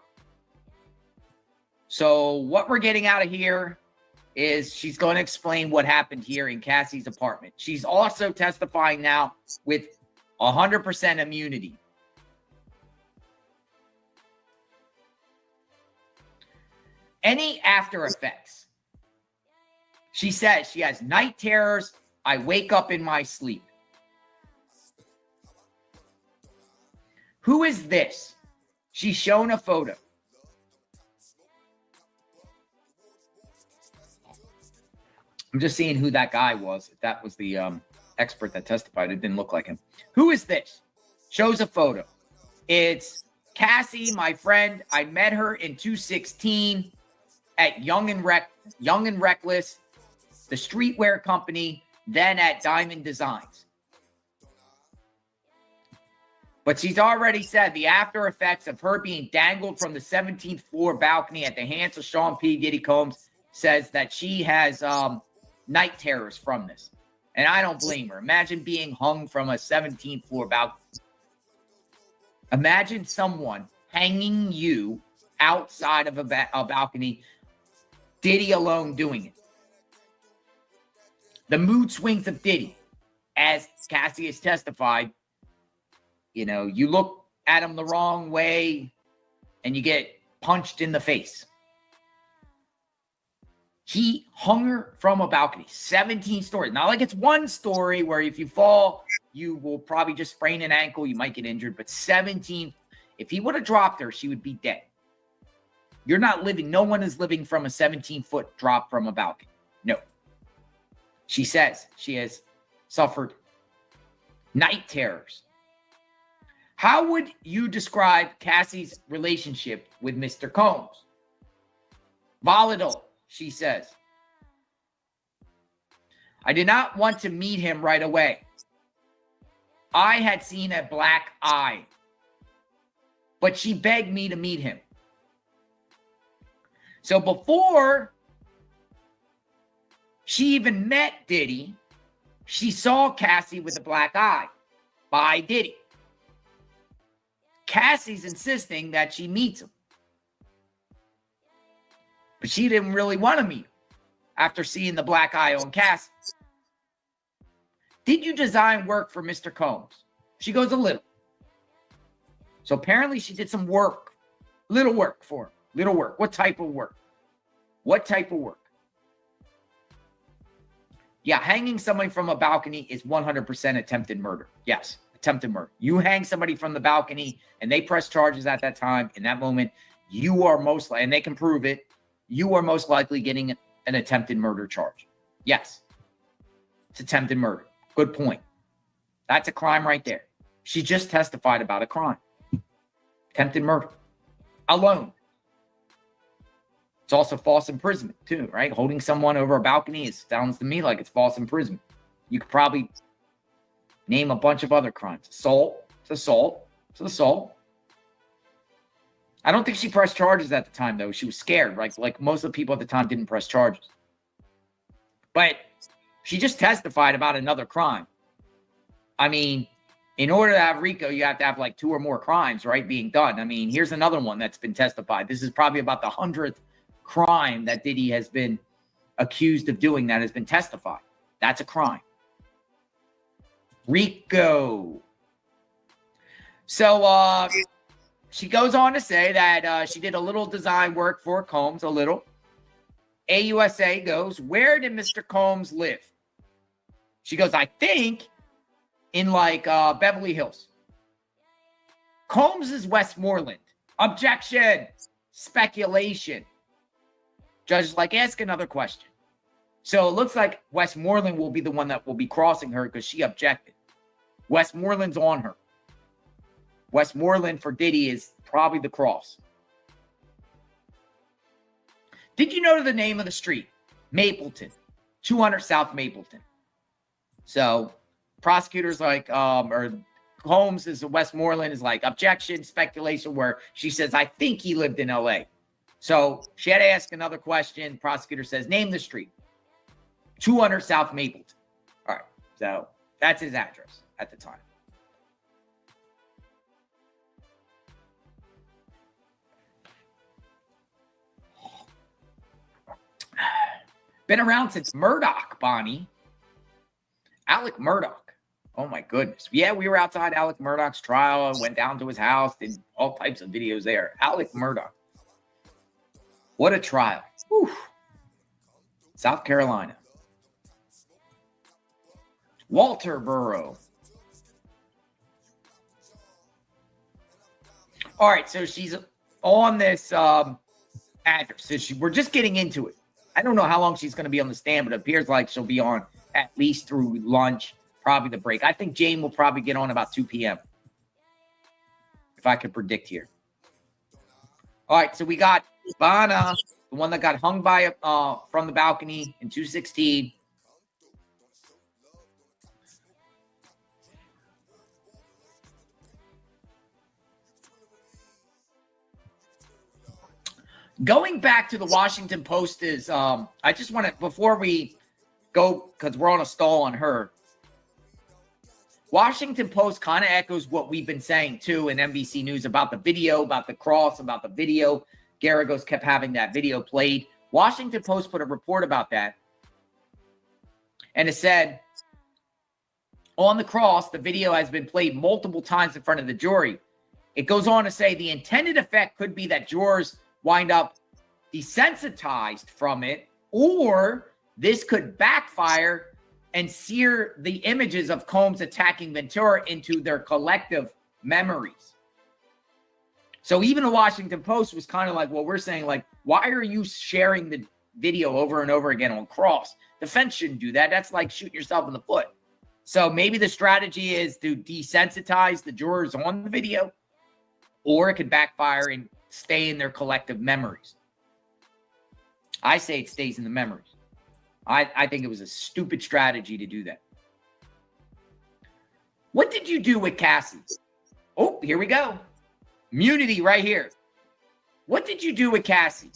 So what we're getting out of here is she's going to explain what happened here in Cassie's apartment. She's also testifying now with 100% immunity. Any after effects? She says she has night terrors. I wake up in my sleep. Who is this? She's shown a photo. I'm just seeing who that guy was. If that was the expert that testified, it didn't look like him. Who is this? Shows a photo. It's Cassie, my friend. I met her in 2016 at Young and Reckless, the streetwear company, then at Diamond Designs. But she's already said the after effects of her being dangled from the 17th floor balcony at the hands of Sean P. Diddy Combs says that she has night terrors from this. And I don't blame her. Imagine being hung from a 17th floor balcony. Imagine someone hanging you outside of a balcony. Diddy alone doing it. The mood swings of Diddy, as Cassie has testified, you look at him the wrong way and you get punched in the face. He hung her from a balcony, 17 stories. Not like it's one story where if you fall, you will probably just sprain an ankle, you might get injured, but 17, if he would have dropped her, she would be dead. You're not living, no one is living from a 17-foot drop from a balcony. No. She says she has suffered night terrors. How would you describe Cassie's relationship with Mr. Combs? Volatile, she says. I did not want to meet him right away. I had seen a black eye, but she begged me to meet him. So before she even met Diddy, she saw Cassie with a black eye by Diddy. Cassie's insisting that she meets him. But she didn't really want to meet him after seeing the black eye on Cassie. Did you design work for Mr. Combs? She goes, a little. So apparently she did some work. Little work for him. Little work. What type of work? What type of work? Yeah, hanging somebody from a balcony is 100% attempted murder. Yes, attempted murder. You hang somebody from the balcony and they press charges at that time, in that moment, you are most likely, and they can prove it, you are most likely getting an attempted murder charge. Yes, it's attempted murder. Good point. That's a crime right there. She just testified about a crime. Attempted murder. Alone. It's also false imprisonment too, right? Holding someone over a balcony sounds to me like it's false imprisonment. You could probably name a bunch of other crimes. Assault. It's assault. It's assault. I don't think she pressed charges at the time, though. She was scared, right? Like most of the people at the time didn't press charges. But she just testified about another crime. I mean, in order to have RICO, you have to have like 2 or more crimes, right, being done. I mean, here's another one that's been testified. This is probably about the 100th crime that Diddy has been accused of doing that has been testified. That's a crime. RICO. So she goes on to say that she did a little design work for Combs, a little. AUSA goes, where did Mr. Combs live? She goes, I think in like Beverly Hills. Combs is Westmoreland. Objection. Speculation. Judge is like, ask another question. So it looks like Westmoreland will be the one that will be crossing her because she objected. Westmoreland's on her. Westmoreland for Diddy is probably the cross. Did you know the name of the street? Mapleton. 200 South Mapleton. So prosecutors like, or Holmes is Westmoreland is like objection, speculation, where she says, I think he lived in LA. So she had to ask another question. Prosecutor says, name the street. 200 South Mapleton. All right. So that's his address at the time. Been around since Murdoch, Bonnie. Alec Murdoch. Oh, my goodness. Yeah, we were outside Alec Murdoch's trial. I went down to his house, did all types of videos there. Alec Murdoch. What a trial. Whew. South Carolina. Walterboro. All right, so she's on this address. So we're just getting into it. I don't know how long she's going to be on the stand, but it appears like she'll be on at least through lunch, probably the break. I think Jane will probably get on about 2 p.m. if I could predict here. All right, so we got Bana, the one that got hung by from the balcony in 216. Going back to the Washington Post is, I just want to, before we go, because we're on a stall on her, Washington Post kind of echoes what we've been saying, too, in NBC News about the video, about the cross, about the video. Garagos kept having that video played. Washington Post put a report about that. And it said, on the cross, the video has been played multiple times in front of the jury. It goes on to say the intended effect could be that jurors wind up desensitized from it, or this could backfire and sear the images of Combs attacking Ventura into their collective memories. So even the Washington Post was kind of like what we're saying, like, why are you sharing the video over and over again on cross? Defense shouldn't do that. That's like shooting yourself in the foot. So maybe the strategy is to desensitize the jurors on the video, or it could backfire and stay in their collective memories. I say it stays in the memories. I think it was a stupid strategy to do that. What did you do with Cassie? Oh, here we go. Immunity right here. What did you do with Cassie?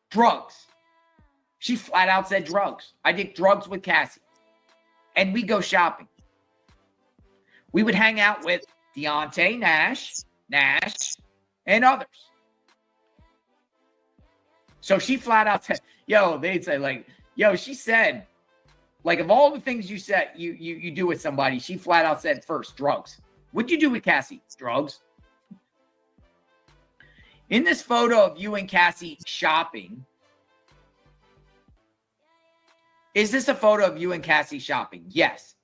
Drugs. She flat out said drugs. I did drugs with Cassie. And we go shopping. We would hang out with Deontay, Nash, and others. So she flat out said, yo, they'd say like, yo, she said, like, of all the things you said you do with somebody, she flat out said first, drugs. What'd you do with Cassie? Drugs. In this photo of you and Cassie shopping, is this a photo of you and Cassie shopping? Yes.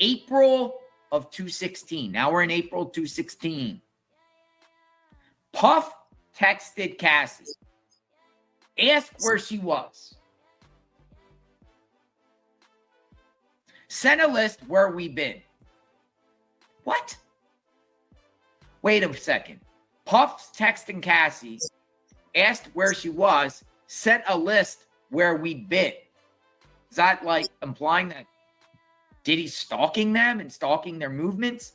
April of 2016. Now we're in April 2016. Puff texted Cassie, asked where she was, sent a list where we been. What? Wait a second. Puff's texting Cassie, asked where she was, sent a list where we'd been. Is that like implying that Diddy's stalking them and stalking their movements?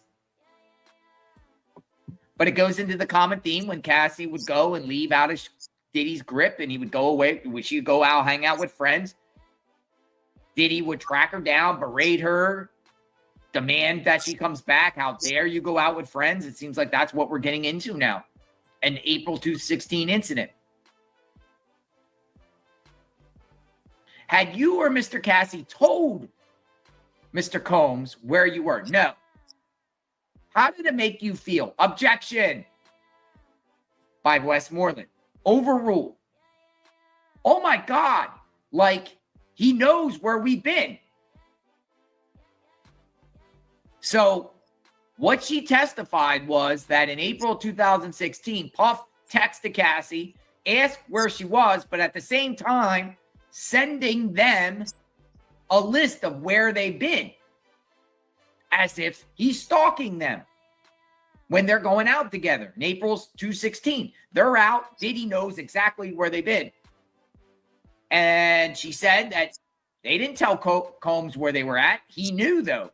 But it goes into the common theme when Cassie would go and leave out of Diddy's grip and he would go away. She'd go out, hang out with friends. Diddy would track her down, berate her, demand that she comes back. How dare you go out with friends? It seems like that's what we're getting into now. An April 2016 incident. Had you or Mr. Cassie told Mr. Combs where you were? No. How did it make you feel? Objection by Westmoreland. Overruled. Oh my God. Like, he knows where we've been. So what she testified was that in April 2016, Puff texted Cassie, asked where she was, but at the same time, sending them a list of where they've been, as if he's stalking them when they're going out together. In April 2016, they're out. Diddy knows exactly where they've been. And she said that they didn't tell Combs where they were at. He knew, though.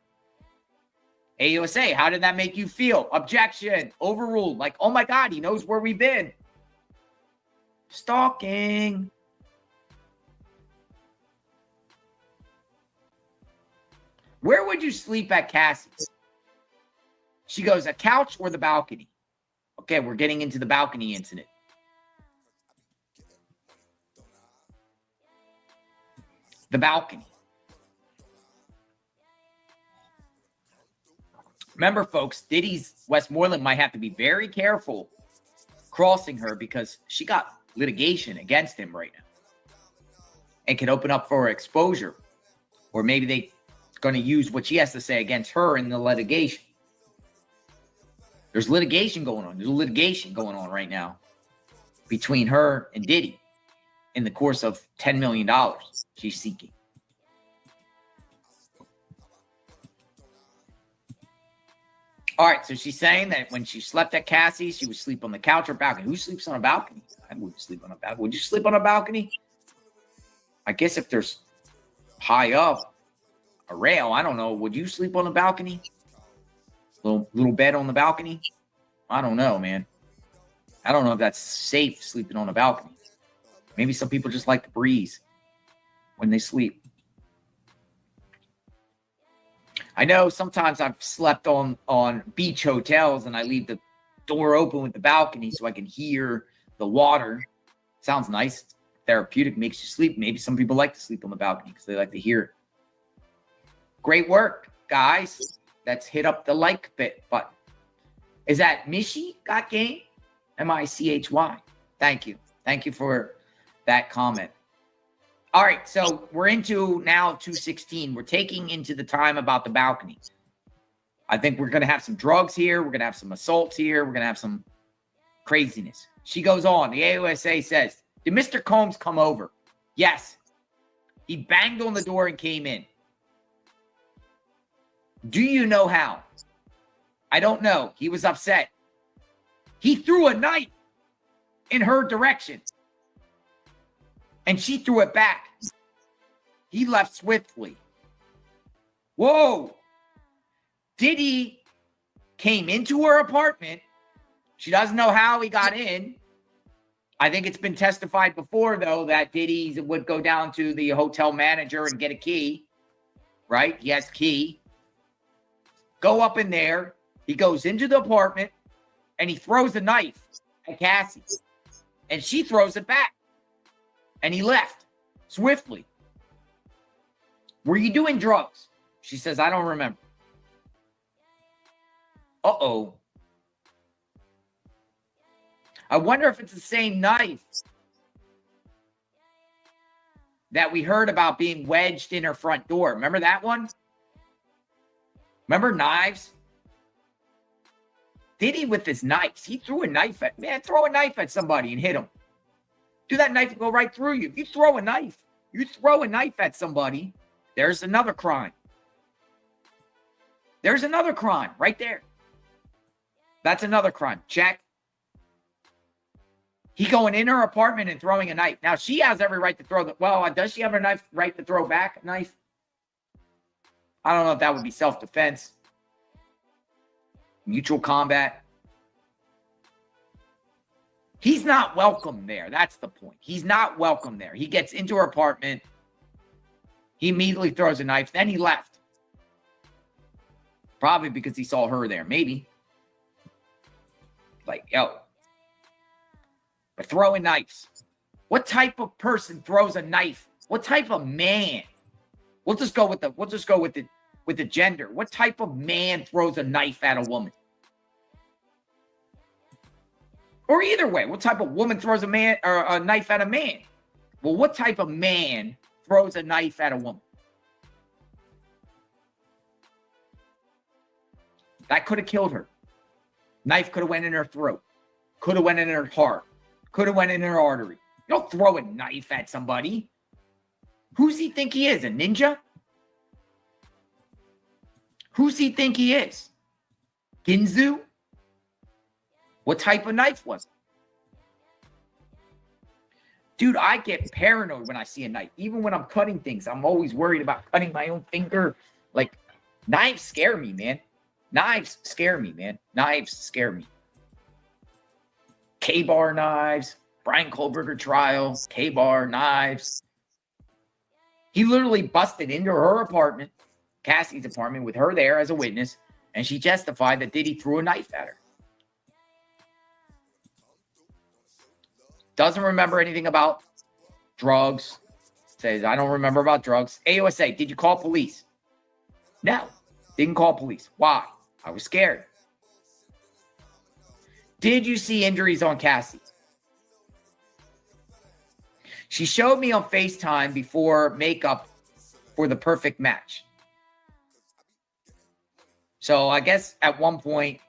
AUSA, how did that make you feel? Objection. Overruled. Like, oh my God, he knows where we've been. Stalking. Where would you sleep at Cassie's? She goes, a couch or the balcony? Okay, we're getting into the balcony incident. The balcony. Remember, folks, Diddy's Westmoreland might have to be very careful crossing her because she got litigation against him right now and can open up for exposure. Or maybe they're going to use what she has to say against her in the litigation. There's litigation going on. There's litigation going on right now between her and Diddy in the course of $10 million she's seeking. All right, so she's saying that when she slept at Cassie's, she would sleep on the couch or balcony. Who sleeps on a balcony? I wouldn't sleep on a balcony. Would you sleep on a balcony? I guess if there's high up, a rail, I don't know. Would you sleep on a balcony? Little bed on the balcony? I don't know, man. I don't know if that's safe sleeping on a balcony. Maybe some people just like the breeze when they sleep. I know sometimes I've slept on beach hotels and I leave the door open with the balcony so I can hear the water. Sounds nice. therapeutic, makes you sleep. Maybe some people like to sleep on the balcony because they like to hear it. Great work, guys. Let's hit up the like button. Is that Mishi got game? M-I-C-H-Y. Thank you. Thank you for that comment. All right, so we're into now 2:16. We're taking into the time about the balcony. I think we're going to have some drugs here. We're going to have some assaults here. We're going to have some craziness. She goes on. The AUSA says, did Mr. Combs come over? Yes. He banged on the door and came in. Do you know how? I don't know. He was upset. He threw a knife in her direction. And she threw it back. He left swiftly. Whoa. Diddy came into her apartment. She doesn't know how he got in. I think it's been testified before, though, that Diddy would go down to the hotel manager and get a key. Right? He has key. Go up in there. He goes into the apartment and he throws a knife at Cassie. And she throws it back. And he left swiftly. Were you doing drugs? She says, I don't remember. Uh-oh. I wonder if it's the same knife that we heard about being wedged in her front door. Remember that one? Remember knives? Diddy with his knives. He threw a knife at, man, throw a knife at somebody and hit him. Do that knife and go right through you. You throw a knife at somebody, there's another crime. There's another crime right there. That's another crime. Check. He going in her apartment and throwing a knife. Now, she has every right to throw the, well, does she have a right to throw back a knife? I don't know if that would be self-defense. Mutual combat. He's not welcome there. That's the point. He's not welcome there. He gets into her apartment. He immediately throws a knife. Then he left. Probably because he saw her there. Maybe. Like, yo. But throwing knives. What type of person throws a knife? What type of man? We'll just go with the gender. What type of man throws a knife at a woman? Or either way, what type of woman throws a knife at a man? Well, what type of man throws a knife at a woman? That could have killed her. Knife could have went in her throat. Could have went in her heart. Could have went in her artery. You don't throw a knife at somebody. Who's he think he is? A ninja? Who's he think he is? Ginzu? What type of knife was it? Dude, I get paranoid when I see a knife. Even when I'm cutting things, I'm always worried about cutting my own finger. Like, knives scare me, man. Knives scare me, man. Knives scare me. K-bar knives, Brian Kohlberger trial, K-bar knives. He literally busted into her apartment, Cassie's apartment, with her there as a witness, and she testified that Diddy threw a knife at her. Doesn't remember anything about drugs. Says, I don't remember about drugs. AUSA, did you call police? No, didn't call police. Why? I was scared. Did you see injuries on Cassie? She showed me on FaceTime before makeup for the perfect match. So I guess at one point,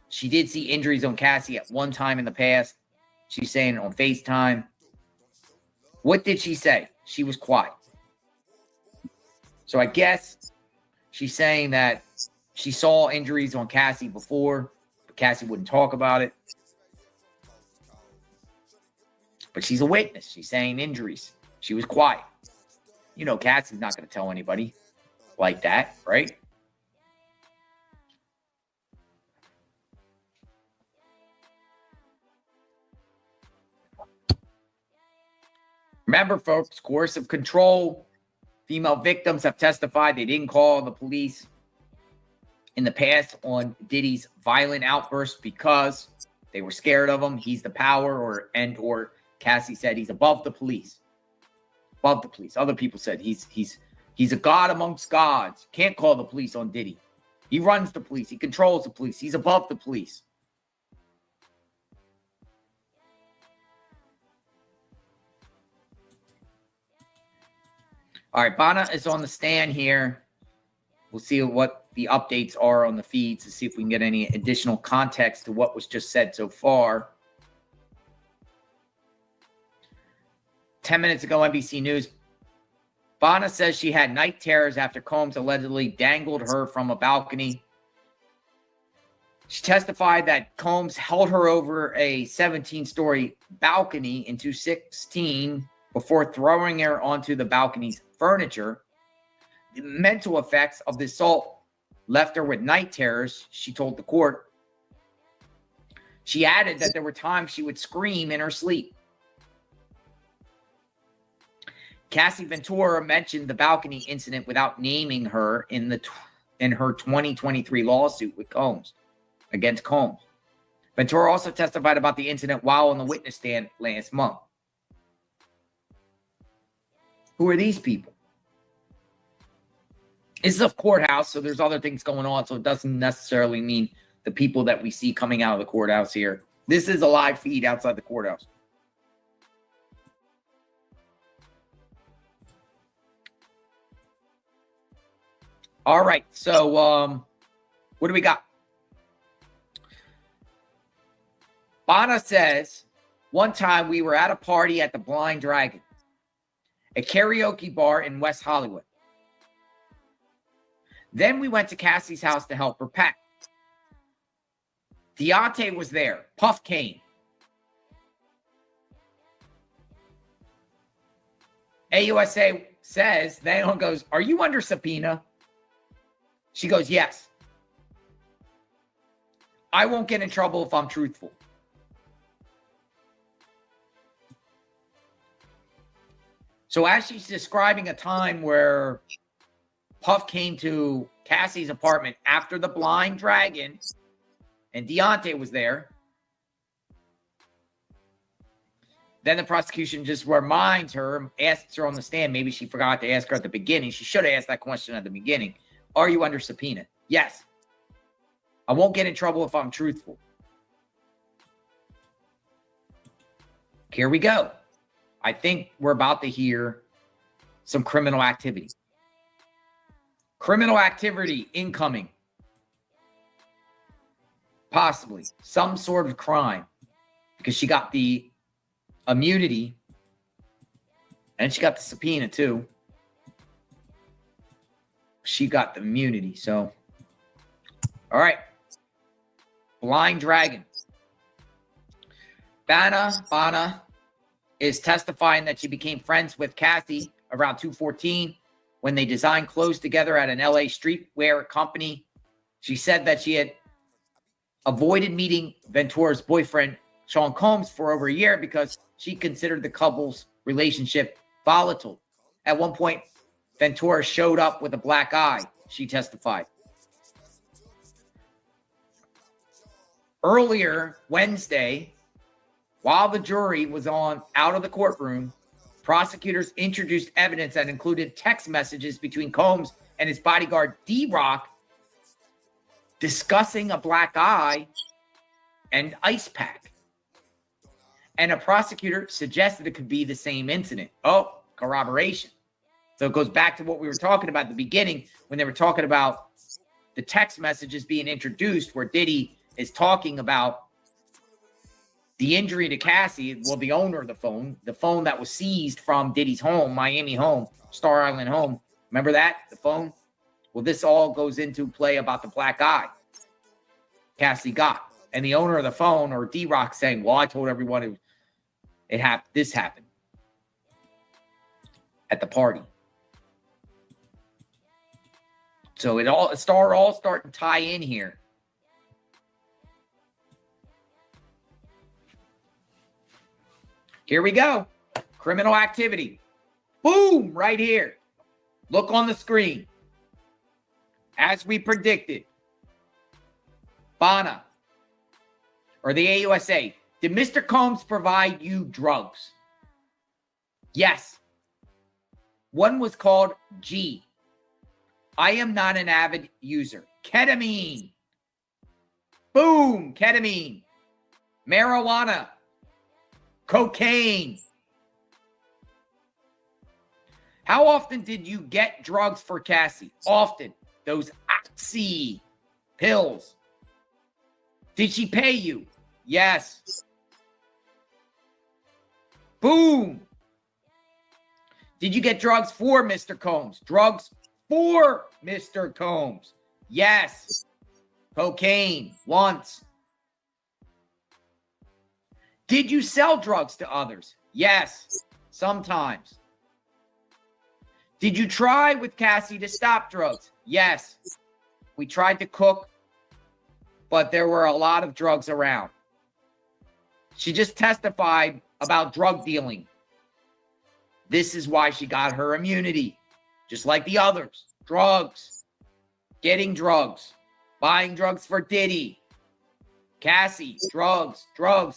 she did see injuries on Cassie at one time in the past. She's saying on FaceTime. What did she say? She was quiet. So I guess she's saying that she saw injuries on Cassie before, but Cassie wouldn't talk about it. But she's a witness. She's saying injuries. She was quiet. You know, Cassie's not going to tell anybody like that, right? Remember, folks, coercive control. Female victims have testified they didn't call the police in the past on Diddy's violent outbursts because they were scared of him. He's the power, or Cassie said he's above the police. above the police. Other people said he's a god amongst gods. Can't call the police on Diddy. He runs the police. He controls the police. He's above the police. All right, Bana is on the stand here. We'll see what the updates are on the feeds to see if we can get any additional context to what was just said so far. 10 minutes ago, NBC News, Bana says she had night terrors after Combs allegedly dangled her from a balcony. She testified that Combs held her over a 17-story balcony in 2016 before throwing her onto the balcony's furniture. The mental effects of the assault left her with night terrors, she told the court. She added that there were times she would scream in her sleep. Cassie Ventura mentioned the balcony incident without naming her in her 2023 lawsuit with Combs against Combs. Ventura also testified about the incident while on the witness stand last month. Who are these people? This is a courthouse, so there's other things going on, so it doesn't necessarily mean the people that we see coming out of the courthouse here. This is a live feed outside the courthouse. All right, so what do we got? Bana says, one time we were at a party at the Blind Dragon, a karaoke bar in West Hollywood. Then we went to Cassie's house to help her pack. Deontay was there. Puff came. AUSA says, then goes, "Are you under subpoena?" She goes, "Yes. I won't get in trouble if I'm truthful." So as she's describing a time where Puff came to Cassie's apartment after the Blind Dragon and Deontay was there, then the prosecution just reminds her, asks her on the stand, maybe she forgot to ask her at the beginning. She should have asked that question at the beginning. Are you under subpoena? Yes. I won't get in trouble if I'm truthful. Here we go. I think we're about to hear some criminal activity. Criminal activity incoming. Possibly some sort of crime, because she got the immunity and she got the subpoena too. She got the immunity. So, all right. Blind Dragon. Bana is testifying that she became friends with Cassie around 2014 when they designed clothes together at an LA streetwear company. She said that she had avoided meeting Ventura's boyfriend, Sean Combs, for over a year because she considered the couple's relationship volatile. At one point, Ventura showed up with a black eye, she testified. Earlier Wednesday, while the jury was out of the courtroom, prosecutors introduced evidence that included text messages between Combs and his bodyguard D-Rock discussing a black eye and ice pack. And a prosecutor suggested it could be the same incident. Oh, corroboration. So it goes back to what we were talking about at the beginning when they were talking about the text messages being introduced where Diddy is talking about the injury to Cassie, well, the owner of the phone that was seized from Diddy's home, Miami home, Star Island home. Remember that? The phone? Well, this all goes into play about the black eye Cassie got. And the owner of the phone, or D-Rock, saying, well, I told everyone this happened at the party. So it all starting to tie in here. Here we go. Criminal activity. Boom, right here. Look on the screen. As we predicted, Bana, or the AUSA, did Mr. Combs provide you drugs? Yes. One was called G. I am not an avid user. Ketamine. Boom, ketamine. Marijuana. Cocaine. How often did you get drugs for Cassie? Often. Those oxy pills. Did she pay you? Yes. Boom. Did you get drugs for Mr. Combs? Drugs for Mr. Combs. Yes. Cocaine. Once. Did you sell drugs to others? Yes. Sometimes. Did you try with Cassie to stop drugs? Yes. We tried to cook, but there were a lot of drugs around. She just testified about drug dealing. This is why she got her immunity, just like the others. Drugs, getting drugs, buying drugs for Diddy. Cassie, drugs,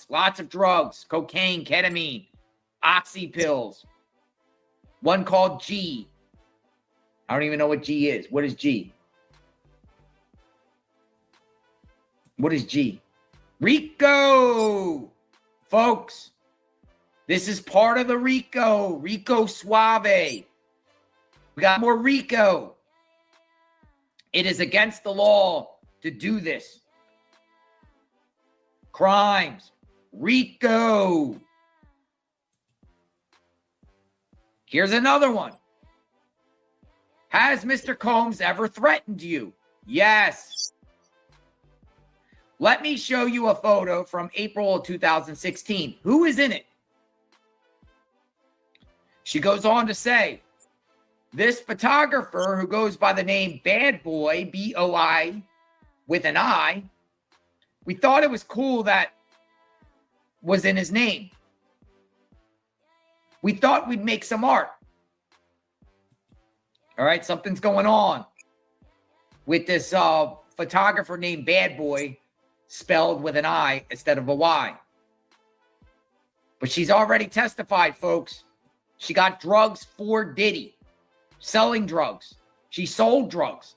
lots of drugs, cocaine, ketamine, oxy pills. One called G. I don't even know what G is. What is G? What is G? Rico! Folks, this is part of the Rico. Rico Suave. We got more Rico. It is against the law to do this. Crimes. Rico. Here's another one. Has Mr. Combs ever threatened you? Yes. Let me show you a photo from April of 2016. Who is in it? She goes on to say, this photographer who goes by the name Bad Boy, B-O-I, with an I, we thought it was cool that was in his name. We thought we'd make some art. All right, something's going on with this photographer named Bad Boy, spelled with an I instead of a Y. But she's already testified, folks. She got drugs for Diddy, selling drugs. She sold drugs.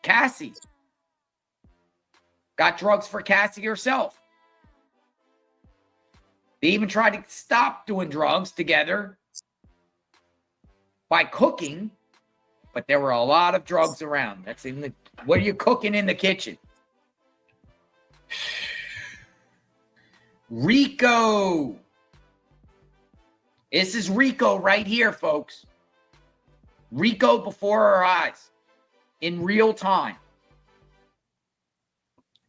Cassie got drugs for Cassie herself. They even tried to stop doing drugs together by cooking, but there were a lot of drugs around. That's in the, what are you cooking in the kitchen? Rico. This is Rico right here, folks. Rico before our eyes in real time.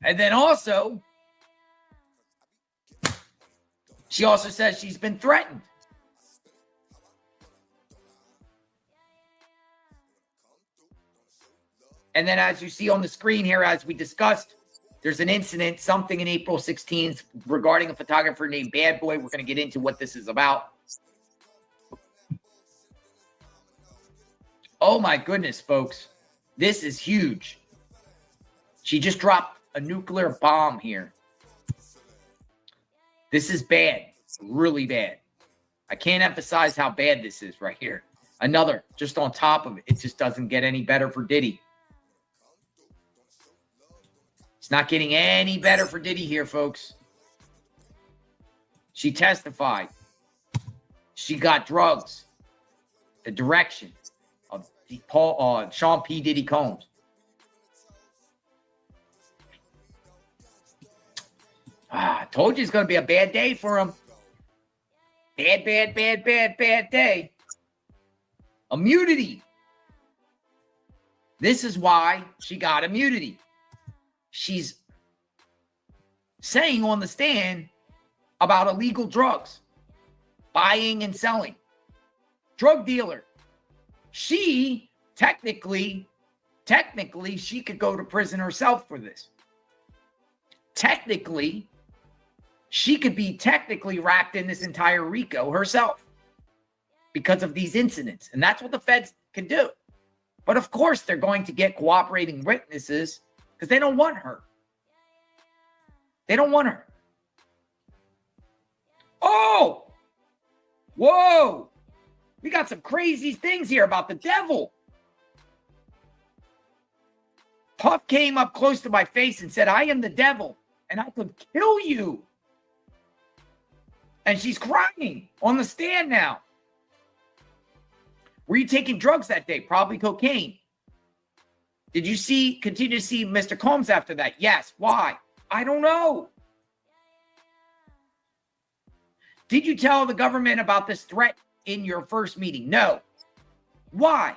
And then also, she also says she's been threatened. And then as you see on the screen here, as we discussed, there's an incident, something in April 16th regarding a photographer named Bad Boy. We're going to get into what this is about. Oh my goodness, folks. This is huge. She just dropped a nuclear bomb here. This is bad, really bad. I can't emphasize how bad this is right here. Another, just on top of it, it just doesn't get any better for Diddy. It's not getting any better for Diddy here, folks. She testified. She got drugs. The direction of Sean P. Diddy Combs. I told you it's going to be a bad day for him. Bad day. Immunity. This is why she got immunity. She's saying on the stand about illegal drugs, buying and selling. Drug dealer. She technically, she could go to prison herself for this. Technically, she could be technically wrapped in this entire RICO herself because of these incidents. And that's what the feds can do. But of course, they're going to get cooperating witnesses because they don't want her. They don't want her. Oh, Whoa! We got some crazy things here about the devil. Puff came up close to my face and said, I am the devil, and I could kill you. And she's crying on the stand now. Were you taking drugs that day? Probably cocaine. Did you continue to see Mr. Combs after that? Yes. Why? I don't know. Did you tell the government about this threat in your first meeting? No. Why?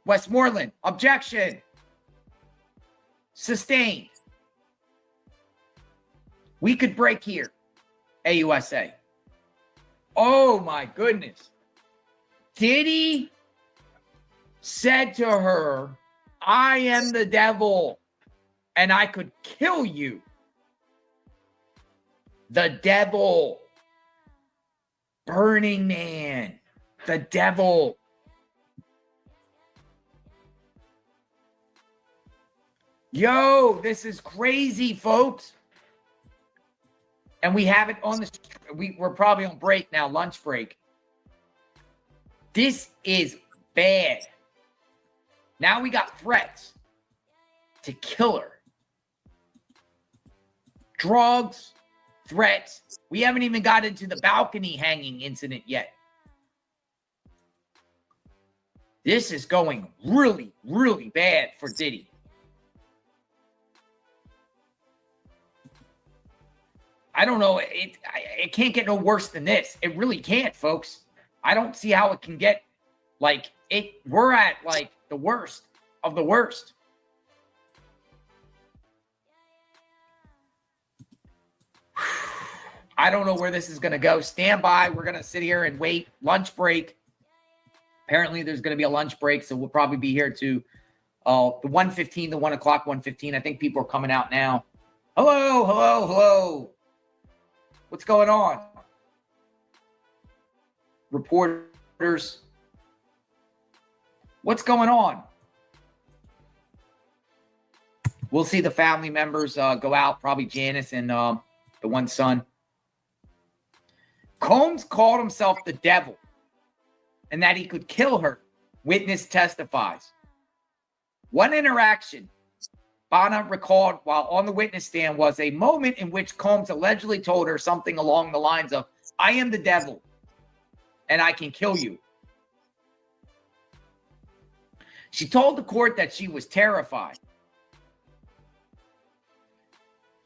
Westmoreland, objection. Sustained. We could break here. AUSA. Oh my goodness. Diddy said to her, I am the devil and I could kill you. The devil. Burning Man. The devil. Yo, this is crazy, folks. And we have it on the, we're probably on break now, lunch break. This is bad. Now we got threats to kill her. Drugs, threats. We haven't even got into the balcony hanging incident yet. This is going really, really bad for Diddy. I don't know. It can't get no worse than this. It really can't, folks. I don't see how it can get like it. We're at like the worst of the worst. I don't know where this is going to go. Stand by. We're going to sit here and wait. Lunch break. Apparently, there's going to be a lunch break, so we'll probably be here to the 1:15, the 1 o'clock, 1:15. I think people are coming out now. Hello, hello, hello. What's going on? Reporters. What's going on? We'll see the family members go out, probably Janice and the one son. Combs called himself the devil and that he could kill her. Witness testifies. One interaction Bana recalled while on the witness stand was a moment in which Combs allegedly told her something along the lines of, I am the devil and I can kill you. She told the court that she was terrified.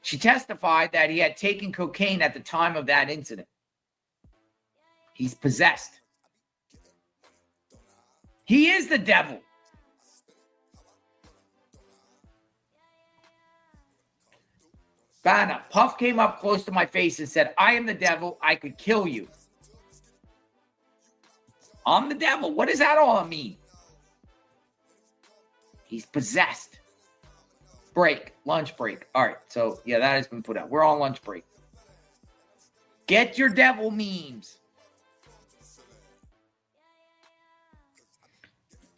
She testified that he had taken cocaine at the time of that incident. He's possessed. He is the devil. Bana, Puff came up close to my face and said, I am the devil. I could kill you. I'm the devil. What does that all mean? He's possessed. Break. Lunch break. All right. So, yeah, that has been put out. We're on lunch break. Get your devil memes.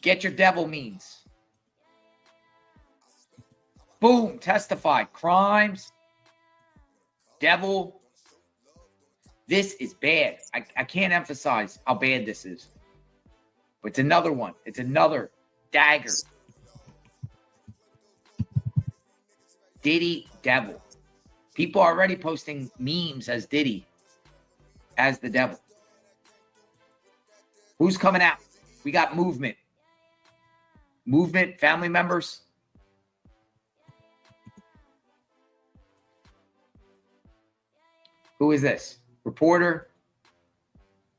Get your devil memes. Boom. Testified. Crimes. Devil. This is bad. I can't emphasize how bad this is. But it's another one. It's another dagger. Diddy devil. People are already posting memes as Diddy, as the devil. Who's coming out? We got movement. Movement, family members. Who is this? Reporter?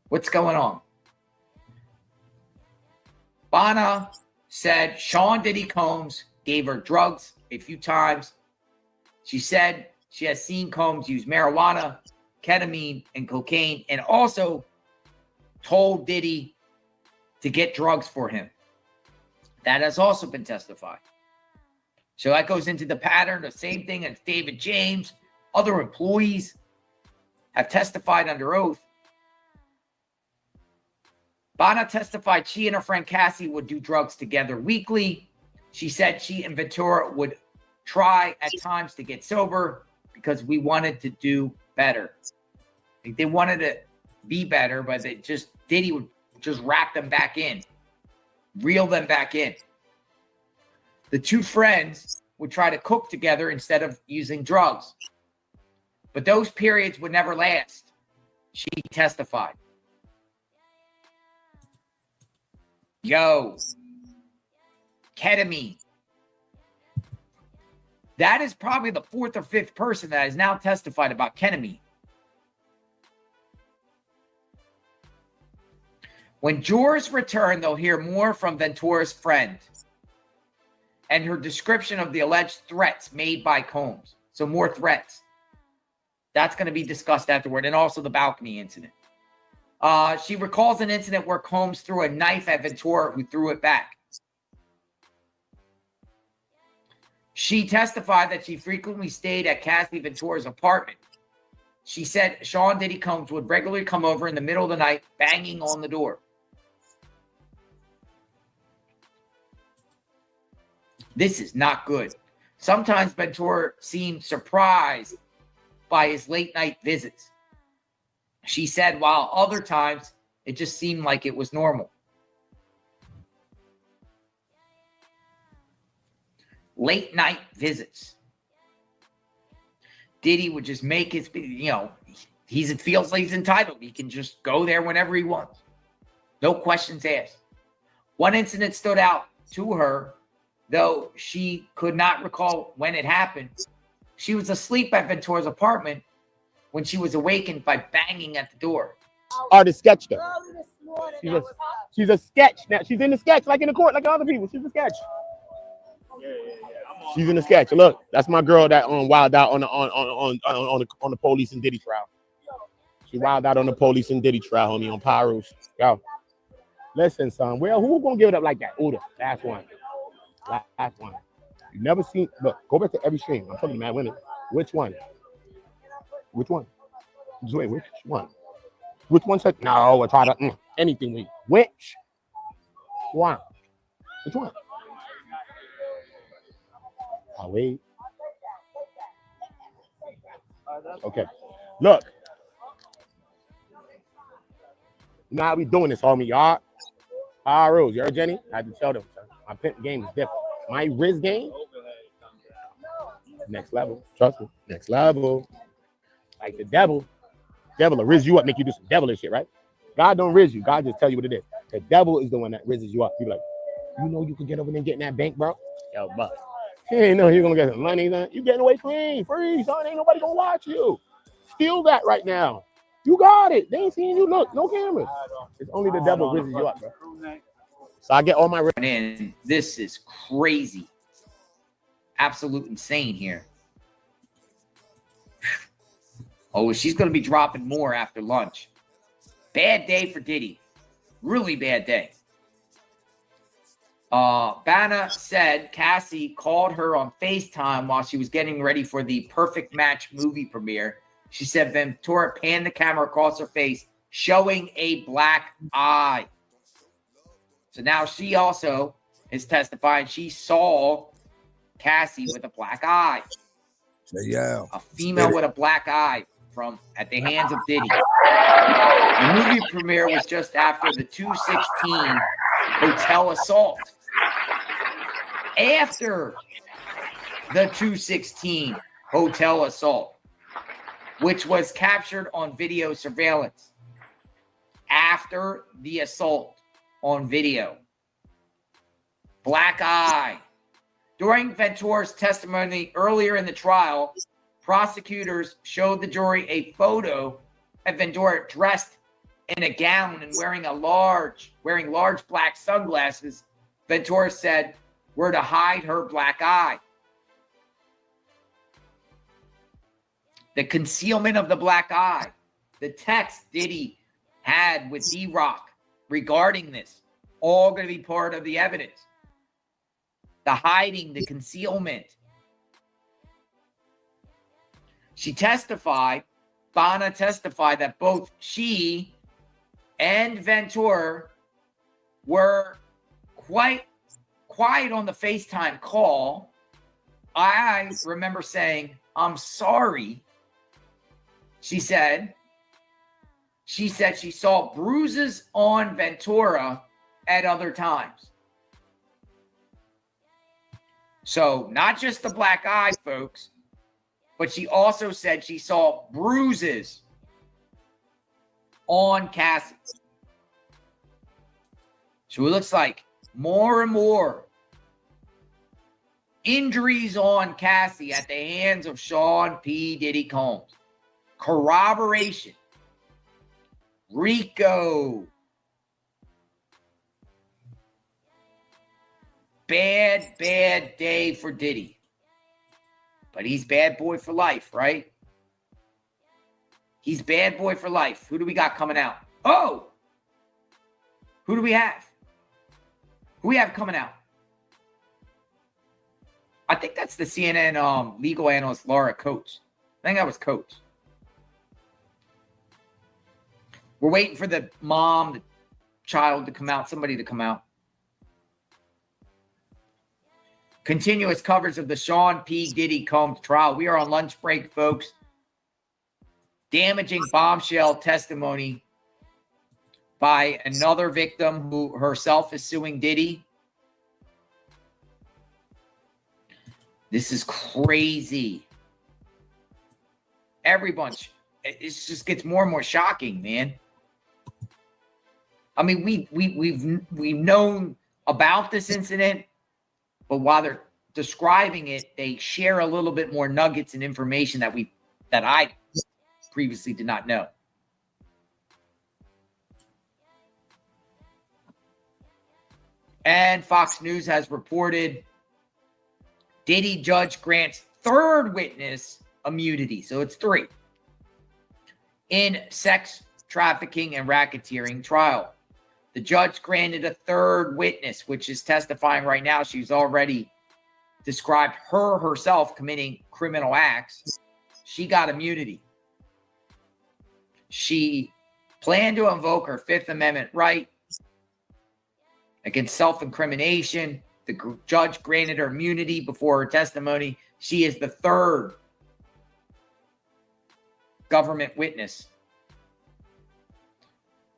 What's going on? Bana said Sean Diddy Combs gave her drugs a few times. She said she has seen Combs use marijuana, ketamine, and cocaine, and also told Diddy to get drugs for him. That has also been testified. So that goes into the pattern, the same thing as David James. Other employees have testified under oath. Bana testified she and her friend Cassie would do drugs together weekly. She said she and Ventura would try at times to get sober because we wanted to do better. They wanted to be better, but Diddy would just wrap them back in, reel them back in. The two friends would try to cook together instead of using drugs. But those periods would never last, she testified. Yo, ketamine. That is probably the fourth or fifth person that has now testified about ketamine. When jurors return, they'll hear more from Ventura's friend and her description of the alleged threats made by Combs. So more threats. That's going to be discussed afterward, and also the balcony incident. She recalls an incident where Combs threw a knife at Ventura, who threw it back. She testified that she frequently stayed at Cassie Ventura's apartment. She said Sean Diddy Combs would regularly come over in the middle of the night, banging on the door. This is not good. Sometimes Ventura seemed surprised by his late night visits. She said, while other times it just seemed like it was normal. Late night visits. Diddy would just make his, he feels like he's entitled. He can just go there whenever he wants. No questions asked. One incident stood out to her, though she could not recall when it happened. She was asleep at Ventura's apartment when she was awakened by banging at the door. Artist sketched her. She's a sketch. Now she's in the sketch, like in the court, like other people. She's a sketch. She's in the sketch. Look, that's my girl that wild out on the police and Diddy trial. She wild out on the police and Diddy trial, homie, on Pyrus. Yo, listen, son. Well, who gonna give it up like that? Uda, last one. Last one. You never seen. Look, go back to every stream. I'm telling you, man, women. Which one? Which one? Wait, which one? Which one said no? I try to anything with which one? Which one? I'll wait. Okay. Look. You know how we doing this, homie. Y'all. Rose, you heard Jenny? I had to tell them, son. My pimp game is different. My Riz game, next level. Trust me, next level. Like the devil will riz you up, make you do some devilish shit, right? God don't riz you. God just tell you what it is. The devil is the one that rizzes you up. You be like, you can get over there and get in that bank, bro. Yo, but you ain't know you're gonna get some money. You getting away clean, free, son. Ain't nobody gonna watch you. Steal that right now. You got it. They ain't seeing you. Look, no cameras. It's only the devil rizzes you up, bro. So I get all my. And this is crazy. Absolute insane here. Oh, she's going to be dropping more after lunch. Bad day for Diddy. Really bad day. Bana said Cassie called her on FaceTime while she was getting ready for the Perfect Match movie premiere. She said Ventura panned the camera across her face, showing a black eye. So now she also is testifying she saw Cassie with a black eye. Yeah. A female with a black eye at the hands of Diddy. The movie premiere was just after the 216 hotel assault. After the 216 hotel assault, which was captured on video surveillance. After the assault on video. Black eye. During Ventura's testimony earlier in the trial, prosecutors showed the jury a photo of Ventura dressed in a gown and wearing large black sunglasses. Ventura said were to hide her black eye. The concealment of the black eye, the text Diddy had with D-Rock regarding this, all going to be part of the evidence. The hiding, the concealment. Bana testified that both she and Ventura were quite quiet on the FaceTime call. I remember saying, "I'm sorry," she said. She said she saw bruises on Ventura at other times. So not just the black eye, folks, but she also said she saw bruises on Cassie. So it looks like more and more injuries on Cassie at the hands of Sean P. Diddy Combs. Corroboration. Rico. Bad day for Diddy. But he's bad boy for life, right? He's bad boy for life. Who do we got coming out? Oh! Who do we have? Who we have coming out? I think that's the CNN legal analyst Laura Coates. I think that was Coates. We're waiting for the mom, the child to come out, somebody to come out. Continuous coverage of the Sean P. Diddy Combs trial. We are on lunch break, folks. Damaging bombshell testimony by another victim who herself is suing Diddy. This is crazy. Everyone, it just gets more and more shocking, man. I mean, we've known about this incident, but while they're describing it, they share a little bit more nuggets and information that I previously did not know. And Fox News has reported Diddy judge grants third witness immunity. So it's 3. In sex trafficking and racketeering trial. The judge granted a third witness, which is testifying right now. She's already described herself committing criminal acts. She got immunity. She planned to invoke her Fifth Amendment right against self-incrimination. The judge granted her immunity before her testimony. She is the third government witness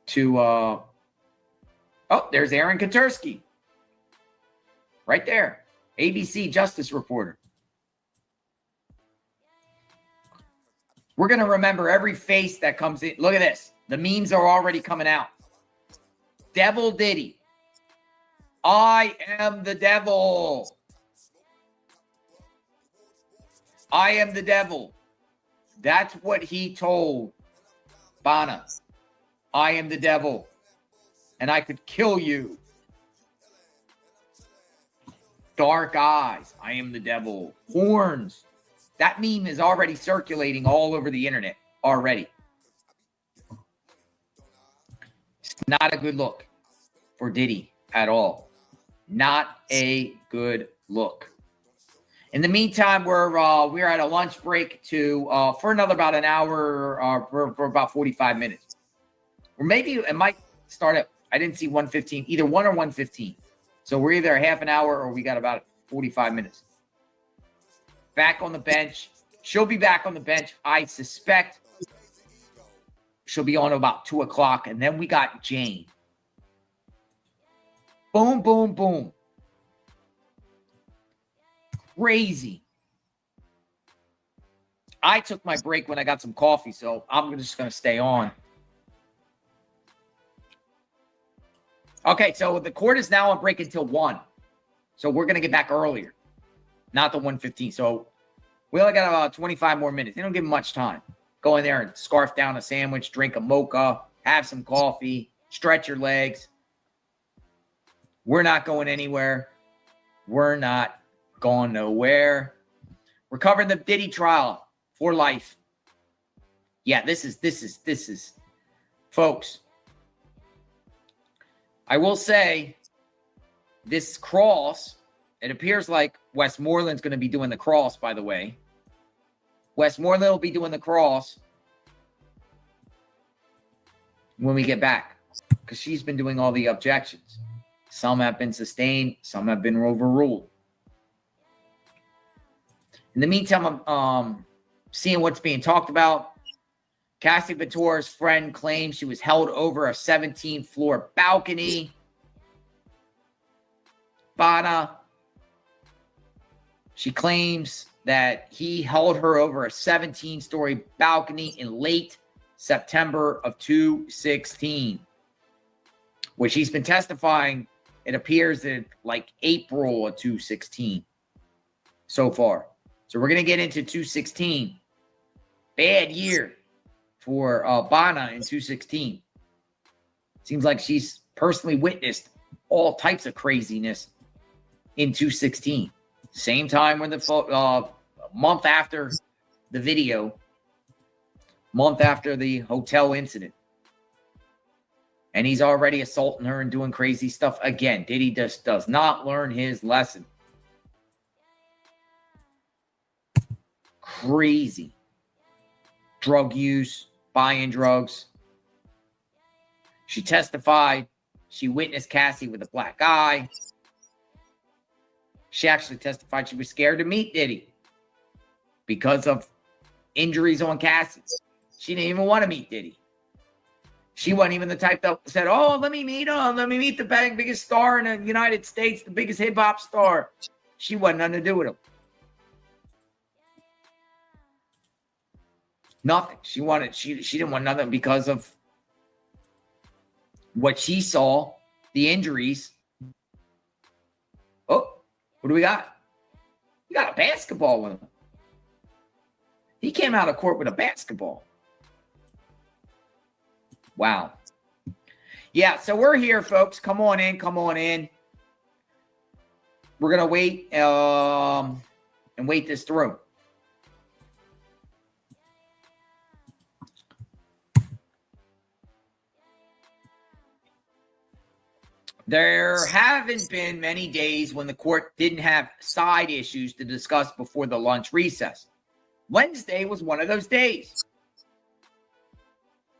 to oh, there's Aaron Katursky. Right there. ABC Justice reporter. We're going to remember every face that comes in. Look at this. The memes are already coming out. Devil Diddy. I am the devil. I am the devil. That's what he told Bana. I am the devil. And I could kill you. Dark eyes. I am the devil. Horns. That meme is already circulating all over the internet already. It's not a good look for Diddy at all. Not a good look. In the meantime, we're at a lunch break for another about an hour, for about 45 minutes. Or maybe it might start at, I didn't see 1:15, either 1 or 1:15. So we're either half an hour or we got about 45 minutes. Back on the bench. She'll be back on the bench. I suspect she'll be on about 2 o'clock. And then we got Jane. Boom, boom, boom. Crazy. I took my break when I got some coffee, so I'm just going to stay on. Okay, so the court is now on break until 1. So we're going to get back earlier, not the 1:15. So we only got about 25 more minutes. They don't give much time. Go in there and scarf down a sandwich, drink a mocha, have some coffee, stretch your legs. We're not going anywhere. We're not going nowhere. We're covering the Diddy trial for life. Yeah, this is, folks. I will say this cross, it appears like Westmoreland's going to be doing the cross, by the way. Westmoreland will be doing the cross when we get back because she's been doing all the objections. Some have been sustained. Some have been overruled. In the meantime, I'm seeing what's being talked about. Cassie Venture's friend claims she was held over a 17th floor balcony. Bana, she claims that he held her over a 17-story balcony in late September of 2016, which he's been testifying. It appears that like April of 2016 so far. So we're going to get into 2016. Bad year for Bana in 2016. Seems like she's personally witnessed all types of craziness in 2016. Same time when the month after the video, month after the hotel incident. And he's already assaulting her and doing crazy stuff again. Diddy just does not learn his lesson. Crazy. Drug use, buying drugs. She testified she witnessed Cassie with a black eye. She actually testified she was scared to meet Diddy because of injuries on Cassie. She didn't even want to meet Diddy. She wasn't even the type that said, oh, let me meet him. Let me meet the biggest star in the United States, the biggest hip-hop star. She wanted nothing to do with him. Nothing. She didn't want nothing because of what she saw, the injuries. Oh, what do we got? We got a basketball with him. He came out of court with a basketball. Wow. Yeah, so we're here, folks. Come on in. Come on in. We're going to wait and wait this through. There haven't been many days when the court didn't have side issues to discuss before the lunch recess. Wednesday was one of those days.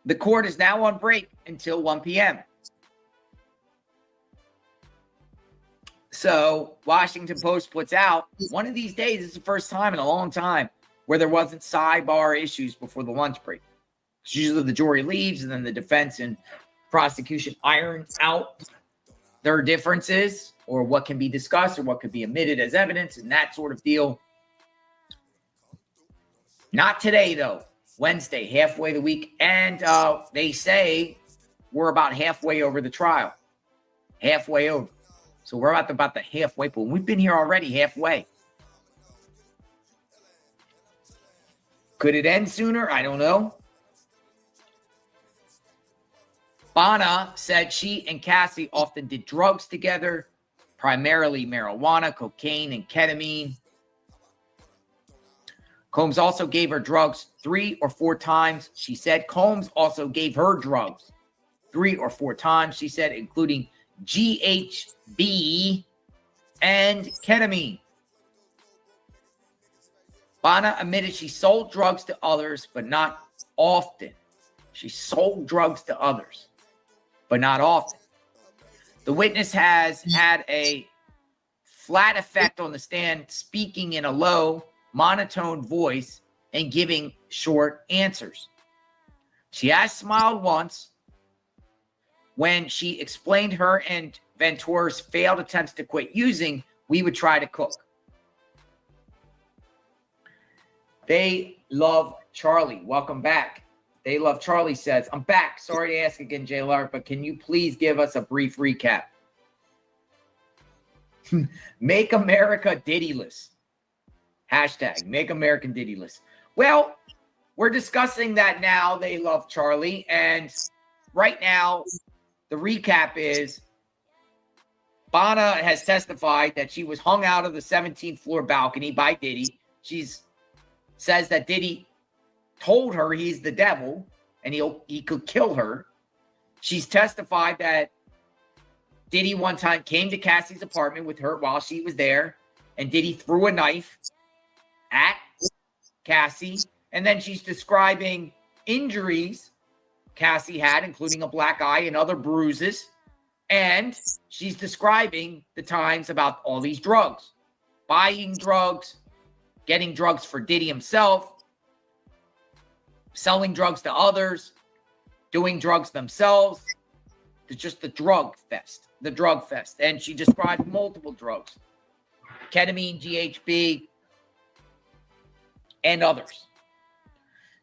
The court is now on break until 1 p.m. So Washington Post puts out, one of these days is the first time in a long time where there wasn't sidebar issues before the lunch break. It's usually the jury leaves and then the defense and prosecution iron out their differences or what can be discussed or what could be omitted as evidence and that sort of deal. Not today, though. Wednesday, halfway the week. And they say we're about halfway over the trial. Halfway over. So we're about the halfway point. We've been here already halfway. Could it end sooner? I don't know. Bana said she and Cassie often did drugs together, primarily marijuana, cocaine, and ketamine. Combs also gave her drugs 3 or 4 times. She said Combs also gave her drugs 3 or 4 times, she said, including GHB and ketamine. Bana admitted she sold drugs to others, but not often. She sold drugs to others, but not often. The witness has had a flat effect on the stand, speaking in a low, monotone voice and giving short answers. She has smiled once when she explained her and Venture's failed attempts to quit using We Would Try to Cook. They love Charlie. Welcome back. They love Charlie says, I'm back. Sorry to ask again, JLR, but can you please give us a brief recap? Make America Diddy-less. Hashtag Make American Diddy-less. Well, we're discussing that now. They love Charlie. And right now, the recap is Bana has testified that she was hung out of the 17th floor balcony by Diddy. She says that Diddy told her he's the devil and he could kill her. She's testified that Diddy one time came to Cassie's apartment with her while she was there, and Diddy threw a knife at Cassie. And then she's describing injuries Cassie had, including a black eye and other bruises. And she's describing the times about all these drugs, buying drugs, getting drugs for Diddy himself. selling drugs to others, doing drugs themselves. It's just the drug fest. And she described multiple drugs, ketamine, GHB, and others.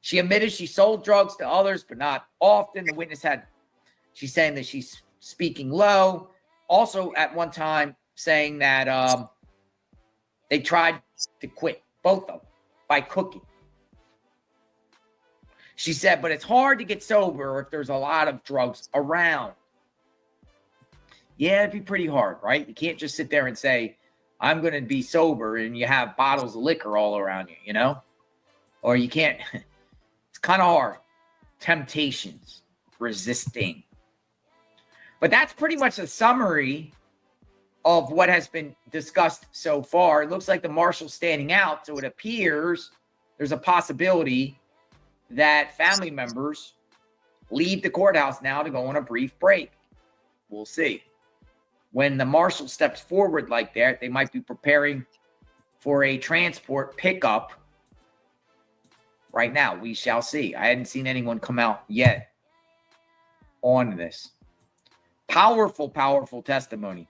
She admitted she sold drugs to others, but not often. The witness she's saying that she's speaking low. Also, at one time, saying that they tried to quit, both of them, by cooking. She said, but it's hard to get sober if there's a lot of drugs around. Yeah, it'd be pretty hard, right? You can't just sit there and say, I'm going to be sober, and you have bottles of liquor all around you, you know? Or you can't. It's kind of hard. Temptations, resisting. But that's pretty much a summary of what has been discussed so far. It looks like the marshal's standing out, so it appears there's a possibility that family members leave the courthouse now to go on a brief break. We'll see. When the marshal steps forward like that, they might be preparing for a transport pickup. Right now, we shall see. I hadn't seen anyone come out yet on this. Powerful, powerful testimony.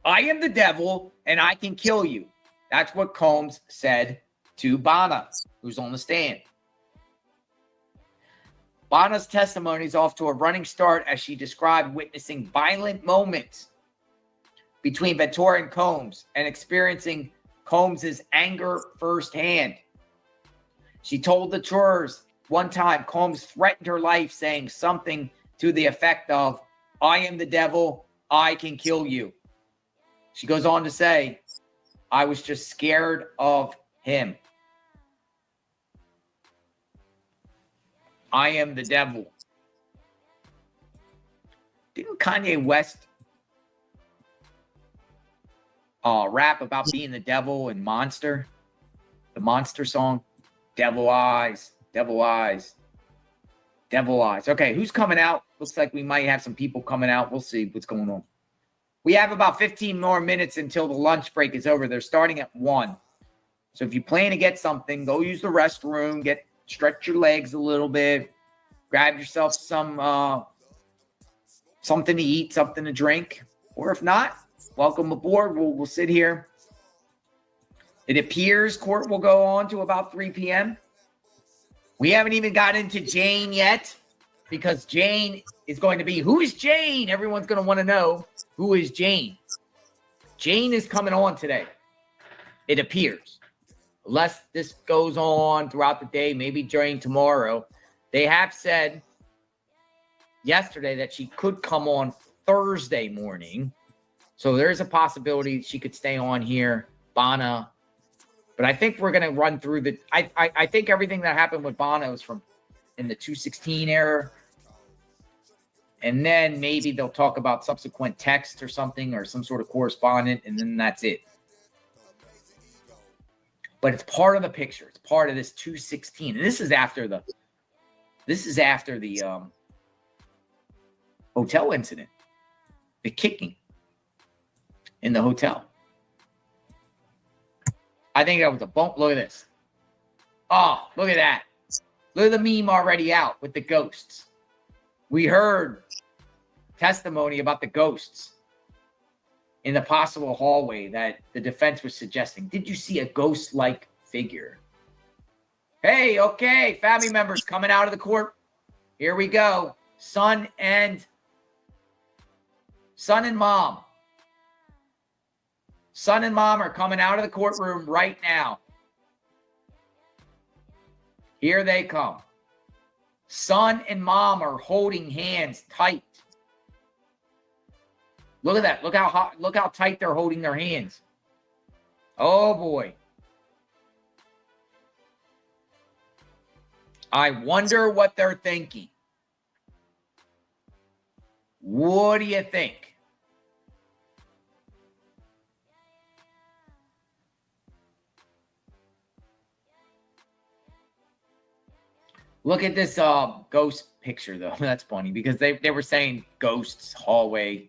I am the devil and I can kill you. That's what Combs said to Bana, who's on the stand. Bana's testimony is off to a running start as she described witnessing violent moments between Ventura and Combs and experiencing Combs' anger firsthand. She told the jurors one time Combs threatened her life, saying something to the effect of, I am the devil, I can kill you. She goes on to say, I was just scared of him. I am the devil. Didn't Kanye West rap about being the devil and Monster? The Monster song? Devil eyes, devil eyes, devil eyes. Okay, who's coming out? Looks like we might have some people coming out. We'll see what's going on. We have about 15 more minutes until the lunch break is over. They're starting at 1. So if you plan to get something, go use the restroom, stretch your legs a little bit, grab yourself some something to eat, something to drink. Or if not, welcome aboard. We'll sit here. It appears court will go on to about 3 p.m. We haven't even got into Jane yet because Jane is going to be, who is Jane? Everyone's going to want to know, who is Jane? Jane is coming on today. It appears. Unless this goes on throughout the day, maybe during tomorrow. They have said yesterday that she could come on Thursday morning. So there's a possibility she could stay on here. Bana. But I think we're going to run through the... I think everything that happened with Bono is from in the 216 era. And then maybe they'll talk about subsequent text or something or some sort of correspondent, and then that's it. But it's part of the picture. It's part of this 216. And this is after the hotel incident. The kicking in the hotel. I think that was a bump. Look at this. Oh, look at that. Look at the meme already out with the ghosts. We heard testimony about the ghosts in the possible hallway that the defense was suggesting. Did you see a ghost-like figure? Hey, okay, family members coming out of the court. Here we go. Son and mom. Son and mom are coming out of the courtroom right now. Here they come. Son and mom are holding hands tight. Look at that. Look how tight they're holding their hands. Oh boy. I wonder what they're thinking. What do you think? Look at this ghost picture, though. That's funny because they were saying ghosts, hallway.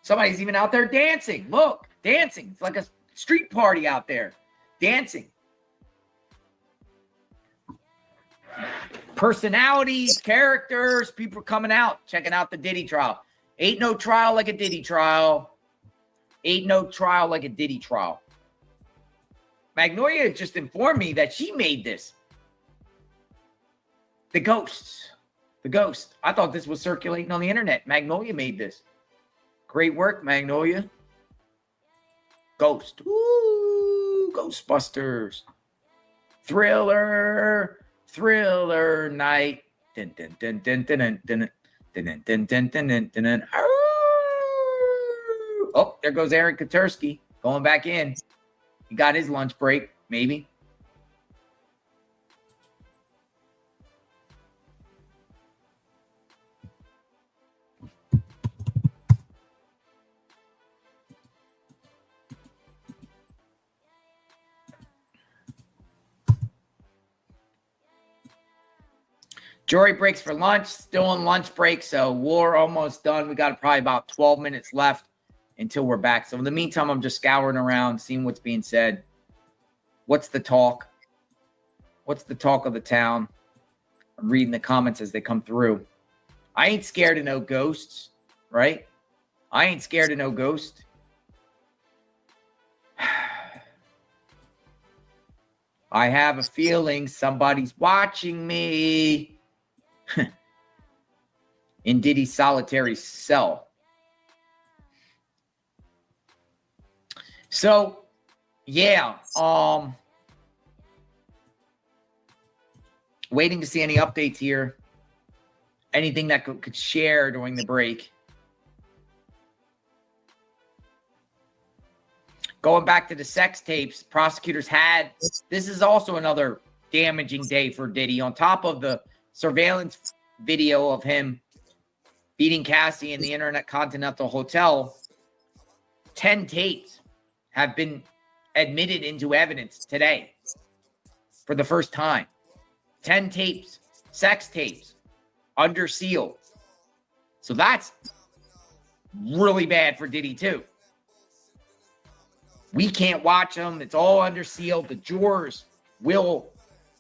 Somebody's even out there dancing. Look, dancing. It's like a street party out there. Dancing. Personalities, characters, people coming out, checking out the Diddy trial. Ain't no trial like a Diddy trial. Ain't no trial like a Diddy trial. Magnolia just informed me that she made this. The Ghosts. The Ghost. I thought this was circulating on the internet. Magnolia made this. Great work, Magnolia. Ghost. Ooh, Ghostbusters. Thriller. Thriller night. Dun, dun, dun, dun, dun, dun, dun, dun, dun, dun, dun, dun, dun, dun. Oh, there goes Aaron Katursky going back in. He got his lunch break, maybe. Jury breaks for lunch, still on lunch break, so we're almost done. We got probably about 12 minutes left until we're back. So in the meantime, I'm just scouring around, seeing what's being said. What's the talk? What's the talk of the town? I'm reading the comments as they come through. I ain't scared of no ghosts, right? I ain't scared of no ghost. I have a feeling somebody's watching me. In Diddy's solitary cell. So, yeah, waiting to see any updates here. Anything that could share during the break. Going back to the sex tapes, prosecutors had, this is also another damaging day for Diddy. On top of the surveillance video of him beating Cassie in the Intercontinental Hotel, 10 tapes have been admitted into evidence today for the first time. 10 tapes, sex tapes, under seal. So that's really bad for Diddy too. We can't watch them. It's all under seal. The jurors will,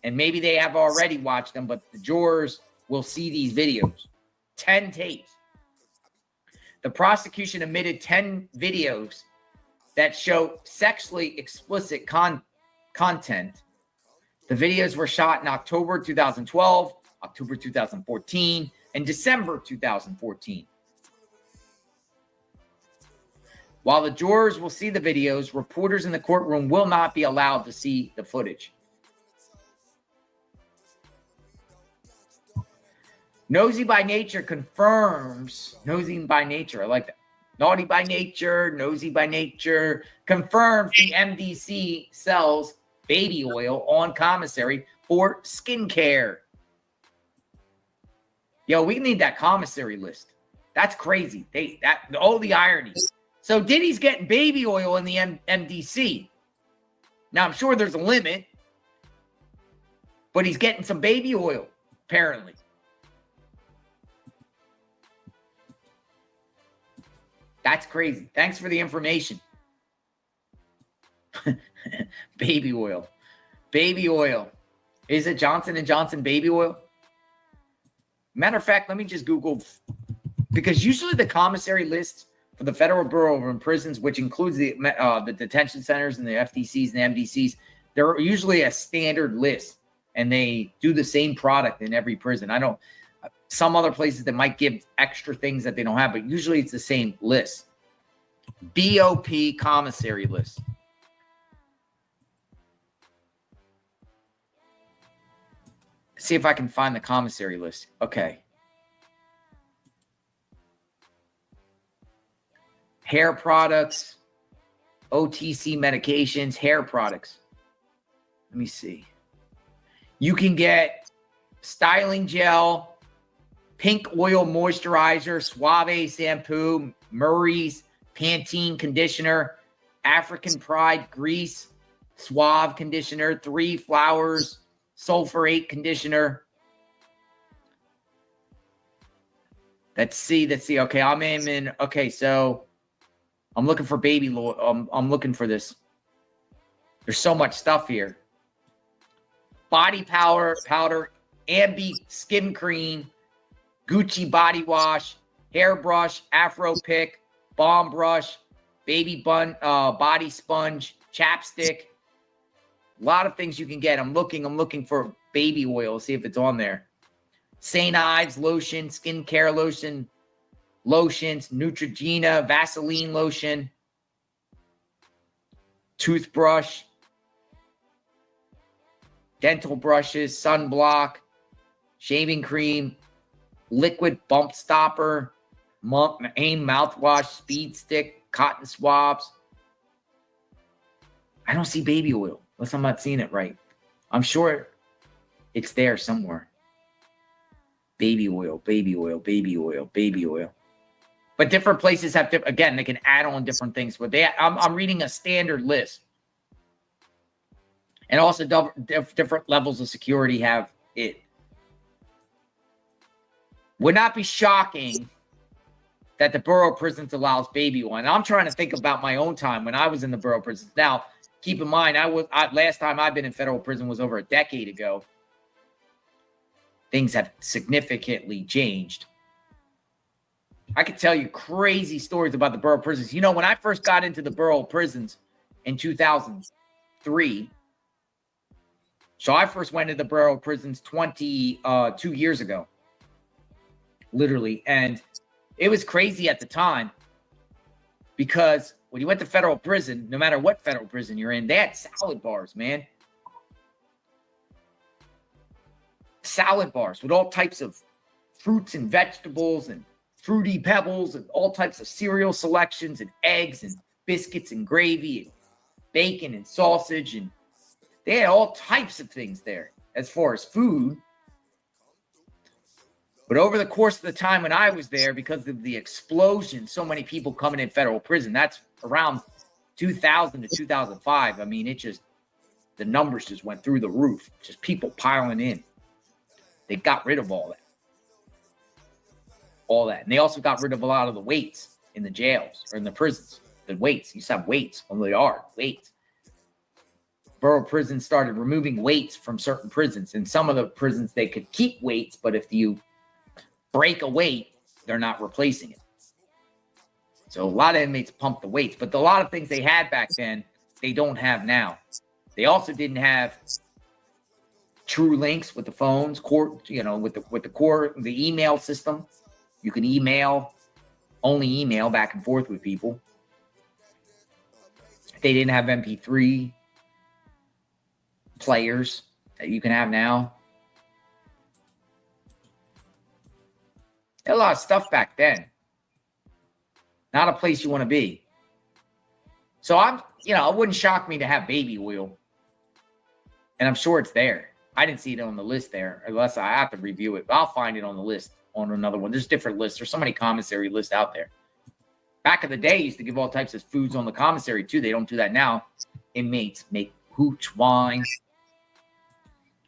and maybe they have already watched them, but the jurors will see these videos. 10 tapes. The prosecution admitted 10 videos that show sexually explicit content. The videos were shot in October 2012, October 2014, and December 2014. While the jurors will see the videos, reporters in the courtroom will not be allowed to see the footage. Nosy by Nature confirms, Nosy by Nature, I like that. Naughty by Nature, Nosy by Nature, confirms the MDC sells baby oil on commissary for skincare. Yo, we need that commissary list. That's crazy. All the irony. So Diddy's getting baby oil in the MDC. Now, I'm sure there's a limit, but he's getting some baby oil, apparently. That's crazy. Thanks for the information. Baby oil. Baby oil. Is it Johnson & Johnson baby oil? Matter of fact, let me just Google, because usually the commissary list for the Federal Bureau of Prisons, which includes the detention centers and the FDCs and the MDCs, they're usually a standard list, and they do the same product in every prison. Some other places that might give extra things that they don't have, but usually it's the same list. BOP commissary list. See if I can find the commissary list. Okay. Hair products, OTC medications, hair products. Let me see. You can get styling gel, pink oil moisturizer, Suave shampoo, Murray's Pantene conditioner, African Pride grease, Suave conditioner, 3 Flowers sulfurate conditioner. Let's see. Okay, I'm in. Okay, so I'm looking for baby oil. I'm looking for this. There's so much stuff here. Body powder, Ambi skin cream, Gucci body wash, hairbrush, Afro pick, balm brush, baby bun, body sponge, chapstick. A lot of things you can get. I'm looking for baby oil. See if it's on there. St. Ives lotion, skincare lotion, lotions, Neutrogena, Vaseline lotion, toothbrush, dental brushes, sunblock, shaving cream, liquid bump stopper, AIM mouthwash, speed stick, cotton swabs. I don't see baby oil unless I'm not seeing it right. I'm sure it's there somewhere. Baby oil, baby oil, baby oil, baby oil. But different places have different, again, they can add on different things. But I'm reading a standard list. And also different levels of security have it. Would not be shocking that the borough of prisons allows baby oil. And I'm trying to think about my own time when I was in the borough of prisons. Now, keep in mind, last time I've been in federal prison was over a decade ago. Things have significantly changed. I could tell you crazy stories about the borough of prisons. You know, when I first got into the borough of prisons in 2003, so I first went to the borough of prisons 22 years ago, literally. And it was crazy at the time because when you went to federal prison, no matter what federal prison you're in, they had salad bars, man. Salad bars with all types of fruits and vegetables and fruity pebbles and all types of cereal selections and eggs and biscuits and gravy and bacon and sausage. And they had all types of things there as far as food. But over the course of the time when I was there, because of the explosion, so many people coming in federal prison, that's around 2000 to 2005. I mean, the numbers just went through the roof, just people piling in. They got rid of all that. And they also got rid of a lot of the weights in the jails or in the prisons. The weights, you used to have weights on the yard, weights. Borough prisons started removing weights from certain prisons. In some of the prisons, they could keep weights, but if you break a weight, they're not replacing it. So a lot of inmates pump the weights, but a lot of things they had back then, they don't have now. They also didn't have true links with the phones, with the email system. You can only email back and forth with people. They didn't have MP3 players that you can have now. There had a lot of stuff back then. Not a place you want to be. So it wouldn't shock me to have baby oil. And I'm sure it's there. I didn't see it on the list there, unless I have to review it. But I'll find it on the list on another one. There's different lists. There's so many commissary lists out there. Back in the day, used to give all types of foods on the commissary too. They don't do that now. Inmates make hooch wine,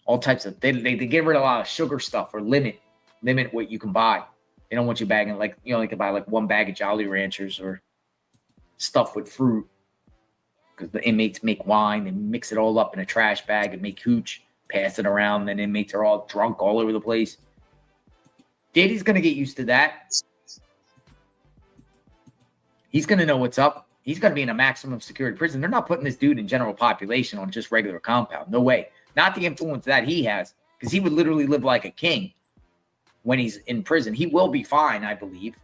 all types of. They get rid of a lot of sugar stuff or limit what you can buy. They don't want you bagging you can buy like one bag of Jolly Ranchers or stuff with fruit because the inmates make wine and mix it all up in a trash bag and make hooch, pass it around. Then inmates are all drunk all over the place. Diddy's going to get used to that. He's going to know what's up. He's going to be in a maximum security prison. They're not putting this dude in general population on just regular compound. No way. Not the influence that he has, because he would literally live like a king when he's in prison. He will be fine, I believe,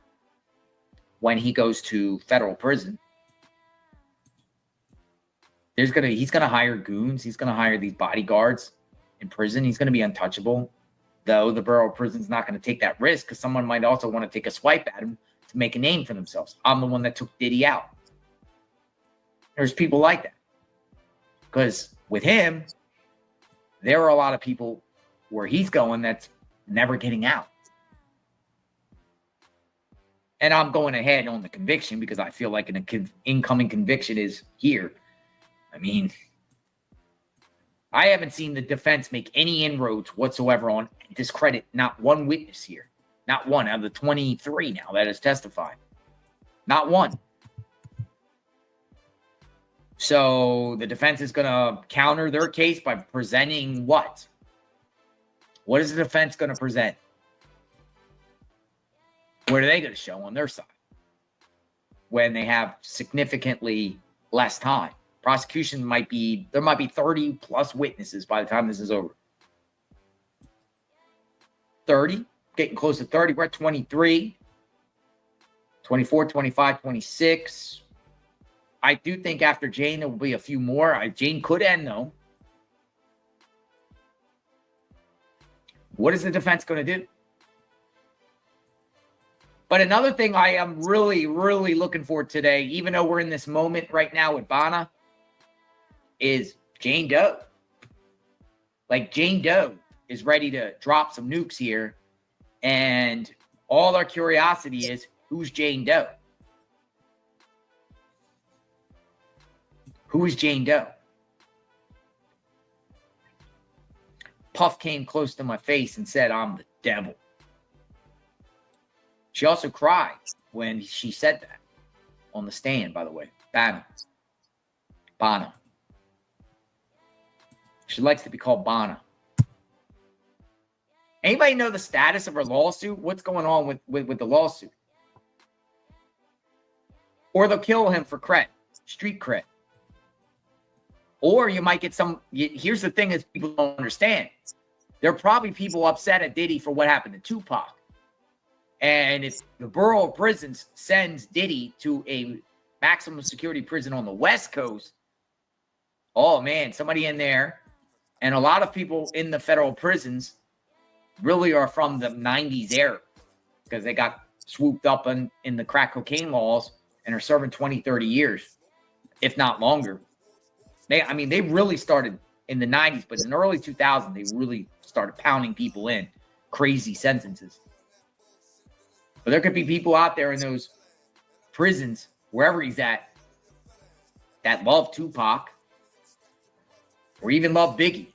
when he goes to federal prison. He's going to hire goons. He's going to hire these bodyguards in prison. He's going to be untouchable. Though the borough of prison's not going to take that risk because someone might also want to take a swipe at him to make a name for themselves. I'm the one that took Diddy out. There's people like that. Because with him, there are a lot of people where he's going that's never getting out. And I'm going ahead on the conviction because I feel like an incoming conviction is here. I mean, I haven't seen the defense make any inroads whatsoever on discredit not one witness here. Not one out of the 23 now that has testified. Not one. So the defense is going to counter their case by presenting what? What is the defense going to present? What are they going to show on their side when they have significantly less time? Prosecution there might be 30 plus witnesses by the time this is over. 30, getting close to 30. We're at 23, 24, 25, 26. I do think after Jane, there will be a few more. Jane could end, though. What is the defense going to do? But another thing I am really, really looking for today, even though we're in this moment right now with Bana, is Jane Doe. Like, Jane Doe is ready to drop some nukes here. And all our curiosity is, who's Jane Doe? Who is Jane Doe? Puff came close to my face and said, I'm the devil. She also cried when she said that on the stand, by the way. Bana. She likes to be called Bana. Anybody know the status of her lawsuit? What's going on with the lawsuit? Or they'll kill him for cred, street cred. Or you might get some. Here's the thing that people don't understand. There are probably people upset at Diddy for what happened to Tupac. And if the Bureau of Prisons sends Diddy to a maximum security prison on the West Coast, oh, man, somebody in there. And a lot of people in the federal prisons really are from the 90s era because they got swooped up in the crack cocaine laws and are serving 20, 30 years, if not longer. They really started in the 90s, but in the early 2000s, they really started pounding people in crazy sentences. But there could be people out there in those prisons, wherever he's at, that love Tupac or even love Biggie.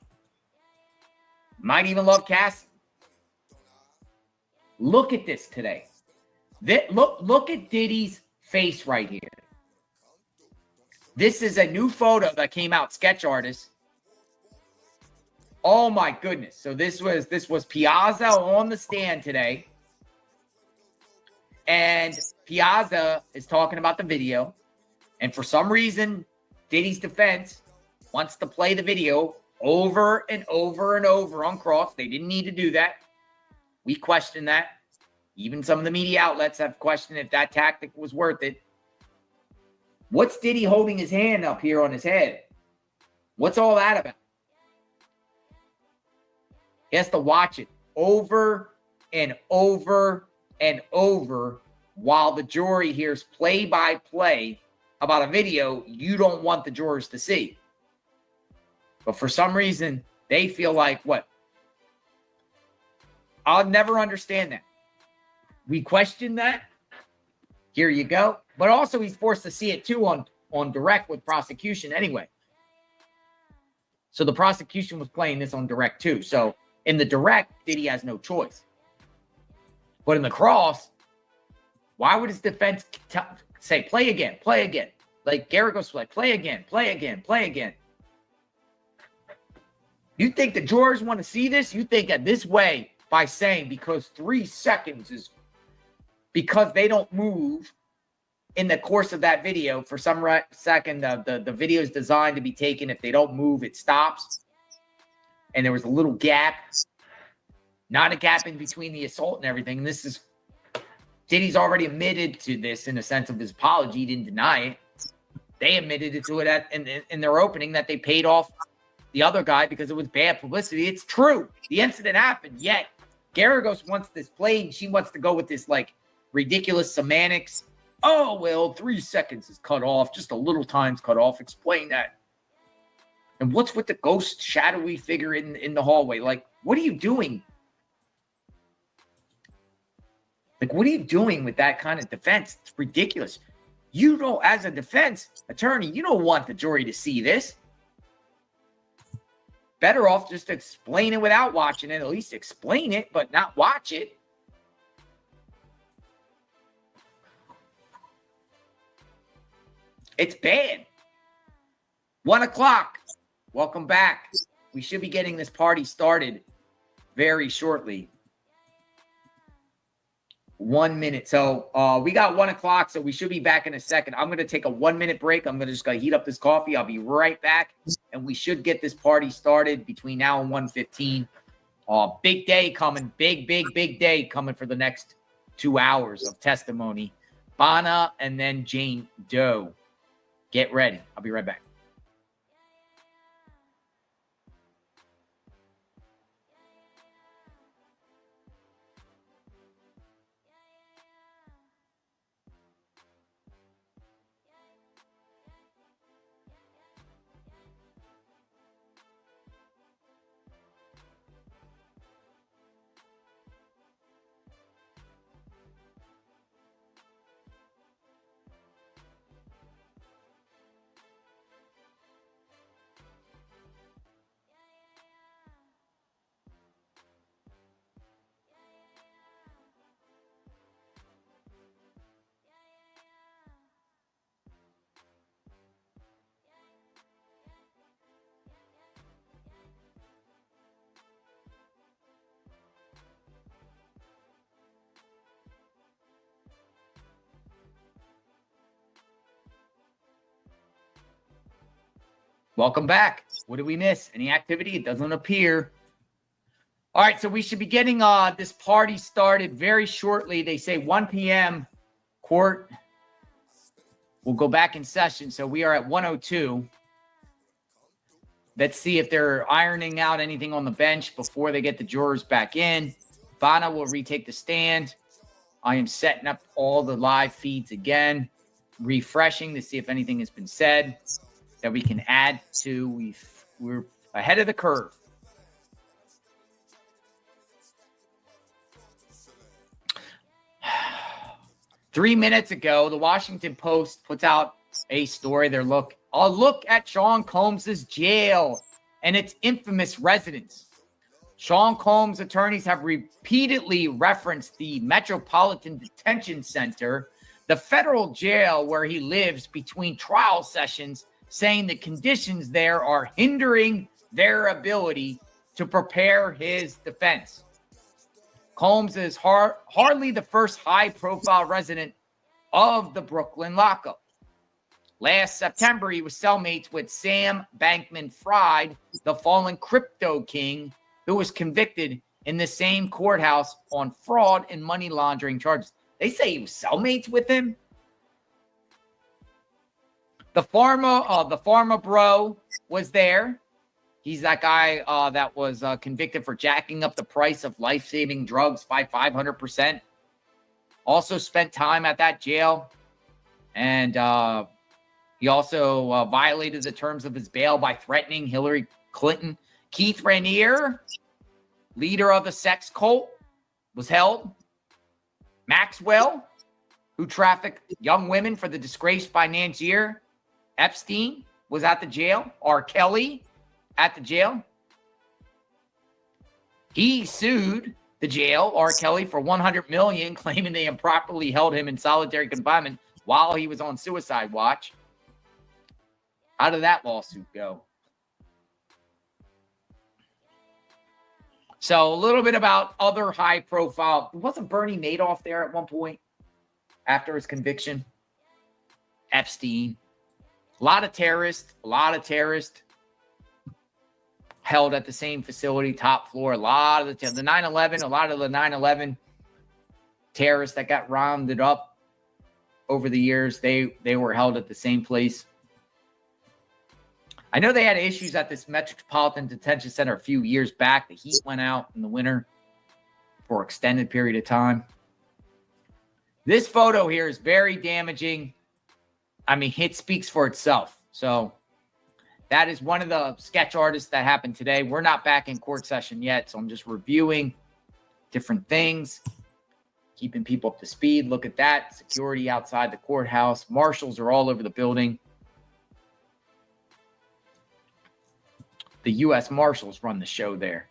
Might even love Cassie. Look at this today. Look at Diddy's face right here. This is a new photo that came out, Sketch Artist. Oh my goodness. So this was Piazza on the stand today. And Piazza is talking about the video. And for some reason, Diddy's defense wants to play the video over and over and over on cross. They didn't need to do that. We question that. Even some of the media outlets have questioned if that tactic was worth it. What's Diddy holding his hand up here on his head? What's all that about? He has to watch it over and over and over while the jury hears play-by-play about a video you don't want the jurors to see. But for some reason, they feel like, what? I'll never understand that. We question that. Here you go. But also he's forced to see it too on direct with prosecution anyway. So the prosecution was playing this on direct too. So in the direct, Diddy has no choice. But in the cross, why would his defense say, play again, play again? Like Garrett goes, like, play again, play again, play again. You think the jurors want to see this? You think that this way, by saying because 3 seconds is because they don't move in the course of that video for some second, the video is designed to be taken. If they don't move, it stops. And there was a little gap, not a gap in between the assault and everything. And this is, Diddy's already admitted to this in the sense of his apology. He didn't deny it. They admitted to it in their opening that they paid off the other guy because it was bad publicity. It's true. The incident happened, yet Garagos wants this played. She wants to go with this like ridiculous semantics. Oh, well, 3 seconds is cut off. Just a little time's cut off. Explain that. And what's with the ghost shadowy figure in the hallway? Like, what are you doing? Like, what are you doing with that kind of defense? It's ridiculous. You don't, as a defense attorney, you don't want the jury to see this. Better off just explain it without watching it. At least explain it, but not watch it. It's bad. 1 o'clock. Welcome back. We should be getting this party started very shortly. 1 minute. So we got 1 o'clock, so we should be back in a second. I'm going to take a 1 minute break. I'm just going to heat up this coffee. I'll be right back, and we should get this party started between now and 1:15. Big day coming. Big day coming for the next 2 hours of testimony. Bana and then Jane Doe. Get ready. I'll be right back. Welcome back. What did we miss? Any activity? It doesn't appear. All right, so we should be getting this party started very shortly. They say 1 p.m. Court will go back in session. So we are at 1:02. Let's see if they're ironing out anything on the bench before they get the jurors back in. Bana will retake the stand. I am setting up all the live feeds again, refreshing to see if anything has been said that we can add to. We're ahead of the curve. Three minutes ago, the Washington Post puts out a story. A look at Sean Combs's jail and its infamous residents. Sean Combs' attorneys have repeatedly referenced the Metropolitan Detention Center, the federal jail where he lives between trial sessions, saying the conditions there are hindering their ability to prepare his defense. Combs is hardly the first high-profile resident of the Brooklyn lockup. Last September, he was cellmates with Sam Bankman-Fried, the fallen crypto king, who was convicted in the same courthouse on fraud and money laundering charges. They say he was cellmates with him. The pharma bro was there. He's that guy that was convicted for jacking up the price of life-saving drugs by 500%. Also spent time at that jail. And he also violated the terms of his bail by threatening Hillary Clinton. Keith Rainier, leader of the sex cult, was held. Maxwell, who trafficked young women for the disgraced financier Epstein, was at the jail. R. Kelly at the jail. He sued the jail, R. Kelly, for $100 million, claiming they improperly held him in solitary confinement while he was on suicide watch. How did that lawsuit go? So a little bit about other high-profile. Wasn't Bernie Madoff there at one point after his conviction? Epstein. A lot of terrorists held at the same facility, top floor. A lot of the 9/11, a lot of the 9/11 terrorists that got rounded up over the years, they were held at the same place. I know they had issues at this Metropolitan Detention Center a few years back. The heat went out in the winter for an extended period of time. This photo here is very damaging. I mean, it speaks for itself. So that is one of the sketch artists that happened today. We're not back in court session yet, so I'm just reviewing different things, keeping people up to speed. Look at that. Security outside the courthouse. Marshals are all over the building. The U.S. Marshals run the show there.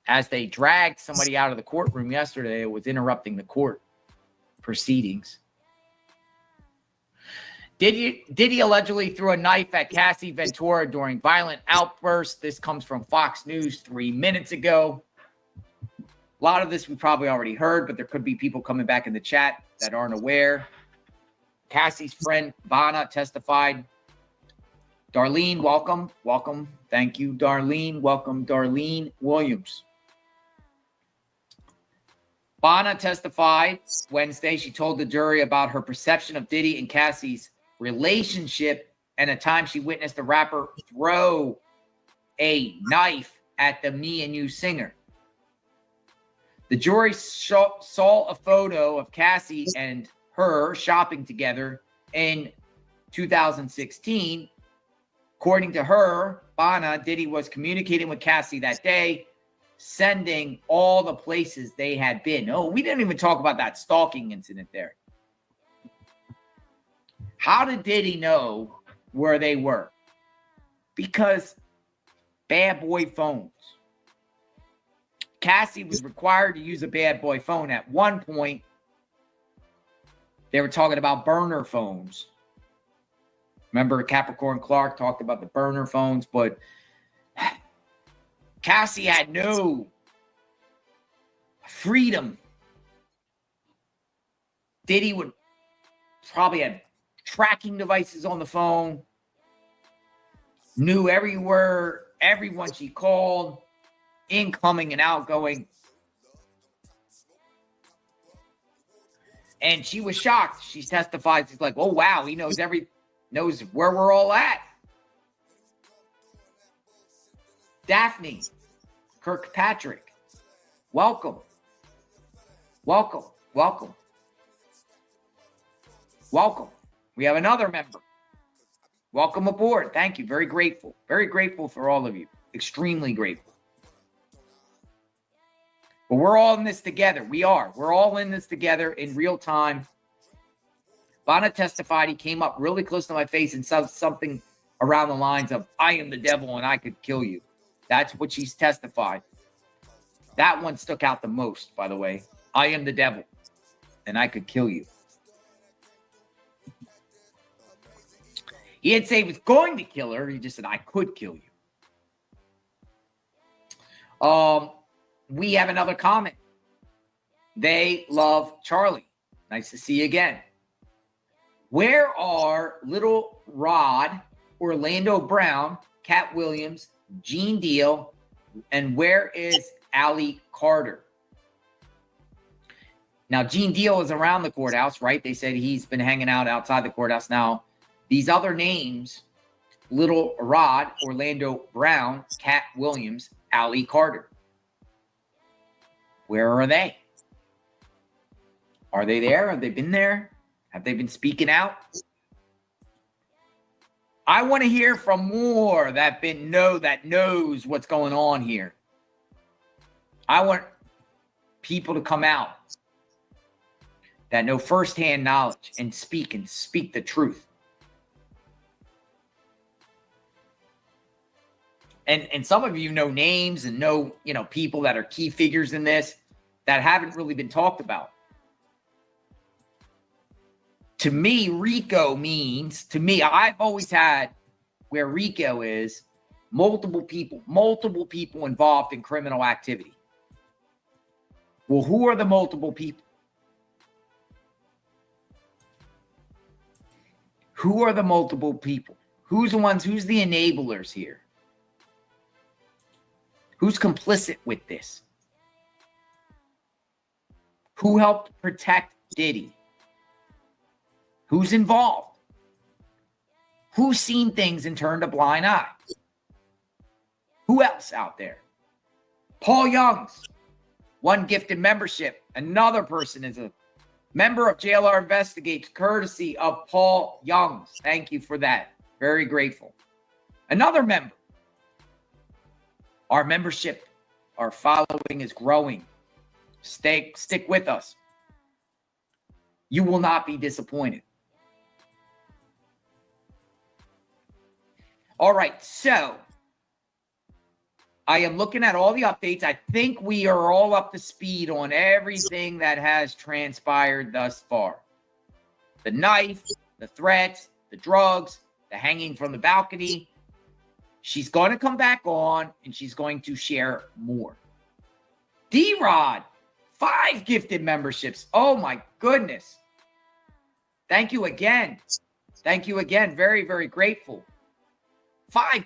As they dragged somebody out of the courtroom yesterday, it was interrupting the court proceedings. Diddy allegedly threw a knife at Cassie Ventura during violent outbursts. This comes from Fox News 3 minutes ago. A lot of this we probably already heard, but there could be people coming back in the chat that aren't aware. Cassie's friend Vanna testified. Darlene, welcome. Welcome. Thank you, Darlene. Welcome, Darlene Williams. Vanna testified Wednesday. She told the jury about her perception of Diddy and Cassie's relationship and a time she witnessed the rapper throw a knife at the Me and You singer. The jury saw a photo of Cassie and her shopping together in 2016. According to her, Vanna, Diddy was communicating with Cassie that day, sending all the places they had been. Oh, we didn't even talk about that stalking incident there. How did Diddy know where they were? Because bad boy phones. Cassie was required to use a bad boy phone. At one point, they were talking about burner phones. Remember, Capricorn Clark talked about the burner phones, but Cassie had no freedom. Diddy would probably have tracking devices on the phone, knew everywhere, everyone she called, incoming and outgoing. And she was shocked. She testified. She's like, oh, wow, he knows knows where we're all at. Daphne Kirkpatrick, welcome. Welcome. Welcome. Welcome. We have another member. Welcome aboard. Thank you. Very grateful. Very grateful for all of you. Extremely grateful. But we're all in this together. We are. We're all in this together in real time. Vanna testified he came up really close to my face and said something around the lines of, I am the devil and I could kill you. That's what she's testified. That one stuck out the most, by the way. I am the devil and I could kill you. He didn't say he was going to kill her. He just said, I could kill you. We have another comment. They love Charlie. Nice to see you again. Where are Little Rod, Orlando Brown, Cat Williams, Gene Deal, and where is Allie Carter? Now, Gene Deal is around the courthouse, right? They said he's been hanging out outside the courthouse. Now, these other names, Little Rod, Orlando Brown, Cat Williams, Allie Carter. Where are they? Are they there? Have they been there? Have they been speaking out? I want to hear from more that knows what's going on here. I want people to come out that know firsthand knowledge and speak the truth. And some of you know names and know, people that are key figures in this that haven't really been talked about. To me, RICO means, I've always had where RICO is multiple people involved in criminal activity. Well, who are the multiple people? Who are the multiple people? Who's the enablers here? Who's complicit with this? Who helped protect Diddy? Who's involved? Who's seen things and turned a blind eye? Who else out there? Paul Youngs, one gifted membership. Another person is a member of JLR Investigates, courtesy of Paul Youngs. Thank you for that. Very grateful. Another member. Our membership, our following is growing. Stick with us. You will not be disappointed. All right, so I am looking at all the updates. I think we are all up to speed on everything that has transpired thus far. The knife, the threats, the drugs, the hanging from the balcony. She's going to come back on, and she's going to share more. D-Rod, 5 gifted memberships. Oh, my goodness. Thank you again. Thank you again. Very, very grateful. 5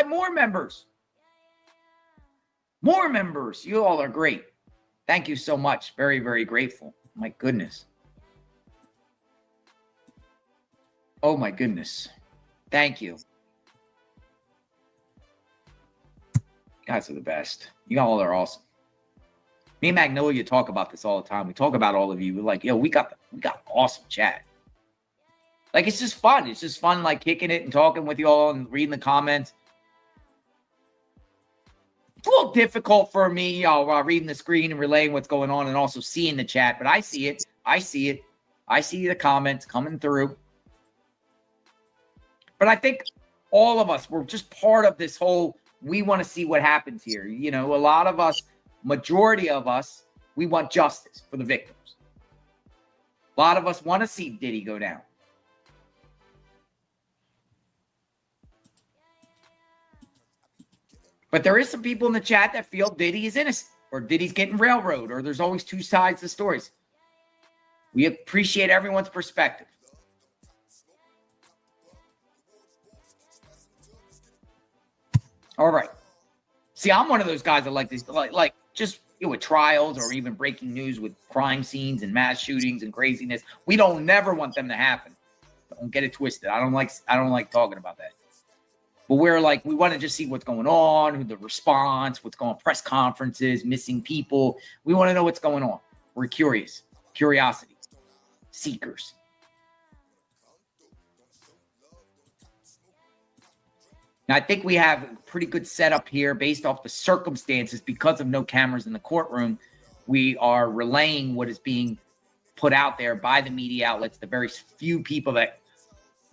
more members. More members. You all are great. Thank you so much. Very, very grateful. My goodness. Oh, my goodness. Thank you. You guys are the best. You all are awesome. Me and Magnolia talk about this all the time. We talk about all of you. We're like, yo, we got awesome chat. Like, it's just fun. It's just fun, like, kicking it and talking with you all and reading the comments. It's a little difficult for me reading the screen and relaying what's going on and also seeing the chat, but I see it. I see it. I see the comments coming through. But I think all of us, we're just part of this whole, we want to see what happens here. You know, a lot of us, majority of us, we want justice for the victims. A lot of us want to see Diddy go down. But there is some people in the chat that feel Diddy is innocent or Diddy's getting railroaded or there's always two sides to stories. We appreciate everyone's perspective. All right. See, I'm one of those guys that like this, like just with trials or even breaking news with crime scenes and mass shootings and craziness. We don't never want them to happen. Don't get it twisted. I don't like talking about that. But we're like, we want to just see what's going on, who the response, what's going on, press conferences, missing people. We want to know what's going on. We're curious, curiosity, seekers. Now, I think we have a pretty good setup here based off the circumstances. Because of no cameras in the courtroom, we are relaying what is being put out there by the media outlets, the very few people that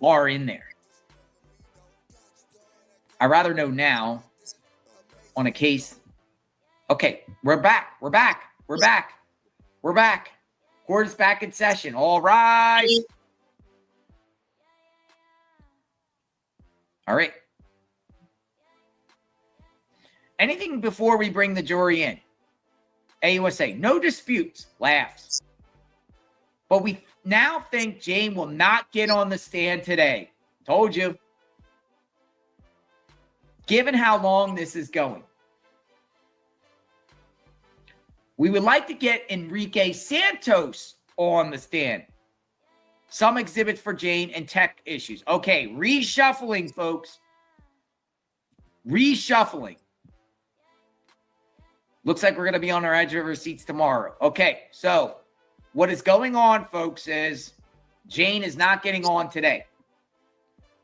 are in there. I'd rather know now on a case. Okay, we're back. We're back. We're back. We're back. Court is back in session. All right. All right. Anything before we bring the jury in? AUSA, no disputes, laughs. But we now think Jane will not get on the stand today. Told you. Given how long this is going, we would like to get Enrique Santos on the stand. Some exhibits for Jane and tech issues. Okay, reshuffling, folks. Reshuffling. Looks like we're going to be on our edge of our seats tomorrow. Okay, so what is going on, folks, is Jane is not getting on today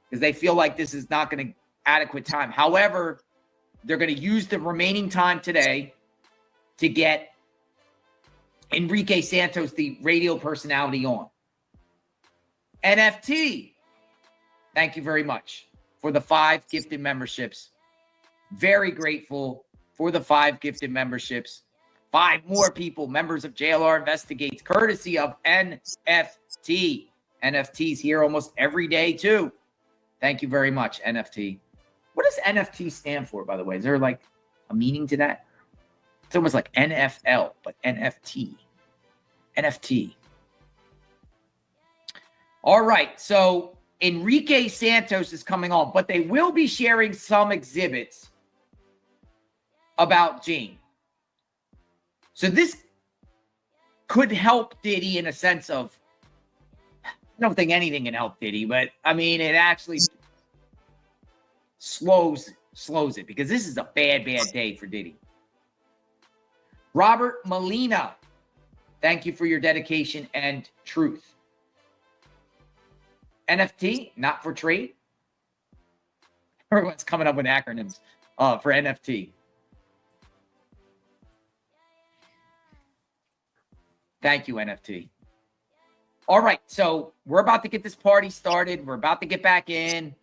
because they feel like this is not going to adequate time. However, they're going to use the remaining time today to get Enrique Santos, the radio personality, on. NFT, thank you very much for the 5 gifted memberships. Very grateful for the 5 gifted memberships. 5 more people, members of JLR Investigates, courtesy of NFT. NFT's here almost every day, too. Thank you very much, NFT. What does NFT stand for, by the way? Is there like a meaning to that? It's almost like NFL, but NFT. NFT. All right, so Enrique Santos is coming on, but they will be sharing some exhibits about Jane. So this could help Diddy in a sense of, I don't think anything can help Diddy, but I mean, it actually slows it because this is a bad day for Diddy. Robert Molina, thank you for your dedication and truth. NFT, not for trade. Everyone's coming up with acronyms for NFT. Thank you, NFT. All right, so we're about to get this party started. We're about to get back in.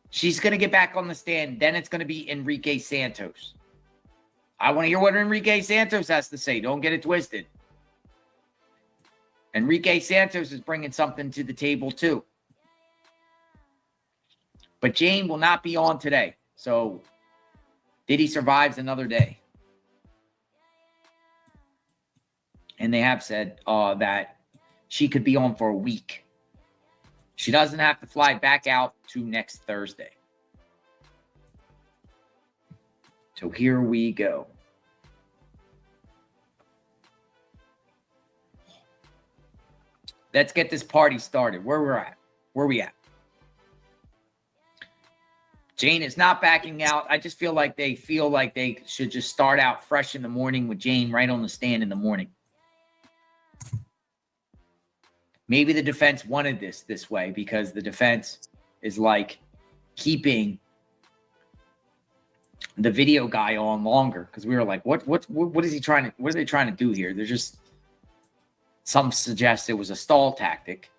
She's going to get back on the stand. Then it's going to be Enrique Santos. I want to hear what Enrique Santos has to say. Don't get it twisted. Enrique Santos is bringing something to the table too. But Jane will not be on today. So Diddy survives another day. And they have said that she could be on for a week. She doesn't have to fly back out to next Thursday. So here we go. Let's get this party started. Where we at? Jane is not backing out. I just feel like they should just start out fresh in the morning with Jane right on the stand in the morning. Maybe the defense wanted this way because the defense is like keeping the video guy on longer because we were like, what is he trying to? What are they trying to do here? They're just. Some suggest it was a stall tactic.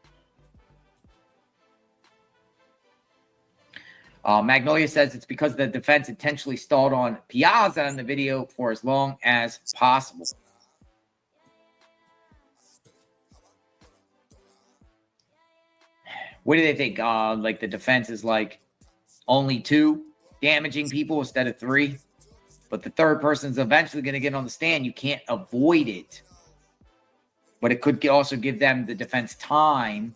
Magnolia says it's because the defense intentionally stalled on Piazza in the video for as long as possible. What do they think? Like the defense is like only 2 damaging people instead of 3. But the third person's eventually going to get on the stand. You can't avoid it. But it could also give them, the defense, time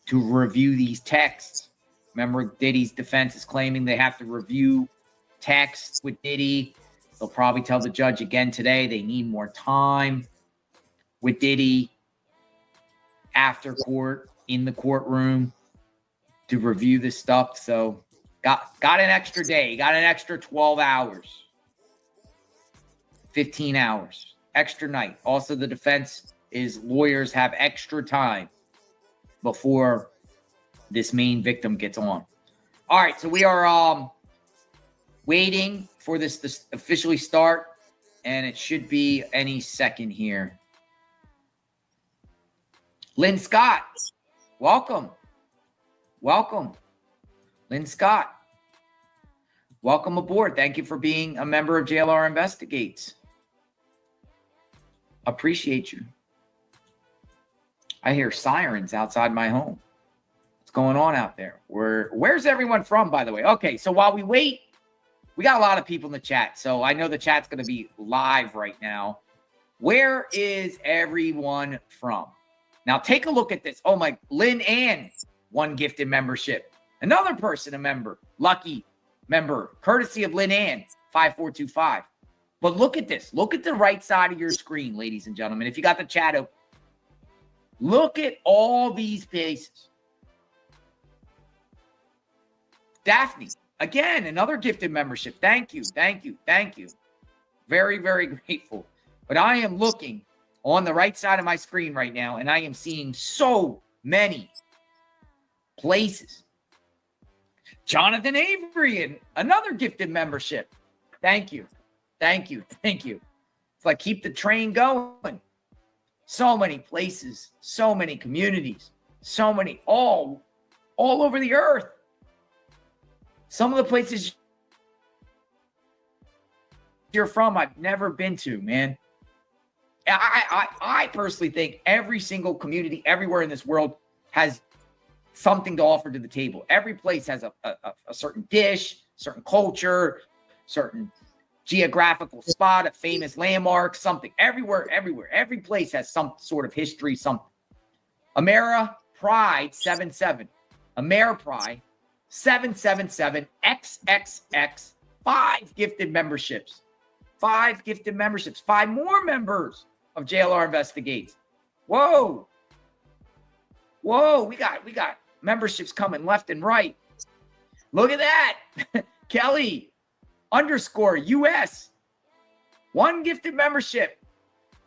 to review these texts. Remember, Diddy's defense is claiming they have to review texts with Diddy. They'll probably tell the judge again today they need more time with Diddy after court, in the courtroom, to review this stuff. So got an extra day, got an extra 12 hours, 15 hours, extra night. Also, the defense is lawyers have extra time before this main victim gets on. All right, so we are waiting for this to officially start, and it should be any second here. Lynn Scott, welcome. Welcome. Lynn Scott, welcome aboard. Thank you for being a member of JLR Investigates. Appreciate you. I hear sirens outside my home. What's going on out there? Where's everyone from, by the way? Okay, so while we wait, we got a lot of people in the chat. So I know the chat's going to be live right now. Where is everyone from? Now take a look at this. Oh my, Lynn Ann, 1 gifted membership. Another person, a member, lucky member, courtesy of Lynn Ann, 5425. But look at this. Look at the right side of your screen, ladies and gentlemen. If you got the chat open, look at all these faces. Daphne, again, another gifted membership. Thank you, thank you, thank you. Very, very grateful. But I am looking on the right side of my screen right now, and I am seeing so many places. Jonathan Avery, and another gifted membership. Thank you, thank you, thank you. It's like keep the train going. So many places, so many communities, so many all over the earth. Some of the places you're from, I've never been to, man. I personally think every single community everywhere in this world has something to offer to the table. Every place has a certain dish, certain culture, certain geographical spot, a famous landmark, something. Everywhere. Every place has some sort of history, something. Amera Pride 77. Amera Pride 777 XXX. 5 gifted memberships. 5 gifted memberships. 5 more members of JLR Investigates. Whoa. Whoa, we got memberships coming left and right. Look at that. Kelly _US. 1 gifted membership.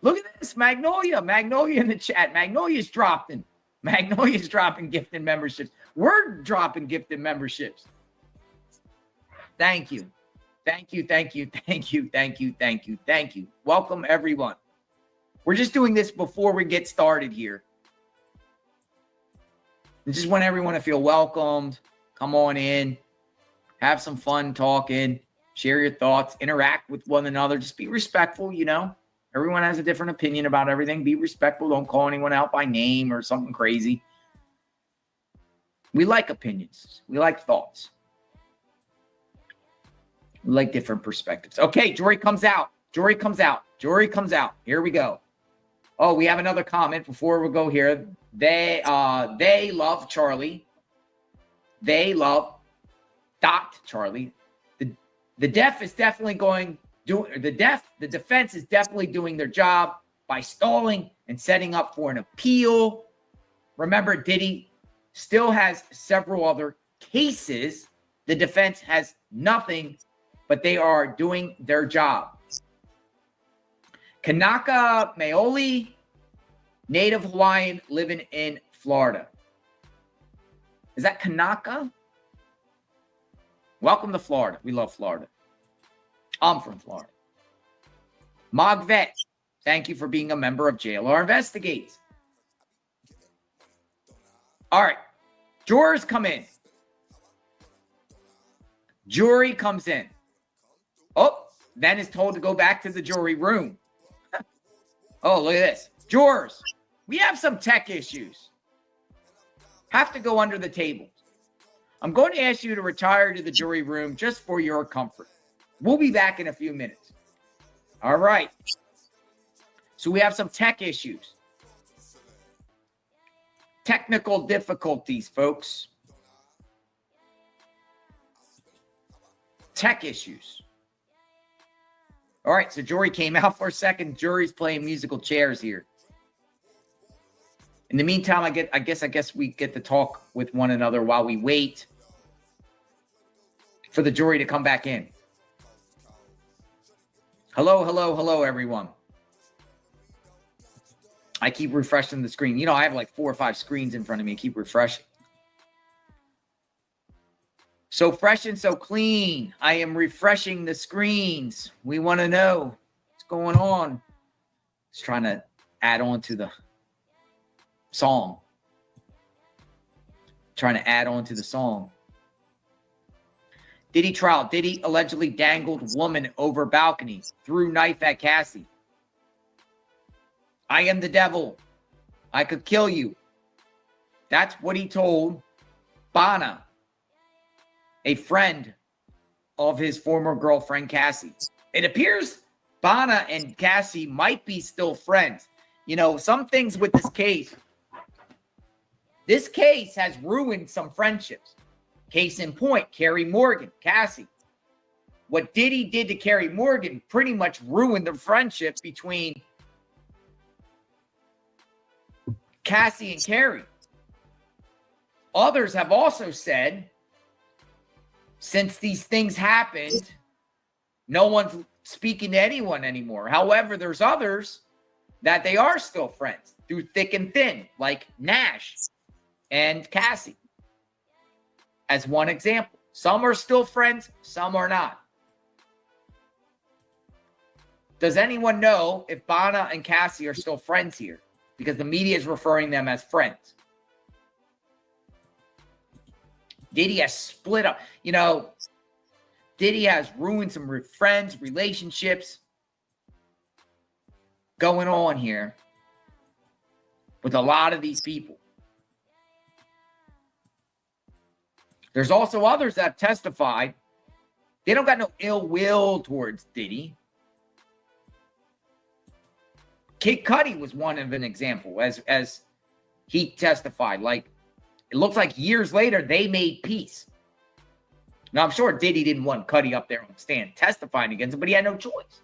Look at this. Magnolia in the chat. Magnolia's dropping gifted memberships. We're dropping gifted memberships. Thank you. Thank you. Welcome, everyone. We're just doing this before we get started here. I just want everyone to feel welcomed. Come on in. Have some fun talking. Share your thoughts. Interact with one another. Just be respectful, you know. Everyone has a different opinion about everything. Be respectful. Don't call anyone out by name or something crazy. We like opinions. We like thoughts. We like different perspectives. Okay, jury comes out. Jury comes out. Jury comes out. Here we go. Oh, we have another comment before we go here. They love Charlie. They love Charlie. The defense is definitely doing their job by stalling and setting up for an appeal. Remember, Diddy still has several other cases. The defense has nothing, but they are doing their job. Kanaka Maoli, native Hawaiian living in Florida. Is that Kanaka? Welcome to Florida. We love Florida. I'm from Florida. Mogvet, thank you for being a member of JLR Investigates. All right. Jurors come in. Jury comes in. Oh, then is told to go back to the jury room. Oh, look at this. Jurors, we have some tech issues. Have to go under the table. I'm going to ask you to retire to the jury room just for your comfort. We'll be back in a few minutes. All right. So we have some tech issues. Technical difficulties, folks. Tech issues. All right, so jury came out for a second. Jury's playing musical chairs here. In the meantime, I guess we get to talk with one another while we wait for the jury to come back in. Hello, everyone. I keep refreshing the screen. You know, I have like 4 or 5 screens in front of me. Keep refreshing. So fresh and so clean. I am refreshing the screens. We want to know what's going on. Just trying to add on to the song. Diddy trial. Diddy allegedly dangled woman over balcony, threw knife at Cassie. I am the devil. I could kill you. That's what he told Bana, a friend of his former girlfriend, Cassie. It appears Bana and Cassie might be still friends. You know, some things with this case has ruined some friendships. Case in point, Carrie Morgan, Cassie. What Diddy did to Carrie Morgan pretty much ruined the friendship between Cassie and Carrie. Others have also said, since these things happened, no one's speaking to anyone anymore. However, there's others that they are still friends through thick and thin, like Nash and Cassie, as one example. Some are still friends, some are not. Does anyone know if Bana and Cassie are still friends here? Because the media is referring them as friends. Diddy has split up. You know, Diddy has ruined some friends, relationships going on here with a lot of these people. There's also others that have testified. They don't got no ill will towards Diddy. Kid Cudi was one of an example, as he testified. Like, it looks like years later, they made peace. Now, I'm sure Diddy didn't want Cudi up there on the stand testifying against him, but he had no choice.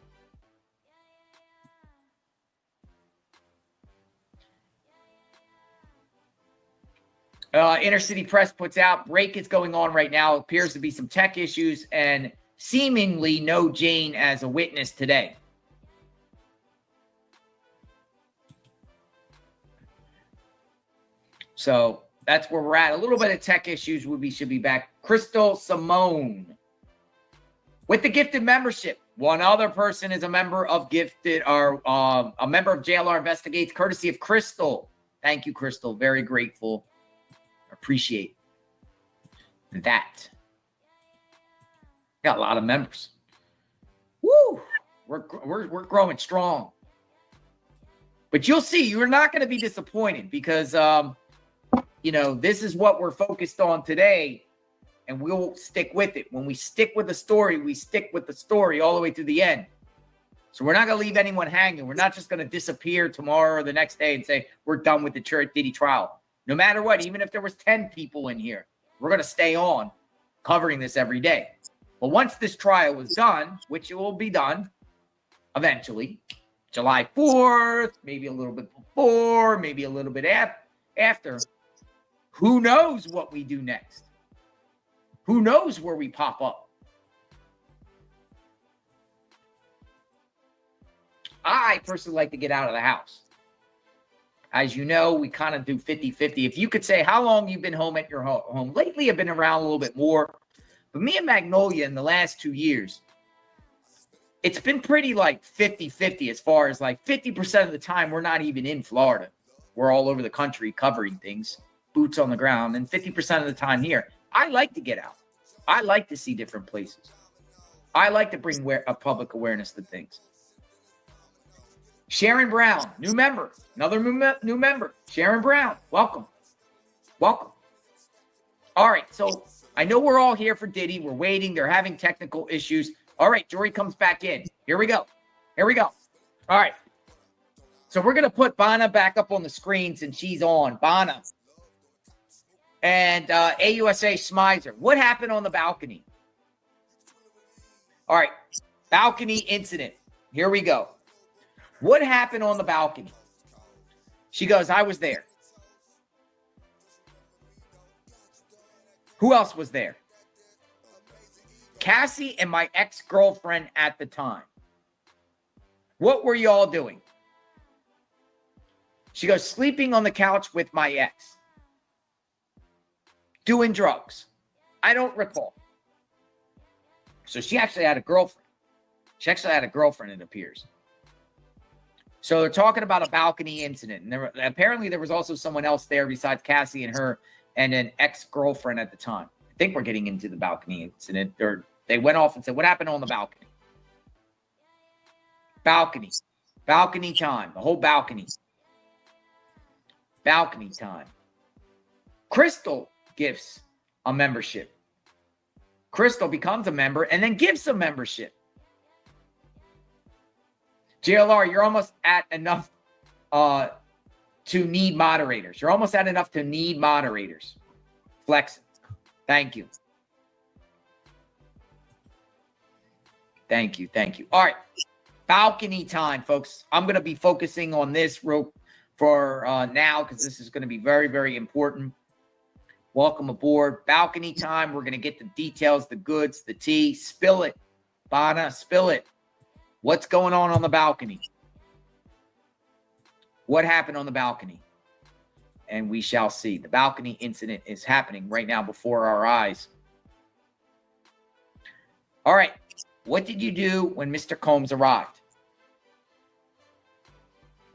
Inner City Press puts out, break is going on right now. Appears to be some tech issues and seemingly no Jane as a witness today. So that's where we're at. A little bit of tech issues. We should be back. Crystal Simone with the gifted membership. One other person is a member of Gifted, or a member of JLR Investigates, courtesy of Crystal. Thank you, Crystal. Very grateful. Appreciate that. Got a lot of members. Woo! We're growing strong. But you'll see, you're not going to be disappointed because, this is what we're focused on today, and we'll stick with it. When we stick with the story, we stick with the story all the way to the end. So we're not going to leave anyone hanging. We're not just going to disappear tomorrow or the next day and say, we're done with the Diddy trial. No matter what, even if there was 10 people in here, we're going to stay on covering this every day. But once this trial is done, which it will be done eventually, July 4th, maybe a little bit before, maybe a little bit after, who knows what we do next? Who knows where we pop up? I personally like to get out of the house. As you know, we kind of do 50-50. If you could say how long you've been home at your home. Lately, I've been around a little bit more. But me and Magnolia in the last 2 years, it's been pretty like 50-50 as far as like 50% of the time we're not even in Florida. We're all over the country covering things, boots on the ground, and 50% of the time here. I like to get out. I like to see different places. I like to bring a public awareness to things. Sharon Brown, new member. Another new member. Sharon Brown, welcome. Welcome. All right, so I know we're all here for Diddy. We're waiting. They're having technical issues. All right, Jory comes back in. Here we go. Here we go. All right. So we're going to put Bana back up on the screen since she's on. Bana. And AUSA Smizer. What happened on the balcony? All right. Balcony incident. Here we go. What happened on the balcony? She goes, I was there. Who else was there? Cassie and my ex-girlfriend at the time. What were y'all doing? She goes, sleeping on the couch with my ex. Doing drugs. I don't recall. So she actually had a girlfriend. She actually had a girlfriend, it appears. So they're talking about a balcony incident. And apparently there was also someone else there besides Cassie and her and an ex-girlfriend at the time. I think we're getting into the balcony incident. Or they went off and said, what happened on the balcony? Balcony. Balcony time. The whole balcony. Balcony time. Crystal gives a membership. Crystal becomes a member and then gives some membership. JLR, you're almost at enough to need moderators. You're almost at enough to need moderators. Flex. Thank you. Thank you. Thank you. All right. Balcony time, folks. I'm going to be focusing on this for now because this is going to be very, very important. Welcome aboard. Balcony time. We're going to get the details, the goods, the tea. Spill it. Bana, spill it. What's going on the balcony? What happened on the balcony? And we shall see. The balcony incident is happening right now before our eyes. All right. What did you do when Mr. Combs arrived?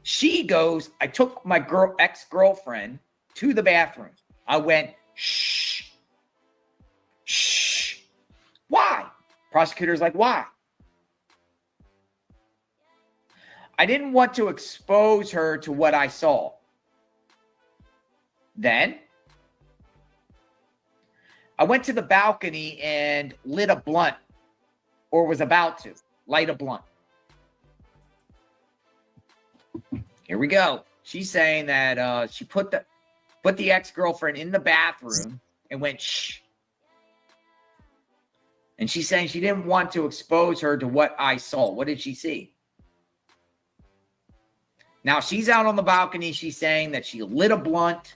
She goes, I took my ex-girlfriend to the bathroom. I went, shh. Shh. Why? Prosecutor's like, why? I didn't want to expose her to what I saw. Then I went to the balcony and lit a blunt, or was about to light a blunt. Here we go. She's saying that she put the ex-girlfriend in the bathroom and went, shh. And she's saying she didn't want to expose her to what I saw. What did she see? Now, she's out on the balcony. She's saying that she lit a blunt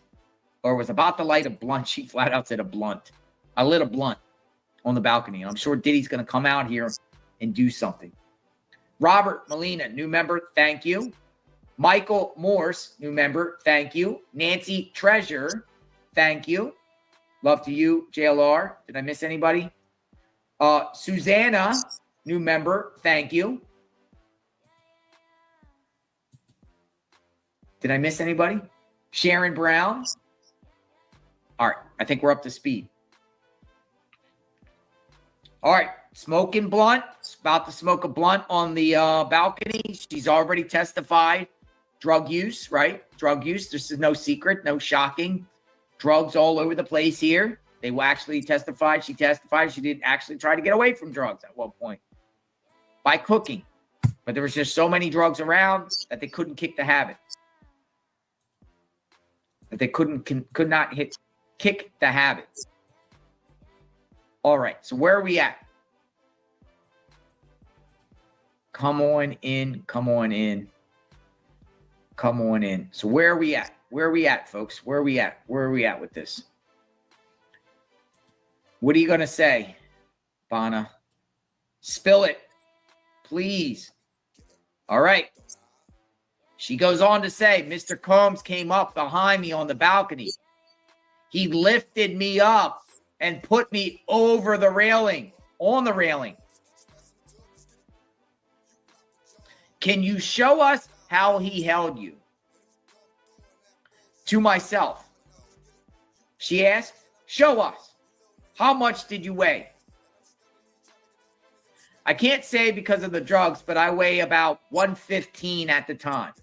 or was about to light a blunt. She flat out said a blunt. I lit a blunt on the balcony. I'm sure Diddy's going to come out here and do something. Robert Molina, new member, thank you. Michael Morse, new member, thank you. Nancy Treasure, thank you. Love to you, JLR. Did I miss anybody? Susanna, new member, thank you. Did I miss anybody? Sharon Brown. All right, I think we're up to speed. All right, smoking blunt. About to smoke a blunt on the balcony. She's already testified drug use, right? Drug use. This is no secret, no shocking. Drugs all over the place here. They will actually testify. She testified she did actually try to get away from drugs at one point by cooking. But there was just so many drugs around that they couldn't kick the habit. That they could not kick the habit. All right, so where are we at? Come on in, come on in. Come on in. So where are we at? Where are we at, folks? Where are we at? Where are we at with this? What are you going to say, Bana? Spill it, please. All right. She goes on to say, Mr. Combs came up behind me on the balcony. He lifted me up and put me over the railing, on the railing. Can you show us how he held you? To myself. She asked, show us. How much did you weigh? I can't say because of the drugs, but I weigh about 115 at the time.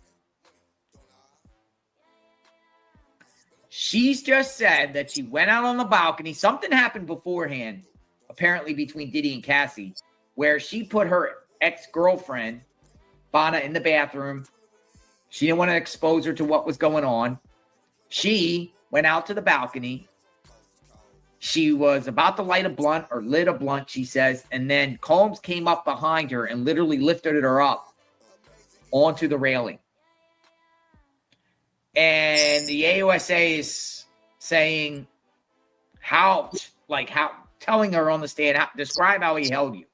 She's just said that she went out on the balcony. Something happened beforehand, apparently between Diddy and Cassie, where she put her ex-girlfriend, Bana, in the bathroom. She didn't want to expose her to what was going on. She went out to the balcony. She was about to light a blunt, or lit a blunt, she says, and then Combs came up behind her and literally lifted her up onto the railing. And the AUSA is saying telling her on the stand, describe how he held you.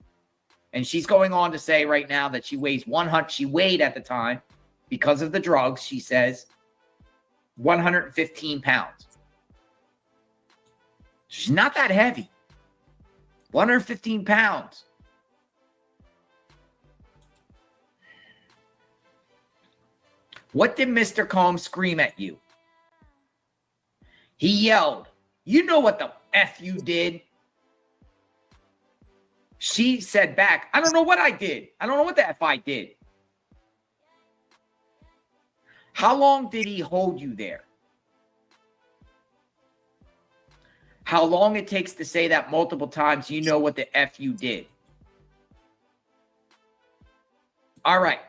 And she's going on to say right now that she weighs 100. She weighed at the time, because of the drugs, she says, 115 pounds. She's not that heavy. 115 pounds. What did Mr. Combs scream at you? He yelled, you know what the F you did? She said back, I don't know what I did. I don't know what the F I did. How long did he hold you there? How long it takes to say that multiple times, you know what the F you did. All right.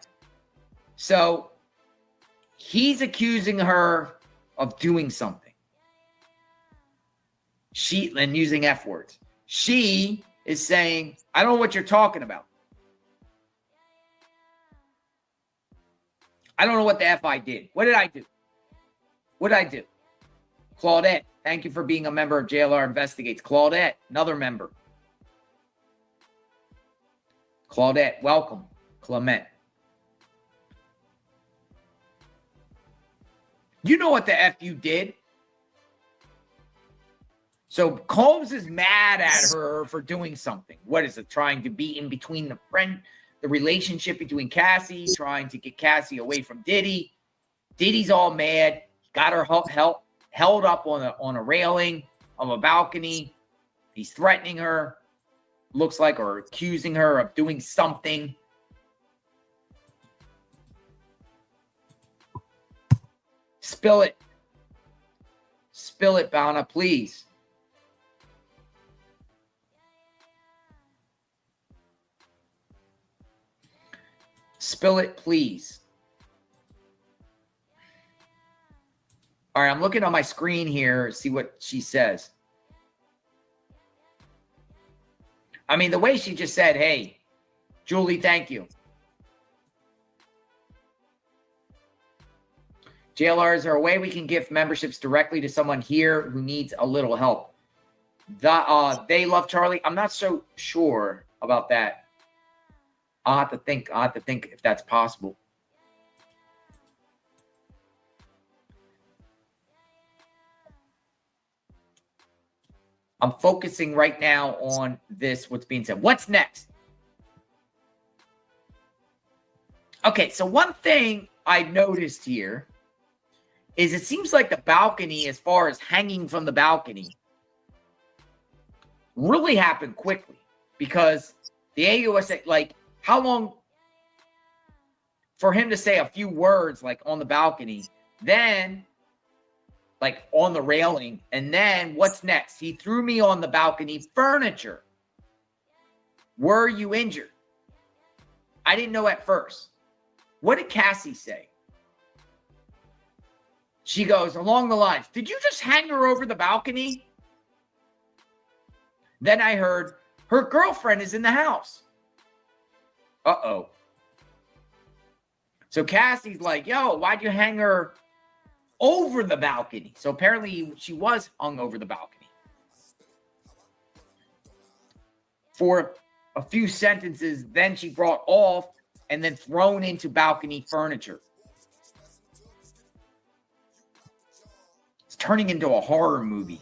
So he's accusing her of doing something. And using F words. She is saying, I don't know what you're talking about. I don't know what the F I did. What did I do? What did I do? Claudette, thank you for being a member of JLR Investigates. Claudette, another member. Claudette, welcome. Clement. You know what the F you did? So Combs is mad at her for doing something. What is it? Trying to be in between the relationship between Cassie, trying to get Cassie away from Diddy. Diddy's all mad. Got her held up on a railing of a balcony. He's threatening her. Looks like, or accusing her of doing something. Spill it. Spill it, Bana, please. Spill it, please. All right, I'm looking on my screen here, see what she says. I mean, the way she just said, hey, Julie, thank you. JLR, is there a way we can give memberships directly to someone here who needs a little help? They love Charlie. I'm not so sure about that. I'll have to think if that's possible. I'm focusing right now on what's being said. What's next? Okay, so one thing I noticed here is it seems like the balcony, as far as hanging from the balcony, really happened quickly, because the AUSA, like, how long? for him to say a few words like on the balcony, then like on the railing, and then what's next? He threw me on the balcony furniture. Were you injured? I didn't know at first. What did Cassie say? She goes along the lines, did you just hang her over the balcony? Then I heard, her girlfriend is in the house. Uh-oh. So Cassie's like, yo, why'd you hang her over the balcony? So apparently she was hung over the balcony. For a few sentences, then she brought off and then thrown into balcony furniture. It's turning into a horror movie.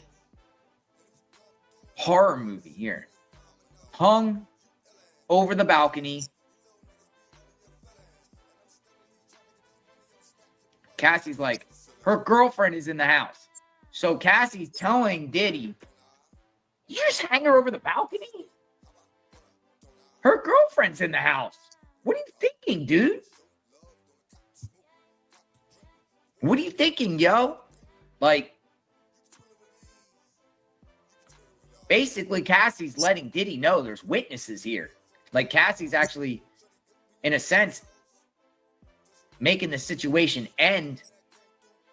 Horror movie here. Hung over the balcony. Cassie's like, her girlfriend is in the house. So Cassie's telling Diddy, you just hang her over the balcony? Her girlfriend's in the house. What are you thinking, dude? What are you thinking, yo? Like, basically, Cassie's letting Diddy know there's witnesses here. Like, Cassie's actually, in a sense, making the situation end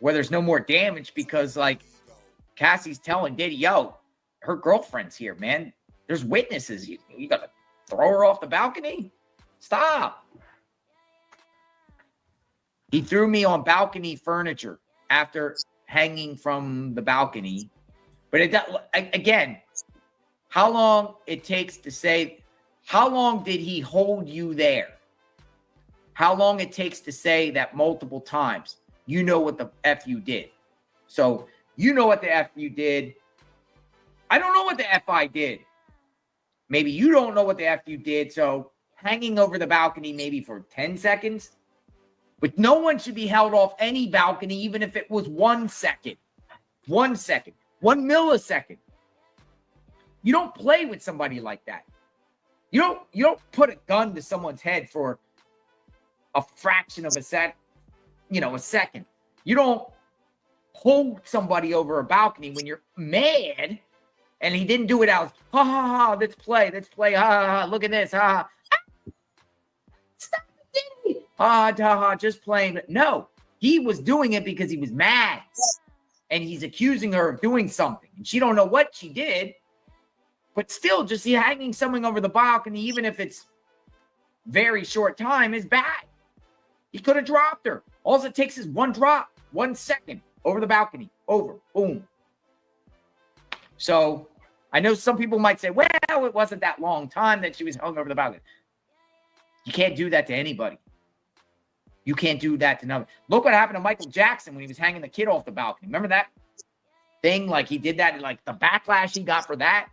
where there's no more damage because, like, Cassie's telling Diddy, yo, her girlfriend's here, man. There's witnesses. You got to throw her off the balcony? Stop. He threw me on balcony furniture after hanging from the balcony. But it again, how long it takes to say, how long did he hold you there? How long it takes to say that multiple times. You know what the F you did. So you know what the F you did. I don't know what the F I did. Maybe you don't know what the F you did. So hanging over the balcony maybe for 10 seconds. But no one should be held off any balcony, even if it was 1 second. 1 second. 1 millisecond. You don't play with somebody like that. You don't put a gun to someone's head for a fraction of a second. You don't hold somebody over a balcony when you're mad, and he didn't do it out. Ha ha ha! Let's play. Ha ha ha! Look at this. Ha ha! Stop it, Diddy! Ha ha ha! Just playing. No, he was doing it because he was mad, and he's accusing her of doing something, and she don't know what she did. But still, just hanging someone over the balcony, even if it's very short time, is bad. He could have dropped her. All it takes is one drop, 1 second over the balcony, over, boom. So I know some people might say, well, it wasn't that long time that she was hung over the balcony. You can't do that to anybody. You can't do that to nobody. Look what happened to Michael Jackson when he was hanging the kid off the balcony. Remember that thing? Like he did that, and like the backlash he got for that.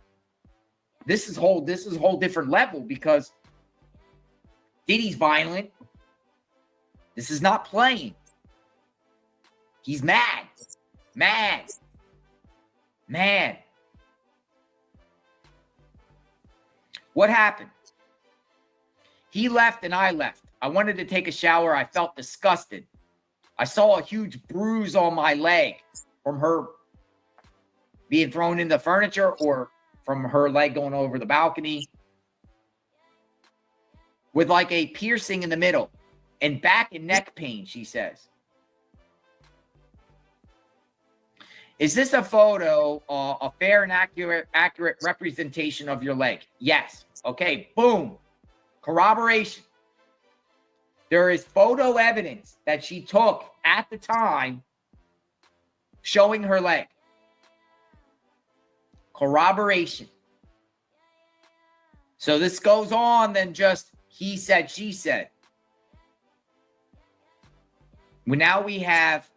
This is whole different level because Diddy's violent. This is not playing. He's mad. Mad. What happened? He left and I left. I wanted to take a shower. I felt disgusted. I saw a huge bruise on my leg from her being thrown in the furniture or from her leg going over the balcony with like a piercing in the middle and back and neck pain, she says. Is this a photo, a fair and accurate representation of your leg? Yes. Okay, boom. Corroboration. There is photo evidence that she took at the time showing her leg. Corroboration. So this goes on than just he said, she said. Now we have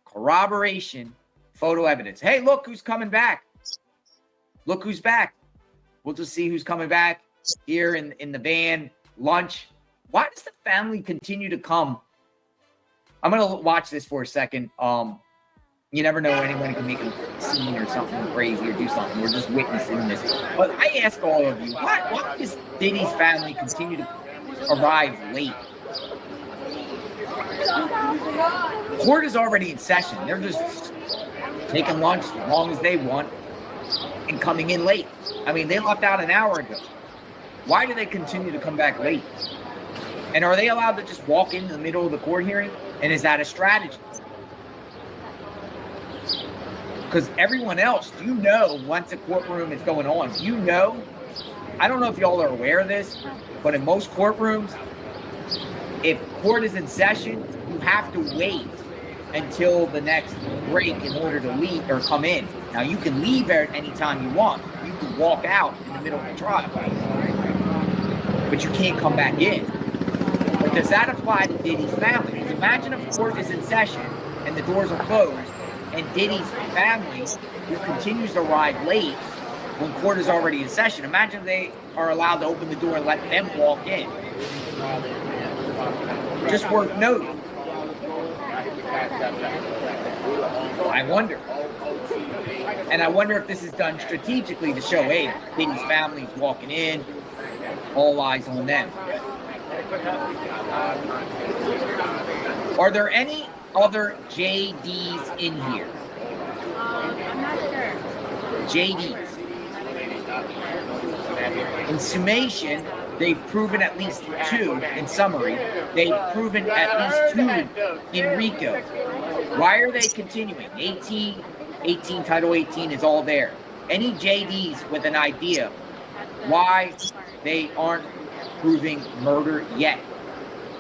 corroboration, photo evidence. Hey, look who's coming back. Look who's back. We'll just see who's coming back here in the van. Lunch. Why does the family continue to come? I'm going to watch this for a second. You never know, anyone can make a scene or something crazy or do something. We're just witnessing this. But I ask all of you, why does Diddy's family continue to arrive late? Court is already in session. They're just taking lunch as long as they want and coming in late. I mean, they left out an hour ago. Why do they continue to come back late? And are they allowed to just walk in the middle of the court hearing? And is that a strategy? Because everyone else, you know, once a courtroom is going on, you know, I don't know if y'all are aware of this, but in most courtrooms, if court is in session, you have to wait until the next break in order to leave or come in. Now, you can leave at any time you want. You can walk out in the middle of the trial, but you can't come back in. But does that apply to Diddy's family? Because imagine if court is in session and the doors are closed, and Diddy's family, who continues to arrive late when court is already in session. Imagine they are allowed to open the door and let them walk in. Just worth noting. I wonder. And I wonder if this is done strategically to show, hey, Diddy's family is walking in, all eyes on them. Are there any other JDs in here? I'm not sure. JDs. In summation, they've proven at least 2. In summary, they've proven at least 2 in RICO. Why are they continuing? 18, Title 18 is all there. Any JDs with an idea why they aren't proving murder yet?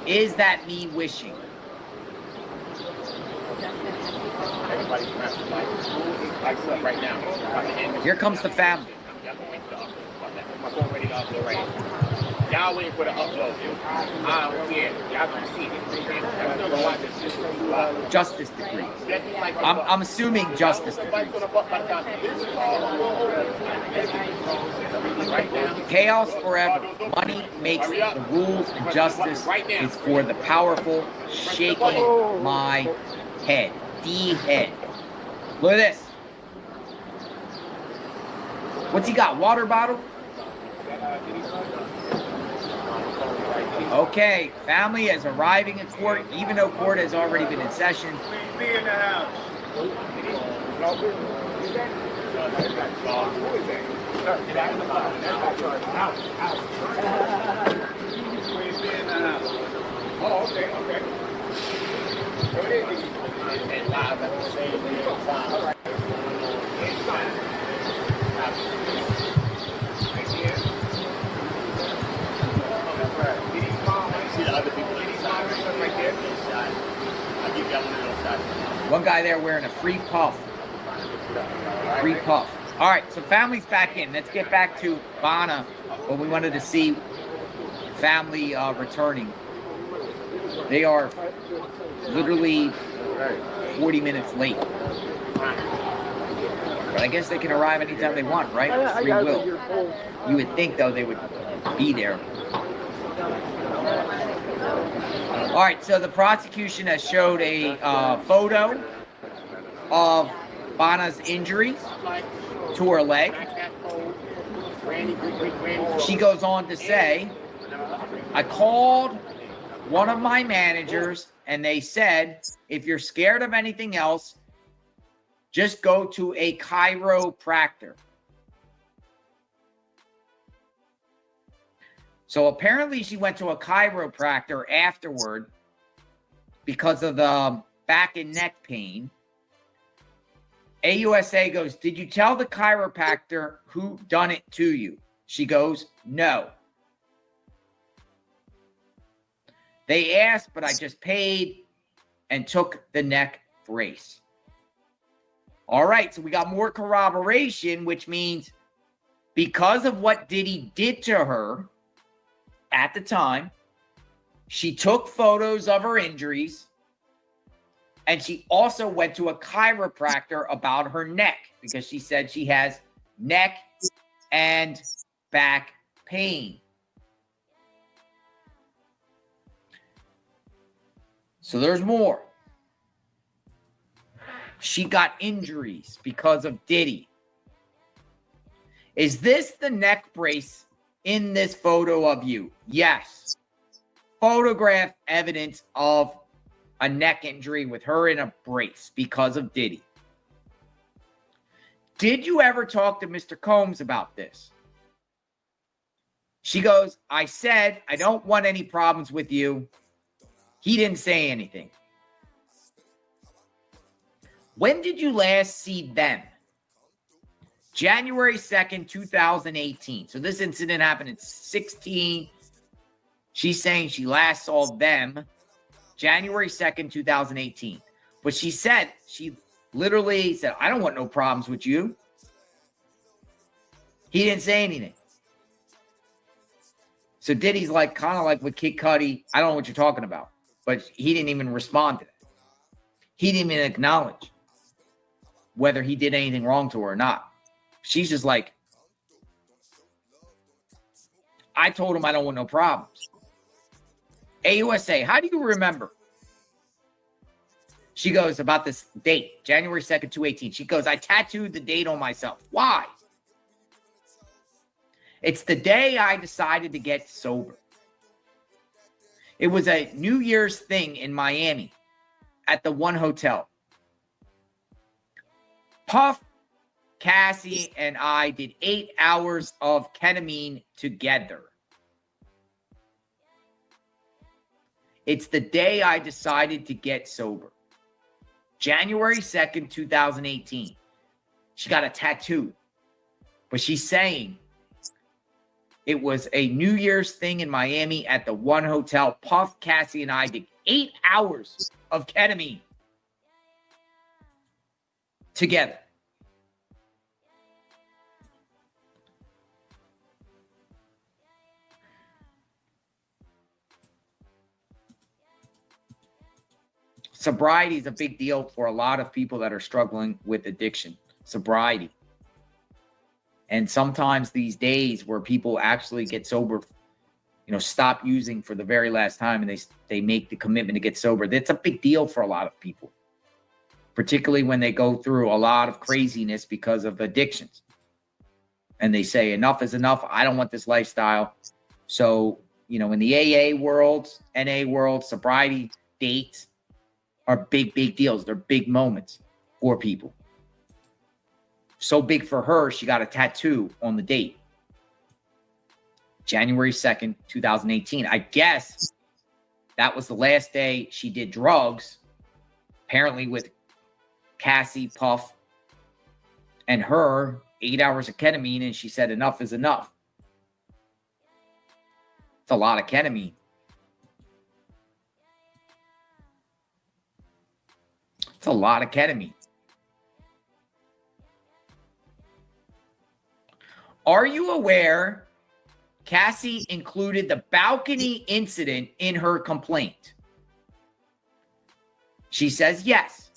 Is that me wishing? Here comes the family. Y'all waiting for the upload. I don't care. Y'all gonna see it. Justice degrees. I'm assuming justice degrees. Chaos forever. Money makes the rules, and justice is for the powerful. Shaking my head. The head. Look at this. What's he got? Water bottle? Okay, family is arriving in court, even though court has already been in session. Be in the house. Oh, okay, okay. And live at the same time. One guy there wearing a free puff. Free puff. All right, so family's back in. Let's get back to Bana, what we wanted to see family returning. They are literally 40 minutes late. But I guess they can arrive anytime they want, right? Free will. You would think, though, they would be there. All right, so the prosecution has showed a photo of Bana's injuries to her leg. She goes on to say, I called one of my managers and they said, if you're scared of anything else, just go to a chiropractor. So apparently she went to a chiropractor afterward because of the back and neck pain. AUSA goes, did you tell the chiropractor who done it to you? She goes, no. They asked, but I just paid and took the neck brace. All right, so we got more corroboration, which means because of what Diddy did to her at the time, she took photos of her injuries, and she also went to a chiropractor about her neck because she said she has neck and back pain. So there's more. She got injuries because of Diddy. Is this the neck brace in this photo of you? Yes. Photograph evidence of a neck injury with her in a brace because of Diddy. Did you ever talk to Mr. Combs about this? She goes, I said, I don't want any problems with you. He didn't say anything. When did you last see them? January 2nd, 2018. So this incident happened in 16. She's saying she last saw them January 2nd, 2018. But she literally said, I don't want no problems with you. He didn't say anything. So Diddy's like, kind of like with Kid Cudi, I don't know what you're talking about. But he didn't even respond to that. He didn't even acknowledge whether he did anything wrong to her or not. She's just like, I told him I don't want no problems. AUSA, how do you remember? She goes, about this date, January 2nd, 2018. She goes, I tattooed the date on myself. Why? It's the day I decided to get sober. It was a New Year's thing in Miami at the one hotel. Puff, Cassie, and I did 8 hours of ketamine together. It's the day I decided to get sober. January 2nd, 2018. She got a tattoo. But she's saying it was a New Year's thing in Miami at the one hotel. Puff, Cassie, and I did 8 hours of ketamine together. Sobriety is a big deal for a lot of people that are struggling with addiction. Sobriety. And sometimes these days where people actually get sober, stop using for the very last time and they make the commitment to get sober. That's a big deal for a lot of people, particularly when they go through a lot of craziness because of addictions. And they say, enough is enough. I don't want this lifestyle. So, in the AA world, NA world, sobriety dates are big, big deals. They're big moments for people. So big for her, she got a tattoo on the date. January 2nd, 2018. I guess that was the last day she did drugs, apparently with Cassie, Puff, and her, 8 hours of ketamine, and she said enough is enough. It's a lot of ketamine. It's a lot of ketamine. Are you aware Cassie included the balcony incident in her complaint? She says yes.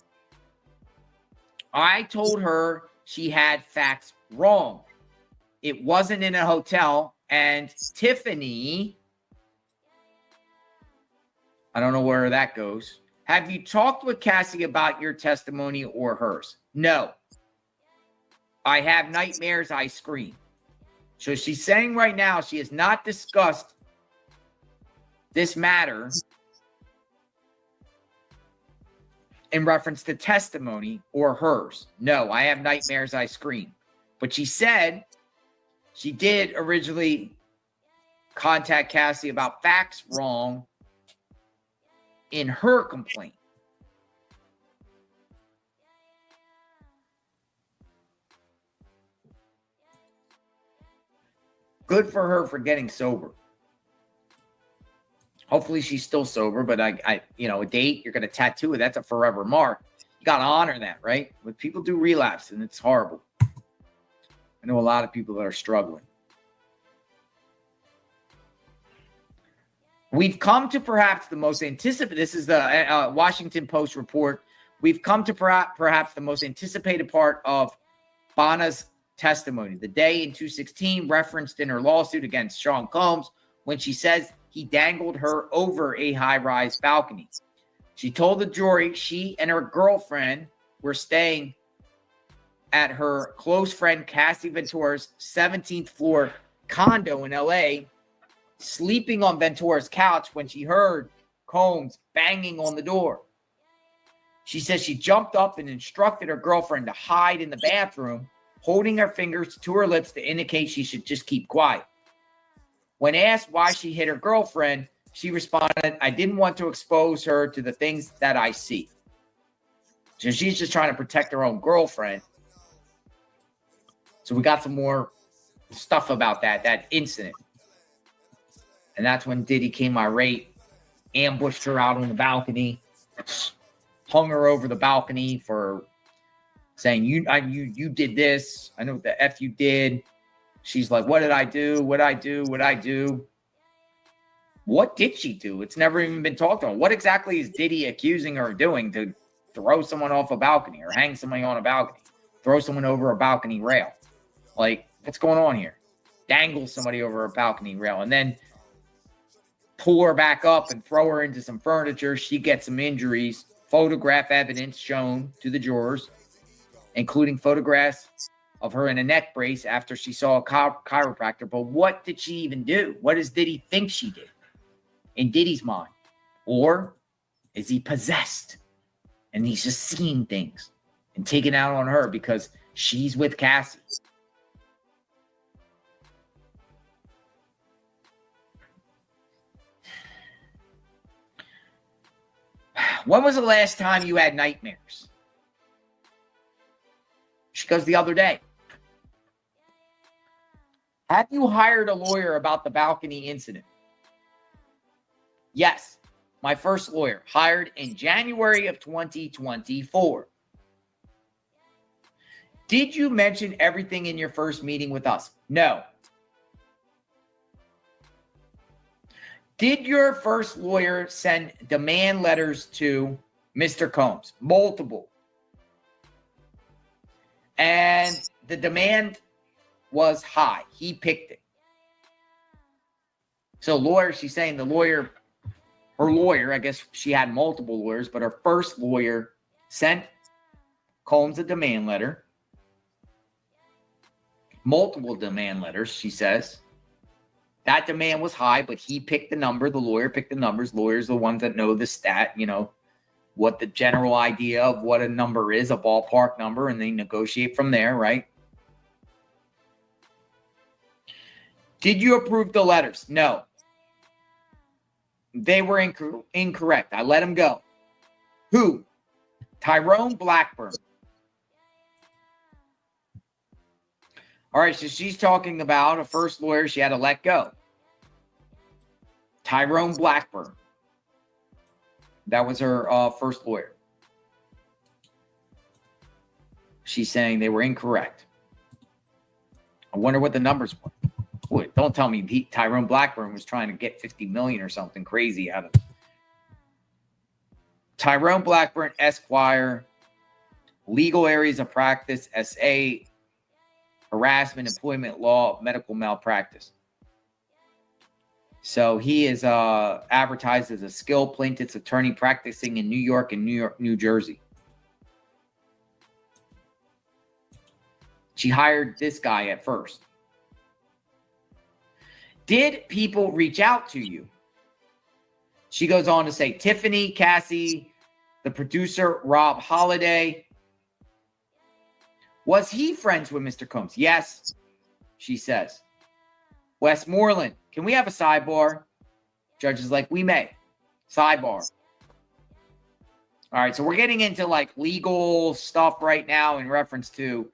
I told her she had facts wrong. It wasn't in a hotel. And Tiffany, I don't know where that goes. Have you talked with Cassie about your testimony or hers? No. I have nightmares. I scream. So she's saying right now she has not discussed this matter in reference to testimony or hers. No, I have nightmares. I scream. But she said she did originally contact Cassie about facts wrong in her complaint. Good for her for getting sober. Hopefully she's still sober, but a date, you're going to tattoo it. That's a forever mark. You got to honor that, right? But people do relapse, and it's horrible. I know a lot of people that are struggling. We've come to perhaps the most anticipated, this is the Washington Post report. We've come to perhaps the most anticipated part of Bonna's testimony. The day in 2016 referenced in her lawsuit against Sean Combs when she says he dangled her over a high-rise balcony. She told the jury she and her girlfriend were staying at her close friend Cassie Ventura's 17th floor condo in LA, sleeping on Ventura's couch when she heard Combs banging on the door. She says she jumped up and instructed her girlfriend to hide in the bathroom, holding her fingers to her lips to indicate she should just keep quiet. When asked why she hit her girlfriend, she responded, "I didn't want to expose her to the things that I see." So she's just trying to protect her own girlfriend. So we got some more stuff about that incident. And that's when Diddy came irate, ambushed her out on the balcony, hung her over the balcony for saying, you did this. I know what the F you did. She's like, what did I do? What I do? What I do? What did she do? It's never even been talked about. What exactly is Diddy accusing her of doing to throw someone off a balcony or hang somebody on a balcony, throw someone over a balcony rail? Like, what's going on here? Dangle somebody over a balcony rail and then pull her back up and throw her into some furniture. She gets some injuries. Photograph evidence shown to the jurors, including photographs of her in a neck brace after she saw a chiropractor. But what did she even do? What does Diddy think she did in Diddy's mind? Or is he possessed and he's just seeing things and taking out on her because she's with Cassie? When was the last time you had nightmares? She goes, the other day. Have you hired a lawyer about the balcony incident? Yes. My first lawyer, hired in January of 2024. Did you mention everything in your first meeting with us? No. Did your first lawyer send demand letters to Mr. Combs? Multiple. And the demand was high. He picked it. So lawyer, she's saying the lawyer, her lawyer, I guess she had multiple lawyers, but her first lawyer sent Combs a demand letter. Multiple demand letters, she says. That demand was high, but he picked the number. The lawyer picked the numbers. Lawyers are the ones that know the stat, what the general idea of what a number is, a ballpark number, and they negotiate from there, right? Did you approve the letters? No. They were incorrect. I let them go. Who? Tyrone Blackburn. All right, so she's talking about a first lawyer she had to let go. Tyrone Blackburn. That was her first lawyer. She's saying they were incorrect. I wonder what the numbers were. Wait, don't tell me Tyrone Blackburn was trying to get $50 million or something crazy out of it. Tyrone Blackburn, Esquire, legal areas of practice, SA, harassment, employment law, medical malpractice. So he is advertised as a skilled plaintiff's attorney practicing in New York and New Jersey. She hired this guy at first. Did people reach out to you? She goes on to say, Tiffany, Cassie, the producer, Rob Holiday. Was he friends with Mr. Combs? Yes, she says. Westmoreland, can we have a sidebar? Judge is like, we may. Sidebar. All right, so we're getting into like legal stuff right now in reference to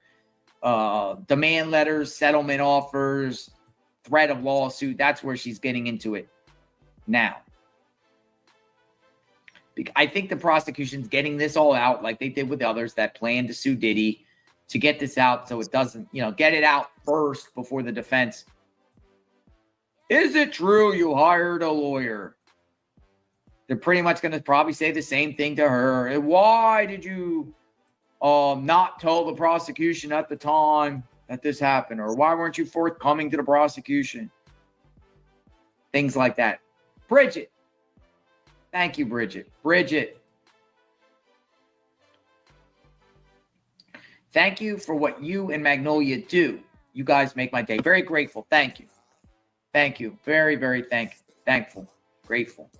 demand letters, settlement offers, threat of lawsuit. That's where she's getting into it now. I think the prosecution's getting this all out like they did with others that plan to sue Diddy, to get this out so it doesn't, get it out first before the defense. Is it true you hired a lawyer? They're pretty much going to probably say the same thing to her. And why did you not tell the prosecution at the time that this happened? Or why weren't you forthcoming to the prosecution? Things like that. Bridget. Thank you, Bridget. Bridget. Thank you for what you and Magnolia do. You guys make my day. Very grateful. Thank you. Thank you. Very, very thankful. Grateful.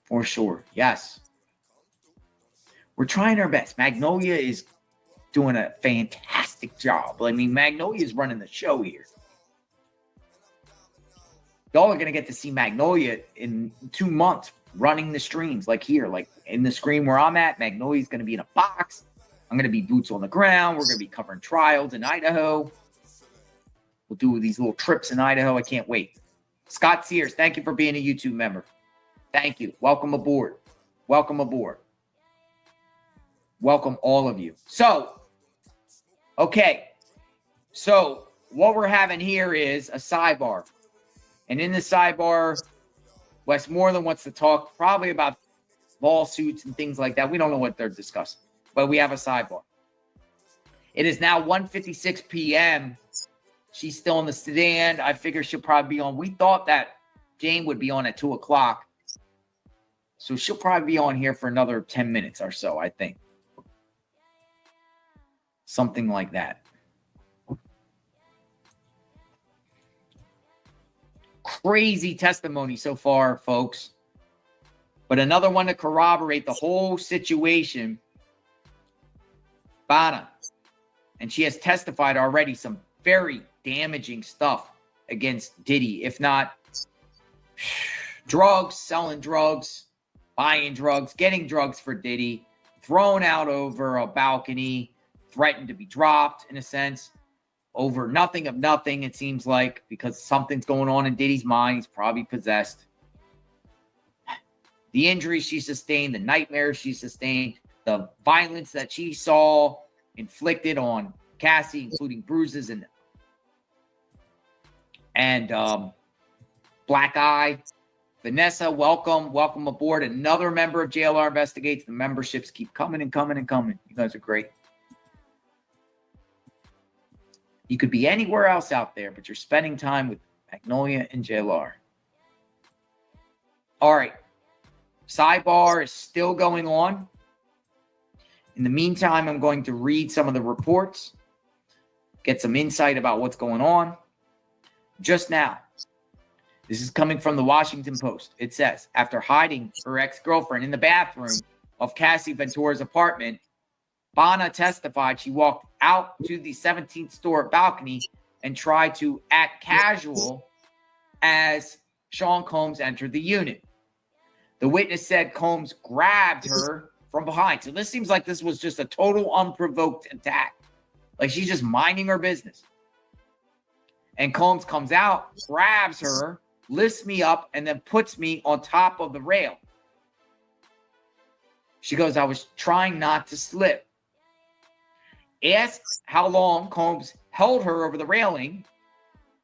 For sure. Yes. We're trying our best. Magnolia is doing a fantastic job. I mean, Magnolia is running the show here. Y'all are going to get to see Magnolia in 2 months running the streams like here. Like in the screen where I'm at, Magnolia is going to be in a box. I'm going to be boots on the ground. We're going to be covering trials in Idaho. We'll do these little trips in Idaho. I can't wait. Scott Sears, thank you for being a YouTube member. Thank you. Welcome aboard. Welcome aboard. Welcome all of you. So, okay. So what we're having here is a sidebar. And in the sidebar, Westmoreland wants to talk probably about lawsuits and things like that. We don't know what they're discussing, but we have a sidebar. It is now 1:56 p.m. She's still in the sedan. I figure she'll probably be on. We thought that Jane would be on at 2 o'clock. So she'll probably be on here for another 10 minutes or so, I think. Something like that. Crazy testimony so far, folks. But another one to corroborate the whole situation. Bana. And she has testified already some very damaging stuff against Diddy. If not drugs, selling drugs, buying drugs, getting drugs for Diddy, thrown out over a balcony, threatened to be dropped in a sense. Over nothing of nothing, it seems like, because something's going on in Diddy's mind. He's probably possessed. The injuries she sustained, the nightmares she sustained, the violence that she saw inflicted on Cassie, including bruises and black eye. Vanessa, welcome. Welcome aboard. Another member of JLR Investigates. The memberships keep coming and coming and coming. You guys are great. You could be anywhere else out there, but you're spending time with Magnolia and JLR. All right. Sidebar is still going on. In the meantime, I'm going to read some of the reports, get some insight about what's going on. Just now, this is coming from the Washington Post. It says, after hiding her ex-girlfriend in the bathroom of Cassie Ventura's apartment, Bana testified she walked out to the 17th story balcony and tried to act casual as Sean Combs entered the unit. The witness said Combs grabbed her from behind. So this seems like this was just a total unprovoked attack. Like she's just minding her business. And Combs comes out, grabs her, lifts me up, and then puts me on top of the rail. She goes, I was trying not to slip. Asked how long Combs held her over the railing,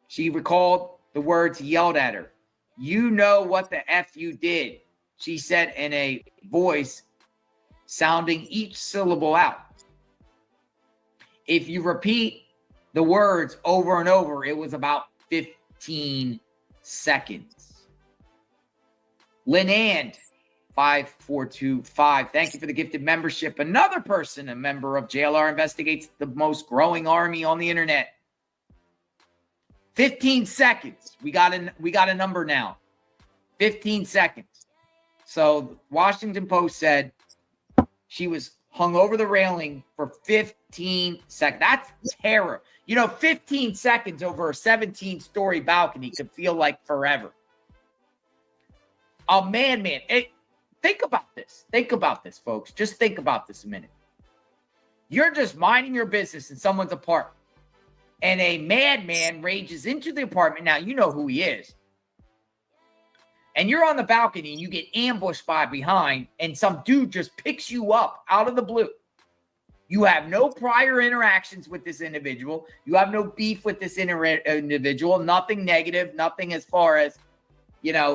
she recalled the words he yelled at her. You know what the F you did, she said in a voice sounding each syllable out. If you repeat the words over and over, it was about 15 seconds. Linand, 5425. Thank you for the gifted membership. Another person, a member of JLR Investigates, the most growing army on the internet. 15 seconds. We got a number now. 15 seconds. So Washington Post said she was hung over the railing for 15 seconds. That's terror. 15 seconds over a 17-story balcony could feel like forever. A madman. Think about this. Think about this, folks. Just think about this a minute. You're just minding your business in someone's apartment, and a madman rages into the apartment. Now, you know who he is. And you're on the balcony, and you get ambushed by behind, and some dude just picks you up out of the blue. You have no prior interactions with this individual. You have no beef with this individual. Nothing negative. Nothing as far as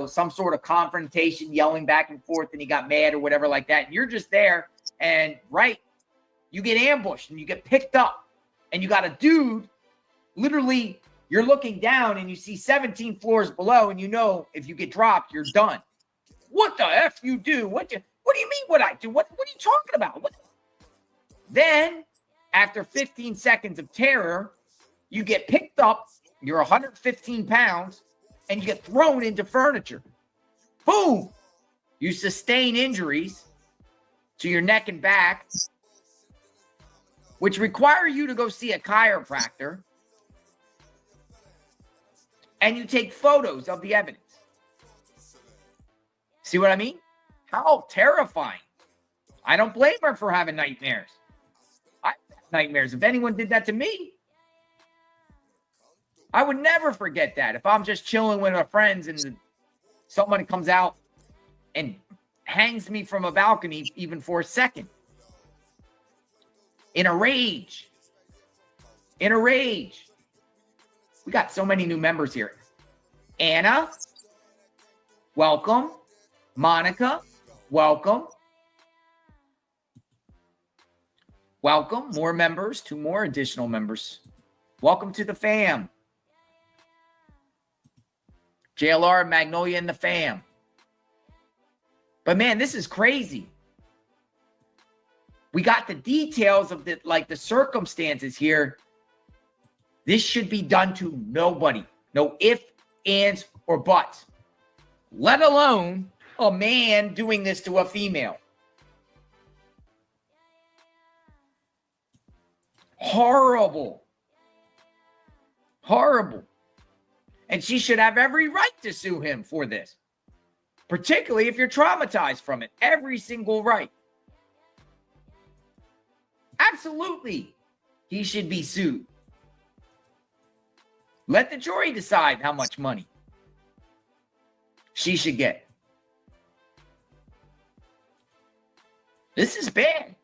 some sort of confrontation, yelling back and forth, and he got mad or whatever like that. And you're just there, and you get ambushed, and you get picked up, and you got a dude, literally, you're looking down, and you see 17 floors below, and if you get dropped, you're done. What the F you do? What do you mean what I do? What are you talking about? Then, after 15 seconds of terror, you get picked up, you're 115 pounds, and you get thrown into furniture. Boom! You sustain injuries to your neck and back, which require you to go see a chiropractor, and you take photos of the evidence. See what I mean? How terrifying. I don't blame her for having nightmares. I have nightmares. If anyone did that to me, I would never forget that. If I'm just chilling with my friends and somebody comes out and hangs me from a balcony even for a second. In a rage. In a rage. We got so many new members here. Anna, welcome. Monica, welcome. Welcome. More members, 2 more additional members. Welcome to the fam. JLR, Magnolia, and the fam. But man, this is crazy. We got the details of the circumstances here. This should be done to nobody. No ifs, ands, or buts. Let alone a man doing this to a female. Horrible. Horrible. And she should have every right to sue him for this. Particularly if you're traumatized from it. Every single right. Absolutely. He should be sued. Let the jury decide how much money she should get. This is bad.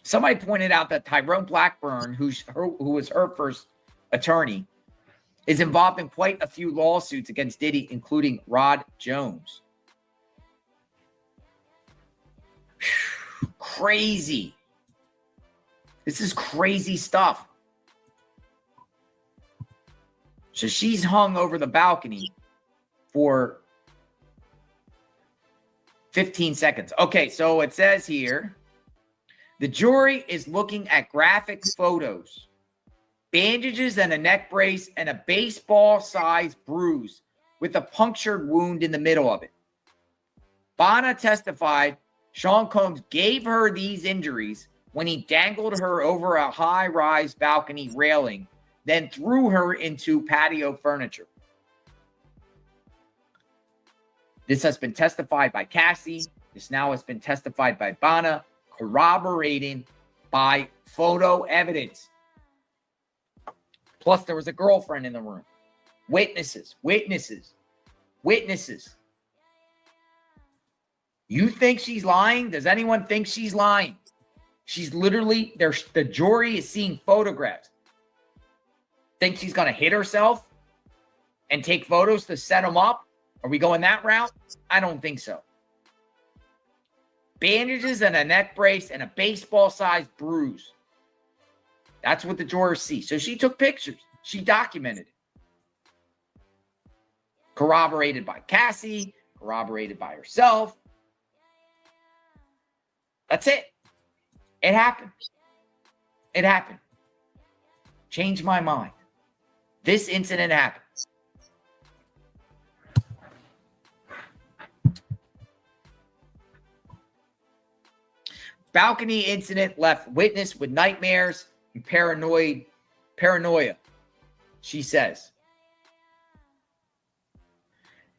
Somebody pointed out that Tyrone Blackburn, who was her first attorney, is involved in quite a few lawsuits against Diddy, including Rod Jones. Crazy. This is crazy stuff. So she's hung over the balcony for 15 seconds. Okay, so it says here, the jury is looking at graphic photos, bandages and a neck brace and a baseball-sized bruise with a punctured wound in the middle of it. Bonna testified Sean Combs gave her these injuries when he dangled her over a high-rise balcony railing, then threw her into patio furniture. This has been testified by Cassie. This now has been testified by Bonna, corroborating by photo evidence. Plus, there was a girlfriend in the room. Witnesses, witnesses, witnesses. You think she's lying? Does anyone think she's lying? She's literally, the jury is seeing photographs. Think she's going to hit herself and take photos to set them up? Are we going that route? I don't think so. Bandages and a neck brace and a baseball-sized bruise. That's what the jurors see. So she took pictures. She documented it. Corroborated by Cassie, corroborated by herself. That's it. It happened. It happened. Changed my mind. This incident happened. Balcony incident left witness with nightmares and paranoia, she says.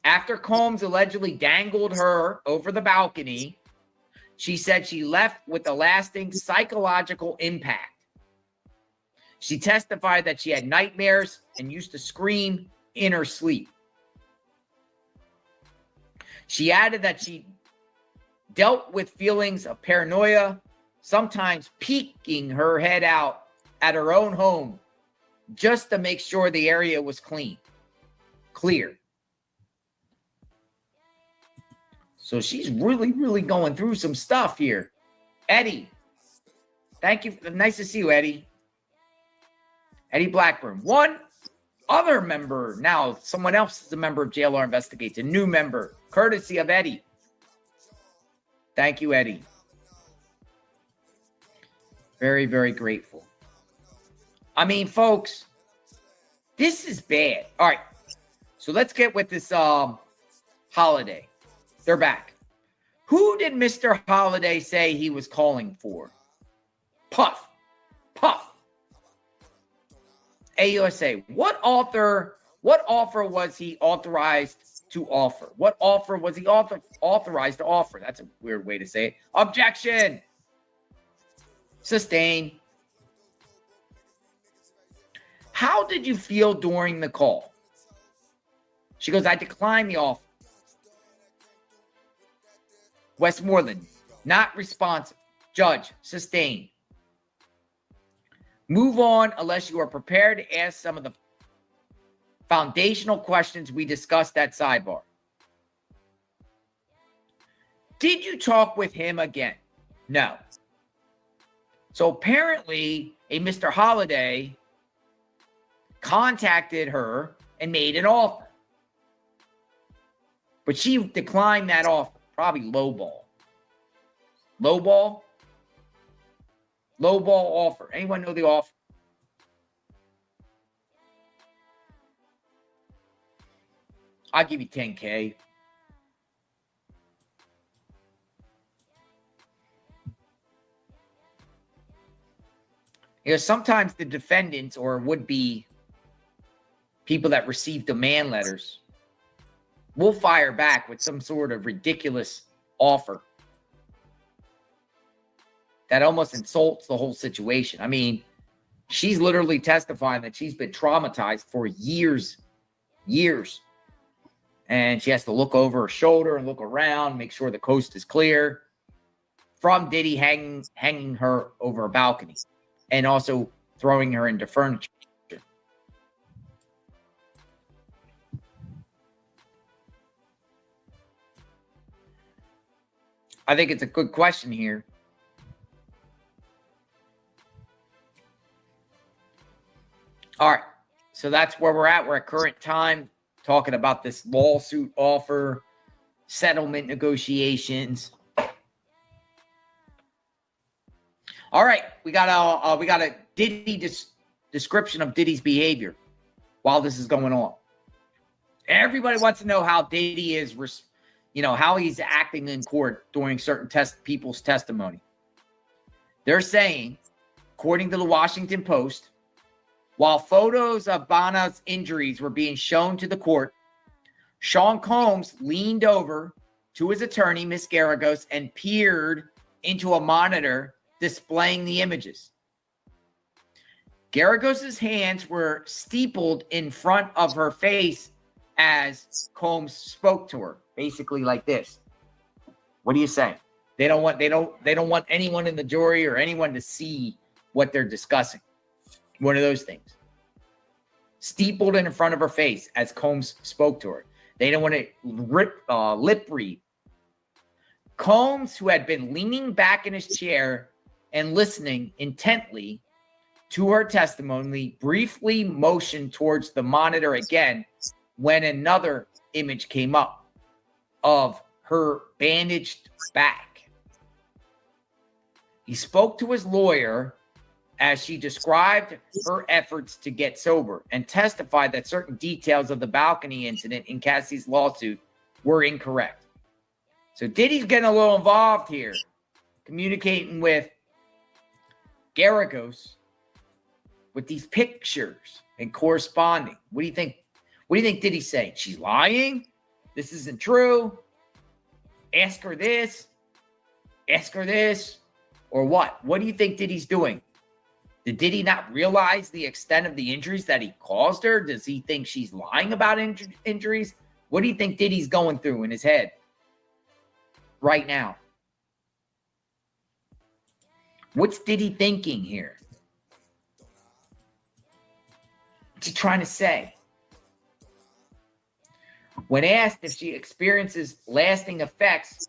After Combs allegedly dangled her over the balcony, she said she left with a lasting psychological impact. She testified that she had nightmares and used to scream in her sleep. She added that she dealt with feelings of paranoia, sometimes peeking her head out at her own home just to make sure the area was clear. So she's really, really going through some stuff here. Eddie, thank you. Nice to see you, Eddie. Eddie Blackburn. One other member now, someone else is a member of JLR Investigates, a new member, courtesy of Eddie. Thank you, Eddie. Very, very grateful. I mean, folks, this is bad. All right. So let's get with this Holiday. They're back. Who did Mr. Holiday say he was calling for? Puff. AUSA. What offer was he authorized to offer? What offer was he authorized to offer? That's a weird way to say it. Objection. Sustain. How did you feel during the call? She goes, I declined the offer. Westmoreland, not responsive. Judge, sustain. Move on unless you are prepared to ask some of the foundational questions we discussed at sidebar. Did you talk with him again? No. So apparently, a Mr. Holiday contacted her and made an offer. But she declined that offer. Probably lowball. Lowball offer. Anyone know the offer? I'll give you 10K. Sometimes the defendants or would-be people that receive demand letters will fire back with some sort of ridiculous offer that almost insults the whole situation. I mean, she's literally testifying that she's been traumatized for years. And she has to look over her shoulder and look around, make sure the coast is clear from Diddy hanging her over a balcony and also throwing her into furniture. I think it's a good question here. All right. So that's where we're at. We're at current time talking about this lawsuit offer, settlement negotiations. All right. We got a Diddy description of Diddy's behavior while this is going on. Everybody wants to know how Diddy is how he's acting in court during certain people's testimony. They're saying, according to the Washington Post, while photos of Bana's injuries were being shown to the court, Sean Combs leaned over to his attorney, Miss Garagos, and peered into a monitor displaying the images. Garagos' hands were steepled in front of her face as Combs spoke to her, basically like this. What do you say? They don't want anyone in the jury or anyone to see what they're discussing. One of those things. Steepled in front of her face as Combs spoke to her. They don't want to lip read. Combs, who had been leaning back in his chair and listening intently to her testimony, briefly motioned towards the monitor again when another image came up of her bandaged back. He spoke to his lawyer as she described her efforts to get sober and testified that certain details of the balcony incident in Cassie's lawsuit were incorrect. So Diddy's getting a little involved here, communicating with Garagos with these pictures and corresponding. What do you think? What do you think Diddy's saying? She's lying? This isn't true? Ask her this? Ask her this? Or what? What do you think Diddy's doing? Did Diddy not realize the extent of the injuries that he caused her? Does he think she's lying about injuries? What do you think Diddy's going through in his head right now? What's Diddy thinking here? What's he trying to say? When asked if she experiences lasting effects,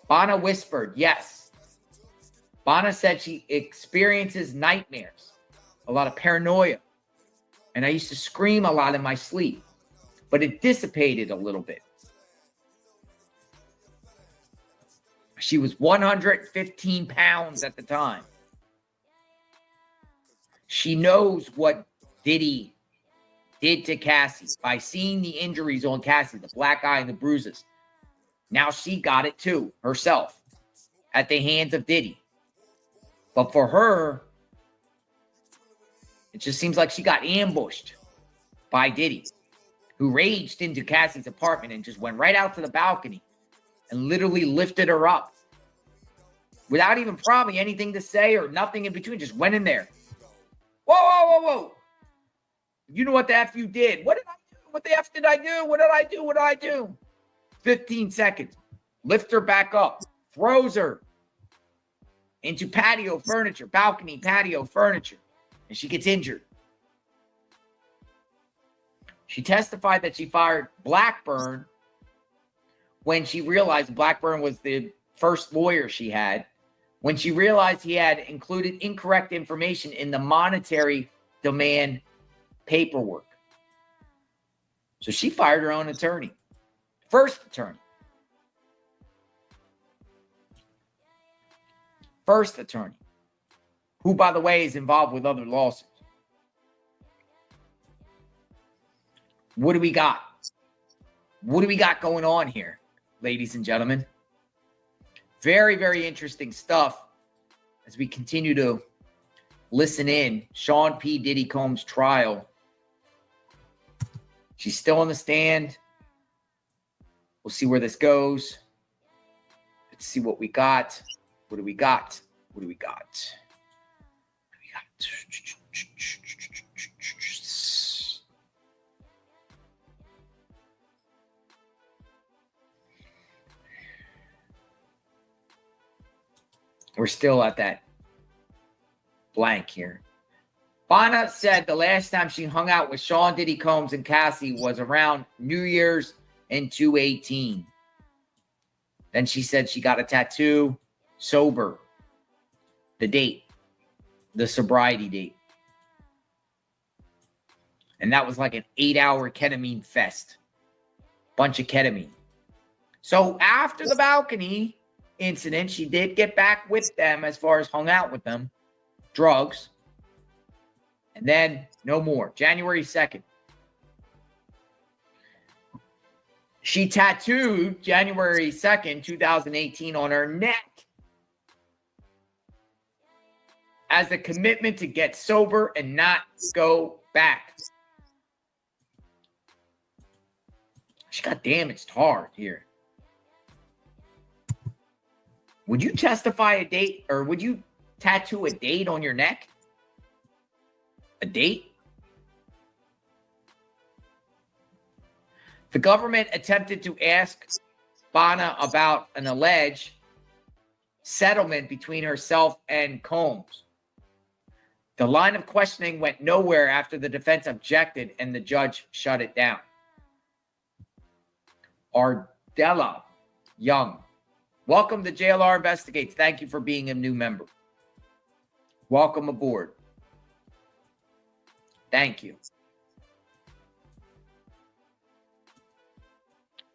Bana whispered, yes. Bana said she experiences nightmares, a lot of paranoia, and I used to scream a lot in my sleep, but it dissipated a little bit. She was 115 pounds at the time. She knows what Diddy did to Cassie by seeing the injuries on Cassie, the black eye and the bruises. Now she got it too, herself, at the hands of Diddy. But for her, it just seems like she got ambushed by Diddy, who raged into Cassie's apartment and just went right out to the balcony and literally lifted her up without even probably anything to say or nothing in between. Just went in there. Whoa, whoa, whoa, whoa. You know what the F you did. What did I do? What the F did I do? What did I do? What did I do? 15 seconds. Lift her back up. Throws her into patio furniture, balcony patio furniture. And she gets injured. She testified that she fired Blackburn when she realized Blackburn was the first lawyer she had, when she realized he had included incorrect information in the monetary demand paperwork. So she fired her own attorney, first attorney. First attorney, who, by the way, is involved with other lawsuits. What do we got? What do we got going on here, ladies and gentlemen? Very, very interesting stuff as we continue to listen in. Sean P. Diddy Combs' trial. She's still on the stand. We'll see where this goes. Let's see what we got. What do we got? What do we got? What do we got? We're still at that blank here. Bonna said the last time she hung out with Sean Diddy Combs and Cassie was around New Year's in 2018. Then she said she got a tattoo sober. The date, the sobriety date. And that was like an 8-hour ketamine fest. Bunch of ketamine. So after the balcony incident, she did get back with them as far as hung out with them. Drugs. And then no more. January 2nd. She tattooed January 2nd, 2018 on her neck as a commitment to get sober and not go back. She got damaged hard here. Would you testify a date, or would you tattoo a date on your neck? A date? The government attempted to ask Bonna about an alleged settlement between herself and Combs. The line of questioning went nowhere after the defense objected and the judge shut it down. Ardella Young. Welcome to JLR Investigates. Thank you for being a new member. Welcome aboard. Thank you.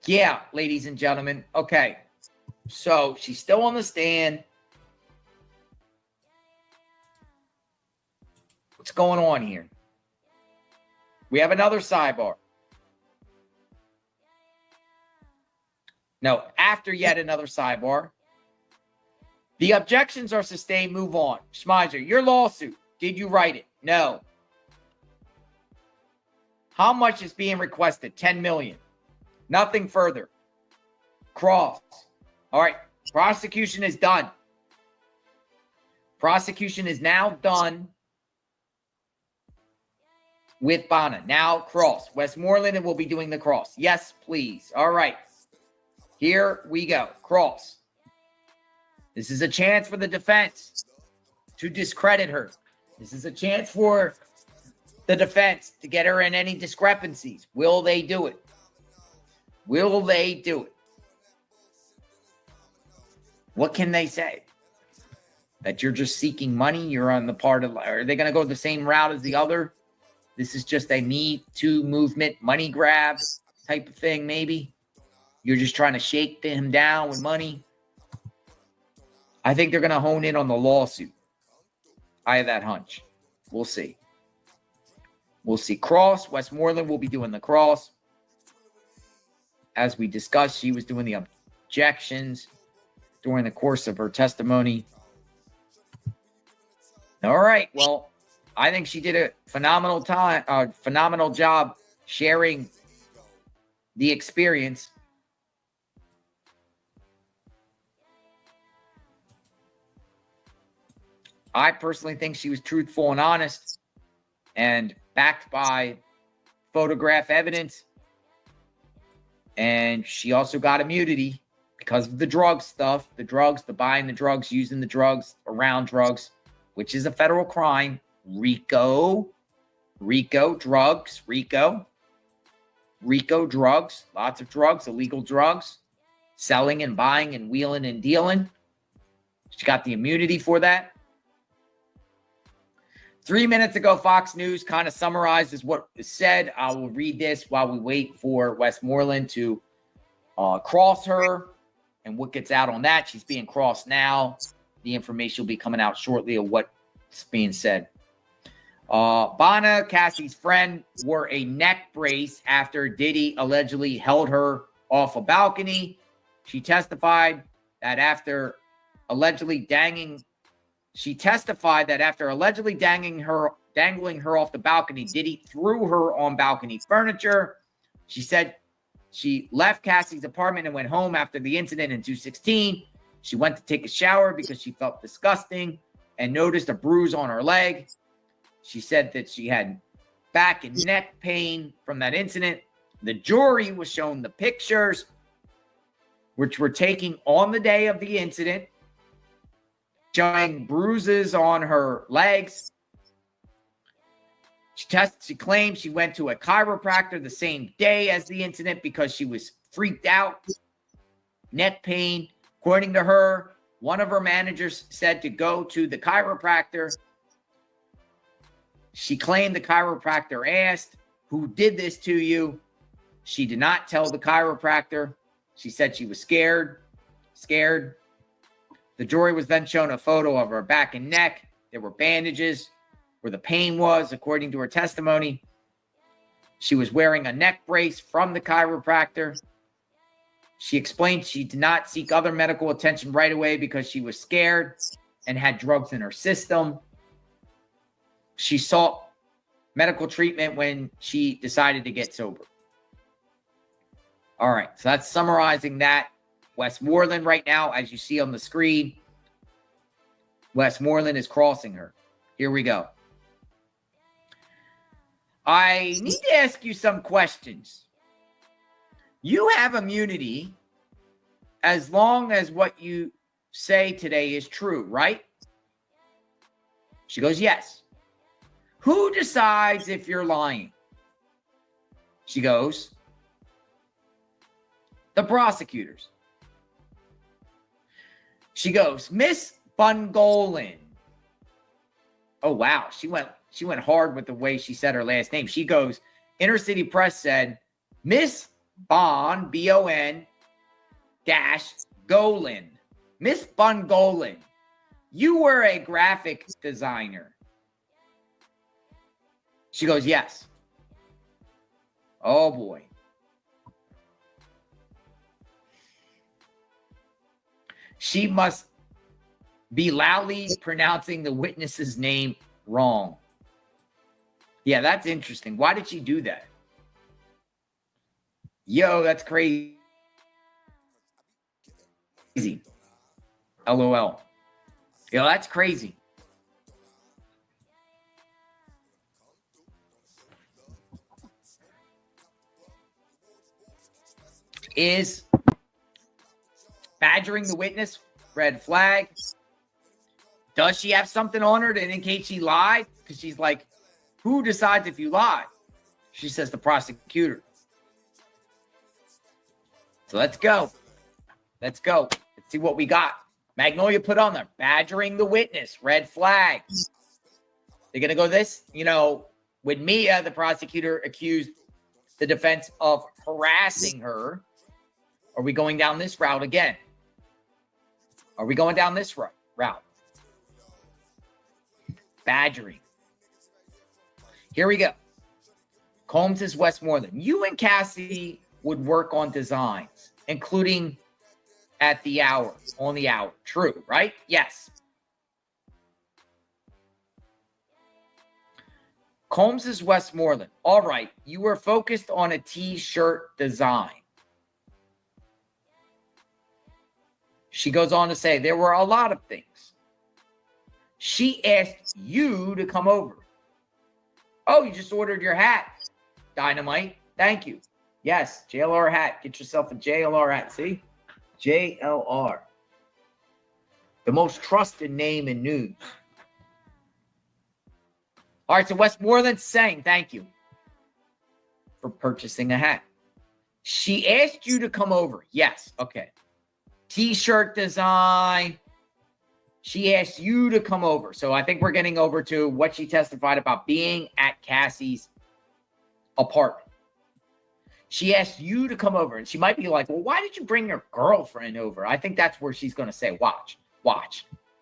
Yeah, ladies and gentlemen. Okay. So she's still on the stand. What's going on here? We have another sidebar. No, after yet another sidebar. The objections are sustained. Move on. Schmeiser, your lawsuit. Did you write it? No. How much is being requested? $10 million. Nothing further. Cross. All right. Prosecution is done. Prosecution is now done with Bonna. Now cross. Westmoreland will be doing the cross. Yes, please. All right. Here we go. Cross. This is a chance for the defense to discredit her. This is a chance for the defense to get her in any discrepancies. Will they do it? Will they do it? What can they say? That you're just seeking money? You're on the part of... Are they going to go the same route as the other? This is just a Me Too movement, money grab type of thing, maybe? You're just trying to shake him down with money? I think they're going to hone in on the lawsuit. I have that hunch. We'll see. We'll see cross. Westmoreland will be doing the cross. As we discussed, she was doing the objections during the course of her testimony. All right. Well, I think she did a phenomenal job sharing the experience. I personally think she was truthful and honest and backed by photograph evidence. And she also got immunity because of the drug stuff, the buying the drugs, using the drugs, around drugs, which is a federal crime. RICO drugs, lots of drugs, illegal drugs, selling and buying and wheeling and dealing. She got the immunity for that. 3 minutes ago, Fox News kind of summarizes what was said. I will read this while we wait for Westmoreland to cross her and what gets out on that. She's being crossed now. The information will be coming out shortly of what's being said. Bonna, Cassie's friend, wore a neck brace after Diddy allegedly held her off a balcony. She testified that after allegedly dangling her off the balcony, Diddy threw her on balcony furniture. She said she left Cassie's apartment and went home after the incident in 2016. She went to take a shower because she felt disgusting and noticed a bruise on her leg. She said that she had back and neck pain from that incident. The jury was shown the pictures, which were taken on the day of the incident, showing bruises on her legs. She claimed she went to a chiropractor the same day as the incident because she was freaked out. Neck pain. According to her, one of her managers said to go to the chiropractor. She claimed the chiropractor asked, "Who did this to you?" She did not tell the chiropractor. She said she was scared. The jury was then shown a photo of her back and neck. There were bandages where the pain was, according to her testimony. She was wearing a neck brace from the chiropractor. She explained she did not seek other medical attention right away because she was scared and had drugs in her system. She sought medical treatment when she decided to get sober. All right, so that's summarizing that. Westmoreland right now, as you see on the screen, Westmoreland is crossing her. Here we go. I need to ask you some questions. You have immunity as long as what you say today is true, right? She goes, yes. Who decides if you're lying? She goes, the prosecutors. She goes, Miss Bungolan. Oh, wow. She went hard with the way she said her last name. She goes, Inner City Press said, Miss Bon, B-O-N, dash, Golan. Miss Bungolan, you were a graphic designer. She goes, yes. Oh, boy. She must be loudly pronouncing the witness's name wrong. Yeah, that's interesting. Why did she do that? Yo, that's crazy. LOL. Yo, that's crazy. Is badgering the witness red flag? Does she have something on her to indicate she lied? Because she's like, who decides if you lie? She says the prosecutor. So let's go. Let's see what we got. Magnolia put on there. Badgering the witness. Red flag. They're going to go this. You know, with Mia, the prosecutor accused the defense of harassing her. Are we going down this route again? Are we going down this route? Badgering. Here we go. Combs is Westmoreland. You and Cassie would work on designs, including at the hour, on the hour. True, right? Yes. Combs is Westmoreland. All right. You were focused on a t-shirt design. She goes on to say there were a lot of things. She asked you to come over. Oh, you just ordered your hat. Dynamite. Thank you. Yes, JLR hat. Get yourself a JLR hat. See? JLR. The most trusted name in news. All right, so Westmoreland's saying thank you for purchasing a hat. She asked you to come over. Yes, okay. T-shirt design. She asked you to come over. So I think we're getting over to what she testified about being at Cassie's apartment. She asked you to come over. And she might be like, well, why did you bring your girlfriend over? I think that's where she's going to say, watch.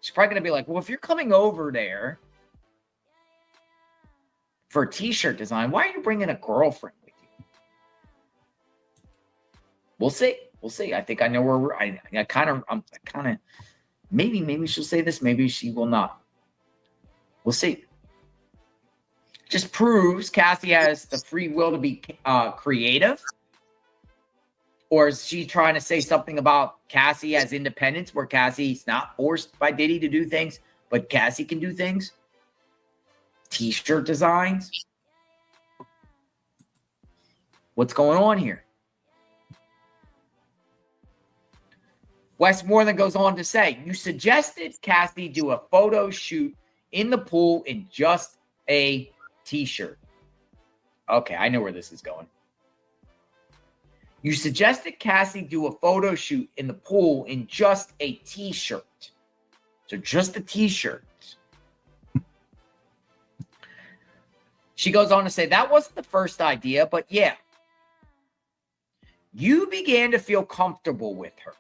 She's probably going to be like, well, if you're coming over there for a t-shirt design, why are you bringing a girlfriend with you? We'll see. I think I know where I'm kind of, maybe she'll say this. Maybe she will not. We'll see. Just proves Cassie has the free will to be creative. Or is she trying to say something about Cassie as independence, where Cassie's not forced by Diddy to do things, but Cassie can do things? T-shirt designs. What's going on here? Westmoreland goes on to say, you suggested Cassie do a photo shoot in the pool in just a t-shirt. Okay, I know where this is going. You suggested Cassie do a photo shoot in the pool in just a t-shirt. So just a t-shirt. She goes on to say, that wasn't the first idea, but yeah. You began to feel comfortable with her.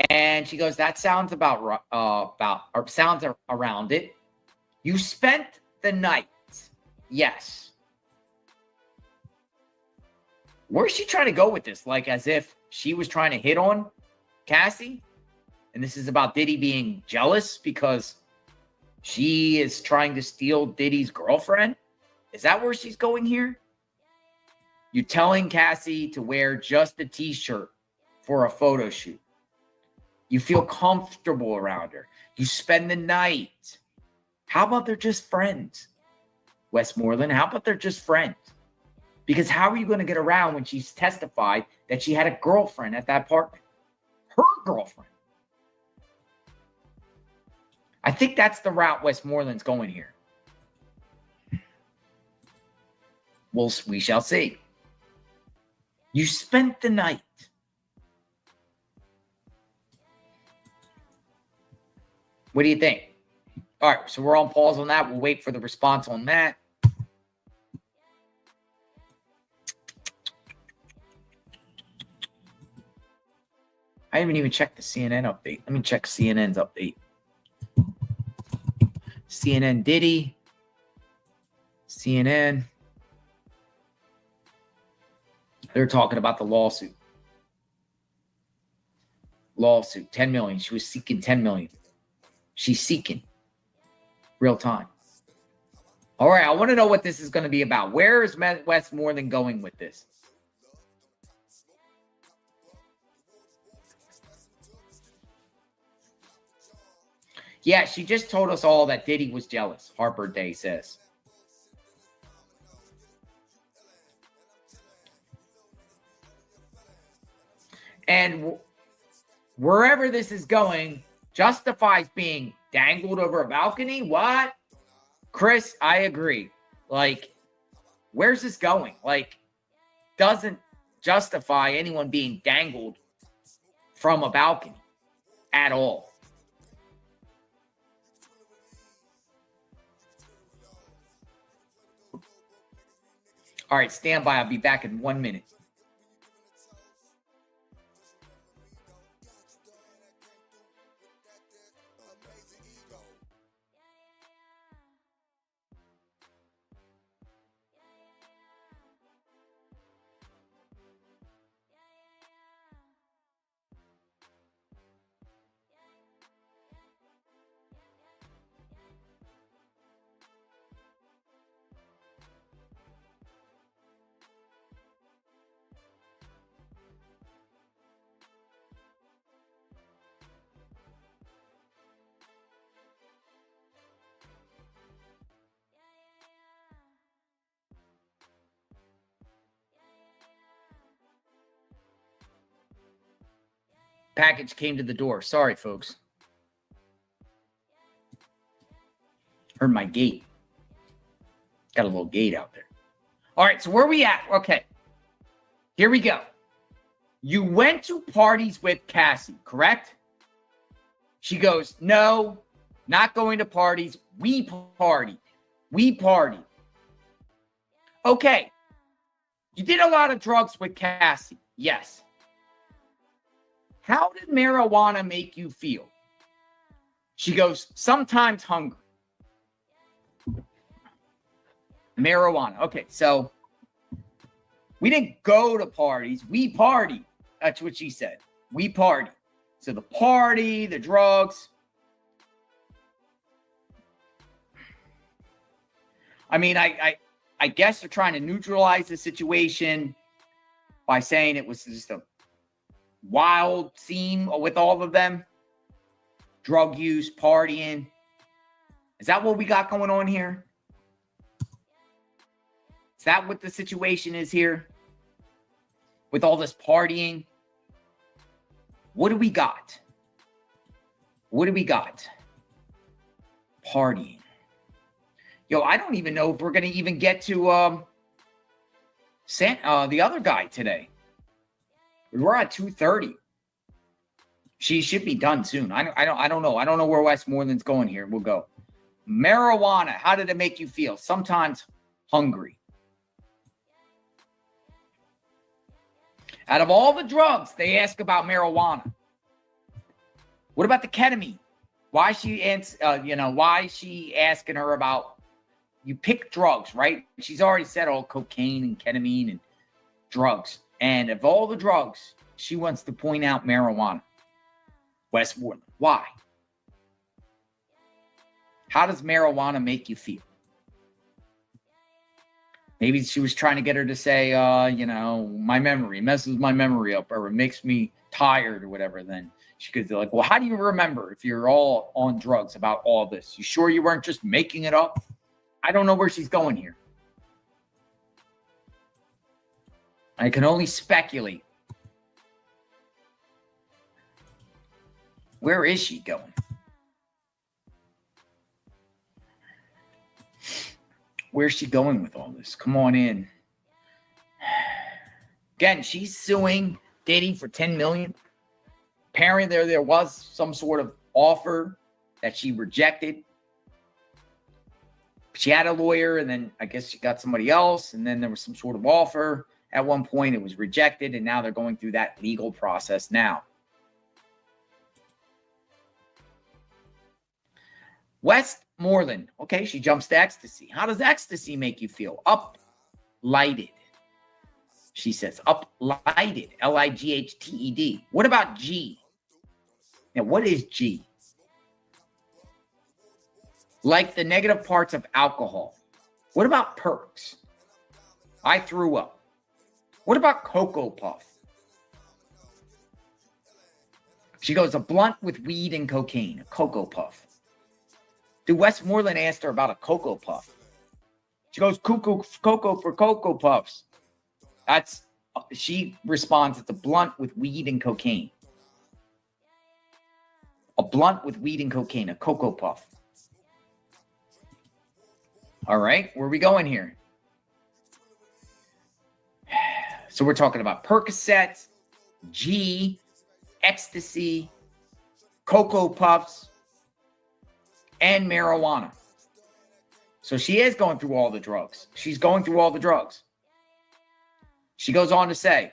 And she goes, that sounds sounds around it. You spent the night. Yes. Where's she trying to go with this? Like as if she was trying to hit on Cassie? And this is about Diddy being jealous because she is trying to steal Diddy's girlfriend? Is that where she's going here? You're telling Cassie to wear just a t-shirt for a photo shoot. You feel comfortable around her. You spend the night. How about they're just friends? Westmoreland, how about they're just friends? Because how are you going to get around when she's testified that she had a girlfriend at that apartment? Her girlfriend. I think that's the route Westmoreland's going here. Well, we shall see. You spent the night. What do you think? All right, so we're on pause on that. We'll wait for the response on that. I haven't even checked the CNN update. Let me check CNN's update. CNN Diddy. CNN. They're talking about the lawsuit. Lawsuit, 10 million. She was seeking 10 million. She's seeking. Real time. All right, I want to know what this is going to be about. Where is Westmoreland going with this? Yeah, she just told us all that Diddy was jealous, Harper Day says. And wherever this is going justifies being dangled over a balcony. What? Chris, I agree. Like, where's this going? Like, doesn't justify anyone being dangled from a balcony at all. All right, stand by. I'll be back in 1 minute. Package came to the door. Sorry, folks. Heard my gate. Got a little gate out there. All right, so where are we at? Okay. Here we go. You went to parties with Cassie, correct? She goes, no, not going to parties. We partied. We partied. Okay. You did a lot of drugs with Cassie. Yes. How did marijuana make you feel? She goes, sometimes hungry. Marijuana. Okay, so we didn't go to parties. We partied. That's what she said. We partied. So the party, the drugs. I mean, I guess they're trying to neutralize the situation by saying it was just a wild scene with all of them. Drug use, partying. Is that what we got going on here? Is that what the situation is here? With all this partying? What do we got? What do we got? Partying. Yo, I don't even know if we're going to even get to the other guy today. We're at 2:30. She should be done soon. I don't know. I don't know where Westmoreland's going here. We'll go. Marijuana. How did it make you feel? Sometimes hungry. Out of all the drugs, they ask about marijuana. What about the ketamine? Why is she asking her about? You pick drugs, right? She's already said all cocaine and ketamine and drugs. And of all the drugs, she wants to point out marijuana. Westmoreland. Why? How does marijuana make you feel? Maybe she was trying to get her to say, my memory messes my memory up, or it makes me tired or whatever. Then she could be like, well, how do you remember if you're all on drugs about all this? You sure you weren't just making it up? I don't know where she's going here. I can only speculate. Where is she going? Where's she going with all this? Come on in. Again, she's suing Diddy for $10 million. Apparently there was some sort of offer that she rejected. She had a lawyer, and then I guess she got somebody else, and then there was some sort of offer. At one point, it was rejected, and now they're going through that legal process now. Westmoreland. Okay, she jumps to ecstasy. How does ecstasy make you feel? Up-lighted. She says up-lighted. L-I-G-H-T-E-D. What about G? Now, what is G? Like the negative parts of alcohol. What about perks? I threw up. What about Cocoa Puff? She goes, a blunt with weed and cocaine. A Cocoa Puff. Dude, Westmoreland asked her about a Cocoa Puff. She goes, Cocoa for Cocoa Puffs. She responds, it's a blunt with weed and cocaine. A blunt with weed and cocaine. A Cocoa Puff. All right, where are we going here? So we're talking about Percocets, G, ecstasy, Cocoa Puffs, and marijuana. So she is going through all the drugs. She's going through all the drugs. She goes on to say,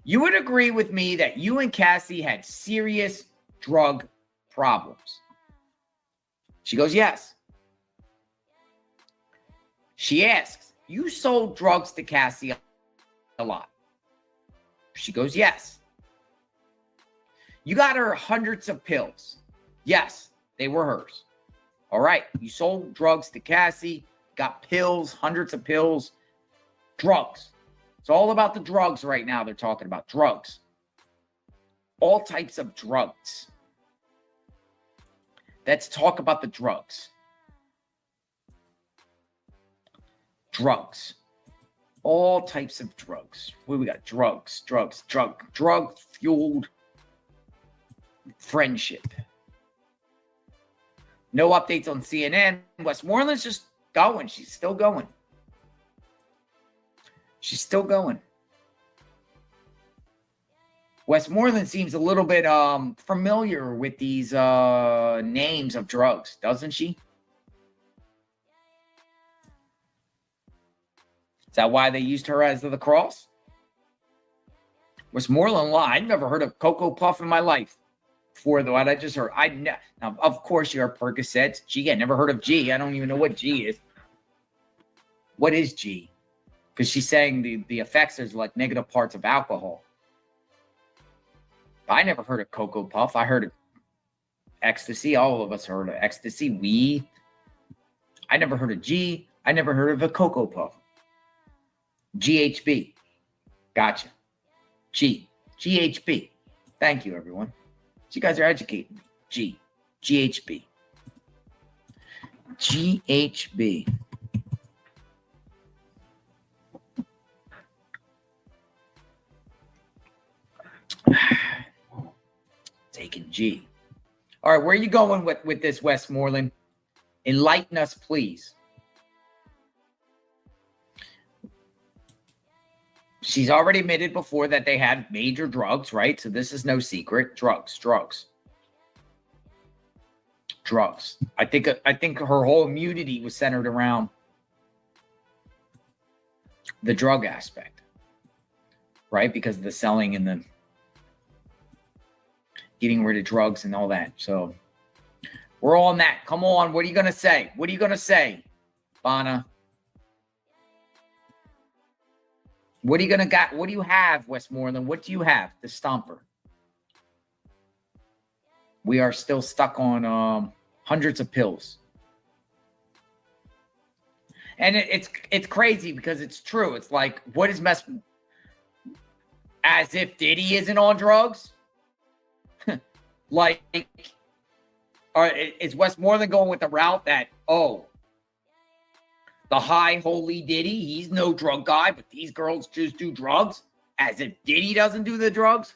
you would agree with me that you and Cassie had serious drug problems. She goes, yes. She asks, you sold drugs to Cassie a lot? She goes, yes. You got her hundreds of pills? Yes, they were hers. All right, you sold drugs to Cassie, got pills, hundreds of pills, drugs. It's all about the drugs right now. They're talking about drugs. All types of drugs. Let's talk about the drugs. Drugs. All types of drugs. What do we got? Drugs, drug-fueled friendship. No updates on CNN. Westmoreland's just going. She's still going. She's still going. Westmoreland seems a little bit familiar with these names of drugs, doesn't she? Is that why they used her as the cross? Westmoreland Law. I'd never heard of Cocoa Puff in my life before what I just heard. Now, of course, you are Percocets. G. I never heard of G. I don't even know what G is. What is G? Because she's saying the effects is like negative parts of alcohol. I never heard of Cocoa Puff. I heard of ecstasy. All of us heard of ecstasy, weed. I never heard of G. I never heard of a Cocoa Puff. GHB. Gotcha. GHB. Thank you, everyone. You guys are educating me. GHB. GHB. Taking G. All right, where are you going with this, Westmoreland? Enlighten us, please. She's already admitted before that they had major drugs, right? So this is no secret. Drugs. I think her whole immunity was centered around the drug aspect, right? Because of the selling and the getting rid of drugs and all that. So we're all on that. Come on. What are you going to say? What are you going to say, Bana? What are you going to got? What do you have, Westmoreland? What do you have? The Stomper. We are still stuck on hundreds of pills. And it's crazy because it's true. It's like, what is as if Diddy isn't on drugs? Like, is Westmoreland going with the route that, the high holy Diddy, he's no drug guy, but these girls just do drugs? As if Diddy doesn't do the drugs?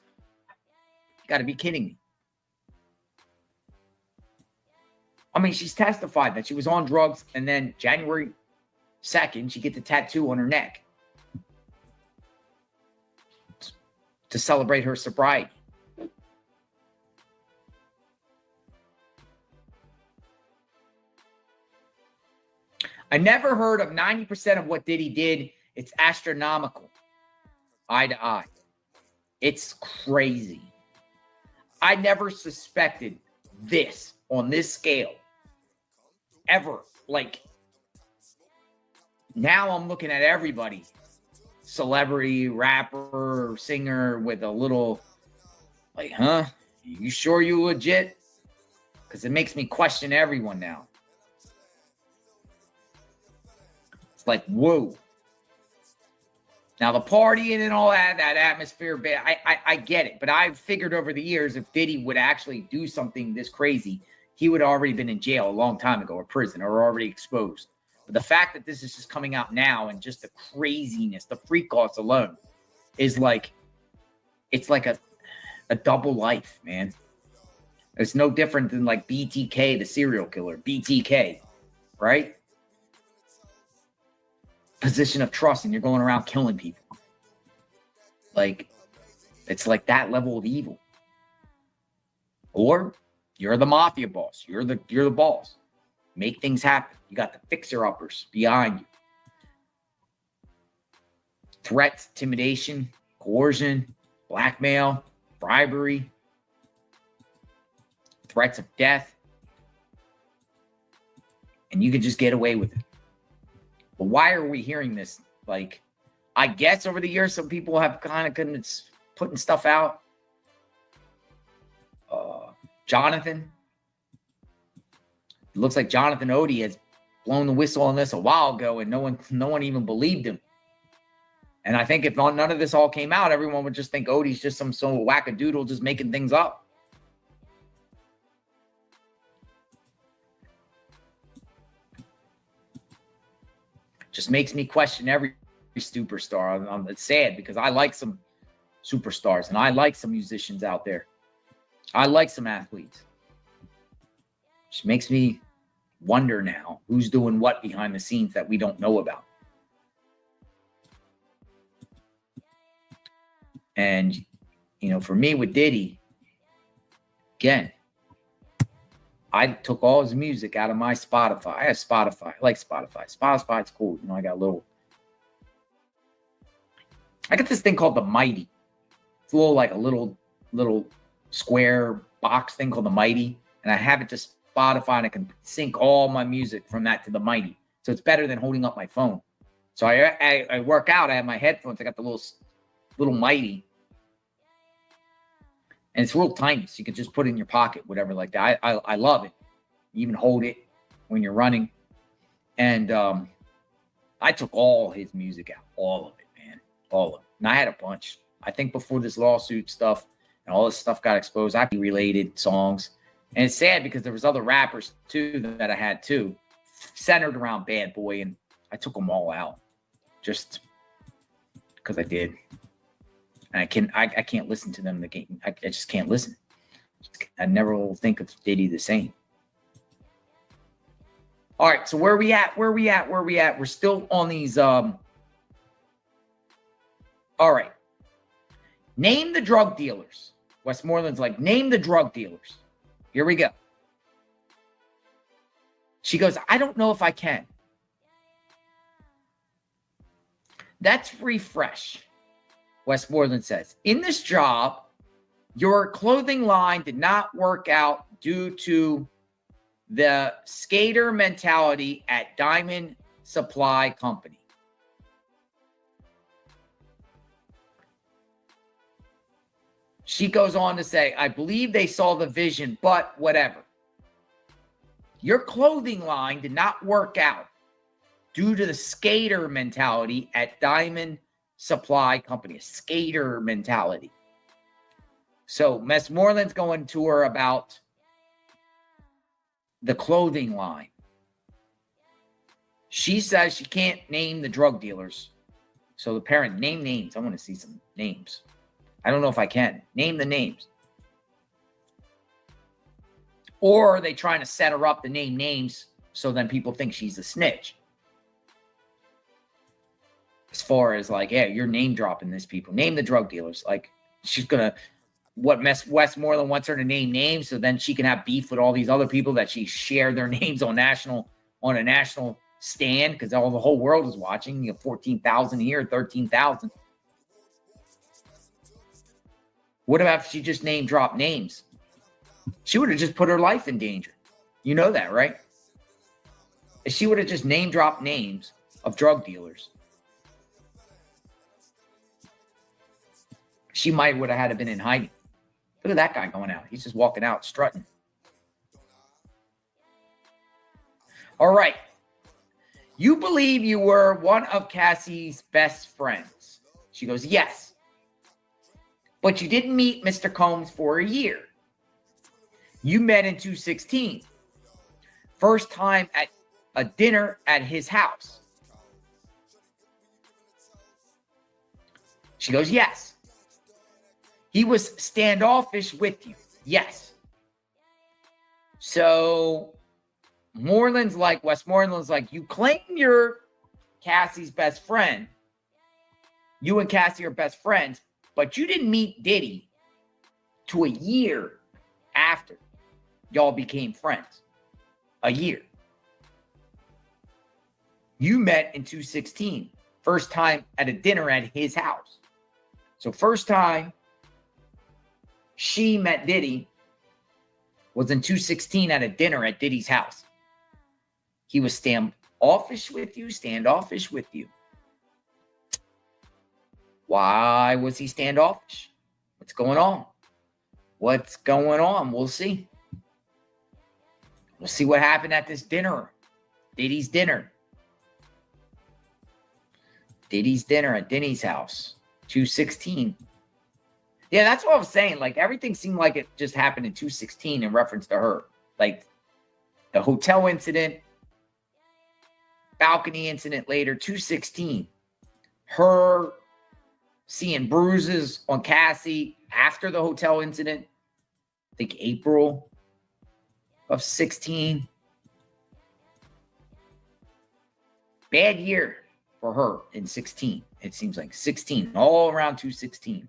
You got to be kidding me. I mean, she's testified that she was on drugs, and then January 2nd, she gets a tattoo on her neck to celebrate her sobriety. I never heard of 90% of what Diddy did. It's astronomical. Eye to eye. It's crazy. I never suspected this on this scale. Ever. Like, now I'm looking at everybody. Celebrity, rapper, singer with a little, like, huh? You sure you legit? Because it makes me question everyone now. Like, whoa. Now, the partying and all that atmosphere, I get it. But I've figured over the years, if Diddy would actually do something this crazy, he would have already been in jail a long time ago, or prison, or already exposed. But the fact that this is just coming out now and just the craziness, the freak-offs alone, is like, it's like a double life, man. It's no different than like BTK, the serial killer. BTK, right? Position of trust, and you're going around killing people. Like, it's like that level of evil. Or you're the mafia boss. You're the boss. Make things happen. You got the fixer-uppers behind you. Threats, intimidation, coercion, blackmail, bribery, threats of death. And you can just get away with it. But why are we hearing this? Like, I guess over the years, some people have kind of been putting stuff out. Jonathan. It looks like Jonathan Odie has blown the whistle on this a while ago, and no one even believed him. And I think if none of this all came out, everyone would just think Odie's just some wackadoodle just making things up. Just makes me question every superstar. It's sad because I like some superstars and I like some musicians out there. I like some athletes. Which makes me wonder now who's doing what behind the scenes that we don't know about. And, you know, for me with Diddy, again, I took all his music out of my Spotify. I have Spotify. I like Spotify. Spotify's cool. You know, I got this thing called the Mighty. It's a little square box thing called the Mighty. And I have it to Spotify, and I can sync all my music from that to the Mighty. So it's better than holding up my phone. So I work out. I have my headphones. I got the little Mighty. And it's real tiny, so you can just put it in your pocket, whatever like that. I love it. You even hold it when you're running. And I took all his music out. All of it, man. All of it. And I had a bunch. I think before this lawsuit stuff and all this stuff got exposed, I related songs. And it's sad because there was other rappers, too, that I had, too, centered around Bad Boy. And I took them all out just because I did. And I can't listen to them again. I just can't listen. I never will think of Diddy the same. All right, so where are we at? We're still on these. All right. Name the drug dealers. Westmoreland's like, name the drug dealers. Here we go. She goes, I don't know if I can. That's refresh. Westmoreland says, in this job, your clothing line did not work out due to the skater mentality at Diamond Supply Company. She goes on to say, I believe they saw the vision, but whatever. Your clothing line did not work out due to the skater mentality at Diamond Supply Company, a skater mentality. So Westmoreland's going to her about the clothing line. She says she can't name the drug dealers. So the parent, name names. I want to see some names. I don't know if I can. Name the names. Or are they trying to set her up to name names so then people think she's a snitch? As far as like, yeah, you're name dropping this people. Name the drug dealers. Like, she's going to, Westmoreland wants her to name names so then she can have beef with all these other people that she shared their names on a national stand because the whole world is watching. You have 14,000 here, 13,000. What about if she just name dropped names? She would have just put her life in danger. You know that, right? If she would have just name dropped names of drug dealers, she would have had to been in hiding. Look at that guy going out. He's just walking out, strutting. All right. You believe you were one of Cassie's best friends. She goes, yes. But you didn't meet Mr. Combs for a year. You met in 2016. First time at a dinner at his house. She goes, yes. He was standoffish with you. Yes. So Westmoreland's like, you claim you're Cassie's best friend. You and Cassie are best friends, but you didn't meet Diddy to a year after y'all became friends. A year. You met in 2016. First time at a dinner at his house. So first time she met Diddy was in 2016 at a dinner at Diddy's house. He was standoffish with you. Why was he standoffish? What's going on? We'll see. We'll see what happened at this dinner. Diddy's dinner. Diddy's dinner at Diddy's house. 2016. Yeah, that's what I was saying. Like, everything seemed like it just happened in 2016 in reference to her. Like, the hotel incident, balcony incident later, 2016. Her seeing bruises on Cassie after the hotel incident. I think April of 16. Bad year for her in 16. It seems like 16, all around 216.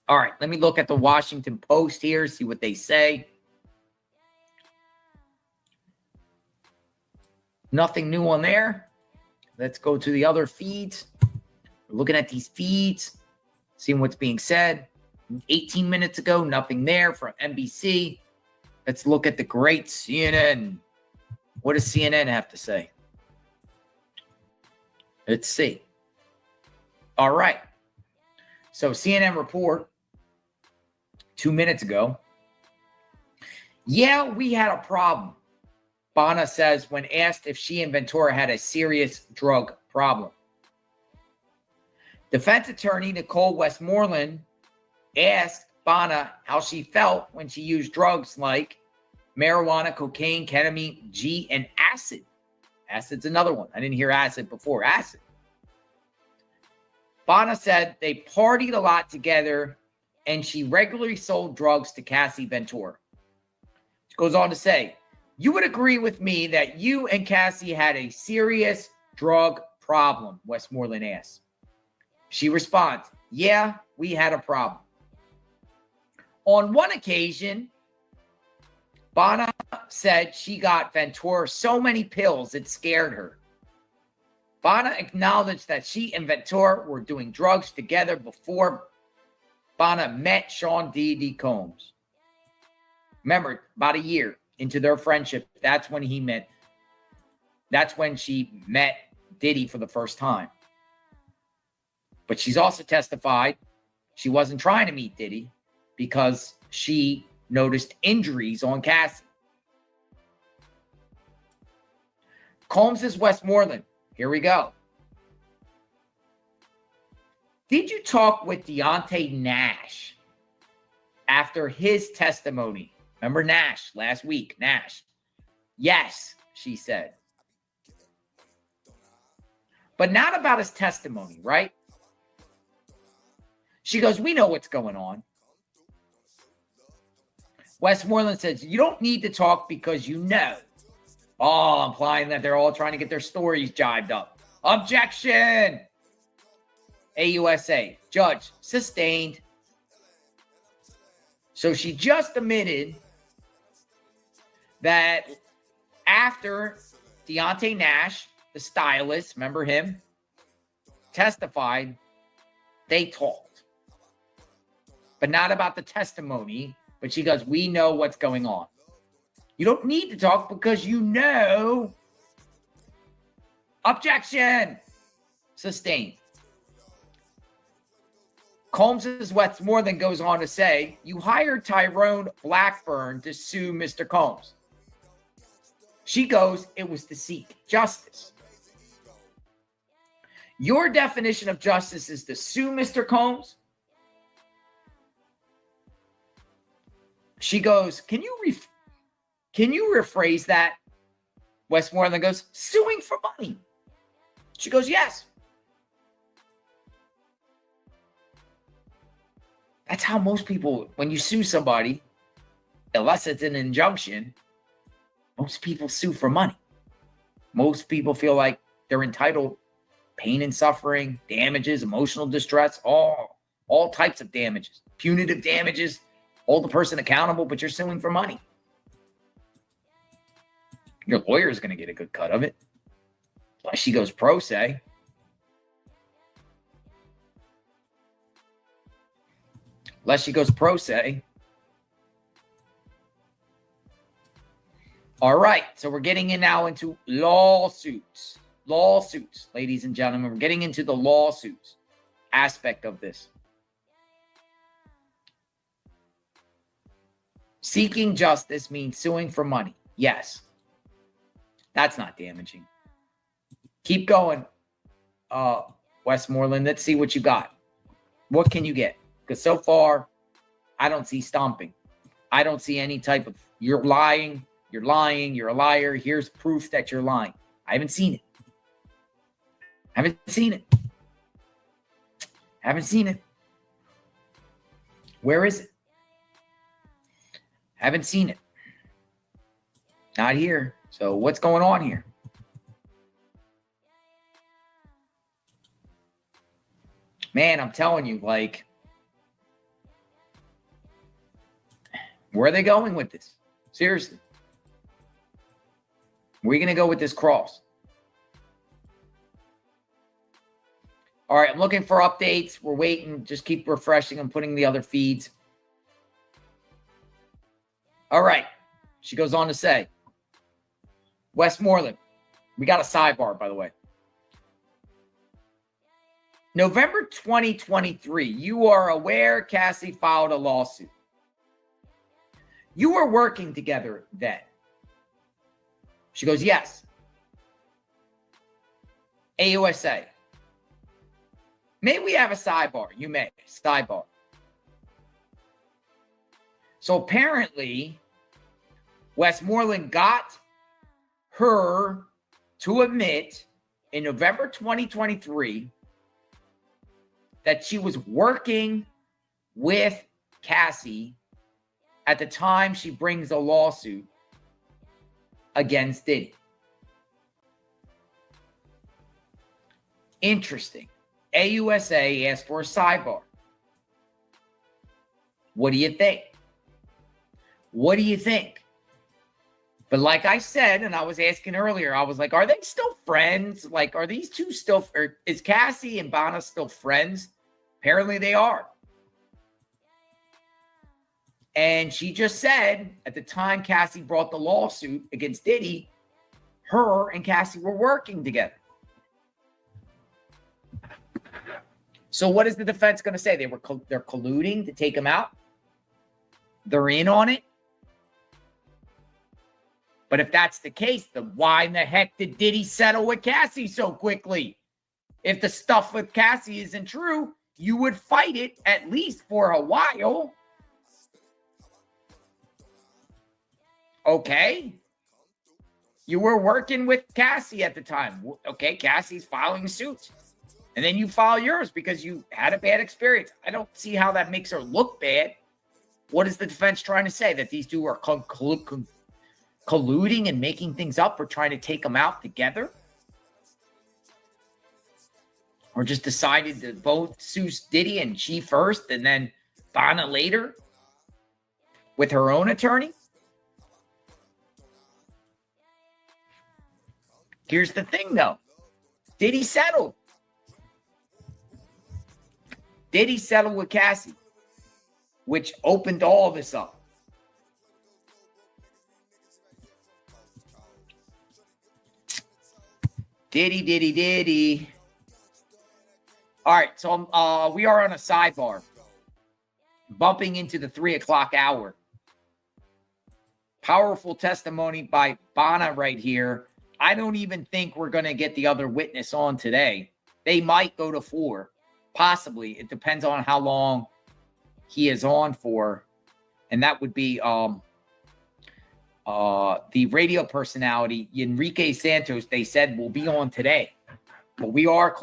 All right, let me look at the Washington Post here, see what they say. Nothing new on there. Let's go to the other feeds. We're looking at these feeds, seeing what's being said. 18 minutes ago, nothing there from NBC. Let's look at the great CNN. What does CNN have to say? Let's see. All right. So CNN report 2 minutes ago. Yeah, we had a problem. Bana says when asked if she and Ventura had a serious drug problem. Defense attorney Nicole Westmoreland asked Bana how she felt when she used drugs like marijuana, cocaine, ketamine, G, and acid. Acid's another one. I didn't hear acid before. Acid. Bana said they partied a lot together and she regularly sold drugs to Cassie Ventura. She goes on to say, you would agree with me that you and Cassie had a serious drug problem, Westmoreland asks. She responds, yeah, we had a problem. On one occasion, Bana said she got Ventura so many pills it scared her. Bana acknowledged that she and Ventura were doing drugs together before Bana met Sean Diddy Combs. Remember, about a year into their friendship, that's when she met Diddy for the first time. But she's also testified she wasn't trying to meet Diddy because she noticed injuries on Cassie. Combs is Westmoreland. Here we go. Did you talk with Deontay Nash after his testimony? Remember Nash last week? Nash. Yes, she said. But not about his testimony, right? She goes, we know what's going on. Westmoreland says, you don't need to talk because you know. Oh, implying that they're all trying to get their stories jived up. Objection. AUSA. Judge, sustained. So she just admitted that after Deontay Nash, the stylist, remember him, testified, they talked. But not about the testimony, but she goes, we know what's going on. You don't need to talk because you know. Objection. Sustained. Combs' Westmoreland goes on to say, you hired Tyrone Blackburn to sue Mr. Combs. She goes, it was to seek justice. Your definition of justice is to sue Mr. Combs? She goes, can you rephrase that? Westmoreland goes, suing for money. She goes, yes. That's how most people, when you sue somebody, unless it's an injunction, most people sue for money. Most people feel like they're entitled pain and suffering, damages, emotional distress, all types of damages, punitive damages, hold the person accountable, but you're suing for money. Your lawyer is going to get a good cut of it. Unless she goes pro se. Unless she goes pro se. All right, so we're getting in now into lawsuits. Lawsuits, ladies and gentlemen. We're getting into the lawsuits aspect of this. Seeking justice means suing for money. Yes. That's not damaging. Keep going, Westmoreland. Let's see what you got. What can you get? Because so far, I don't see stomping. I don't see any type of, you're lying, you're lying, you're a liar. Here's proof that you're lying. I haven't seen it. Haven't seen it. Haven't seen it. Where is it? Haven't seen it. Not here. So what's going on here? Man, I'm telling you, like, where are they going with this? Seriously. Where are you going to go with this cross? All right, I'm looking for updates. We're waiting. Just keep refreshing and putting the other feeds. All right. She goes on to say, Westmoreland, we got a sidebar, by the way. November 2023, you are aware Cassie filed a lawsuit. You were working together then. She goes, yes. AUSA. May we have a sidebar? You may. Sidebar. So apparently, Westmoreland got her to admit in November 2023 that she was working with Cassie at the time she brings a lawsuit against Diddy. Interesting. AUSA asked for a sidebar. What do you think? What do you think? But like I said, and I was asking earlier, I was like, are they still friends? Like, are these two still, or is Cassie and Bana still friends? Apparently they are. And she just said at the time Cassie brought the lawsuit against Diddy, her and Cassie were working together. So what is the defense going to say? They're colluding to take him out? They're in on it? But if that's the case, then why in the heck did Diddy settle with Cassie so quickly? If the stuff with Cassie isn't true, you would fight it at least for a while. Okay. You were working with Cassie at the time. Okay, Cassie's filing suit. And then you file yours because you had a bad experience. I don't see how that makes her look bad. What is the defense trying to say? That these two are colluding and making things up or trying to take them out together? Or just decided to both sue Diddy and she first and then Bana later with her own attorney? Here's the thing, though. Diddy settled. Diddy settled with Cassie, which opened all this up. Diddy. All right, so we are on a sidebar, bumping into the 3 o'clock hour. Powerful testimony by Bana right here. I don't even think we're going to get the other witness on today. They might go to 4, possibly. It depends on how long he is on for, and that would be the radio personality Enrique Santos. They said will be on today, but we are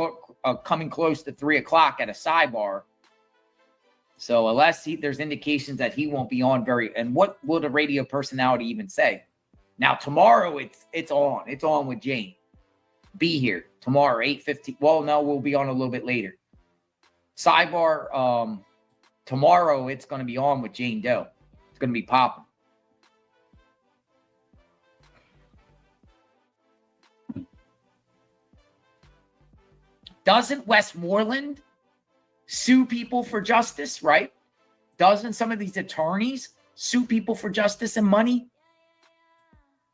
coming close to 3 o'clock at a sidebar. So unless there's indications that he won't be on and what will the radio personality even say? Now tomorrow it's on. It's on with Jane. Be here tomorrow 8:50. Well, no, we'll be on a little bit later. Sidebar tomorrow it's going to be on with Jane Doe. It's going to be popping. Doesn't Westmoreland sue people for justice, right? Doesn't some of these attorneys sue people for justice and money?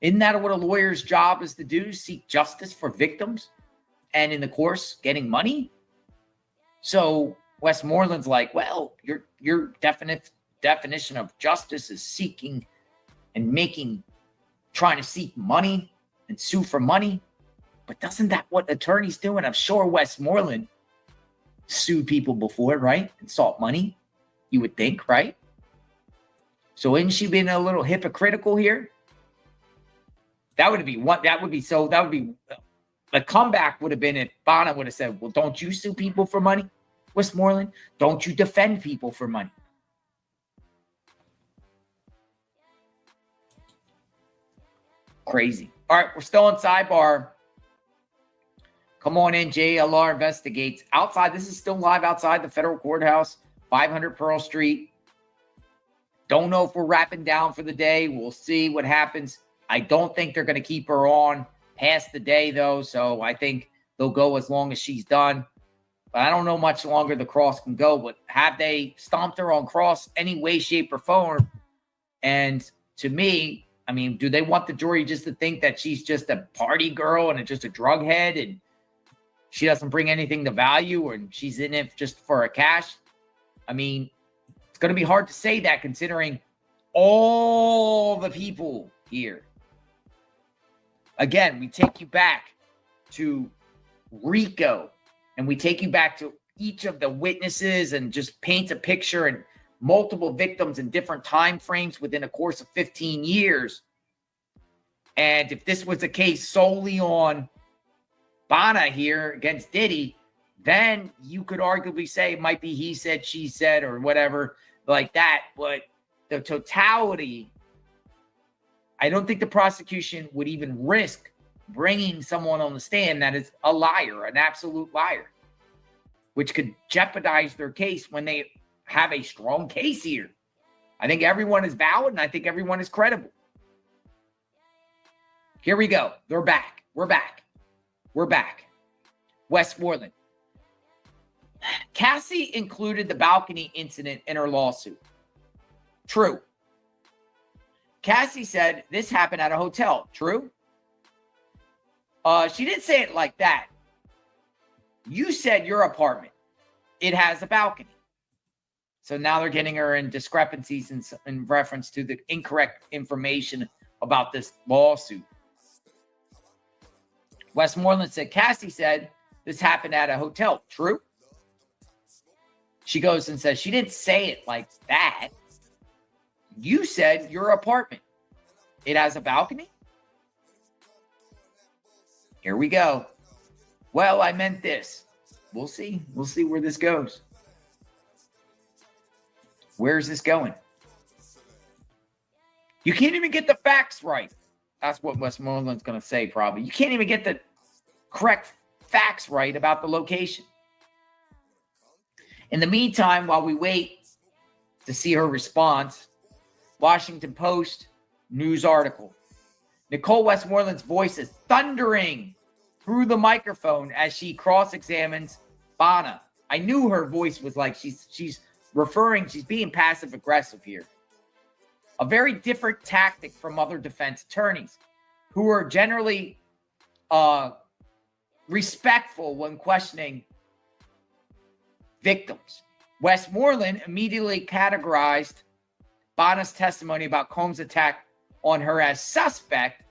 Isn't that what a lawyer's job is to do? Seek justice for victims and in the course getting money? So Westmoreland's like, well, your definition of justice is seeking and trying to seek money and sue for money. But doesn't that what attorneys do? And I'm sure Westmoreland sued people before, right? And sought money, you would think, right? So isn't she being a little hypocritical here? That would be the comeback would have been if Bonna would have said, well, don't you sue people for money, Westmoreland? Don't you defend people for money? Crazy. All right, we're still on sidebar. Come on in, JLR Investigates. Outside, this is still live outside the federal courthouse, 500 Pearl Street. Don't know if we're wrapping down for the day. We'll see what happens. I don't think they're going to keep her on past the day, though, so I think they'll go as long as she's done. But I don't know much longer the cross can go. But have they stomped her on cross any way, shape, or form? And to me, I mean, do they want the jury just to think that she's just a party girl and just a drug head and she doesn't bring anything to value and she's in it just for a cash? I mean, it's going to be hard to say that considering all the people here. Again, we take you back to Rico and we take you back to each of the witnesses and just paint a picture and multiple victims in different time frames within a course of 15 years. And if this was a case solely on Bonna here against Diddy, then you could arguably say it might be he said, she said, or whatever like that. But the totality, I don't think the prosecution would even risk bringing someone on the stand that is a liar, an absolute liar, which could jeopardize their case when they have a strong case here. I think everyone is valid, and I think everyone is credible. Here we go. They're back. We're back. We're back. Westmoreland. Cassie included the balcony incident in her lawsuit. True. Cassie said this happened at a hotel. True. She didn't say it like that. You said your apartment, it has a balcony. So now they're getting her in discrepancies in reference to the incorrect information about this lawsuit. Westmoreland said, Cassie said this happened at a hotel. True. She goes and says, she didn't say it like that. You said your apartment, it has a balcony. Here we go. Well, I meant this. We'll see. We'll see where this goes. Where's this going? You can't even get the facts right. That's what Westmoreland's going to say probably. You can't even get the correct facts right about the location. In the meantime, while we wait to see her response, Washington Post news article. Nicole Westmoreland's voice is thundering through the microphone as she cross-examines Bonna. I knew her voice was like she's being passive-aggressive here. A very different tactic from other defense attorneys who are generally respectful when questioning victims. Westmoreland immediately categorized Bonna's testimony about Combs' attack on her as suspect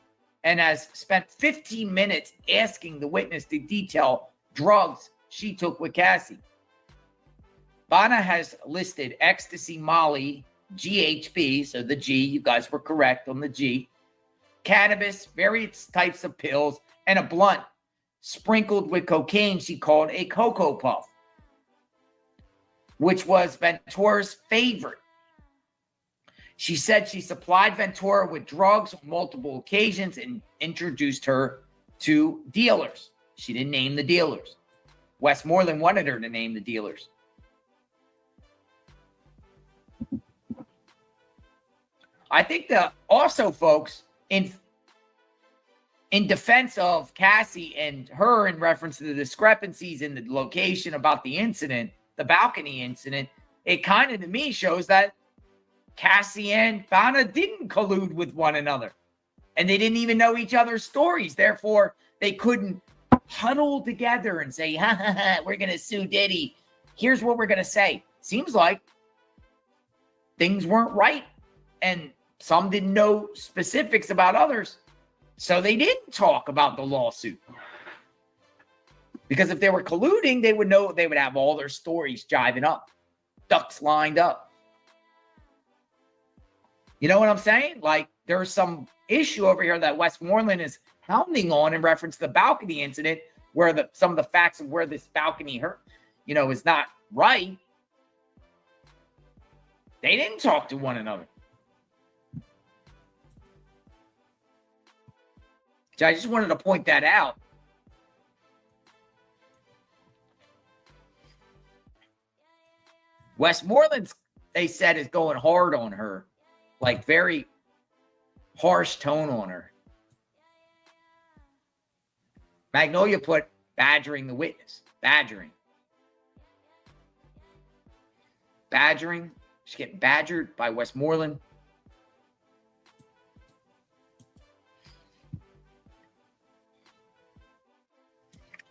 and has spent 15 minutes asking the witness to detail drugs she took with Cassie. Bonna has listed ecstasy, Molly, GHB, so the G, you guys were correct on the G, cannabis, various types of pills, and a blunt sprinkled with cocaine she called a Cocoa Puff, which was Ventura's favorite. She said she supplied Ventura with drugs on multiple occasions and introduced her to dealers. She didn't name the dealers. Westmoreland wanted her to name the dealers. I think that also, folks, in defense of Cassie and her in reference to the discrepancies in the location about the incident, the balcony incident, it kind of to me shows that Cassie and Bonna didn't collude with one another. And they didn't even know each other's stories. Therefore, they couldn't huddle together and say, ha, ha, ha, we're going to sue Diddy. Here's what we're going to say. Seems like things weren't right. And some didn't know specifics about others. So they didn't talk about the lawsuit. Because if they were colluding, they would know, they would have all their stories jiving up. Ducks lined up. You know what I'm saying? Like, there's some issue over here that Westmoreland is hounding on in reference to the balcony incident, where some of the facts of where this balcony is not right. They didn't talk to one another. So I just wanted to point that out. Westmoreland's, they said, is going hard on her, like very harsh tone on her. Magnolia put badgering the witness. Badgering. She's getting badgered by Westmoreland.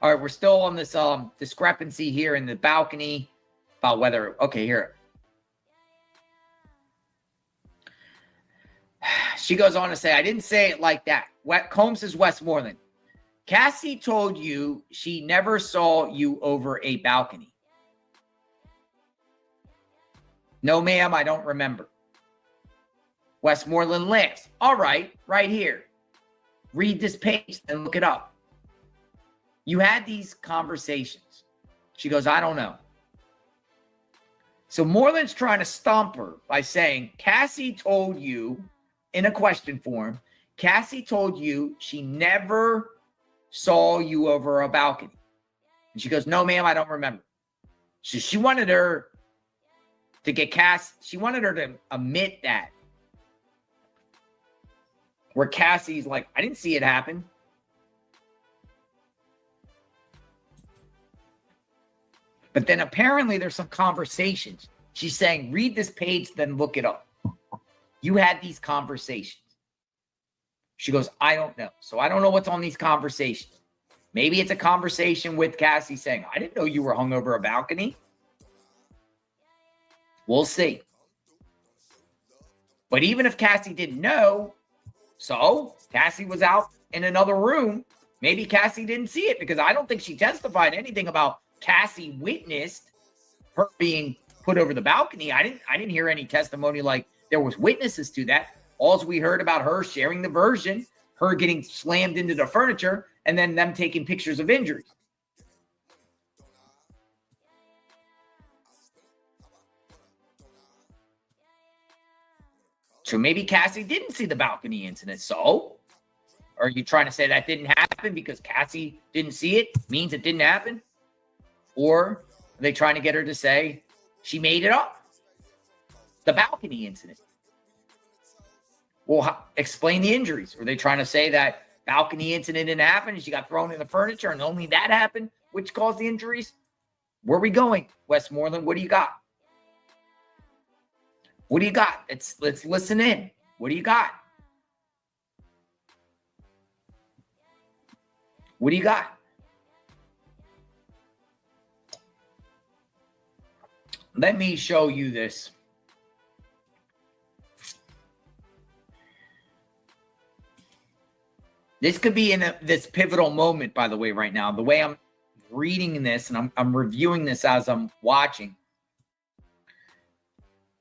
All right, we're still on this discrepancy here in the balcony about whether, okay, here. She goes on to say, I didn't say it like that. Combs says, Westmoreland, Cassie told you she never saw you over a balcony. No, ma'am, I don't remember. Westmoreland laughs. All right, right here. Read this page and look it up. You had these conversations. She goes, I don't know. So Moreland's trying to stomp her by saying, Cassie told you, in a question form, Cassie told you she never saw you over a balcony. And she goes, no, ma'am, I don't remember. So she wanted her to get she wanted her to admit that. Where Cassie's like, I didn't see it happen. But then apparently there's some conversations. She's saying, read this page, then look it up. You had these conversations. She goes, I don't know. So I don't know what's on these conversations. Maybe it's a conversation with Cassie saying, I didn't know you were hung over a balcony. We'll see. But even if Cassie didn't know, so Cassie was out in another room. Maybe Cassie didn't see it, because I don't think she testified anything about Cassie witnessed her being put over the balcony. I didn't hear any testimony like there was witnesses to that. All we heard about her sharing the version, her getting slammed into the furniture, and then them taking pictures of injuries. So maybe Cassie didn't see the balcony incident. So are you trying to say that didn't happen because Cassie didn't see it means it didn't happen? Or are they trying to get her to say she made it up? The balcony incident. Well, explain the injuries. Are they trying to say that balcony incident didn't happen and she got thrown in the furniture and only that happened, which caused the injuries? Where are we going, Westmoreland? What do you got? What do you got? Let's listen in. What do you got? What do you got? Let me show you this. This could be in this pivotal moment, by the way, right now. The way I'm reading this and I'm reviewing this as I'm watching.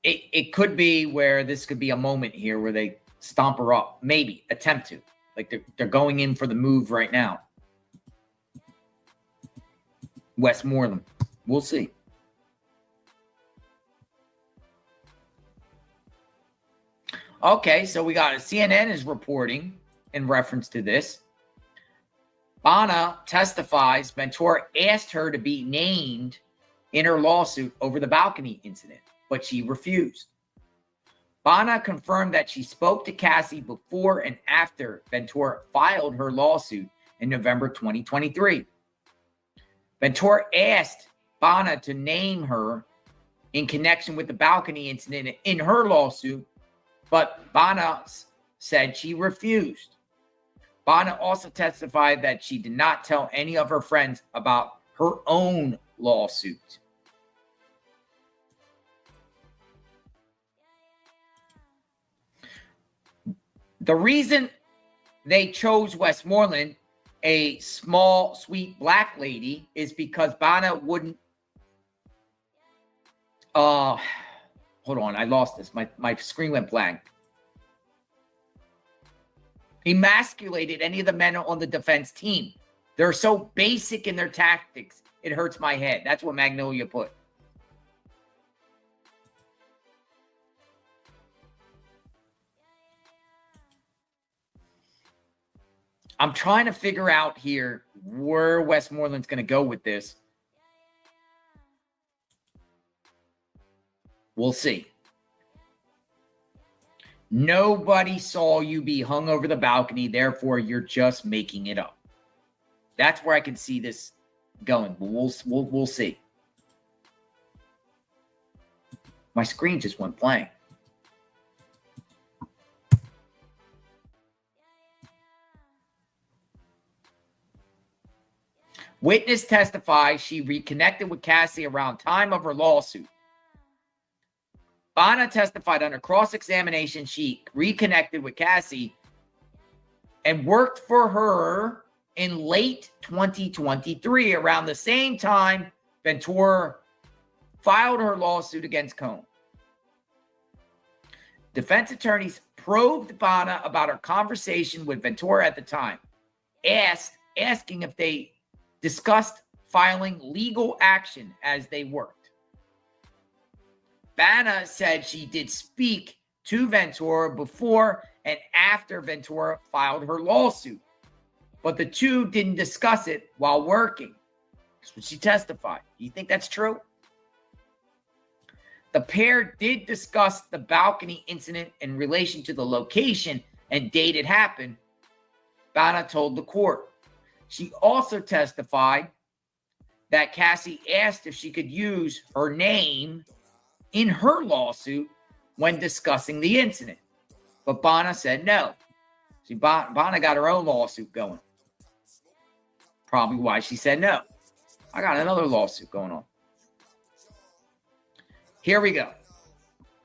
It could be where this could be a moment here where they stomp her up. Maybe attempt to. Like they're going in for the move right now. Westmoreland. We'll see. Okay, so we got CNN is reporting in reference to this. Bana testifies Ventura asked her to be named in her lawsuit over the balcony incident, but she refused. Bana confirmed that she spoke to Cassie before and after Ventura filed her lawsuit in November 2023. Ventura asked Bana to name her in connection with the balcony incident in her lawsuit, but Bana said she refused. Bana also testified that she did not tell any of her friends about her own lawsuit. The reason they chose Westmoreland, a small, sweet black lady, is because Bana wouldn't. Hold on, I lost this. My screen went blank. emasculated any of the men on the defense team. They're so basic in their tactics, it hurts my head. That's what Magnolia put. I'm trying to figure out here where Westmoreland's going to go with this. We'll see. Nobody saw you be hung over the balcony, therefore you're just making it up. That's where I can see this going. But we'll see. My screen just went blank. Witness testifies she reconnected with Cassie around time of her lawsuit. Bana testified under cross-examination she reconnected with Cassie and worked for her in late 2023, around the same time Ventura filed her lawsuit against Cohn. Defense attorneys probed Bana about her conversation with Ventura at the time, asking if they discussed filing legal action as they worked. Bana said she did speak to Ventura before and after Ventura filed her lawsuit, but the two didn't discuss it while working. That's what she testified. You think that's true? The pair did discuss the balcony incident in relation to the location and date it happened, Bana told the court. She also testified that Cassie asked if she could use her name in her lawsuit when discussing the incident, but Bana said no. See, Bana got her own lawsuit going. Probably why she said no. I got another lawsuit going on. Here we go.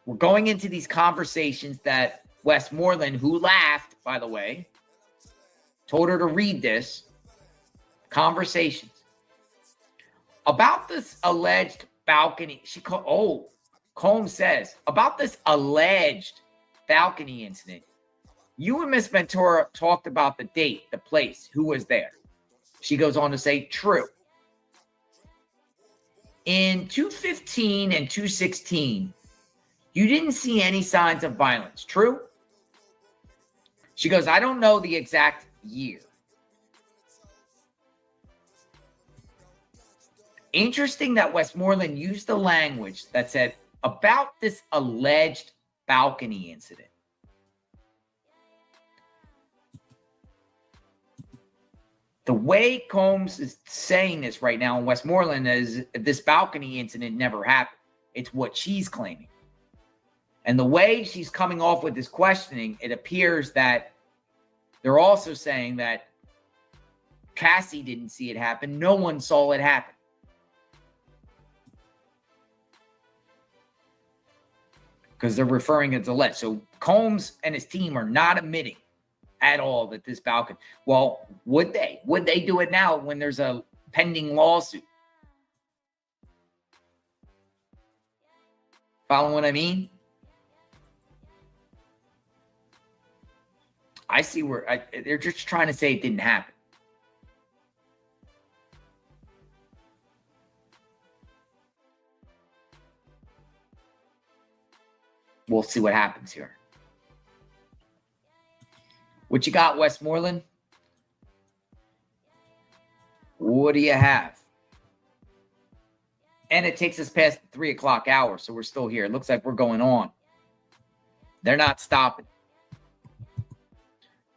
We're going into these conversations that Westmoreland, who laughed, by the way, told her to read this. Conversations about this alleged balcony. Combs says about this alleged balcony incident. You and Miss Ventura talked about the date, the place, who was there. She goes on to say, true. In 215 and 216, you didn't see any signs of violence, true? She goes, I don't know the exact year. Interesting that Westmoreland used the language that said about this alleged balcony incident. The way Combs is saying this right now in Westmoreland is this balcony incident never happened. It's what she's claiming. And the way she's coming off with this questioning, it appears that they're also saying that Cassie didn't see it happen. No one saw it happen. Because they're referring it to alleged. So Combs and his team are not admitting at all that this balcony. Well, would they? Would they do it now when there's a pending lawsuit? Following what I mean? I see where they're just trying to say it didn't happen. We'll see what happens here. What you got, Westmoreland? What do you have? And it takes us past the 3 o'clock hour, so we're still here. It looks like we're going on. They're not stopping.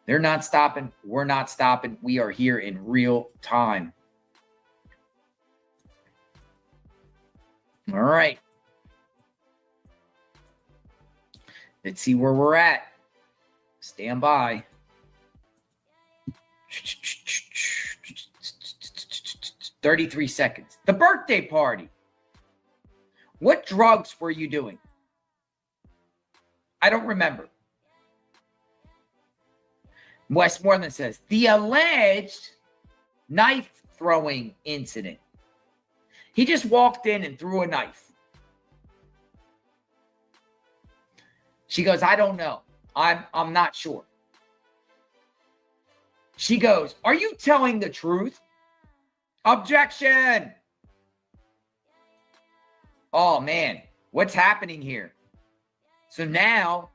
They're not stopping. We're not stopping. We are here in real time. All right. Let's see where we're at. Stand by. 33 seconds. The birthday party. What drugs were you doing? I don't remember. Westmoreland says, the alleged knife throwing incident. He just walked in and threw a knife. She goes, I don't know. I'm not sure. She goes, "Are you telling the truth?" Objection. Oh, man. What's happening here? So now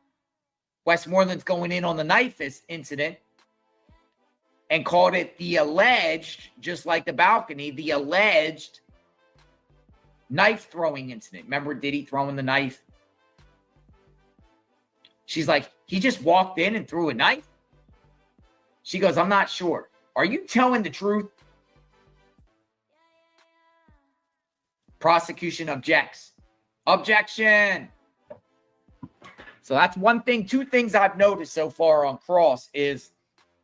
Westmoreland's going in on the knife incident and called it the alleged, just like the balcony, the alleged knife throwing incident. Remember Diddy throwing the knife? She's like, he just walked in and threw a knife? She goes, "I'm not sure. Are you telling the truth?" Prosecution objects. Objection. So that's one thing. Two things I've noticed so far on cross is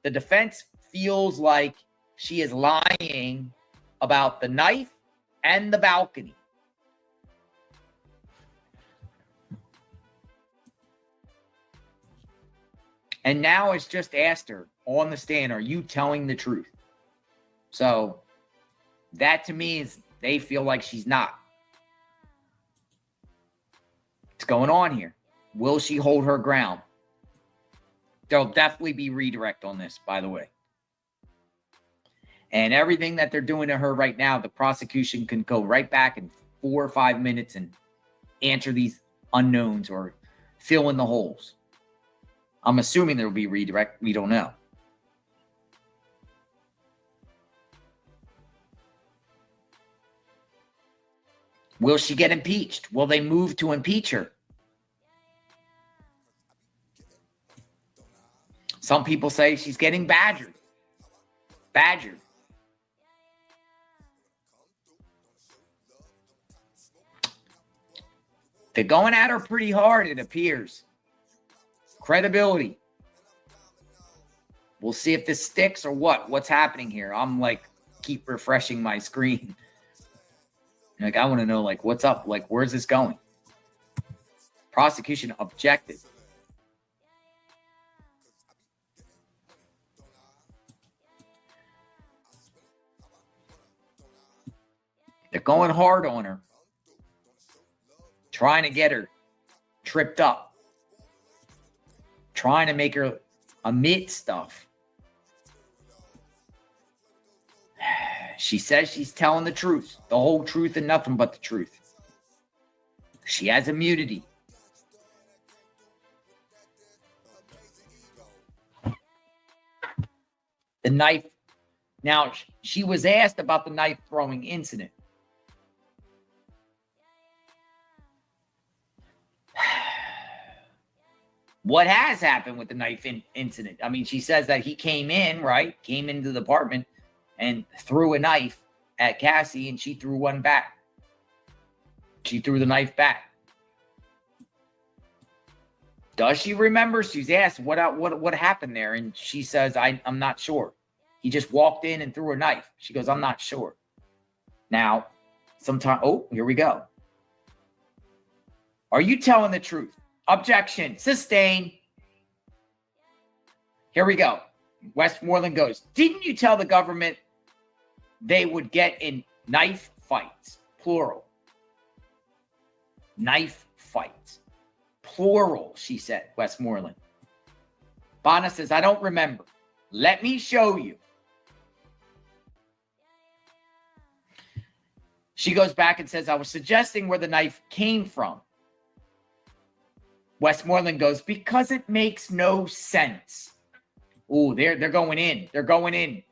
the defense feels like she is lying about the knife and the balcony. And now it's just asked her on the stand, "Are you telling the truth?" So that to me is they feel like she's not. What's going on here? Will she hold her ground? There'll definitely be redirect on this, by the way. And everything that they're doing to her right now, the prosecution can go right back in 4 or 5 minutes and answer these unknowns or fill in the holes. I'm assuming there will be redirect. We don't know. Will she get impeached? Will they move to impeach her? Some people say she's getting badgered. Badgered. They're going at her pretty hard, it appears. Credibility. We'll see if this sticks or what. What's happening here? I'm like, keep refreshing my screen. Like, I want to know, like, what's up? Like, where's this going? Prosecution objected. They're going hard on her. Trying to get her tripped up. Trying to make her admit stuff. She says she's telling the truth. The whole truth and nothing but the truth. She has immunity. The knife. Now, she was asked about the knife throwing incident. What has happened with the knife incident? I mean, she says that he came in, right? Came into the apartment and threw a knife at Cassie, and she threw one back. She threw the knife back. Does she remember? She's asked what happened there, and she says, I'm not sure. He just walked in and threw a knife. She goes, I'm not sure. Now, sometime, oh, here we go. Are you telling the truth? Objection. Sustain. Here we go. Westmoreland goes, didn't you tell the government they would get in knife fights? Plural. Knife fights. Plural, she said, Westmoreland. Bonna says, I don't remember. Let me show you. She goes back and says, I was suggesting where the knife came from. Westmoreland goes, because it makes no sense. Ooh, they're going in. They're going in.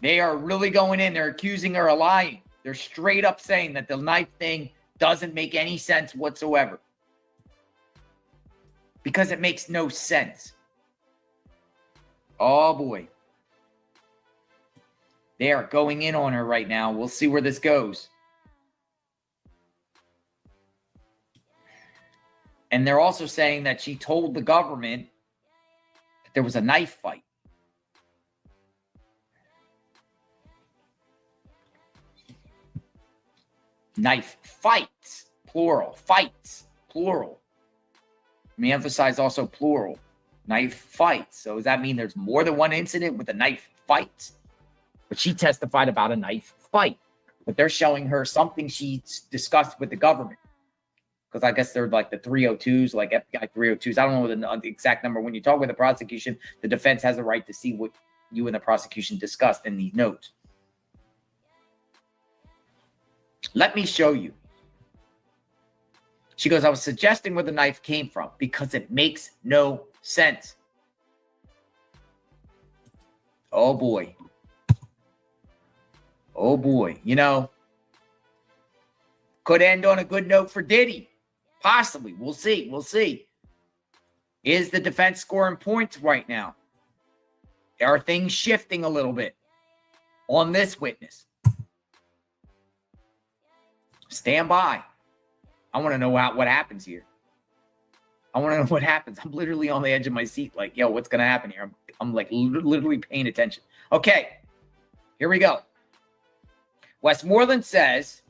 They are really going in. They're accusing her of lying. They're straight up saying that the knife thing doesn't make any sense whatsoever. Because it makes no sense. Oh, boy. They are going in on her right now. We'll see where this goes. And they're also saying that she told the government that there was a knife fight. Knife fights, plural. Fights, plural. Let me emphasize also plural. Knife fights. So does that mean there's more than one incident with a knife fight? But she testified about a knife fight. But they're showing her something she discussed with the government. Because I guess they're like the 302s, like FBI 302s. I don't know the exact number. When you talk with the prosecution, the defense has a right to see what you and the prosecution discussed in these notes. Let me show you. She goes, I was suggesting where the knife came from because it makes no sense. Oh, boy. Oh, boy. You know, could end on a good note for Diddy. Possibly. We'll see. We'll see. Is the defense scoring points right now? Are things shifting a little bit on this witness? Stand by. I want to know what happens here. I want to know what happens. I'm literally on the edge of my seat like, yo, what's going to happen here? I'm like literally paying attention. Okay, here we go. Westmoreland says,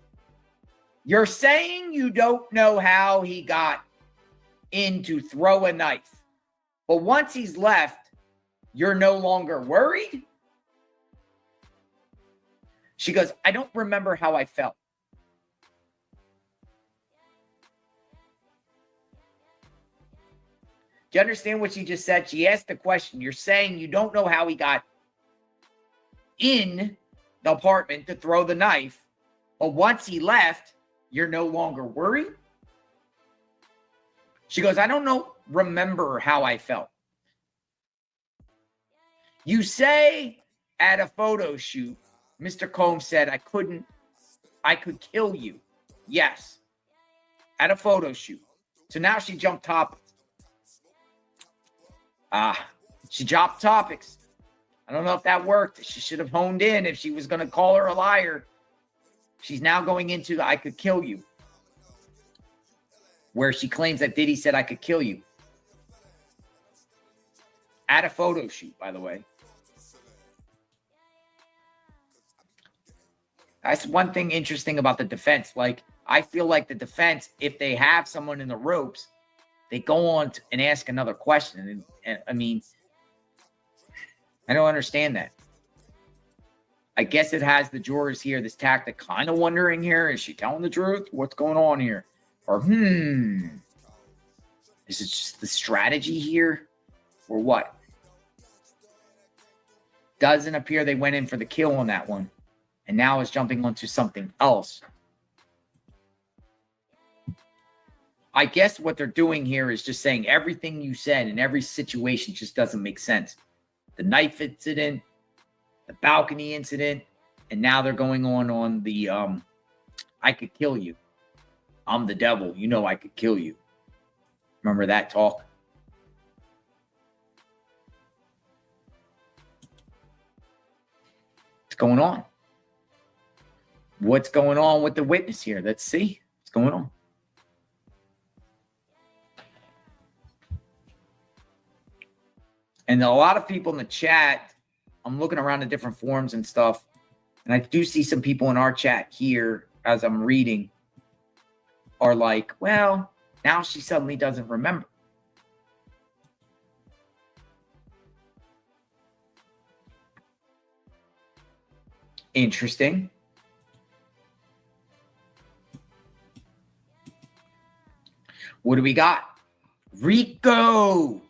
you're saying you don't know how he got in to throw a knife, but once he's left, you're no longer worried? She goes, I don't remember how I felt. Do you understand what she just said? She asked the question. You're saying you don't know how he got in the apartment to throw the knife, but once he left, you're no longer worried? She goes, I don't remember how I felt. You say at a photo shoot, Mr. Combs said, I could kill you. Yes. At a photo shoot. So now she jumped topics. She dropped topics. I don't know if that worked. She should have honed in if she was going to call her a liar. She's now going into I could kill you, where she claims that Diddy said I could kill you. At a photo shoot, by the way. That's one thing interesting about the defense. Like, I feel like the defense, if they have someone in the ropes, they go on and ask another question. And I mean, I don't understand that. I guess it has the jurors here, this tactic, kind of wondering here, is she telling the truth? What's going on here? Or, is it just the strategy here? Or what? Doesn't appear they went in for the kill on that one. And now is jumping onto something else. I guess what they're doing here is just saying everything you said in every situation just doesn't make sense. The knife incident, the balcony incident, and now they're going on the I could kill you. I'm the devil. You know I could kill you. Remember that talk? What's going on? What's going on with the witness here? Let's see what's going on. And a lot of people in the chat, I'm looking around the different forums and stuff, and I do see some people in our chat here as I'm reading are like, well, now she suddenly doesn't remember. Interesting. What do we got? Rico.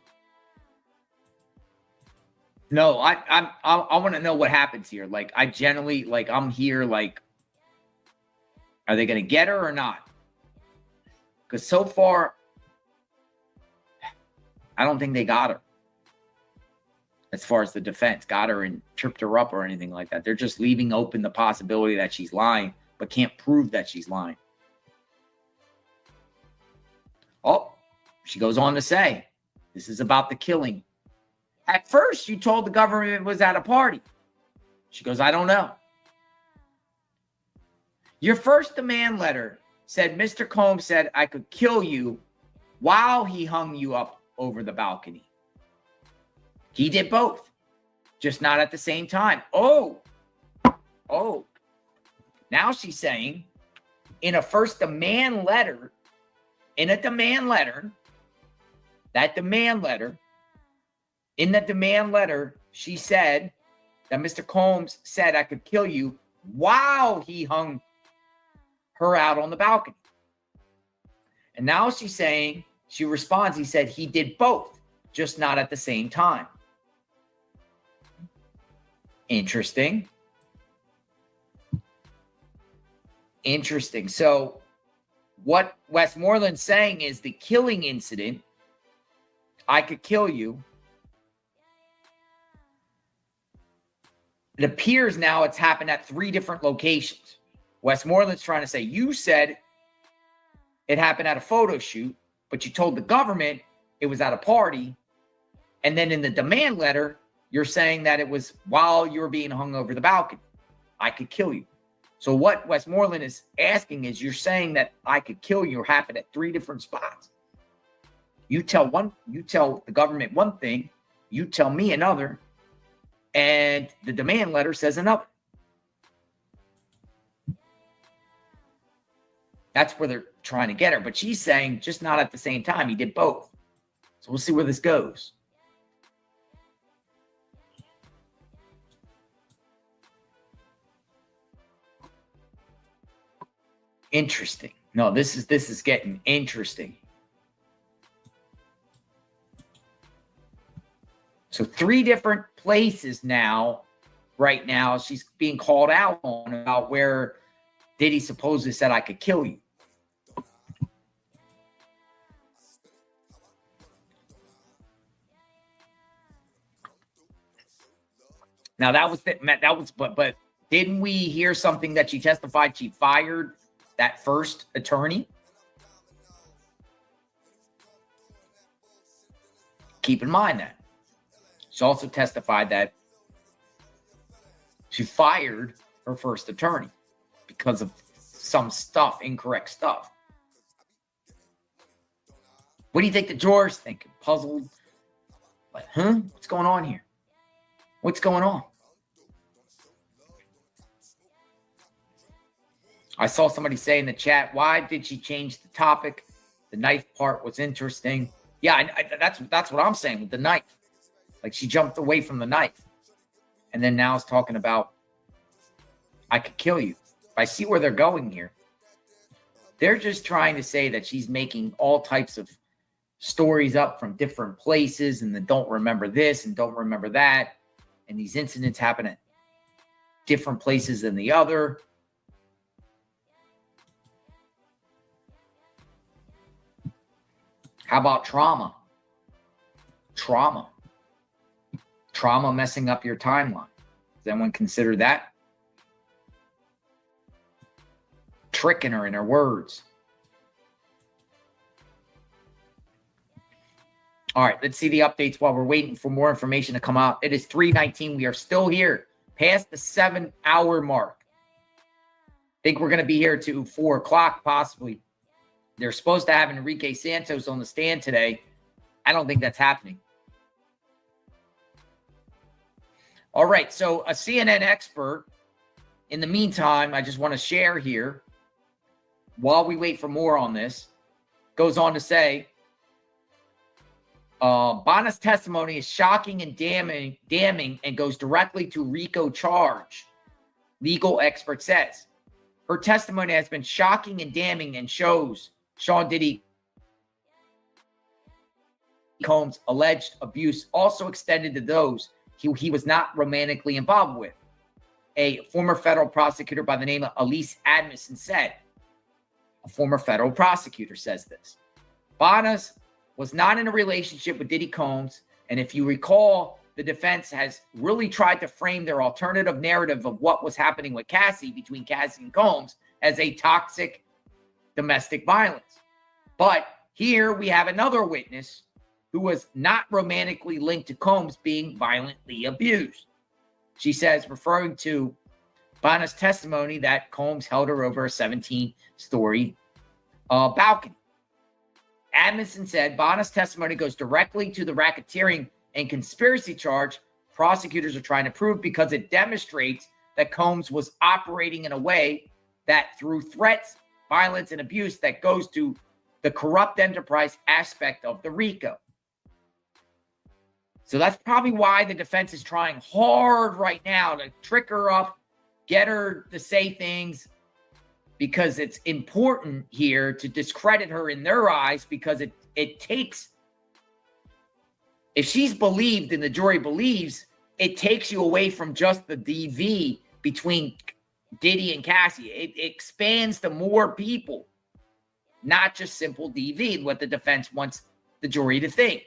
No, I want to know what happens here. Like, I generally, like, I'm here, like, are they going to get her or not? Because so far, I don't think they got her. As far as the defense got her and tripped her up or anything like that. They're just leaving open the possibility that she's lying, but can't prove that she's lying. Oh, she goes on to say, this is about the killing. At first, you told the government it was at a party. She goes, I don't know. Your first demand letter said Mr. Combs said I could kill you while he hung you up over the balcony. He did both, just not at the same time. Oh. Now she's saying in a first demand letter, in the demand letter, she said that Mr. Combs said I could kill you while he hung her out on the balcony. And now she's saying, she responds, he said he did both, just not at the same time. Interesting. Interesting. So what Westmoreland's saying is the killing incident, I could kill you. It appears now it's happened at 3 different locations. Westmoreland's trying to say, you said it happened at a photo shoot, but you told the government it was at a party. And then in the demand letter, you're saying that it was while you were being hung over the balcony. I could kill you. So what Westmoreland is asking is, you're saying that I could kill you or happened at 3 different spots. You tell the government one thing, you tell me another, and the demand letter says another. That's where they're trying to get her. But she's saying just not at the same time. He did both. So we'll see where this goes. Interesting. No, this is getting interesting. So 3 different places now, right now, she's being called out on about where Diddy supposedly said, I could kill you. Now but didn't we hear something that she testified she fired that first attorney? Keep in mind that. She also testified that she fired her first attorney because of some stuff, incorrect stuff. What do you think the jurors thinking? Puzzled? Like, what's going on here? What's going on? I saw somebody say in the chat, why did she change the topic? The knife part was interesting. Yeah, that's what I'm saying with the knife. Like, she jumped away from the knife. And then now it's talking about, I could kill you. I see where they're going here. They're just trying to say that she's making all types of stories up from different places and then don't remember this and don't remember that. And these incidents happen at different places than the other. How about trauma? Trauma messing up your timeline. Does anyone consider that? Tricking her in her words. All right, let's see the updates while we're waiting for more information to come out. It is 3:19. We are still here, past the 7-hour mark. I think we're going to be here to 4 o'clock, possibly. They're supposed to have Enrique Santos on the stand today. I don't think that's happening. All right, so a CNN expert, in the meantime, I just want to share here, while we wait for more on this, goes on to say, Bonna's testimony is shocking and damning and goes directly to RICO charge, legal expert says. Her testimony has been shocking and damning and shows Sean Diddy Combs' alleged abuse also extended to those he was not romantically involved with. A former federal prosecutor by the name of Elise Admison said, a former federal prosecutor says this. Bonna's was not in a relationship with Diddy Combs, and if you recall, the defense has really tried to frame their alternative narrative of what was happening with Cassie, between Cassie and Combs, as a toxic domestic violence. But here we have another witness who was not romantically linked to Combs being violently abused. She says, referring to Bonna's testimony, that Combs held her over a 17-story balcony. Admison said Bonna's testimony goes directly to the racketeering and conspiracy charge prosecutors are trying to prove because it demonstrates that Combs was operating in a way that through threats, violence, and abuse that goes to the corrupt enterprise aspect of the RICO. So that's probably why the defense is trying hard right now to trick her up, get her to say things, because it's important here to discredit her in their eyes, because it takes, if she's believed and the jury believes, it takes you away from just the DV between Diddy and Cassie. It expands to more people, not just simple DV, what the defense wants the jury to think.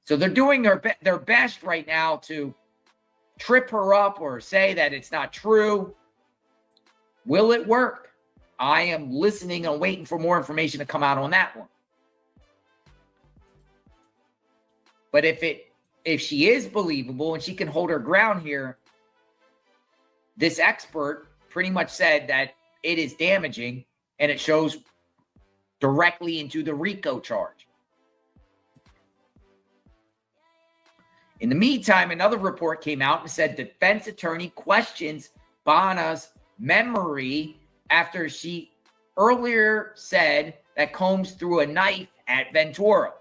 So they're doing their best right now to trip her up or say that it's not true. Will it work? I am listening and waiting for more information to come out on that one. But if she is believable and she can hold her ground here, this expert pretty much said that it is damaging and it shows directly into the RICO charge. In the meantime, another report came out and said defense attorney questions Bonna's memory after she earlier said that Combs threw a knife at Ventura.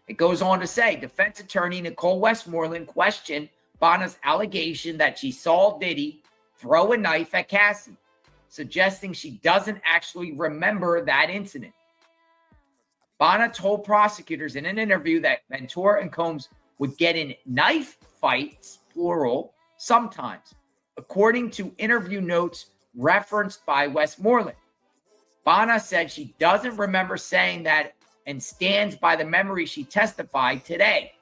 It goes on to say defense attorney Nicole Westmoreland questioned Bonna's allegation that she saw Diddy throw a knife at Cassie, suggesting she doesn't actually remember that incident. Bonna told prosecutors in an interview that Ventura and Combs would get in knife fights, plural, sometimes, according to interview notes referenced by Westmoreland. Bonna said she doesn't remember saying that and stands by the memory she testified today.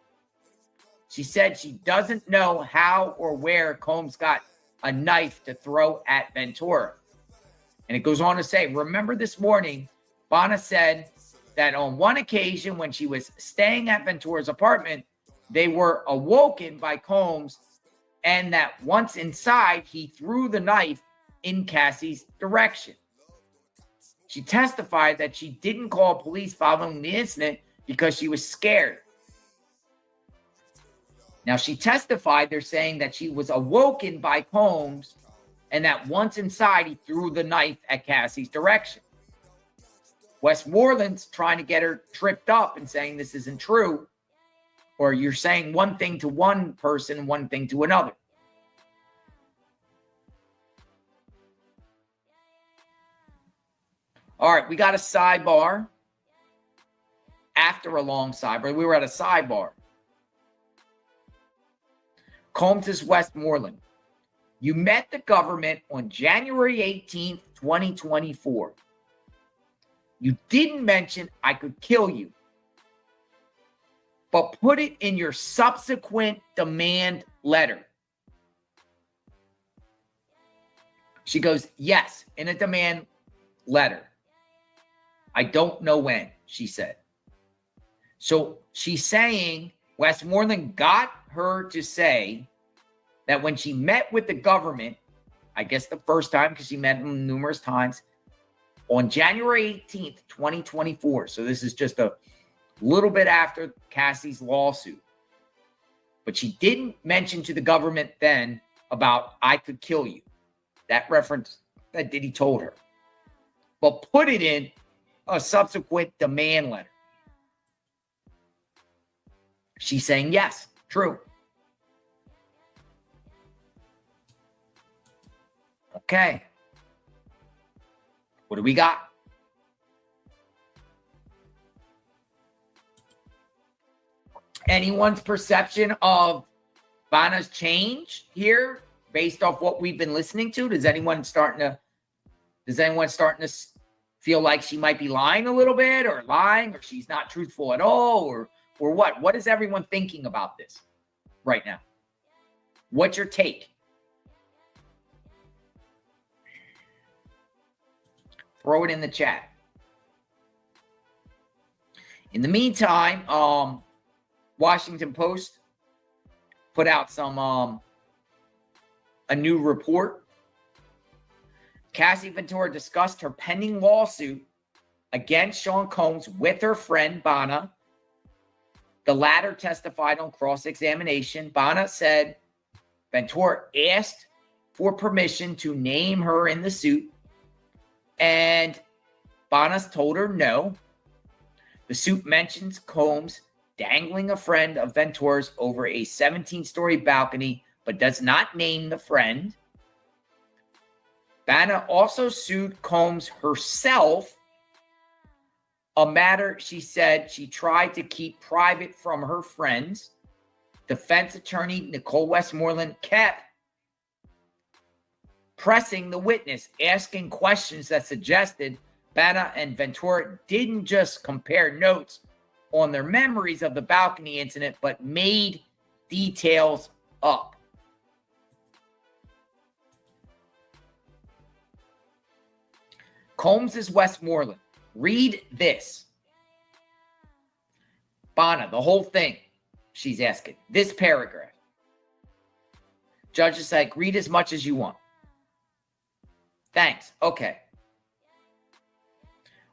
She said she doesn't know how or where Combs got a knife to throw at Ventura. And it goes on to say, remember this morning, Bonna said that on one occasion when she was staying at Ventura's apartment, they were awoken by Combs, and that once inside, he threw the knife in Cassie's direction. She testified that she didn't call police following the incident because she was scared. Now, she testified they're saying that she was awoken by Combs and that once inside, he threw the knife at Cassie's direction. Westmoreland's trying to get her tripped up and saying this isn't true, or you're saying one thing to one person, one thing to another. All right, we got a sidebar. After a long sidebar, we were at a sidebar. Combs is Westmoreland. You met the government on January 18th, 2024. You didn't mention I could kill you, but put it in your subsequent demand letter. She goes, yes, in a demand letter. I don't know when, she said. So she's saying Westmoreland got her to say that when she met with the government, I guess the first time because she met them numerous times, on January 18th, 2024. So this is just a little bit after Cassie's lawsuit. But she didn't mention to the government then about I could kill you. That reference that Diddy told her. But put it in a subsequent demand letter. She's saying yes, true. Okay. What do we got? Anyone's perception of Bonna's change here based off what we've been listening to? Does anyone starting to feel like she might be lying a little bit, or lying, or she's not truthful at all, or what? What is everyone thinking about this right now? What's your take? Throw it in the chat. In the meantime, Washington Post put out a new report. Cassie Ventura discussed her pending lawsuit against Sean Combs with her friend Bonna. The latter testified on cross-examination. Bonna said Ventura asked for permission to name her in the suit, and Bonna's told her no. The suit mentions Combs dangling a friend of Ventura's over a 17-story balcony, but does not name the friend. Bonna also sued Combs herself, a matter she said she tried to keep private from her friends. defense attorney Nicole Westmoreland kept pressing the witness, asking questions that suggested Bana and Ventura didn't just compare notes on their memories of the balcony incident, but made details up. Combs is Westmoreland. Read this. Bana, the whole thing, she's asking. This paragraph. Judge is like, read as much as you want. Thanks. Okay.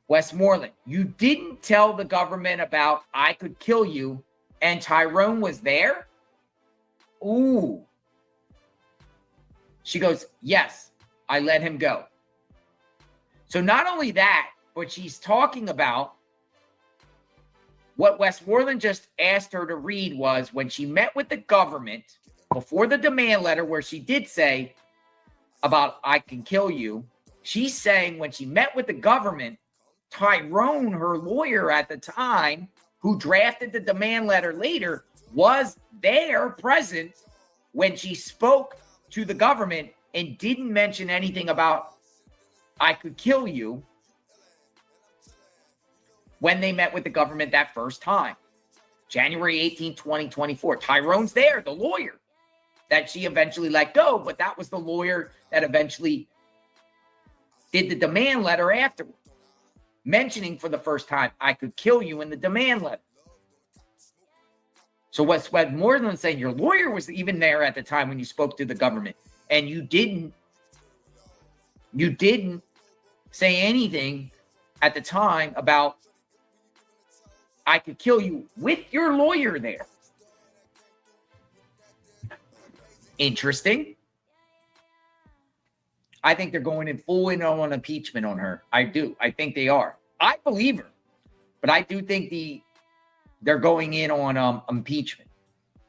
Westmoreland, you didn't tell the government about I could kill you and Tyrone was there? Ooh. She goes, yes, I let him go. So not only that, but she's talking about what Westmoreland just asked her to read was when she met with the government before the demand letter where she did say about I can kill you. She's saying when she met with the government, Tyrone, her lawyer at the time, who drafted the demand letter later, was there present when she spoke to the government and didn't mention anything about I could kill you when they met with the government that first time. January 18, 2024. Tyrone's there, the lawyer that she eventually let go, but that was the lawyer that eventually did the demand letter afterward, mentioning for the first time, I could kill you in the demand letter. So what's Westmoreland saying, your lawyer was even there at the time when you spoke to the government, and you didn't say anything at the time about I could kill you with your lawyer there. Interesting. I think they're going in full in on impeachment on her. I do. I think they are. I believe her. But I do think they're going in on impeachment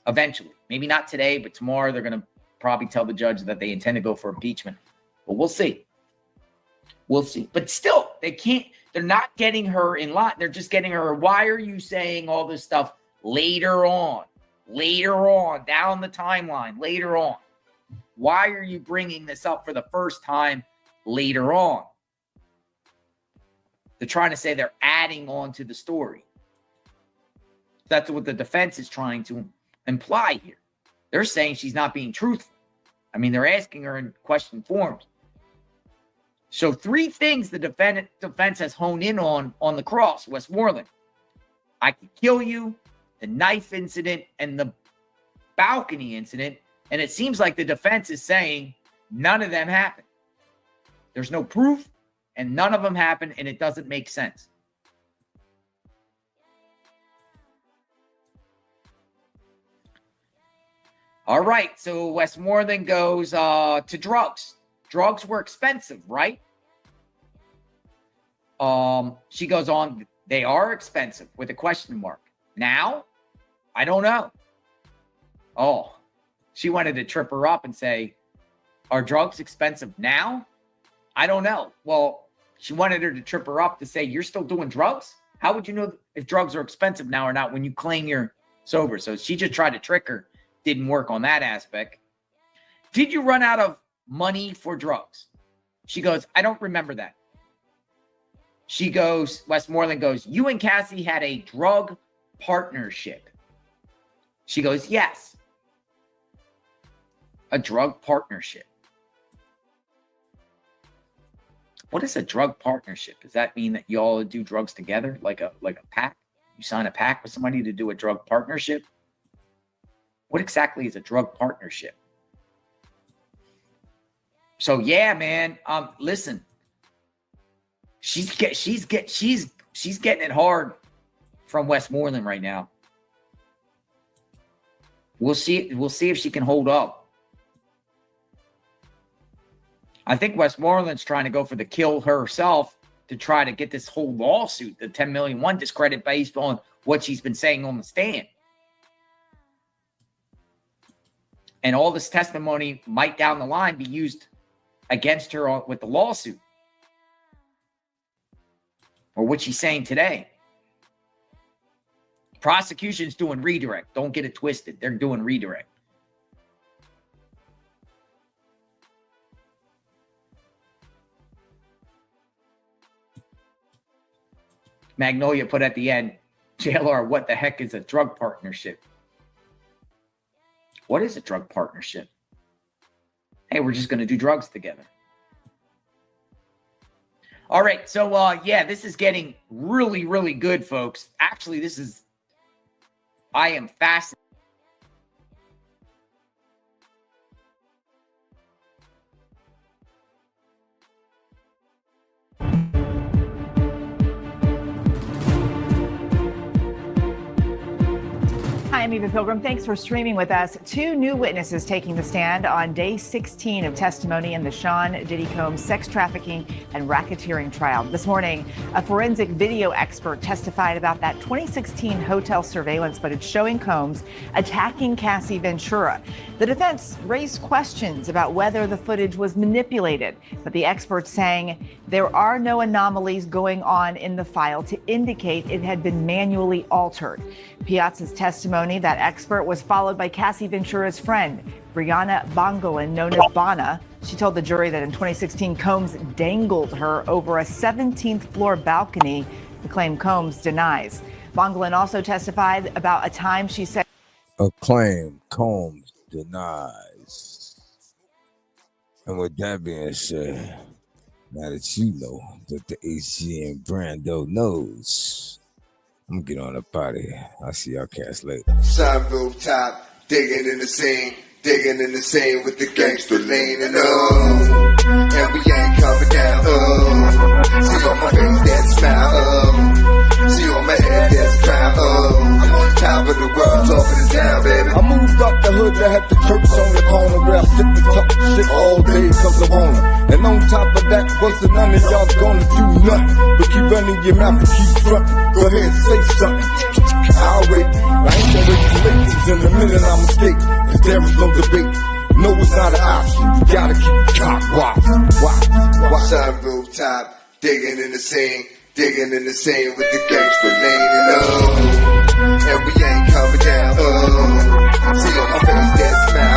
eventually. Maybe not today, but tomorrow they're going to probably tell the judge that they intend to go for impeachment. But we'll see. We'll see. But still, they're not getting her in line. They're just getting her. Why are you saying all this stuff later on? Later on, down the timeline, later on. Why are you bringing this up for the first time later on? They're trying to say they're adding on to the story. That's what the defense is trying to imply here. They're saying she's not being truthful. I mean, they're asking her in question forms. So 3 things the defense has honed in on the cross, Westmoreland. I could kill you, the knife incident, and the balcony incident. And it seems like the defense is saying none of them happened. There's no proof, and none of them happened, and it doesn't make sense. All right, so Westmoreland goes to drugs. Drugs were expensive, right? She goes on, they are expensive with a question mark. Now, I don't know. Oh, she wanted to trip her up and say, are drugs expensive now? I don't know. Well, she wanted her to trip her up to say, you're still doing drugs? How would you know if drugs are expensive now or not when you claim you're sober? So she just tried to trick her. Didn't work on that aspect. Did you run out of money for drugs? She goes, I don't remember that. She goes, Westmoreland goes, you and Cassie had a drug partnership. She goes, yes. A drug partnership. What is a drug partnership? Does that mean that you all do drugs together, like a pact? You sign a pact with somebody to do a drug partnership? What exactly is a drug partnership? So yeah, man. Listen, she's getting it hard from Westmoreland right now. We'll see. We'll see if she can hold up. I think Westmoreland's trying to go for the kill herself to try to get this whole lawsuit, the 10 million one discredit based on what she's been saying on the stand. And all this testimony might down the line be used against her with the lawsuit. Or what she's saying today. Prosecution's doing redirect. Don't get it twisted. They're doing redirect. Magnolia put at the end, JLR, what the heck is a drug partnership? What is a drug partnership? Hey, we're just going to do drugs together. All right. So, yeah, this is getting really, really good, folks. Actually, I am fascinated. Hi, I'm Eva Pilgrim. Thanks for streaming with us. 2 new witnesses taking the stand on day 16 of testimony in the Sean Diddy Combs sex trafficking and racketeering trial. This morning, a forensic video expert testified about that 2016 hotel surveillance footage showing Combs attacking Cassie Ventura. The defense raised questions about whether the footage was manipulated, but the experts saying there are no anomalies going on in the file to indicate it had been manually altered. Piazza's testimony, that expert, was followed by Cassie Ventura's friend, Brianna Bongolan, known as Bonna. She told the jury that in 2016, Combs dangled her over a 17th floor balcony, the claim Combs denies. Bongolan also testified about a time she said, a claim Combs denies. And with that being said, now that you know that the HG and Brando knows, I'm gonna get on up out of here. I'll see y'all cats later. Sunroof top, digging in the scene with the gangster lean and and we ain't coming down. See on my face that smile. See on my head that's crown. Top of the world, top of the town, baby. I moved up the hood that had the church on the corner where I sit and talk shit all day cause I want it. And on top of that, wasn't none of y'all gonna do nothing but keep running your mouth and keep frontin'. Go ahead and say something. I'll wait. I ain't gonna wait too late, cause in a minute I'm escape. Cause there is no debate. No, it's not an option. You gotta keep cock watch. Sunroof top, digging in the scene with the gangster lean and we ain't coming down. See on my face that smile.